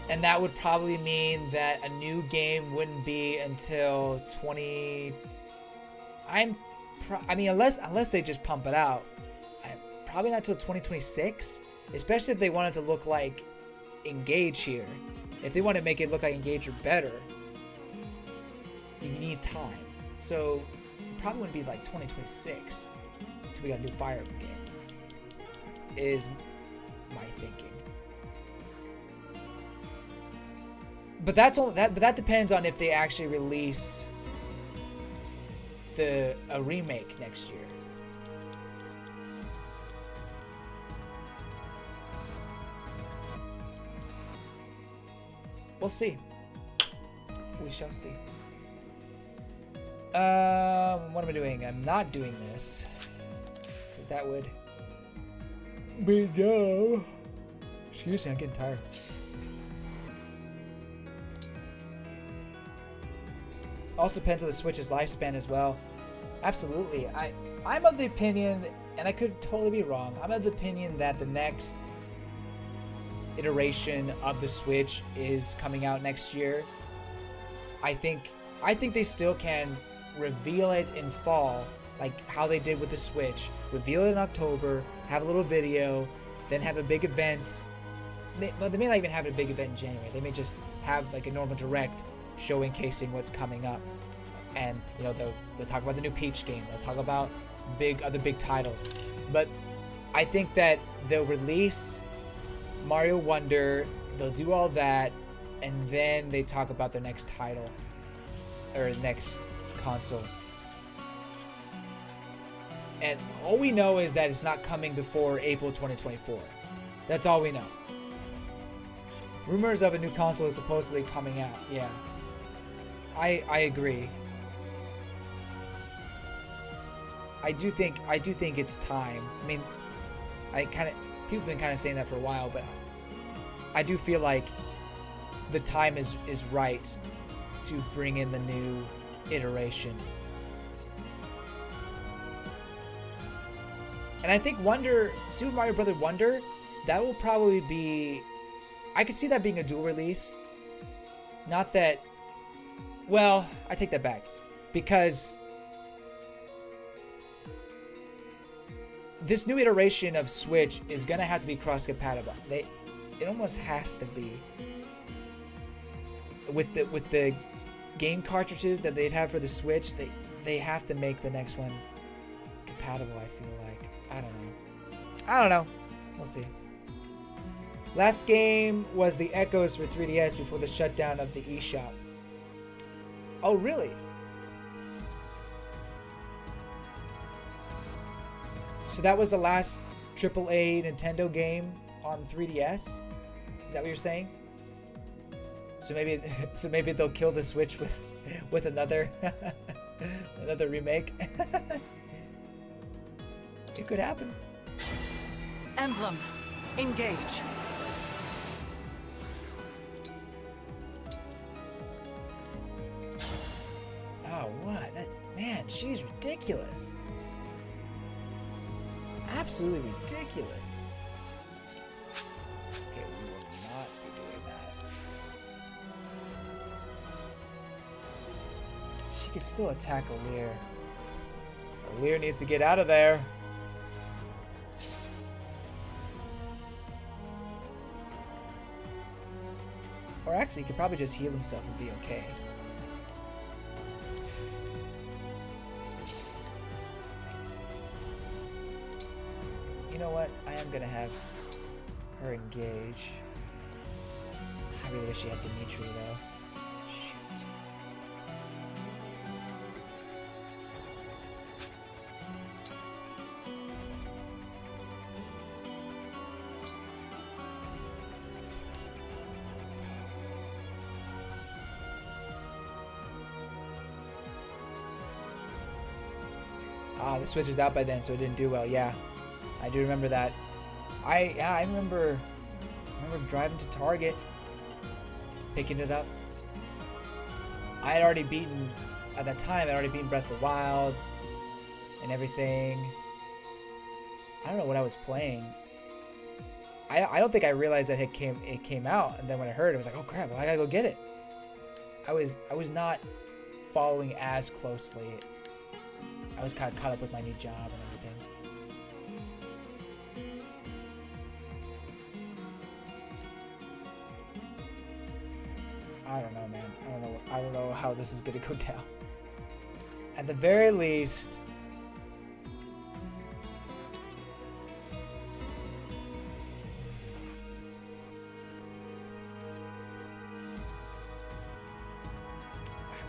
And that would probably mean that a new game wouldn't be until I mean, unless they just pump it out, probably not until 2026. Especially if they want it to look like Engage here. If they want to make it look like Engage or better, you need time. So it probably wouldn't be like 2026 until we got a new Fire Emblem game. Is my thinking. But that depends on if they actually release a remake next year. We'll see. We shall see. What am I doing? I'm not doing this, because that would be dumb. Excuse me, I'm getting tired. Also depends on the Switch's lifespan as well. Absolutely. I'm of the opinion, and I could totally be wrong, I'm of the opinion that the next iteration of the Switch is coming out next year. I think they still can reveal it in fall, like how they did with the Switch. Reveal it in October, have a little video, then have a big event. But they may not even have a big event in January. They may just have like a normal direct showcasing what's coming up. And they'll talk about the new Peach game. They'll talk about other big titles. But I think that they'll release Mario Wonder, they'll do all that, and then they talk about their next title or next console. And all we know is that it's not coming before April 2024. That's all we know. Rumors of a new console is supposedly coming out. Yeah, I agree. I do think it's time. I mean, people have been kind of saying that for a while, but I do feel like the time is right to bring in the new iteration. And I think Super Mario Bros. Wonder, that will probably be, I could see that being a dual release. Not that, well, I take that back, because this new iteration of Switch is gonna have to be cross-compatible. It almost has to be. With the game cartridges that they've had for the Switch, they have to make the next one compatible, I feel like. I don't know. We'll see. Last game was the Echoes for 3DS before the shutdown of the eShop. Oh, really? So that was the last AAA Nintendo game on 3DS? Is that what you're saying? So maybe they'll kill the Switch with another another remake. It could happen. Emblem Engage. Oh, what? Man, she's ridiculous. Absolutely ridiculous. Okay, we will not be doing that. could still attack Elyos. Elyos needs to get out of there. Or actually, he could probably just heal himself and be okay. You know what? I am gonna have her engage. I really wish she had Dimitri though. Shoot. Ah, the switch was out by then, so it didn't do well. Yeah, I do remember that. I remember driving to Target, picking it up. I had already beaten, at that time, I'd already beaten Breath of the Wild and everything. I don't know what I was playing. I don't think I realized that it came out, and then when I heard it, I was like, oh crap, well, I gotta go get it. I was not following as closely. I was kind of caught up with my new job and everything. I don't know, man. I don't know how this is gonna go down. At the very least,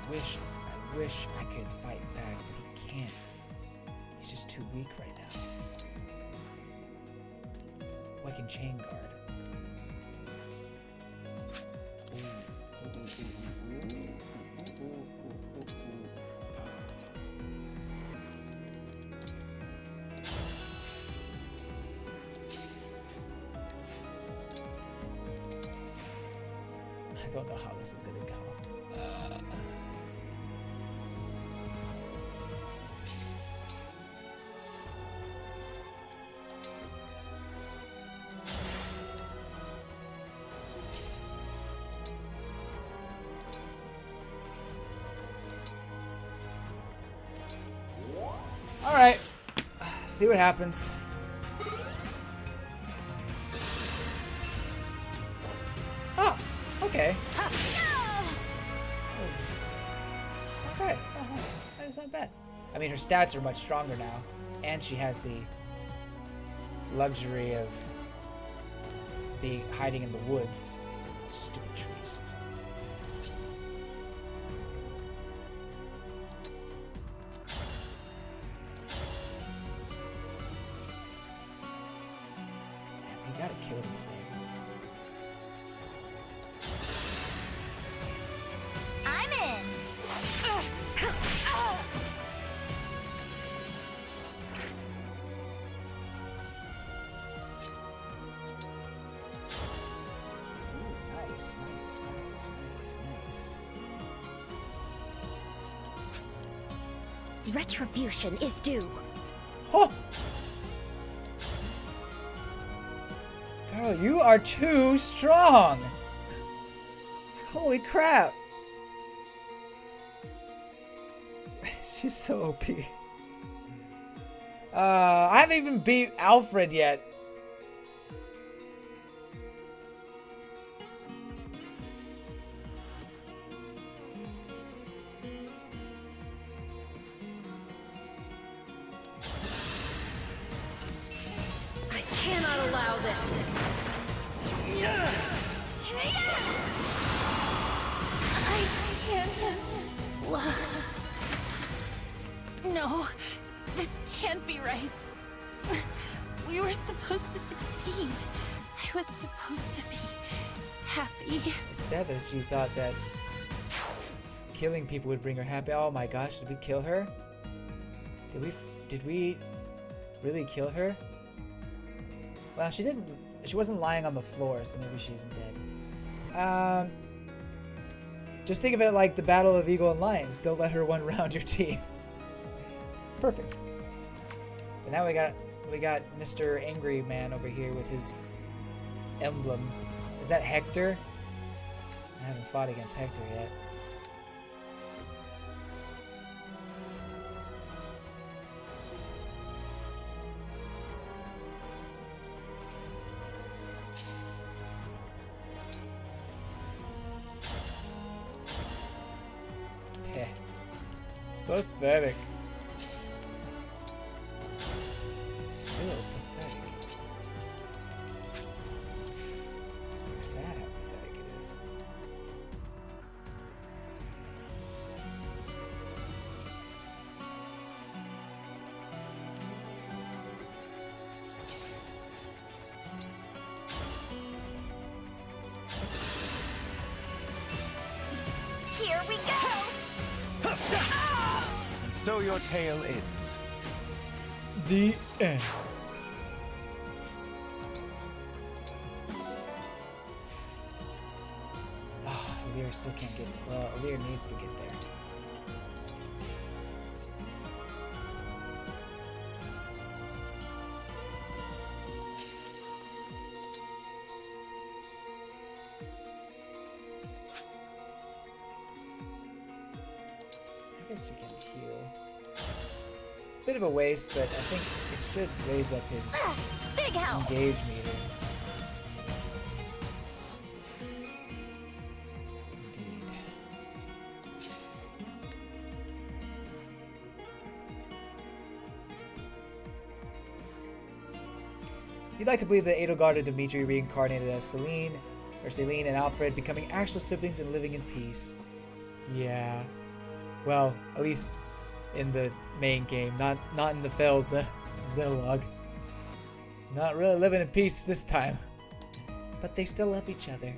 I wish I could fight back, but he can't. He's just too weak right now. Oh, I can chain guard. I don't know how this is gonna go. Alright, see what happens. Oh, okay. That was... okay, that's not bad. I mean, her stats are much stronger now, and she has the luxury of being hiding in the woods. Stupid trees. We gotta kill this thing. I'm in. Nice, nice, nice, nice, nice. Retribution is due. Oh! Girl, you are too strong! Holy crap! She's so OP. I haven't even beat Alfred yet. I cannot allow this. I can't. Lost. No, this can't be right. We were supposed to succeed. I was supposed to be happy. It's sad that she thought that killing people would bring her happy. Oh my gosh, did we kill her? Did we really kill her? Well, she didn't. She wasn't lying on the floor, so maybe she isn't dead. Just think of it like the Battle of Eagle and Lions. Don't let her one round your team. Perfect. But now we got Mr. Angry Man over here with his emblem. Is that Hector? I haven't fought against Hector yet. Pathetic. Still pathetic. It's like sad how pathetic it is. Here we go! And so your tale ends. The end. Ah, Elyos still can't get there. Well, Elyos needs to get there. I guess he can heal. Bit of a waste, but I think it should raise up his Big help! engage meter. Indeed. You'd like to believe that Edelgard and Dimitri reincarnated as Celine and Alfred, becoming actual siblings and living in peace. Yeah. Well, at least in the main game, not in the Fells Xenologue. Not really living in peace this time. But they still love each other.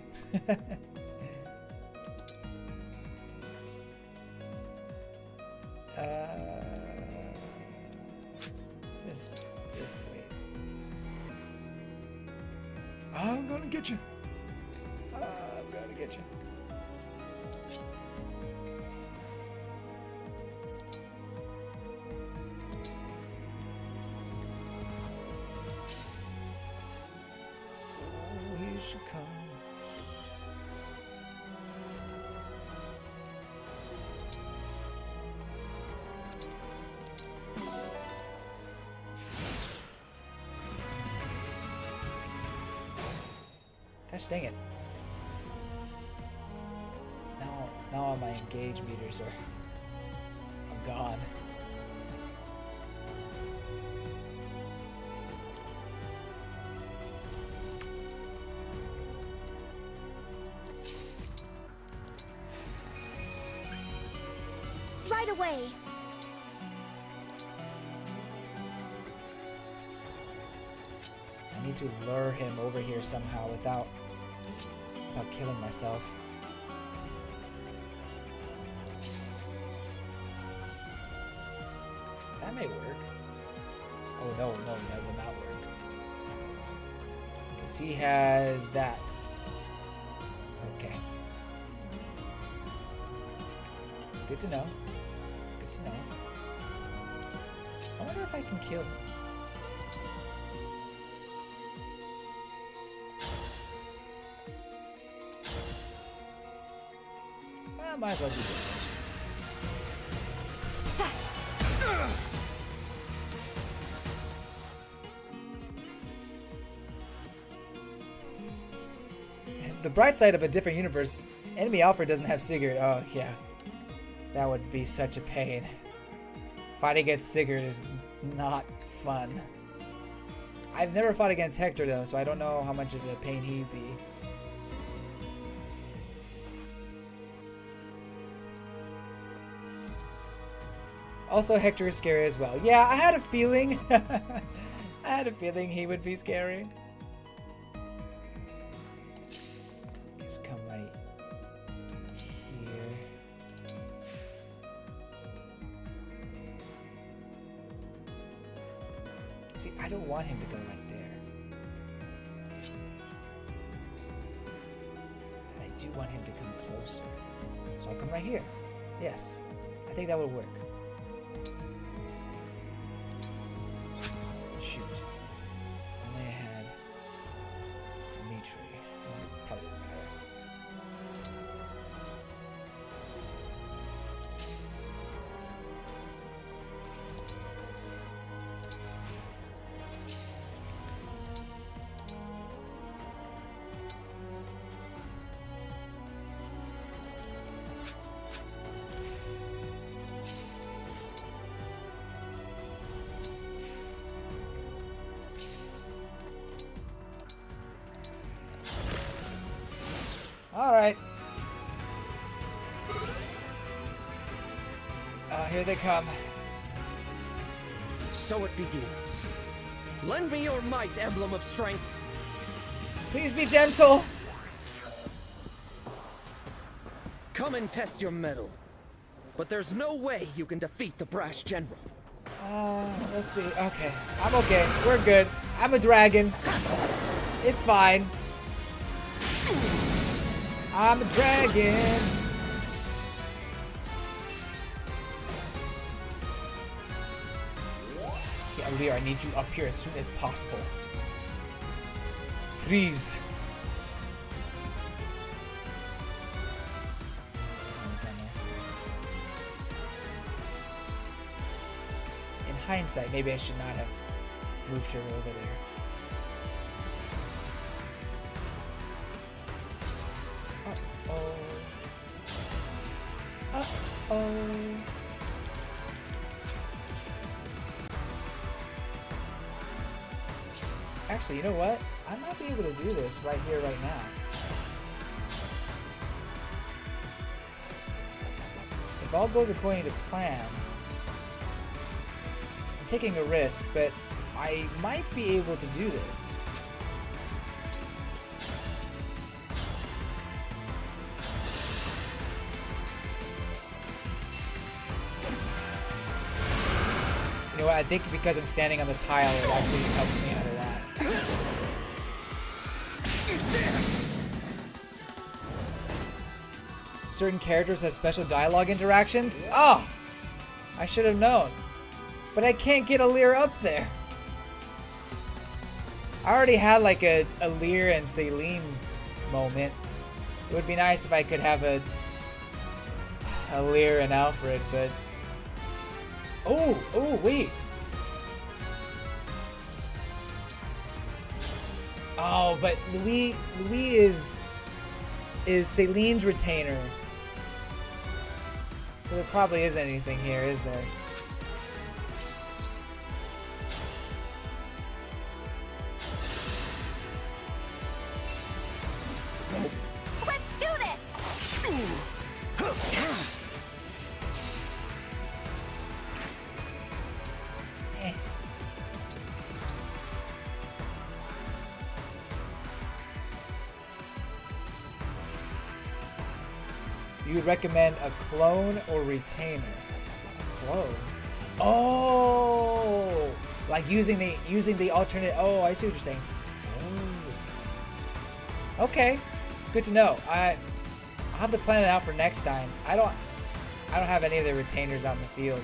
Just wait. I'm gonna get you. I'm gonna get you. She comes. Gosh dang it. Now all my engage meters are gone. Right away. I need to lure him over here somehow without killing myself. That may work. Oh no, that will not work. Because he has that. Okay. Good to know. Good to know. I wonder if I can kill him. Well, might as well do damage. The bright side of a different universe, enemy Alfred doesn't have Sigurd. Oh, yeah. That would be such a pain. Fighting against Sigurd is not fun. I've never fought against Hector, though, so I don't know how much of a pain he'd be. Also, Hector is scary as well. Yeah, I had a feeling. I had a feeling he would be scary. Just come right here. See, I don't want him to go right there. But I do want him to come closer. So I'll come right here. Yes, I think that would work. Shoot. Only I had Dimitri. Probably doesn't matter. Alright. Here they come. So it begins. Lend me your might, emblem of strength. Please be gentle. Come and test your mettle. But there's no way you can defeat the brash general. Let's see. Okay. I'm okay. We're good. I'm a dragon. It's fine. I'm a dragon. Okay, Elyos, I need you up here as soon as possible. Please. In hindsight, maybe I should not have moved her over there. Uh-oh. Actually, you know what? I might be able to do this right here, right now. If all goes according to plan, I'm taking a risk, but I might be able to do this. You know what? I think because I'm standing on the tile, it actually helps me out a lot. Certain characters have special dialogue interactions? Oh! I should have known. But I can't get Elyos up there. I already had like a Elyos and Celine moment. It would be nice if I could have a Elyos and Alfred, but... Oh, wait. Oh, but Louis is Celine's retainer. So there probably isn't anything here, is there? Nope. Let's do this! You would recommend a clone or retainer? A clone? Oh! Like using the alternate. Oh, I see what you're saying. Oh. Okay. Good to know. I'll have to plan it out for next time. I don't have any of the retainers out in the field.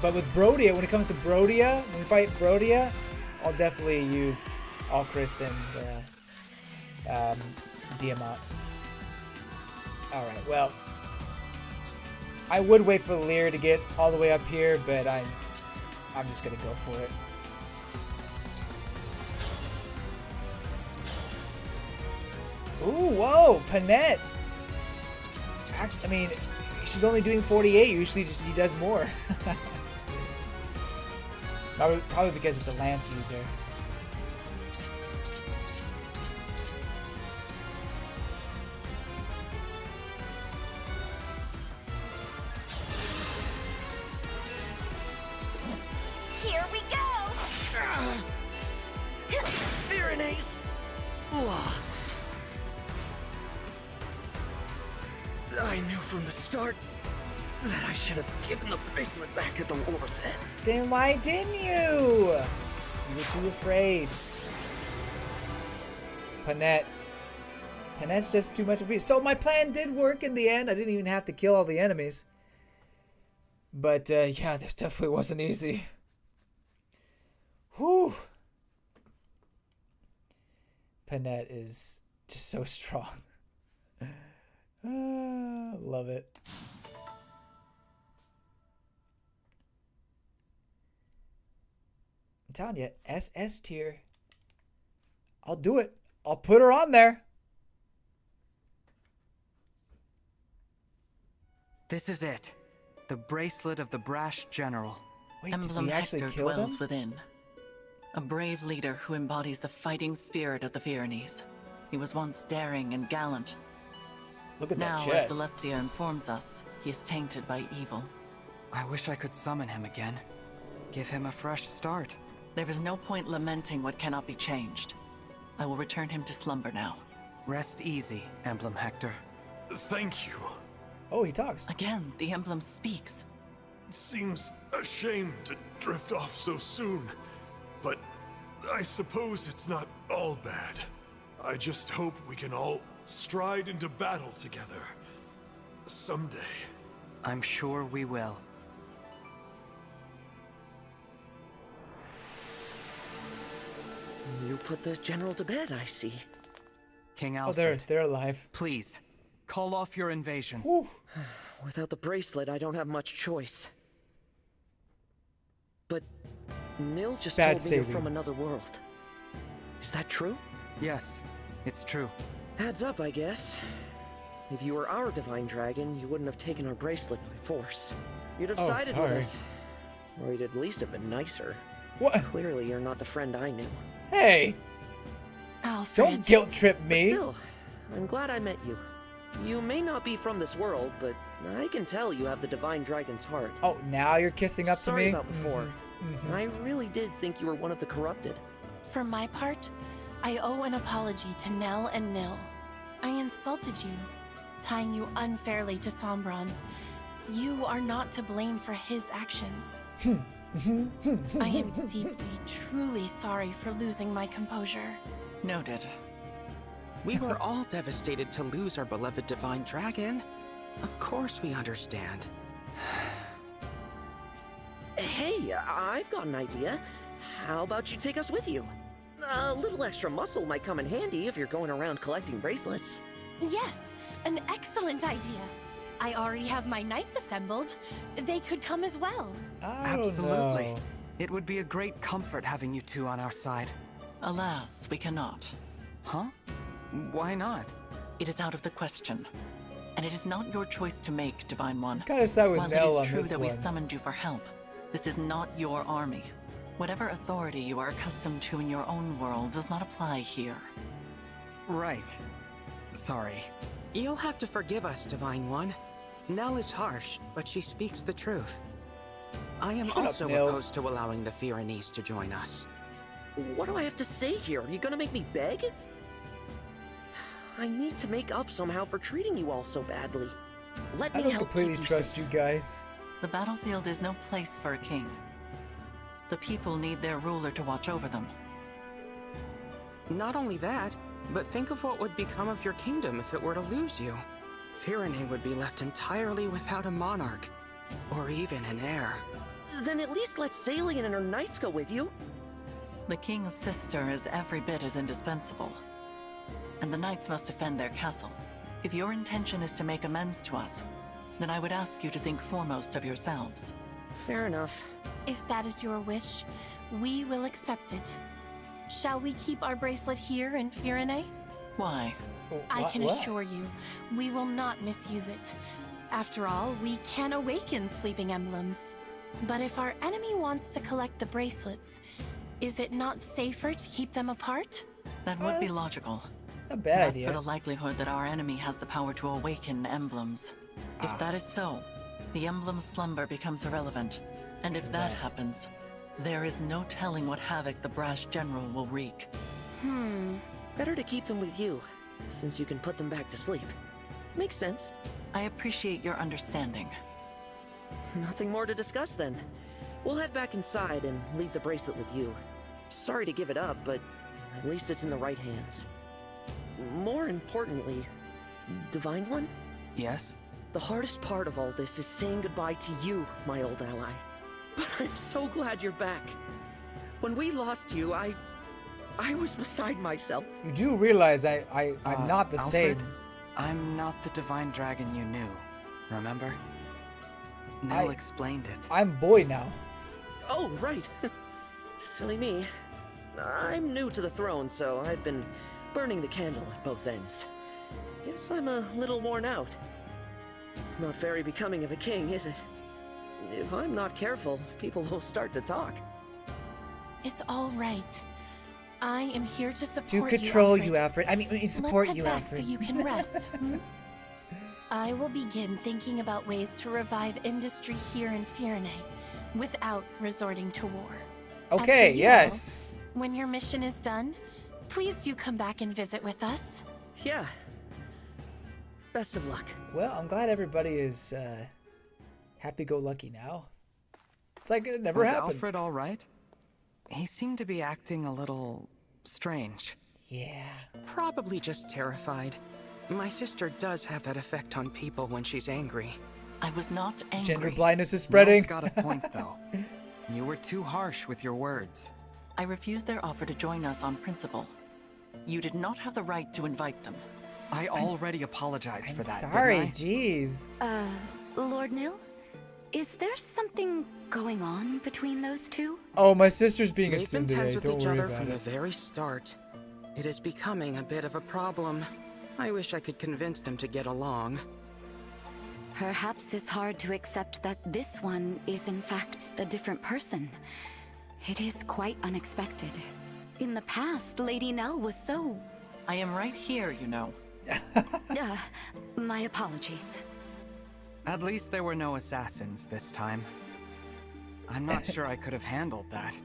But with Brodia, when it comes to Brodia, when we fight Brodia, I'll definitely use Alchrist and Diamant. Alright, well, I would wait for Lear to get all the way up here, but I'm just gonna go for it. Ooh, whoa, Panette! Actually, I mean, she's only doing 48, usually she does more. Probably because it's a lance user. Here we go! Pyrenees! Lost. I knew from the start that I should have given the bracelet back at the war's end. Then why didn't you? You were too afraid. Panette. Panette's just too much of a beast. So my plan did work in the end. I didn't even have to kill all the enemies. But yeah, this definitely wasn't easy. Whew. Panette is just so strong. Love it. I'm telling you, SS tier. I'll do it. I'll put her on there. This is it. The bracelet of the brash general. Wait, Emblem did we actually Hector kill dwells them? within. A brave leader who embodies the fighting spirit of the Pyrenees. He was once daring and gallant. Look at Now, that as chest. Celestia informs us, he is tainted by evil. I wish I could summon him again. Give him a fresh start. There is no point lamenting what cannot be changed. I will return him to slumber now. Rest easy, Emblem Hector. Thank you. Oh, he talks. Again, the emblem speaks. It seems a shame to drift off so soon, but I suppose it's not all bad. I just hope we can all stride into battle together. Someday. I'm sure we will. You put the general to bed, I see. King Oh, Alfred. they're alive. Please, call off your invasion. Whew. Without the bracelet, I don't have much choice. But Nil just Bad told me saving. you're from another world. Is that true? Yes, it's true. Adds up, I guess. If you were our divine dragon, you wouldn't have taken our bracelet by force. You'd have Oh, sided sorry. with us. Or you'd at least have been nicer. What? Clearly, you're not the friend I knew. Hey! Alfred. Don't guilt trip me. But still, I'm glad I met you. You may not be from this world, but I can tell you have the divine dragon's heart. Oh, now you're kissing up Sorry to me? about before. Mhm. I really did think you were one of the corrupted. For my part, I owe an apology to Nell and Nil. I insulted you, tying you unfairly to Sombron. You are not to blame for his actions. I am deeply, truly sorry for losing my composure. Noted. We were all devastated to lose our beloved divine dragon. Of course we understand. Hey, I've got an idea. How about you take us with you? A little extra muscle might come in handy if you're going around collecting bracelets. Yes, an excellent idea. I already have my knights assembled. They could come as well. Absolutely. It would be a great comfort having you two on our side. Alas, we cannot. Huh? Why not? It is out of the question. And it is not your choice to make, Divine One. Gotta side with While Nell it on is true this that we one. summoned you for help, this is not your army. Whatever authority you are accustomed to in your own world does not apply here. Right. Sorry. You'll have to forgive us, Divine One. Nell is harsh, but she speaks the truth. I am Shut up, also Nell. opposed to allowing the Fyrenes to join us. What do I have to say here? Are you gonna make me beg? I need to make up somehow for treating you all so badly. Let I me don't help completely keep you trust safe. you guys. The battlefield is no place for a king. The people need their ruler to watch over them. Not only that, but think of what would become of your kingdom if it were to lose you. Fyrene would be left entirely without a monarch, or even an heir. Then at least let Salian and her knights go with you. The king's sister is every bit as indispensable. And the knights must defend their castle. If your intention is to make amends to us, then I would ask you to think foremost of yourselves. Fair enough. If that is your wish, we will accept it. Shall we keep our bracelet here in Fyrene? Why? I can assure you, we will not misuse it. After all, we can awaken sleeping emblems. But if our enemy wants to collect the bracelets, is it not safer to keep them apart? That would be logical. A bad But idea. for the likelihood that our enemy has the power to awaken emblems. If that is so, the emblem's slumber becomes irrelevant. And if that happens, there is no telling what havoc the brash general will wreak. Better to keep them with you, since you can put them back to sleep. Makes sense. I appreciate your understanding. Nothing more to discuss then. We'll head back inside and leave the bracelet with you. Sorry to give it up, but at least it's in the right hands. More importantly, Divine One? Yes? The hardest part of all this is saying goodbye to you, my old ally. But I'm so glad you're back. When we lost you, I was beside myself. You do realize I'm not the Alfred, same. I'm not the divine dragon you knew. Remember? Nell explained it. I'm boy now. Oh, right. Silly me. I'm new to the throne, so I've been burning the candle at both ends. Guess I'm a little worn out. Not very becoming of a king, is it? If I'm not careful, people will start to talk. It's all right. I am here to support To control you, Alfred. I mean, support Let's you, head back Alfred. so you can rest. I will begin thinking about ways to revive industry here in Firene without resorting to war. Okay, As for you yes. all, when your mission is done, please do come back and visit with us. Yeah. Best of luck. Well, I'm glad everybody is happy-go-lucky now. It's like it never Was happened. Alfred all right? He seemed to be acting a little strange. Yeah. Probably just terrified. My sister does have that effect on people when she's angry. I was not angry. Gender blindness is spreading. Nell's got a point, though. You were too harsh with your words. I refused their offer to join us on principle. You did not have the right to invite them. I already apologized for that, Sorry, didn't jeez. Lord Nil? Is there something going on between those two? Oh, my sister's being They've been assumed today. tense with Don't each worry other about from the it. very start. It is becoming a bit of a problem. I wish I could convince them to get along. Perhaps it's hard to accept that this one is in fact a different person. It is quite unexpected. In the past, Lady Nell was so... I am right here, you know. My apologies. At least there were no assassins this time. I'm not sure I could have handled that.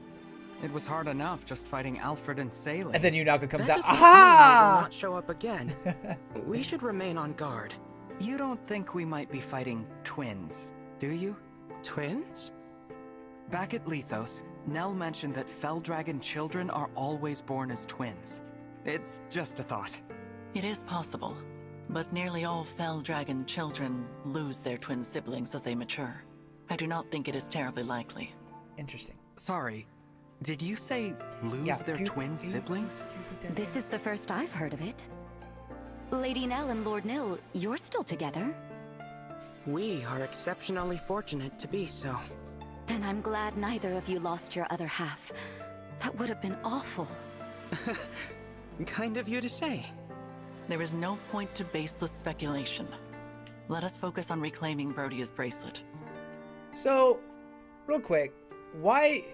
It was hard enough just fighting Alfred and Salem. And then Yunaka comes That out. does not mean they will Aha! not show up again. We should remain on guard. You don't think we might be fighting twins, do you? Twins? Back at Lethos, Nell mentioned that Fell Dragon children are always born as twins. It's just a thought. It is possible, but nearly all Fell Dragon children lose their twin siblings as they mature. I do not think it is terribly likely. Interesting. Sorry, did you say lose their twin siblings? This is the first I've heard of it. Lady Nell and Lord Nil, you're still together? We are exceptionally fortunate to be so. Then I'm glad neither of you lost your other half. That would have been awful. Kind of you to say. There is no point to baseless speculation. Let us focus on reclaiming Brodia's bracelet. So, real quick, why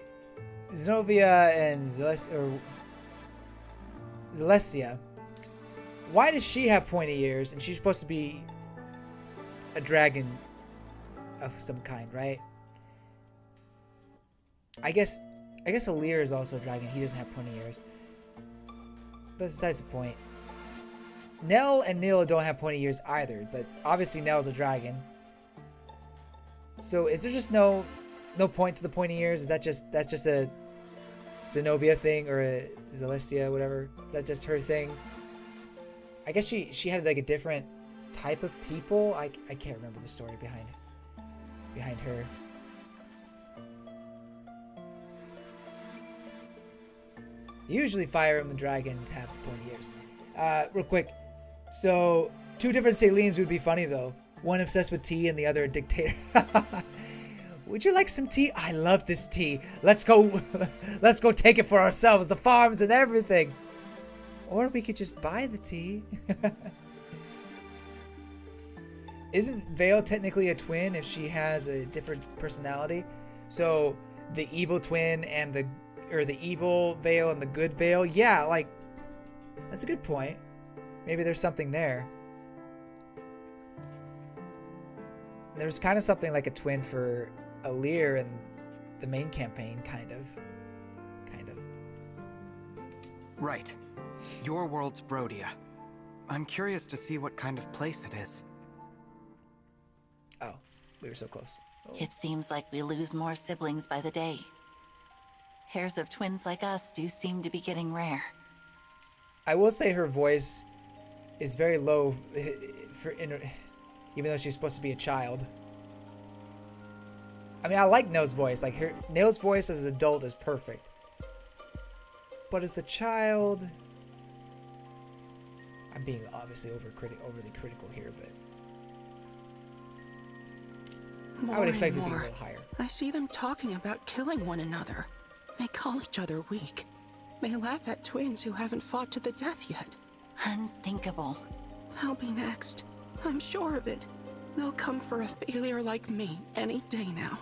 Zenobia and Celestia, why does she have pointy ears and she's supposed to be a dragon of some kind, right? I guess Alir is also a dragon. He doesn't have pointy ears. But besides the point. Nell and Nil don't have pointy ears either, but obviously Nell's a dragon. So is there just no point to the pointy ears? Is that's just a Zenobia thing or a Celestia, whatever? Is that just her thing? I guess she had like a different type of people. I can't remember the story behind her. Usually Fire Emblem dragons have pointy ears. Real quick. So, two different Salines would be funny though. One obsessed with tea and the other a dictator. Would you like some tea? I love this tea. Let's go take it for ourselves. The farms and everything. Or we could just buy the tea. Isn't Vale technically a twin if she has a different personality? So the evil twin and the evil Vale and the good Vale? Yeah, like that's a good point. Maybe there's something there. There's kind of something like a twin for Alir in the main campaign, kind of. Right. Your world's Brodia. I'm curious to see what kind of place it is. Oh, we were so close. Oh. It seems like we lose more siblings by the day. Pairs of twins like us do seem to be getting rare. I will say her voice is very low, even though she's supposed to be a child. I mean, I like Nell's voice. Like Nell's voice as an adult is perfect. But as the child, I'm being obviously overly critical here, but I would expect it to be a little higher. I see them talking about killing one another. They call each other weak. They laugh at twins who haven't fought to the death yet. Unthinkable. I'll be next. I'm sure of it. They'll come for a failure like me any day now.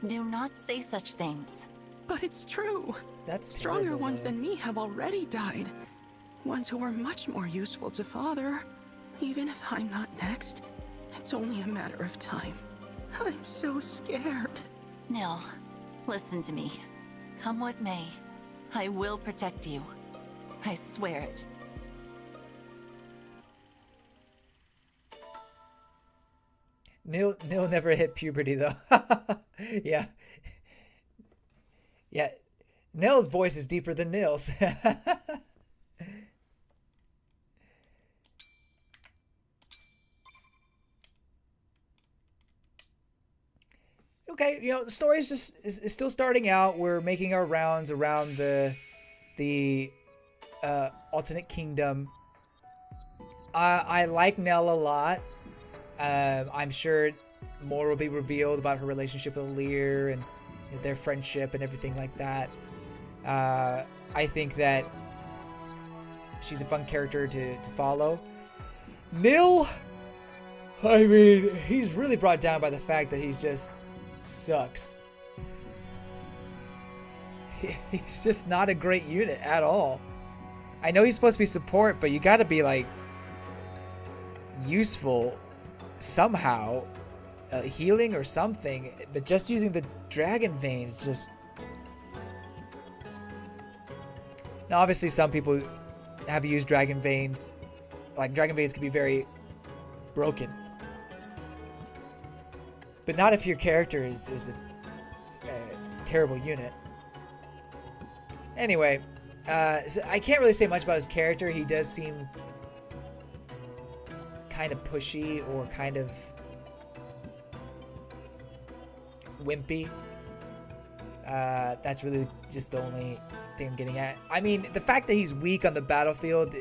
Do not say such things. But it's true. That's Stronger terrible, ones though. than me have already died. Ones who were much more useful to Father. Even if I'm not next, it's only a matter of time. I'm so scared. Nil, listen to me. Come what may, I will protect you. I swear it. Nil never hit puberty though. Yeah. Yeah. Nil's voice is deeper than Nil's. Okay, the story is still starting out. We're making our rounds around the alternate kingdom. I like Nell a lot. I'm sure more will be revealed about her relationship with Lear and their friendship and everything like that. I think that she's a fun character to follow. Nil, I mean, he's really brought down by the fact that he's just sucks. He's just not a great unit at all. I know he's supposed to be support, but you gotta be like useful somehow, healing or something. But just using the dragon veins just... Now obviously some people have used dragon veins. Like dragon veins can be very broken. But not if your character is a terrible unit. Anyway, so I can't really say much about his character. He does seem kind of pushy or kind of wimpy. That's really just the only thing I'm getting at. I mean, the fact that he's weak on the battlefield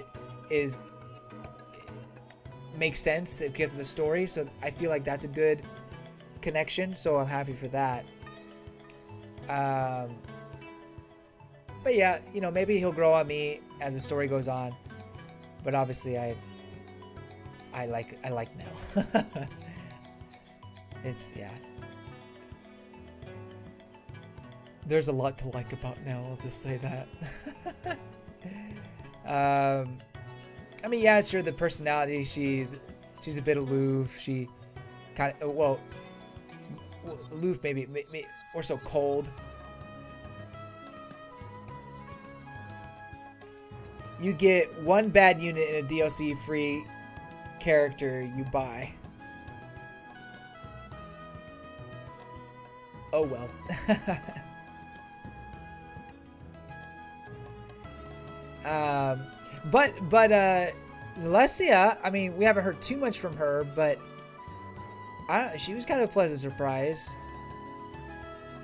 makes sense because of the story. So I feel like that's a good connection, so I'm happy for that. But yeah, maybe he'll grow on me as the story goes on. But obviously, I like Nell. Yeah. There's a lot to like about Nell. I'll just say that. I mean, yeah, sure. The personality, she's a bit aloof. She kind of aloof, maybe, or so cold. You get one bad unit in a DLC free character you buy. Oh well. But Celestia, I mean, we haven't heard too much from her, but she was kind of a pleasant surprise.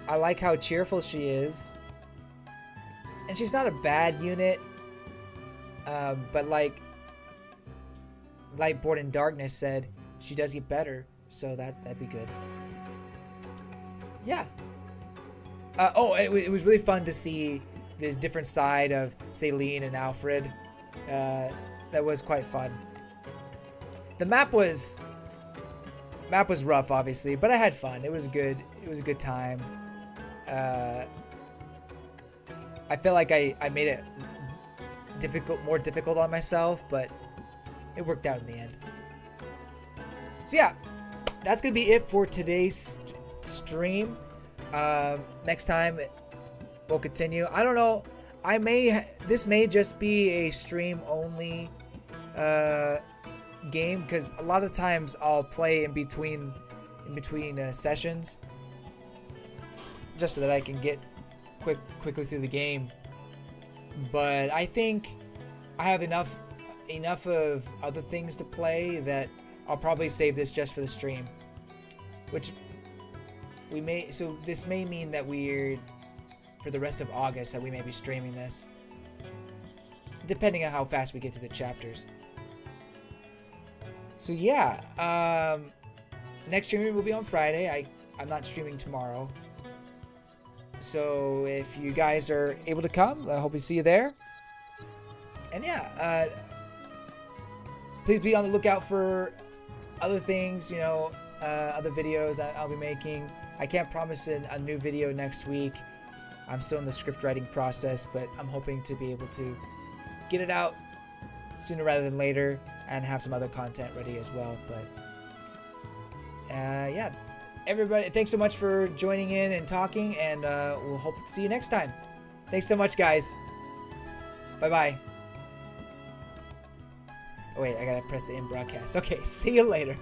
I like how cheerful she is. And she's not a bad unit. But like Lightborn in Darkness said, she does get better. So that'd be good. Yeah. It was really fun to see this different side of Celine and Alfred. That was quite fun. The map was rough, obviously, but I had fun. It was good. It was a good time. I feel like I made it more difficult on myself, but it worked out in the end. So yeah, that's gonna be it for today's stream. Next time we'll continue. I don't know. This may just be a stream only game, because a lot of times I'll play in between sessions, just so that I can get quickly through the game. But I think I have enough of other things to play that I'll probably save this just for the stream. So this may mean that for the rest of August, that we may be streaming this, depending on how fast we get through the chapters. So yeah, next streaming will be on Friday. I'm not streaming tomorrow. So if you guys are able to come, I hope we see you there. And yeah, please be on the lookout for other things, other videos I'll be making. I can't promise a new video next week, I'm still in the script writing process, but I'm hoping to be able to get it out sooner rather than later and have some other content ready as well. But yeah, everybody, thanks so much for joining in and talking, and we'll hope to see you next time. Thanks so much, guys. Bye-bye. Oh, wait, I gotta press the end broadcast. Okay, see you later.